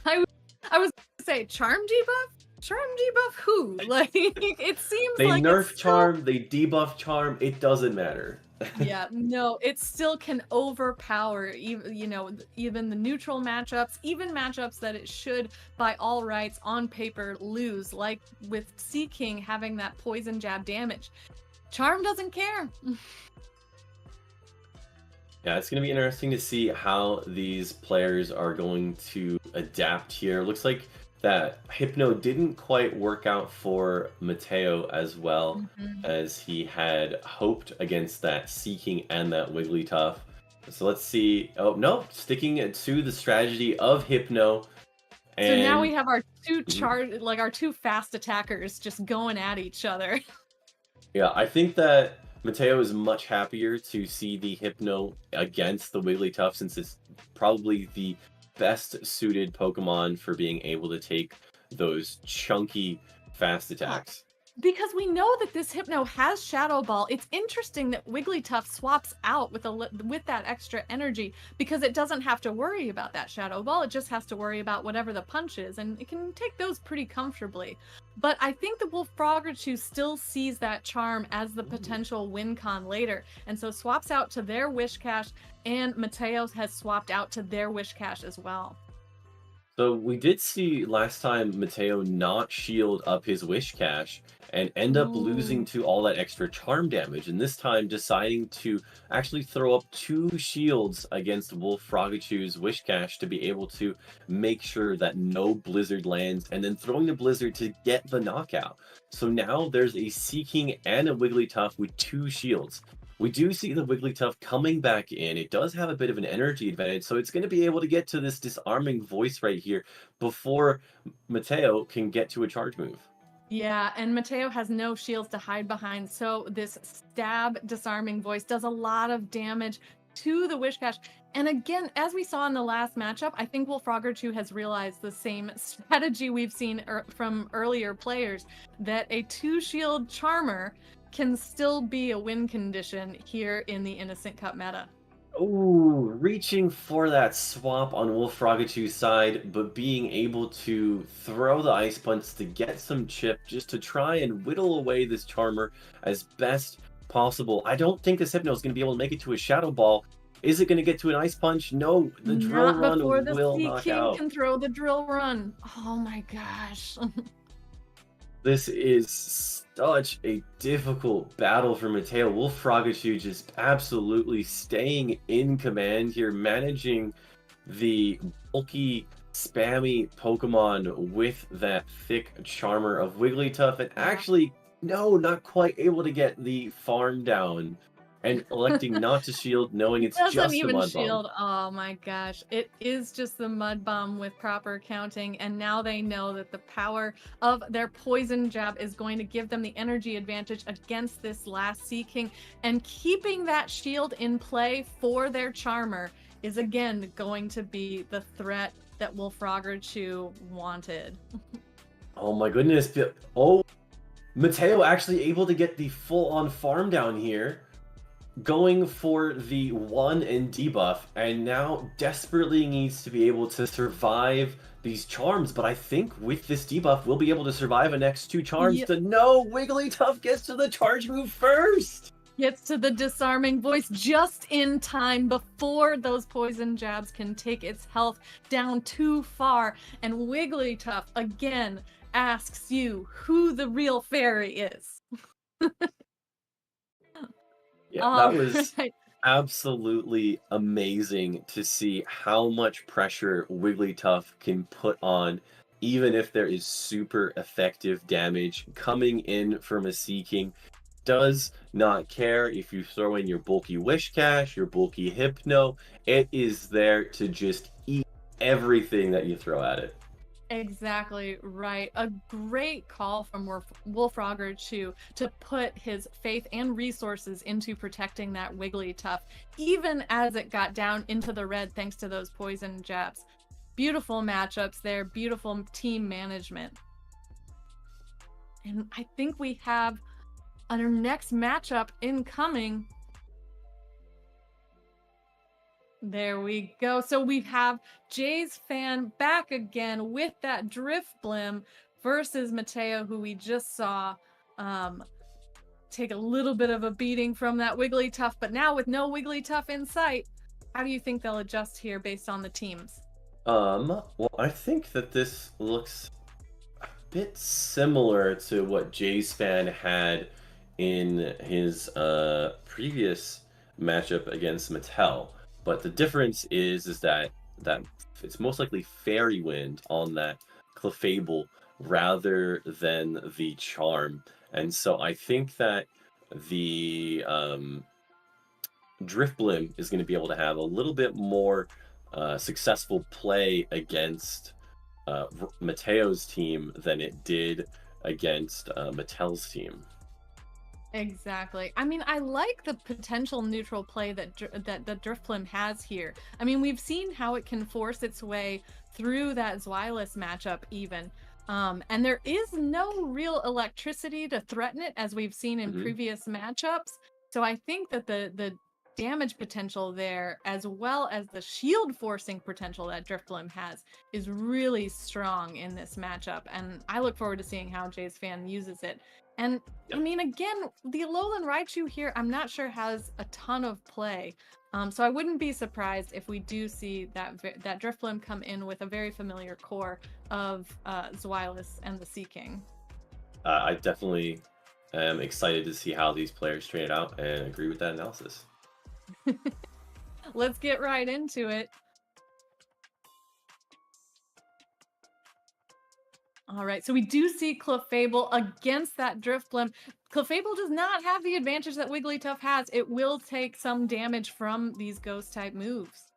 I was going to say, Charm debuff? Charm debuff who? Like, it seems they like nerf Charm, they debuff Charm, it doesn't matter. Yeah, no, it still can overpower even the neutral matchups, even matchups that it should by all rights on paper lose, like with Sea King having that poison jab damage. Charm doesn't care. Yeah, it's going to be interesting to see how these players are going to adapt here. Looks like that Hypno didn't quite work out for Mateo as well as he had hoped against that Sea King and that Wigglytuff. So let's see. Oh, no, sticking to the strategy of Hypno. And... So now we have our 2 our 2 fast attackers just going at each other. Yeah, I think that Mateo is much happier to see the Hypno against the Wigglytuff, since it's probably the best suited Pokemon for being able to take those chunky fast attacks. Because we know that this Hypno has Shadow Ball. It's interesting that Wigglytuff swaps out with that extra energy, because it doesn't have to worry about that Shadow Ball. It just has to worry about whatever the punch is, and it can take those pretty comfortably. But I think the Wolfroggerchew still sees that charm as the potential win con later, and so swaps out to their Wish Cache, and Mateo has swapped out to their Wish Cache as well. So we did see last time Mateo not shield up his wish cache and end up losing to all that extra charm damage, and this time deciding to actually throw up 2 shields against Wolf Frogachew's wish cache to be able to make sure that no blizzard lands, and then throwing the blizzard to get the knockout. So now there's a Seeking and a Wigglytuff with 2 shields. We do see the Wigglytuff coming back in. It does have a bit of an energy advantage, so it's going to be able to get to this disarming voice right here before Mateo can get to a charge move. Yeah, and Mateo has no shields to hide behind, so this stab disarming voice does a lot of damage to the wish cache. And again, as we saw in the last matchup, I think Wolf Froggerchew has realized the same strategy we've seen from earlier players, that a 2 shield charmer can still be a win condition here in the Innocent Cup meta. Ooh, reaching for that swap on Wolf Frogachew's side, but being able to throw the Ice Punch to get some chip just to try and whittle away this Charmer as best possible. I don't think this Hypno is going to be able to make it to a Shadow Ball. Is it going to get to an Ice Punch? No, the Drill Run will knock out. Can throw the Drill Run. Oh my gosh. This is such a difficult battle for Mateo. Wolf Frogachew's just absolutely staying in command here, managing the bulky, spammy Pokemon with that thick Charmer of Wigglytuff, and actually, no, not quite able to get the farm down. And electing not to shield, knowing it's just a Mud shield. Bomb. Oh my gosh. It is just the Mud Bomb with proper counting, and now they know that the power of their Poison Jab is going to give them the energy advantage against this last Seeking, and keeping that shield in play for their Charmer is again going to be the threat that Wolf Froggerchew wanted. Oh my goodness. Oh, Mateo actually able to get the full-on farm down here, going for the 1 and debuff, and now desperately needs to be able to survive these charms. But I think with this debuff, we'll be able to survive the next 2 charms. Yep. No, Wigglytuff gets to the charge move first. Gets to the disarming voice just in time before those poison jabs can take its health down too far. And Wigglytuff again asks you who the real fairy is. Yeah, that was absolutely amazing to see how much pressure Wigglytuff can put on, even if there is super effective damage coming in from a Seeking. Does not care if you throw in your bulky Wish Cache, your bulky Hypno. It is there to just eat everything that you throw at it. Exactly right. A great call from Wolf Froggerchew to put his faith and resources into protecting that Wigglytuff, even as it got down into the red thanks to those poison jabs. Beautiful matchups there, beautiful team management. And I think we have our next matchup incoming. There we go. So we have Jay's fan back again with that Drifblim versus Mateo, who we just saw take a little bit of a beating from that Wigglytuff, but now with no Wigglytuff in sight, how do you think they'll adjust here based on the teams? Well, I think that this looks a bit similar to what Jay's fan had in his previous matchup against Mattel. But the difference is that it's most likely Fairy Wind on that Clefable rather than the Charm. And so I think that the Drifblim is going to be able to have a little bit more successful play against Mateo's team than it did against Mattel's team. Exactly. I mean, I like the potential neutral play that the Drifblim has here. I mean, we've seen how it can force its way through that Zweilous matchup even. And there is no real electricity to threaten it, as we've seen in previous matchups. So I think that the damage potential there, as well as the shield forcing potential that Drifblim has, is really strong in this matchup. And I look forward to seeing how Jay's fan uses it And I mean, again, the Alolan Raichu here, I'm not sure has a ton of play. So I wouldn't be surprised if we do see that Drifblim come in with a very familiar core of Zweilous and the Sea King. I definitely am excited to see how these players train it out and agree with that analysis. Let's get right into it. All right, so we do see Clefable against that Drifblim. Clefable does not have the advantage that Wigglytuff has. It will take some damage from these ghost-type moves.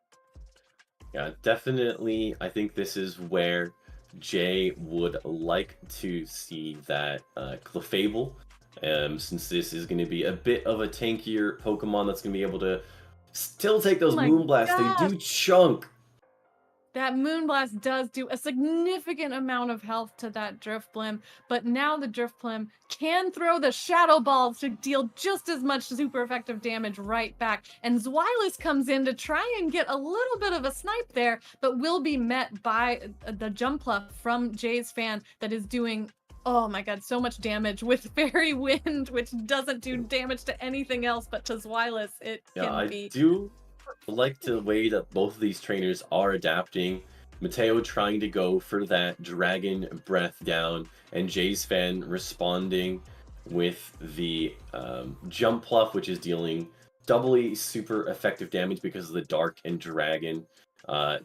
Yeah, definitely. I think this is where Jay would like to see that Clefable, since this is going to be a bit of a tankier Pokemon that's going to be able to still take those Moonblasts. They do chunk. That Moonblast does do a significant amount of health to that Drifblim, but now the Drifblim can throw the Shadow Balls to deal just as much super effective damage right back. And Zweilous comes in to try and get a little bit of a snipe there, but will be met by the Jumpluff from Jay's fan that is doing, oh my god, so much damage with Fairy Wind, which doesn't do damage to anything else, but to Zweilous it can be. I do like the way that both of these trainers are adapting. Mateo trying to go for that Dragon Breath down, and Jay's fan responding with the Jumpluff, which is dealing doubly super effective damage because of the Dark and Dragon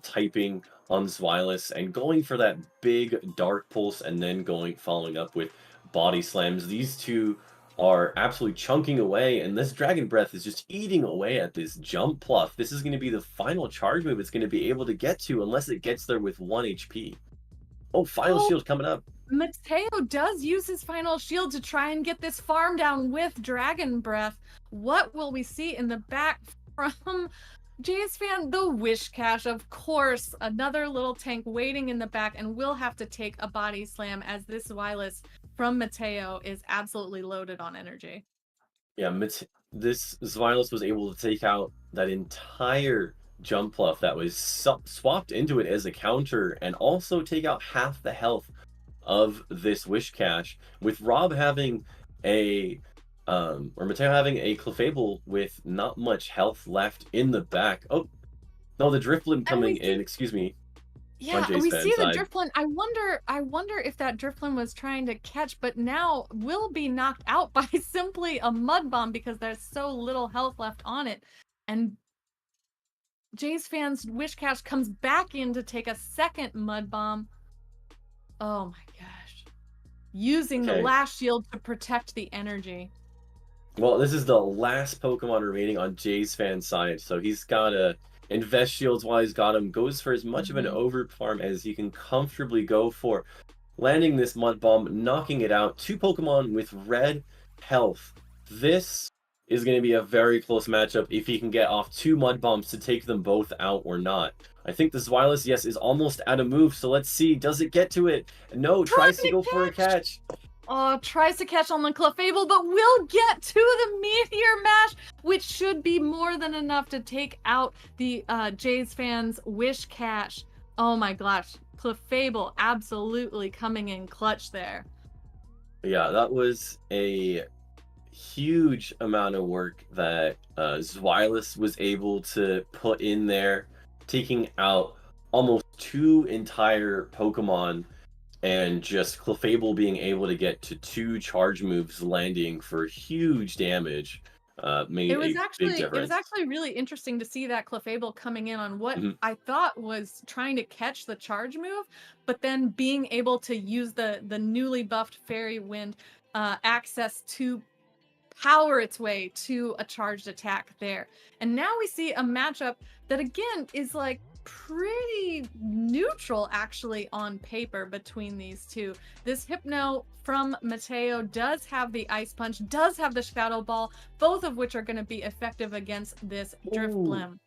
typing on Zweilous, and going for that big Dark Pulse, and then following up with Body Slams. These two are absolutely chunking away, and this Dragon Breath is just eating away at this Jumpluff. This is going to be the final charge move it's going to be able to get to, unless it gets there with 1 HP. Oh, Final Shield coming up. Mateo does use his Final Shield to try and get this farm down with Dragon Breath. What will we see in the back from Jay's fan? The Whiscash, of course. Another little tank waiting in the back, and will have to take a Body Slam as this Zweilous from Mateo is absolutely loaded on energy. Yeah, this Zweilous was able to take out that entire Jumpluff that was swapped into it as a counter, and also take out half the health of this Whiscash, with Rob having or Mateo having a Clefable with not much health left in the back. Oh, no, the Drifblim coming in, excuse me. Yeah, we see the Drifblim. I wonder if that Drifblim was trying to catch, but now will be knocked out by simply a Mud Bomb because there's so little health left on it. And Jay's fan's Whiscash comes back in to take a second Mud Bomb. Oh my gosh. Using the last shield to protect the energy. Well, this is the last Pokemon remaining on Jay's fan side, so he's got to invest shields while he's got him. Goes for as much of an overfarm as he can comfortably go for. Landing this Mud Bomb, knocking it out. 2 Pokemon with red health. This is going to be a very close matchup if he can get off 2 Mud Bombs to take them both out or not. I think the Zweilous, yes, is almost out of move, so let's see. Does it get to it? No, tries to go for a catch. Tries to catch on the Clefable, but will get to the Meteor Mash, which should be more than enough to take out the Jay's fans' Whiscash. Oh my gosh, Clefable absolutely coming in clutch there. Yeah, that was a huge amount of work that Zweilous was able to put in there, taking out almost 2 entire Pokemon, and just Clefable being able to get to 2 charge moves landing for huge damage made a big difference. It was actually really interesting to see that Clefable coming in on what I thought was trying to catch the charge move, but then being able to use the newly buffed Fairy Wind access to power its way to a charged attack there. And now we see a matchup that again is like pretty neutral actually on paper between these two. This Hypno from Mateo does have the Ice Punch, does have the Shadow Ball, both of which are going to be effective against this Drifblim.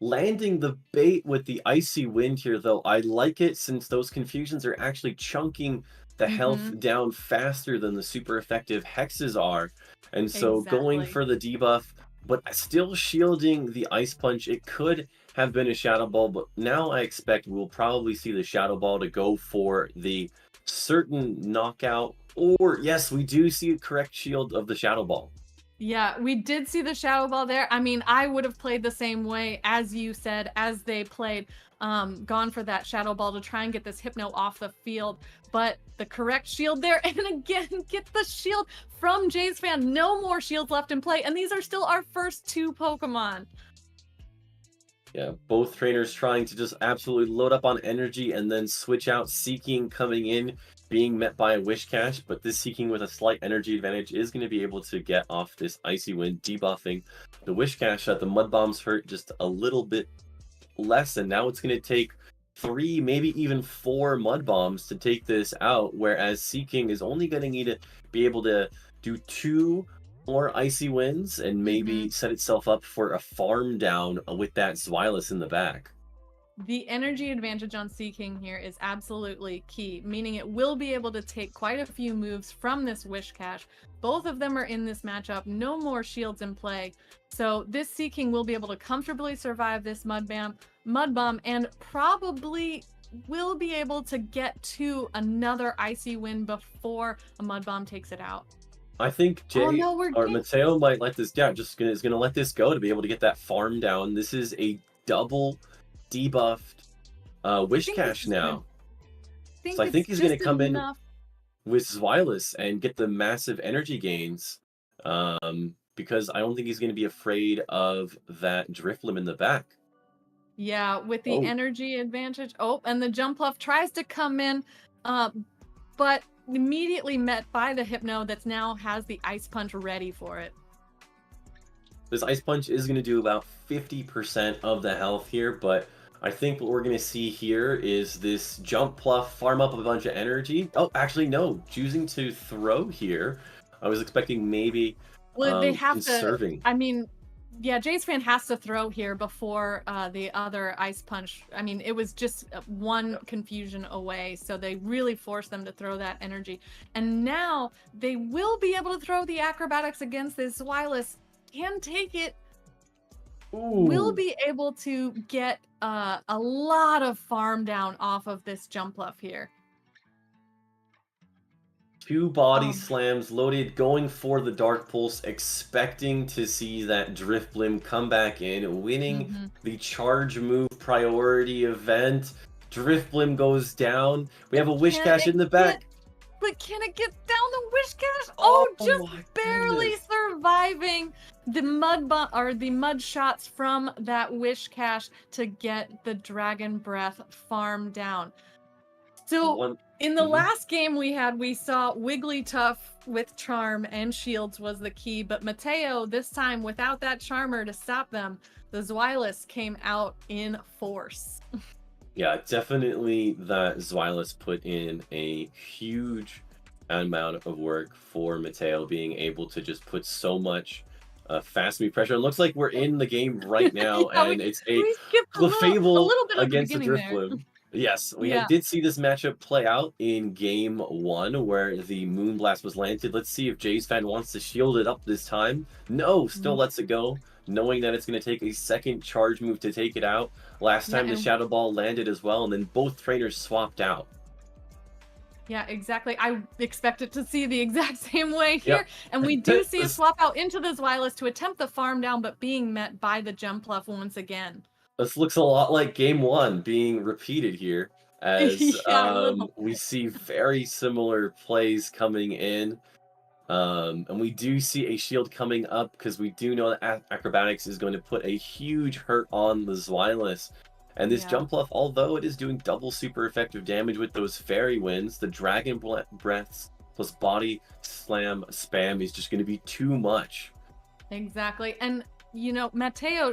Landing the bait with the Icy Wind here, though, I like it since those Confusions are actually chunking the health down faster than the super effective Hexes are. And so going for the debuff, but still shielding the Ice Punch. It could have been a Shadow Ball, but now I expect we'll probably see the Shadow Ball to go for the certain knockout Or, yes, we do see a correct shield of the Shadow Ball. Yeah, we did see the Shadow Ball there. I mean, I would have played the same way as you said, as they played, gone for that Shadow Ball to try and get this Hypno off the field. But the correct shield there, and again, get the shield from Jay's fan. No more shields left in play, and these are still our first 2 Pokemon. Yeah, both trainers trying to just absolutely load up on energy and then switch out. Seeking coming in, being met by a Wish Cache, but this Seeking with a slight energy advantage is going to be able to get off this Icy Wind, debuffing the Wish Cache that the Mud Bombs hurt just a little bit less, and now it's going to take 3, maybe even 4 Mud Bombs to take this out, whereas Seeking is only going to need to be able to do 2 more Icy Winds and maybe set itself up for a farm down with that Zweilous in the back. The energy advantage on Seeking here is absolutely key, meaning it will be able to take quite a few moves from this Wish Cache. Both of them are in this matchup, no more shields in play. So this Seeking will be able to comfortably survive this Mud Bomb, and probably will be able to get to another Icy Wind before a Mud Bomb takes it out. I think Jay or getting... Mateo might let this down. Is gonna let this go to be able to get that farm down. This is a double debuffed Wish Cache now. So I think he's gonna come in with Zweilous and get the massive energy gains. Because I don't think he's gonna be afraid of that Drifloon in the back. Yeah, with the energy advantage. Oh, and the Jumpluff tries to come in, but immediately met by the Hypno that now has the Ice Punch ready for it. This Ice Punch is going to do about 50% of the health here, but I think what we're going to see here is this Jumpluff farm up a bunch of energy. Oh, actually, no. Choosing to throw here. I was expecting maybe they have conserving. I mean, yeah, Jay's fan has to throw here before the other Ice Punch. I mean, it was just one confusion away, so they really forced them to throw that energy. And now they will be able to throw the Acrobatics against this Zweilous. Can take it. Will be able to get a lot of farm down off of this Jumpluff here. 2 body slams loaded, going for the Dark Pulse, expecting to see that Drifloon come back in, winning the charge move priority event. Drifloon goes down. We have a Wish Cache in the back. But can it get down the Wish Cache? Oh, just barely surviving the mud shots from that Wish Cache to get the Dragon Breath farm down. So in the last game we saw Wigglytuff with Charm and Shields was the key, but Mateo, this time without that Charmer to stop them, the Zweilous came out in force. Yeah, definitely that Zweilous put in a huge amount of work for Mateo, being able to just put so much fast move pressure. It looks like we're in the game right now, yeah, and it's a Clefable against the Drifloon. Yes, we did see this matchup play out in game 1 where the Moonblast was landed. Let's see if Jay's fan wants to shield it up this time. No, still lets it go, knowing that it's going to take a second charge move to take it out. Last time the Shadow Ball landed as well, and then both trainers swapped out. Yeah, exactly. I expected to see the exact same way here. Yep. And we do see a swap out into the Zweilous to attempt the farm down, but being met by the Jumpluff once again. This looks a lot like game 1 being repeated here, as we see very similar plays coming in. And we do see a shield coming up because we do know that Acrobatics is going to put a huge hurt on the Zweilous. And this Jumpluff, although it is doing double super effective damage with those Fairy Winds, the Dragon Breaths plus Body Slam spam is just going to be too much. Exactly. And, you know, Mateo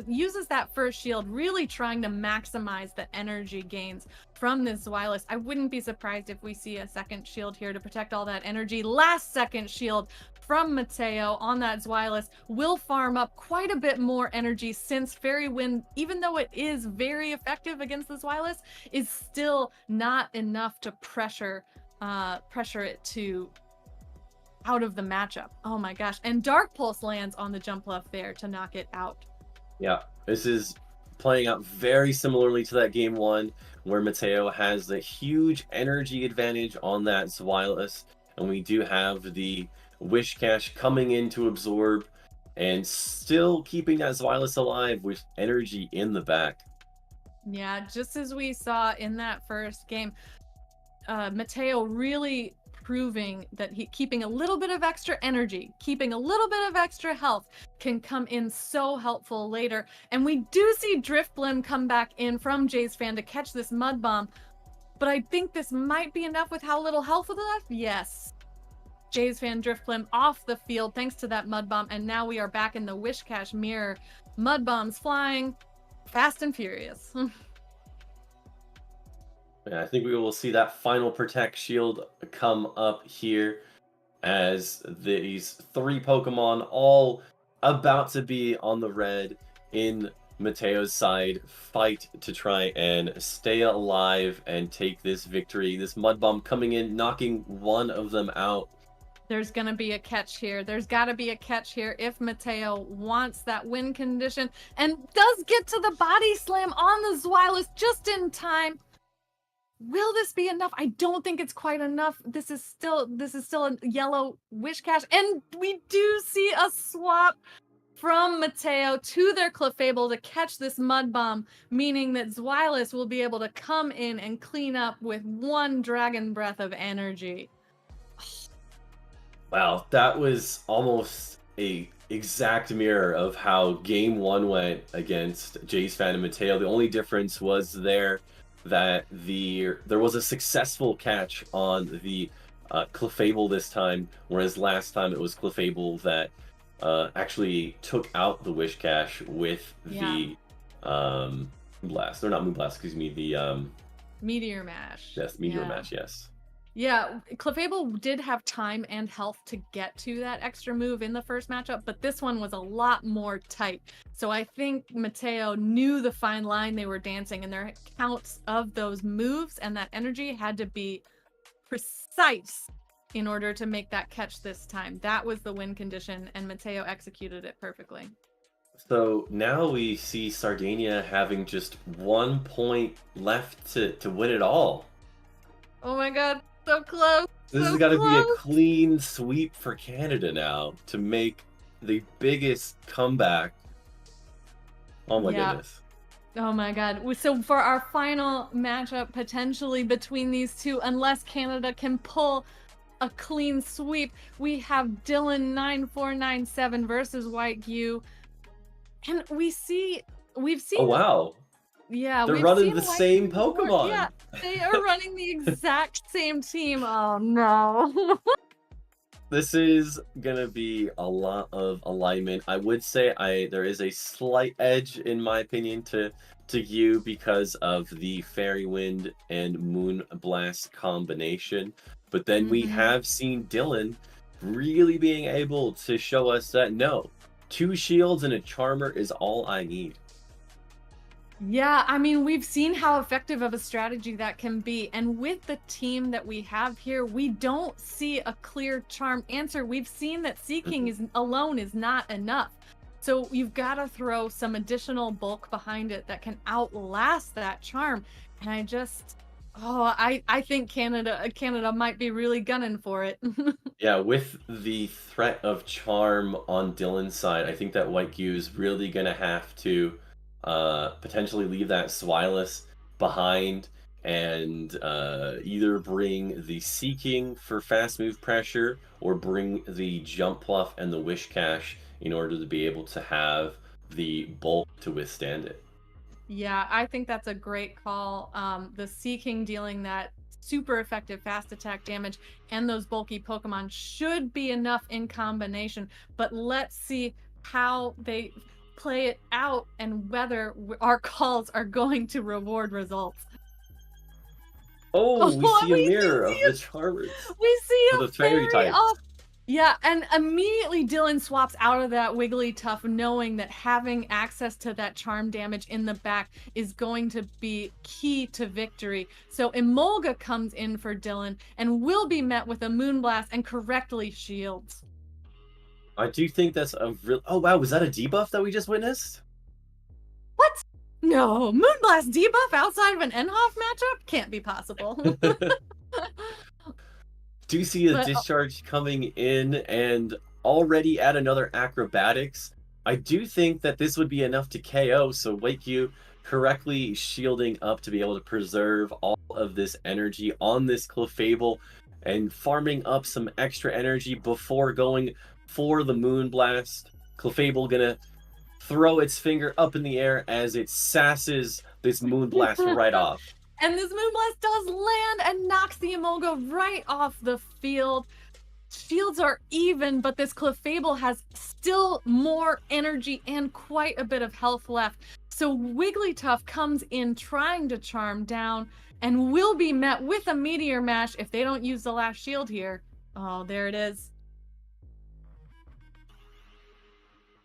uses that first shield, really trying to maximize the energy gains from this Zweilous. I wouldn't be surprised if we see a second shield here to protect all that energy. Last second shield from Mateo on that Zweilous will farm up quite a bit more energy, since Fairy Wind, even though it is very effective against the Zweilous, is still not enough to pressure it to out of the matchup. Oh my gosh. And Dark Pulse lands on the Jumpluff there to knock it out. Yeah, this is playing out very similarly to that game 1 where Mateo has the huge energy advantage on that Zweilous. and we do have the Wish Cache coming in to absorb, and still keeping that Zweilous alive with energy in the back. Yeah, just as we saw in that first game, Mateo really proving that keeping a little bit of extra energy, keeping a little bit of extra health can come in so helpful later. And we do see Driftblim come back in from Jay's fan to catch this mud bomb, but I think this might be enough with how little health is left. Yes. Jay's fan Driftblim off the field thanks to that mud bomb, and now we are back in the Wish Cache mirror. Mud bombs flying fast and furious. Yeah, I think we will see that final Protect Shield come up here as these 3 Pokemon all about to be on the red in Mateo's side fight to try and stay alive and take this victory. This Mud Bomb coming in, knocking one of them out. There's going to be a catch here. There's got to be a catch here if Mateo wants that win condition and does get to the body slam on the Zweilous just in time. Will this be enough? I don't think it's quite enough. This is still a yellow Wish Cache, and we do see a swap from Mateo to their Clefable to catch this Mud Bomb, meaning that Zweilous will be able to come in and clean up with 1 Dragon Breath of energy. Wow, that was almost a exact mirror of how game 1 went against Jay's fan and Mateo. The only difference was that there was a successful catch on the Clefable this time, whereas last time it was Clefable that actually took out the Wish Cache with the Moonblast. Or not Moonblast, excuse me, the Meteor Mash. Yes, Meteor Mash, yes. Yeah, Clefable did have time and health to get to that extra move in the first matchup, but this one was a lot more tight. So I think Mateo knew the fine line they were dancing, and their counts of those moves and that energy had to be precise in order to make that catch this time. That was the win condition, and Mateo executed it perfectly. So now we see Sardinia having just 1 point left to win it all. Oh my god. So close. This has got to be a clean sweep for Canada now to make the biggest comeback. Oh my goodness. Oh my god. So for our final matchup potentially between these two, unless Canada can pull a clean sweep, we have Dylan 9497 versus White Yu. And we've seen Oh wow. Yeah, they're running the same Pokemon. Yeah, they are running the exact same team. Oh no. This is gonna be a lot of alignment. I would say there is a slight edge in my opinion to you because of the Fairy Wind and Moonblast combination. But then we have seen Dylan really being able to show us that no, 2 shields and a Charmer is all I need. Yeah, I mean, we've seen how effective of a strategy that can be. And with the team that we have here, we don't see a clear charm answer. We've seen that Seeking alone is not enough. So you've got to throw some additional bulk behind it that can outlast that charm. And I think Canada might be really gunning for it. Yeah, with the threat of charm on Dylan's side, I think that White Yu is really going to have to potentially leave that Zweilous behind and either bring the Seeking for fast move pressure or bring the Jump Pluff and the Wish Cache in order to be able to have the bulk to withstand it. Yeah, I think that's a great call. The Seeking dealing that super effective fast attack damage and those bulky Pokemon should be enough in combination, but let's see how they play it out and whether our calls are going to reward results. Oh, we see a mirror of the Charmers. We see a fairy type. Yeah, and immediately Dylan swaps out of that Wigglytuff, knowing that having access to that charm damage in the back is going to be key to victory. So Emolga comes in for Dylan and will be met with a Moonblast and correctly shields. I do think that's a real... Oh, wow, was that a debuff that we just witnessed? What? No, Moonblast debuff outside of an Enhoff matchup? Can't be possible. do see a But- discharge coming in, and already at another acrobatics. I do think that this would be enough to KO, so Wakyu correctly shielding up to be able to preserve all of this energy on this Clefable and farming up some extra energy before going for the Moonblast. Clefable gonna throw its finger up in the air as it sasses this Moonblast right off. And this Moonblast does land and knocks the Emolga right off the field. Shields are even, but this Clefable has still more energy and quite a bit of health left. So Wigglytuff comes in trying to charm down and will be met with a Meteor Mash if they don't use the last shield here. Oh, there it is.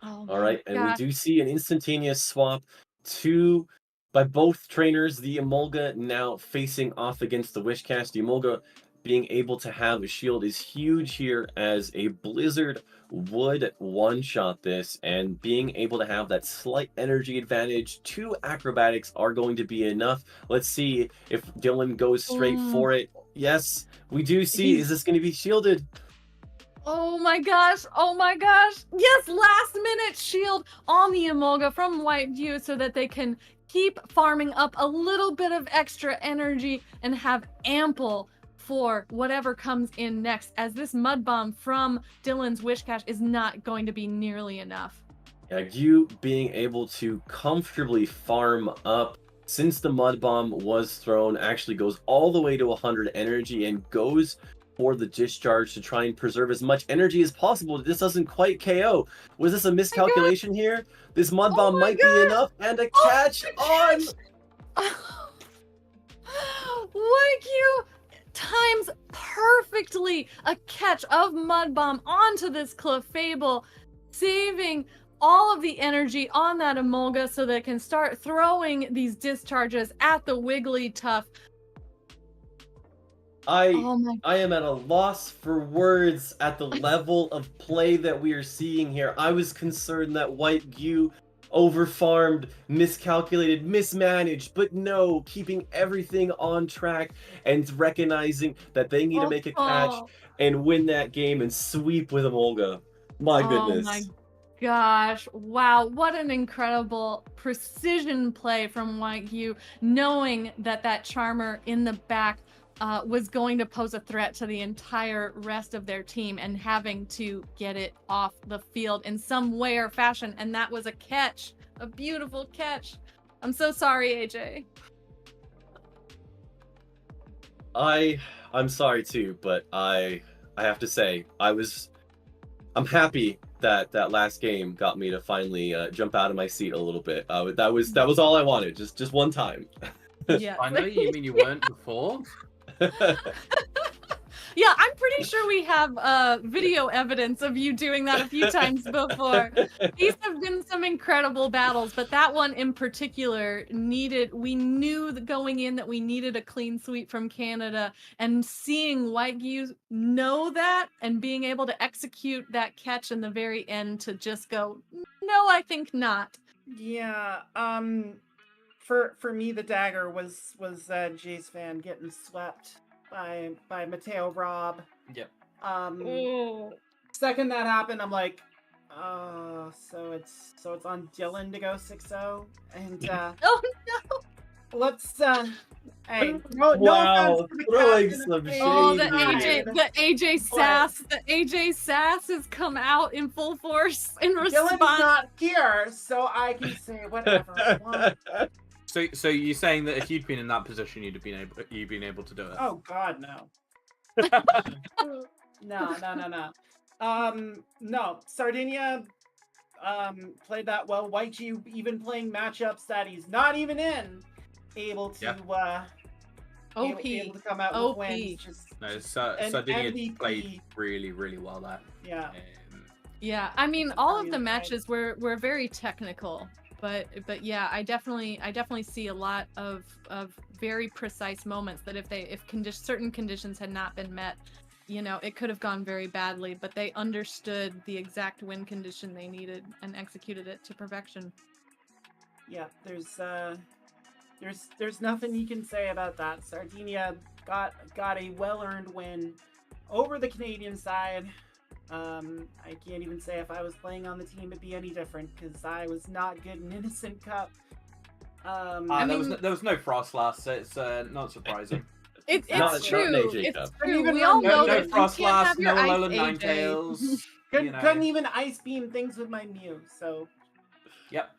Oh, All right, and we gosh. do see an instantaneous swap by both trainers. The Emolga now facing off against the Wishcast. The Emolga being able to have a shield is huge here, as a Blizzard would one-shot this, and being able to have that slight energy advantage. 2 acrobatics are going to be enough. Let's see if Dylan goes straight for it. Yes, we do see. Is this going to be shielded? Oh my gosh, oh my gosh. Yes, last minute shield on the Emolga from Whiteview so that they can keep farming up a little bit of extra energy and have ample for whatever comes in next, as this Mud Bomb from Dylan's Wishcache is not going to be nearly enough. Yeah, you being able to comfortably farm up, since the Mud Bomb was thrown, actually goes all the way to 100 energy and goes for the discharge to try and preserve as much energy as possible. This doesn't quite KO. Was this a miscalculation here? This Mud Bomb might be enough, and a catch on! Wakyu times perfectly a catch of Mud Bomb onto this Clefable, saving all of the energy on that Emolga so they can start throwing these discharges at the Wigglytuff. I am at a loss for words at the level of play that we are seeing here. I was concerned that Whiteview overfarmed, miscalculated, mismanaged, but no, keeping everything on track and recognizing that they need to make a catch and win that game and sweep with Emolga. My goodness. Oh my gosh. Wow. What an incredible precision play from Whiteview, knowing that that Charmer in the back was going to pose a threat to the entire rest of their team and having to get it off the field in some way or fashion. And that was a catch, a beautiful catch. I'm so sorry, AJ. I'm sorry too, but I have to say I'm happy that last game got me to finally jump out of my seat a little bit. That was all I wanted, just one time. Yeah. I know you mean you weren't before. Yeah, I'm pretty sure we have video evidence of you doing that a few times before. These have been some incredible battles, but that one in particular we knew that going in that we needed a clean sweep from Canada, and seeing Whiteview know that and being able to execute that catch in the very end to just go, no, I think not. Yeah, for me, the dagger was Jay's fan getting swept by Mateo Robb. Yep. Second that happened, I'm like, so it's on Dylan to go 6-0, and Oh no! let's hey, no Wow, offense to the throwing captain some of shade Oh, here. the AJ sass has come out in full force in Dylan's response. not here, so I can say whatever I want. So you're saying that if you'd been in that position, you'd been able to do it? Oh God, no. No. No. Sardinia played that well. Whiteview even playing matchups that he's not even in, able to OP. able to come out OP. with wins. Just No, an Sardinia MVP. played really, really well there. yeah. Yeah, I mean, It's a all of brilliant the fight. matches were very technical, but yeah, I definitely see a lot of very precise moments that if certain conditions had not been met, you know, it could have gone very badly, but they understood the exact win condition they needed and executed it to perfection. Yeah, there's nothing you can say about that. Sardinia got a well-earned win. over the Canadian side, I can't even say if I was playing on the team it'd be any different because I was not good in Innocent Cup. There was no Frost last, so it's not surprising. It's Not true. an AJ It's Cup. true. Even We all No, know no that you Frost can't have last, your no ice Alolan AJ. Ninetales. Couldn't even ice beam things with my Mew, so Yep.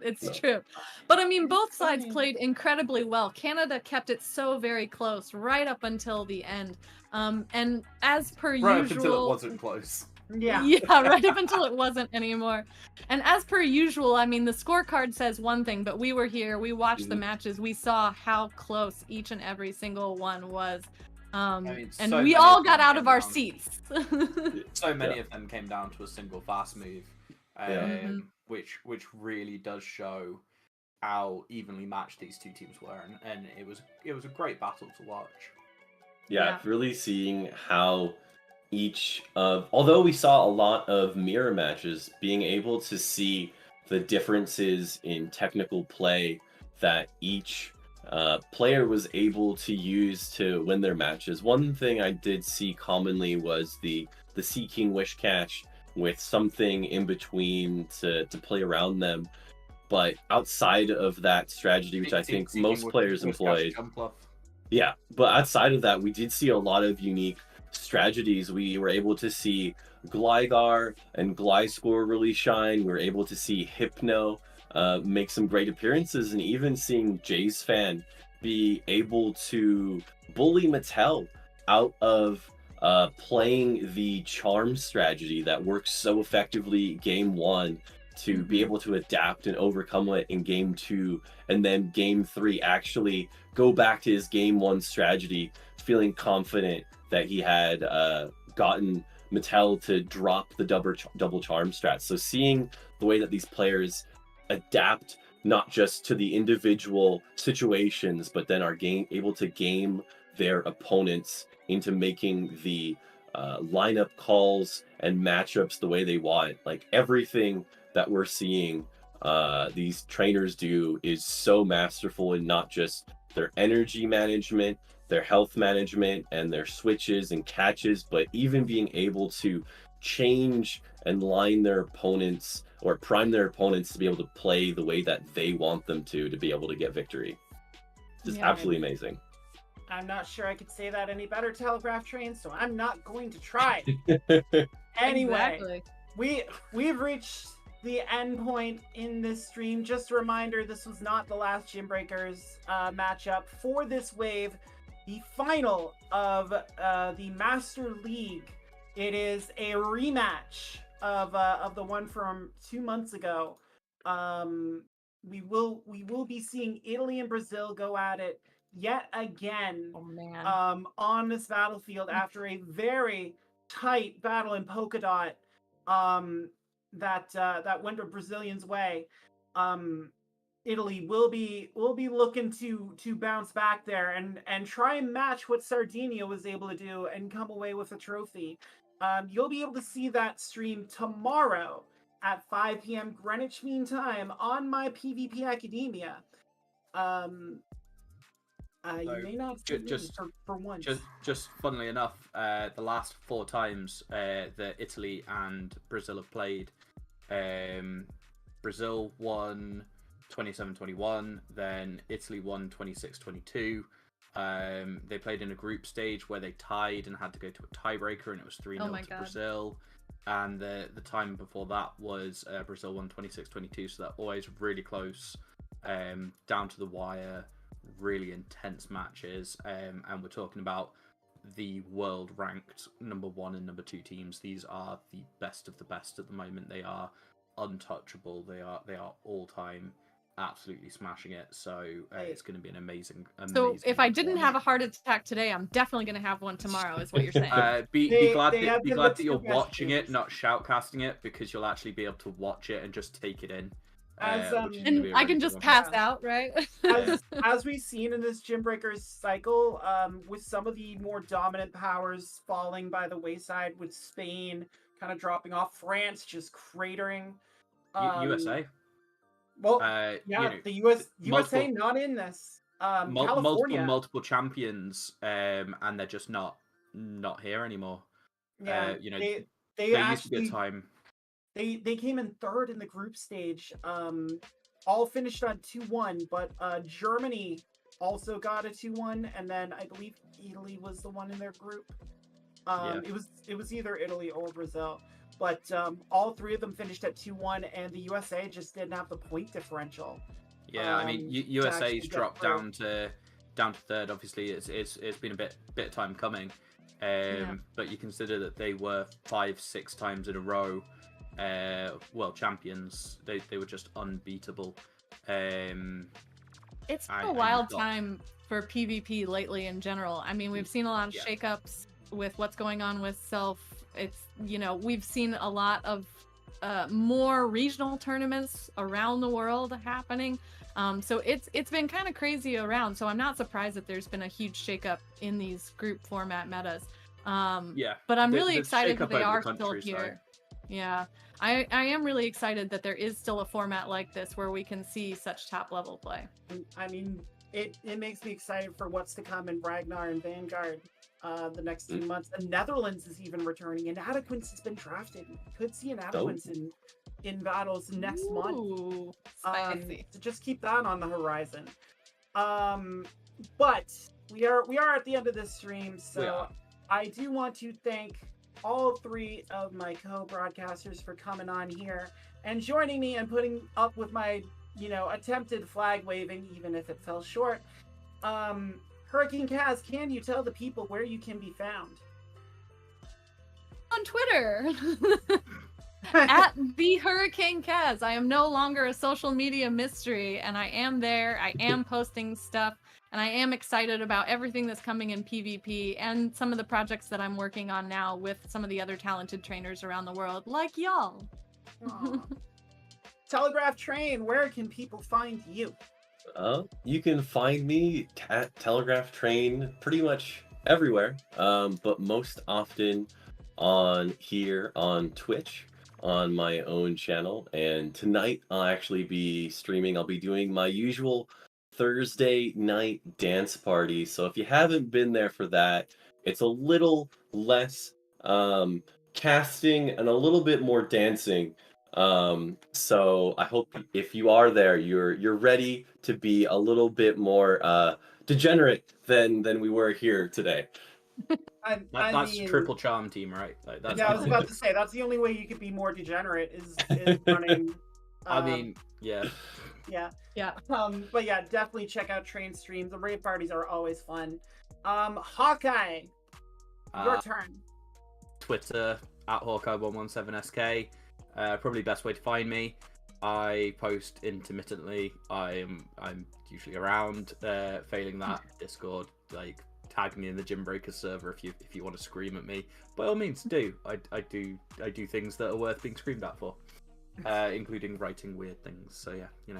It's No. true. But I mean, both sides Fine. played incredibly well. Canada kept it so very close right up until the end. And as per Right up usual, until it wasn't close. yeah. yeah, right up until it wasn't anymore. And as per usual, I mean, the scorecard says one thing, but we were here, we watched the matches, we saw how close each and every single one was. mean, And so we many all of got them out came of our down. seats. So many Yeah. of them came down to a single fast move, Mhm. which really does show how evenly matched these two teams were, and it was a great battle to watch. Yeah, really seeing how each of, although we saw a lot of mirror matches, being able to see the differences in technical play that each player was able to use to win their matches. One thing I did see commonly was the Seeking Wish catch with something in between to play around them. But outside of that strategy, which I think Seeking most Wish players catch employed, jump off. yeah, but outside of that, we did see a lot of unique strategies. We were able to see Gligar and Gliscor really shine. We were able to see Hypno make some great appearances, and even seeing Jay's Fan be able to bully Mattel out of playing the charm strategy that works so effectively game one, to be able to adapt and overcome it in game two, and then game three actually go back to his game one strategy, feeling confident that he had gotten Mattel to drop the double charm strat. So seeing the way that these players adapt not just to the individual situations, but then are able to game their opponents into making the lineup calls and matchups the way they want. Like, everything that we're seeing these trainers do is so masterful in not just their energy management, their health management, and their switches and catches, but even being able to change and line their opponents or prime their opponents to be able to play the way that they want them to be able to get victory. Just Yeah. absolutely amazing. I'm not sure I could say that any better, Telegraph Train, so I'm not going to try. Anyway, Exactly. we've reached the end point in this stream. Just a reminder, this was not the last Gymbreakers matchup for this wave. The final of the Master League. It is a rematch of the one from 2 months ago. We will be seeing Italy and Brazil go at it yet again. Oh man. On this battlefield after a very tight battle in Polka Dot that went a Brazilian's way. Italy will be looking to bounce back there and try and match what Sardinia was able to do and come away with a trophy. You'll be able to see that stream tomorrow at 5 p.m. Greenwich Mean Time on my PvP Academia. You may not see me for once. Just funnily enough, the last 4 times that Italy and Brazil have played, Brazil won 27-21, then Italy won 26-22. They played in a group stage where they tied and had to go to a tiebreaker, and it was 3-0 to Brazil. And the time before that was Brazil won 26-22, so they're always really close, down to the wire, really intense matches. And we're talking about the world ranked number 1 and number 2 teams. These are the best of the best at the moment. They are untouchable. They are all time absolutely smashing it. So it's going to be an amazing. So if I didn't have a heart attack today, I'm definitely going to have one tomorrow, is what you're saying. Be glad that you're two best watching it, teams. not shoutcasting it, because you'll actually be able to watch it and just take it in. As, Which is gonna And be a I really can good just one. pass out, right? as we've seen in this Gymbreakers cycle, with some of the more dominant powers falling by the wayside, with Spain kind of dropping off, France just cratering. USA. Well, You know, the USA multiple- not in this. California. multiple champions, and they're just not not here anymore. Yeah, You know, they there used to be a actually time. they came in third in the group stage. All finished on 2-1, but Germany also got a 2-1, and then I believe Italy was the one in their group. Yeah. It was either Italy or Brazil, but all three of them finished at 2-1, and the USA just didn't have the point differential. Yeah, I mean, to USA's actually get dropped through. down to third. Obviously, it's been a bit of time coming. But you consider that they were 5-6 times in a row world champions. They were just unbeatable. It's been a and wild you've got- time for PvP lately in general. I mean, we've seen a lot of Yeah. shakeups with what's going on with Silph. It's, you know, we've seen a lot of more regional tournaments around the world happening. So it's been kind of crazy around. So I'm not surprised that there's been a huge shakeup in these group format metas. Yeah, But I'm really the excited that shakeup they over are the still country, so- here. Yeah, I am really excited that there is still a format like this where we can see such top level play. I mean, it makes me excited for what's to come in Ragnar and Vanguard the next 2 months. The Netherlands is even returning, and Adequance has been drafted. Could see an Adequance in battles next month. Ooh, spicy. So just keep that on the horizon. But we are at the end of this stream, We so are. I do want to thank all three of my co-broadcasters for coming on here and joining me and putting up with my, attempted flag waving, even if it fell short. Hurricane Kaz, can you tell the people where you can be found? On Twitter. At the Hurricane Kaz. I am no longer a social media mystery, and I am there. I am posting stuff, and I am excited about everything that's coming in PvP and some of the projects that I'm working on now with some of the other talented trainers around the world, like y'all. Aw. Telegraph Train, where can people find you? You can find me at Telegraph Train pretty much everywhere, but most often here on Twitch on my own channel. And tonight I'll actually be streaming. I'll be doing my usual Thursday night dance party. So if you haven't been there for that, it's a little less casting and a little bit more dancing. So I hope if you are there, you're ready to be a little bit more degenerate than we were here today. That's triple charm team, right? Like, that's Yeah, I was about to say that's the only way you could be more degenerate is running. I mean, yeah. Yeah. Yeah. But yeah, definitely check out Train streams. The rave parties are always fun. Hawkeye, your turn. Twitter at Hawkeye117SK. Probably best way to find me. I post intermittently. I'm usually around. Failing that, Discord, tag me in the Gymbreakers server if you want to scream at me. By all means, do. I do things that are worth being screamed at for, including writing weird things. So yeah,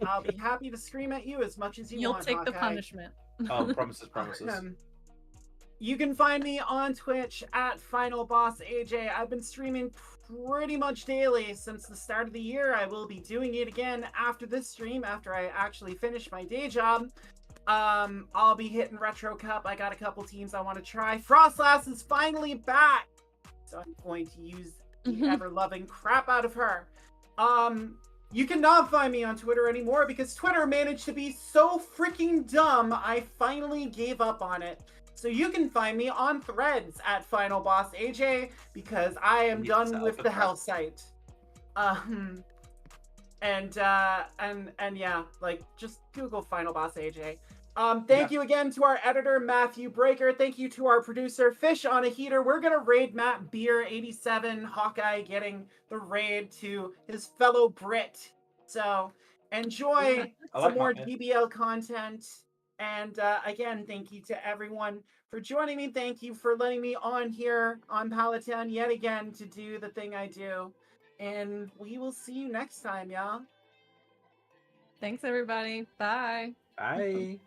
I'll be happy to scream at you as much as you You'll want. take the Hawkeye. punishment. Oh, promises. You can find me on Twitch at Final Boss AJ. I've been streaming pretty much daily since the start of the year. I will be doing it again after this stream, after I actually finish my day job. I'll be hitting Retro Cup. I got a couple teams I want to try. Frostlass is finally back, so I'm going to use the ever-loving crap out of her. You cannot find me on Twitter anymore because Twitter managed to be so freaking dumb, I finally gave up on it. So you can find me on Threads at Final Boss AJ because I am done with the hell site. And yeah, just Google Final Boss AJ. Thank you again to our editor, Matthew Breaker. Thank you to our producer, FishOnAHeater. We're going to raid Matt Beer 87, Hawkeye getting the raid to his fellow Brit. So enjoy some more GBL content. And again, thank you to everyone for joining me. Thank you for letting me on here on Pallet Town yet again to do the thing I do. And we will see you next time, y'all. Thanks, everybody. Bye. Bye.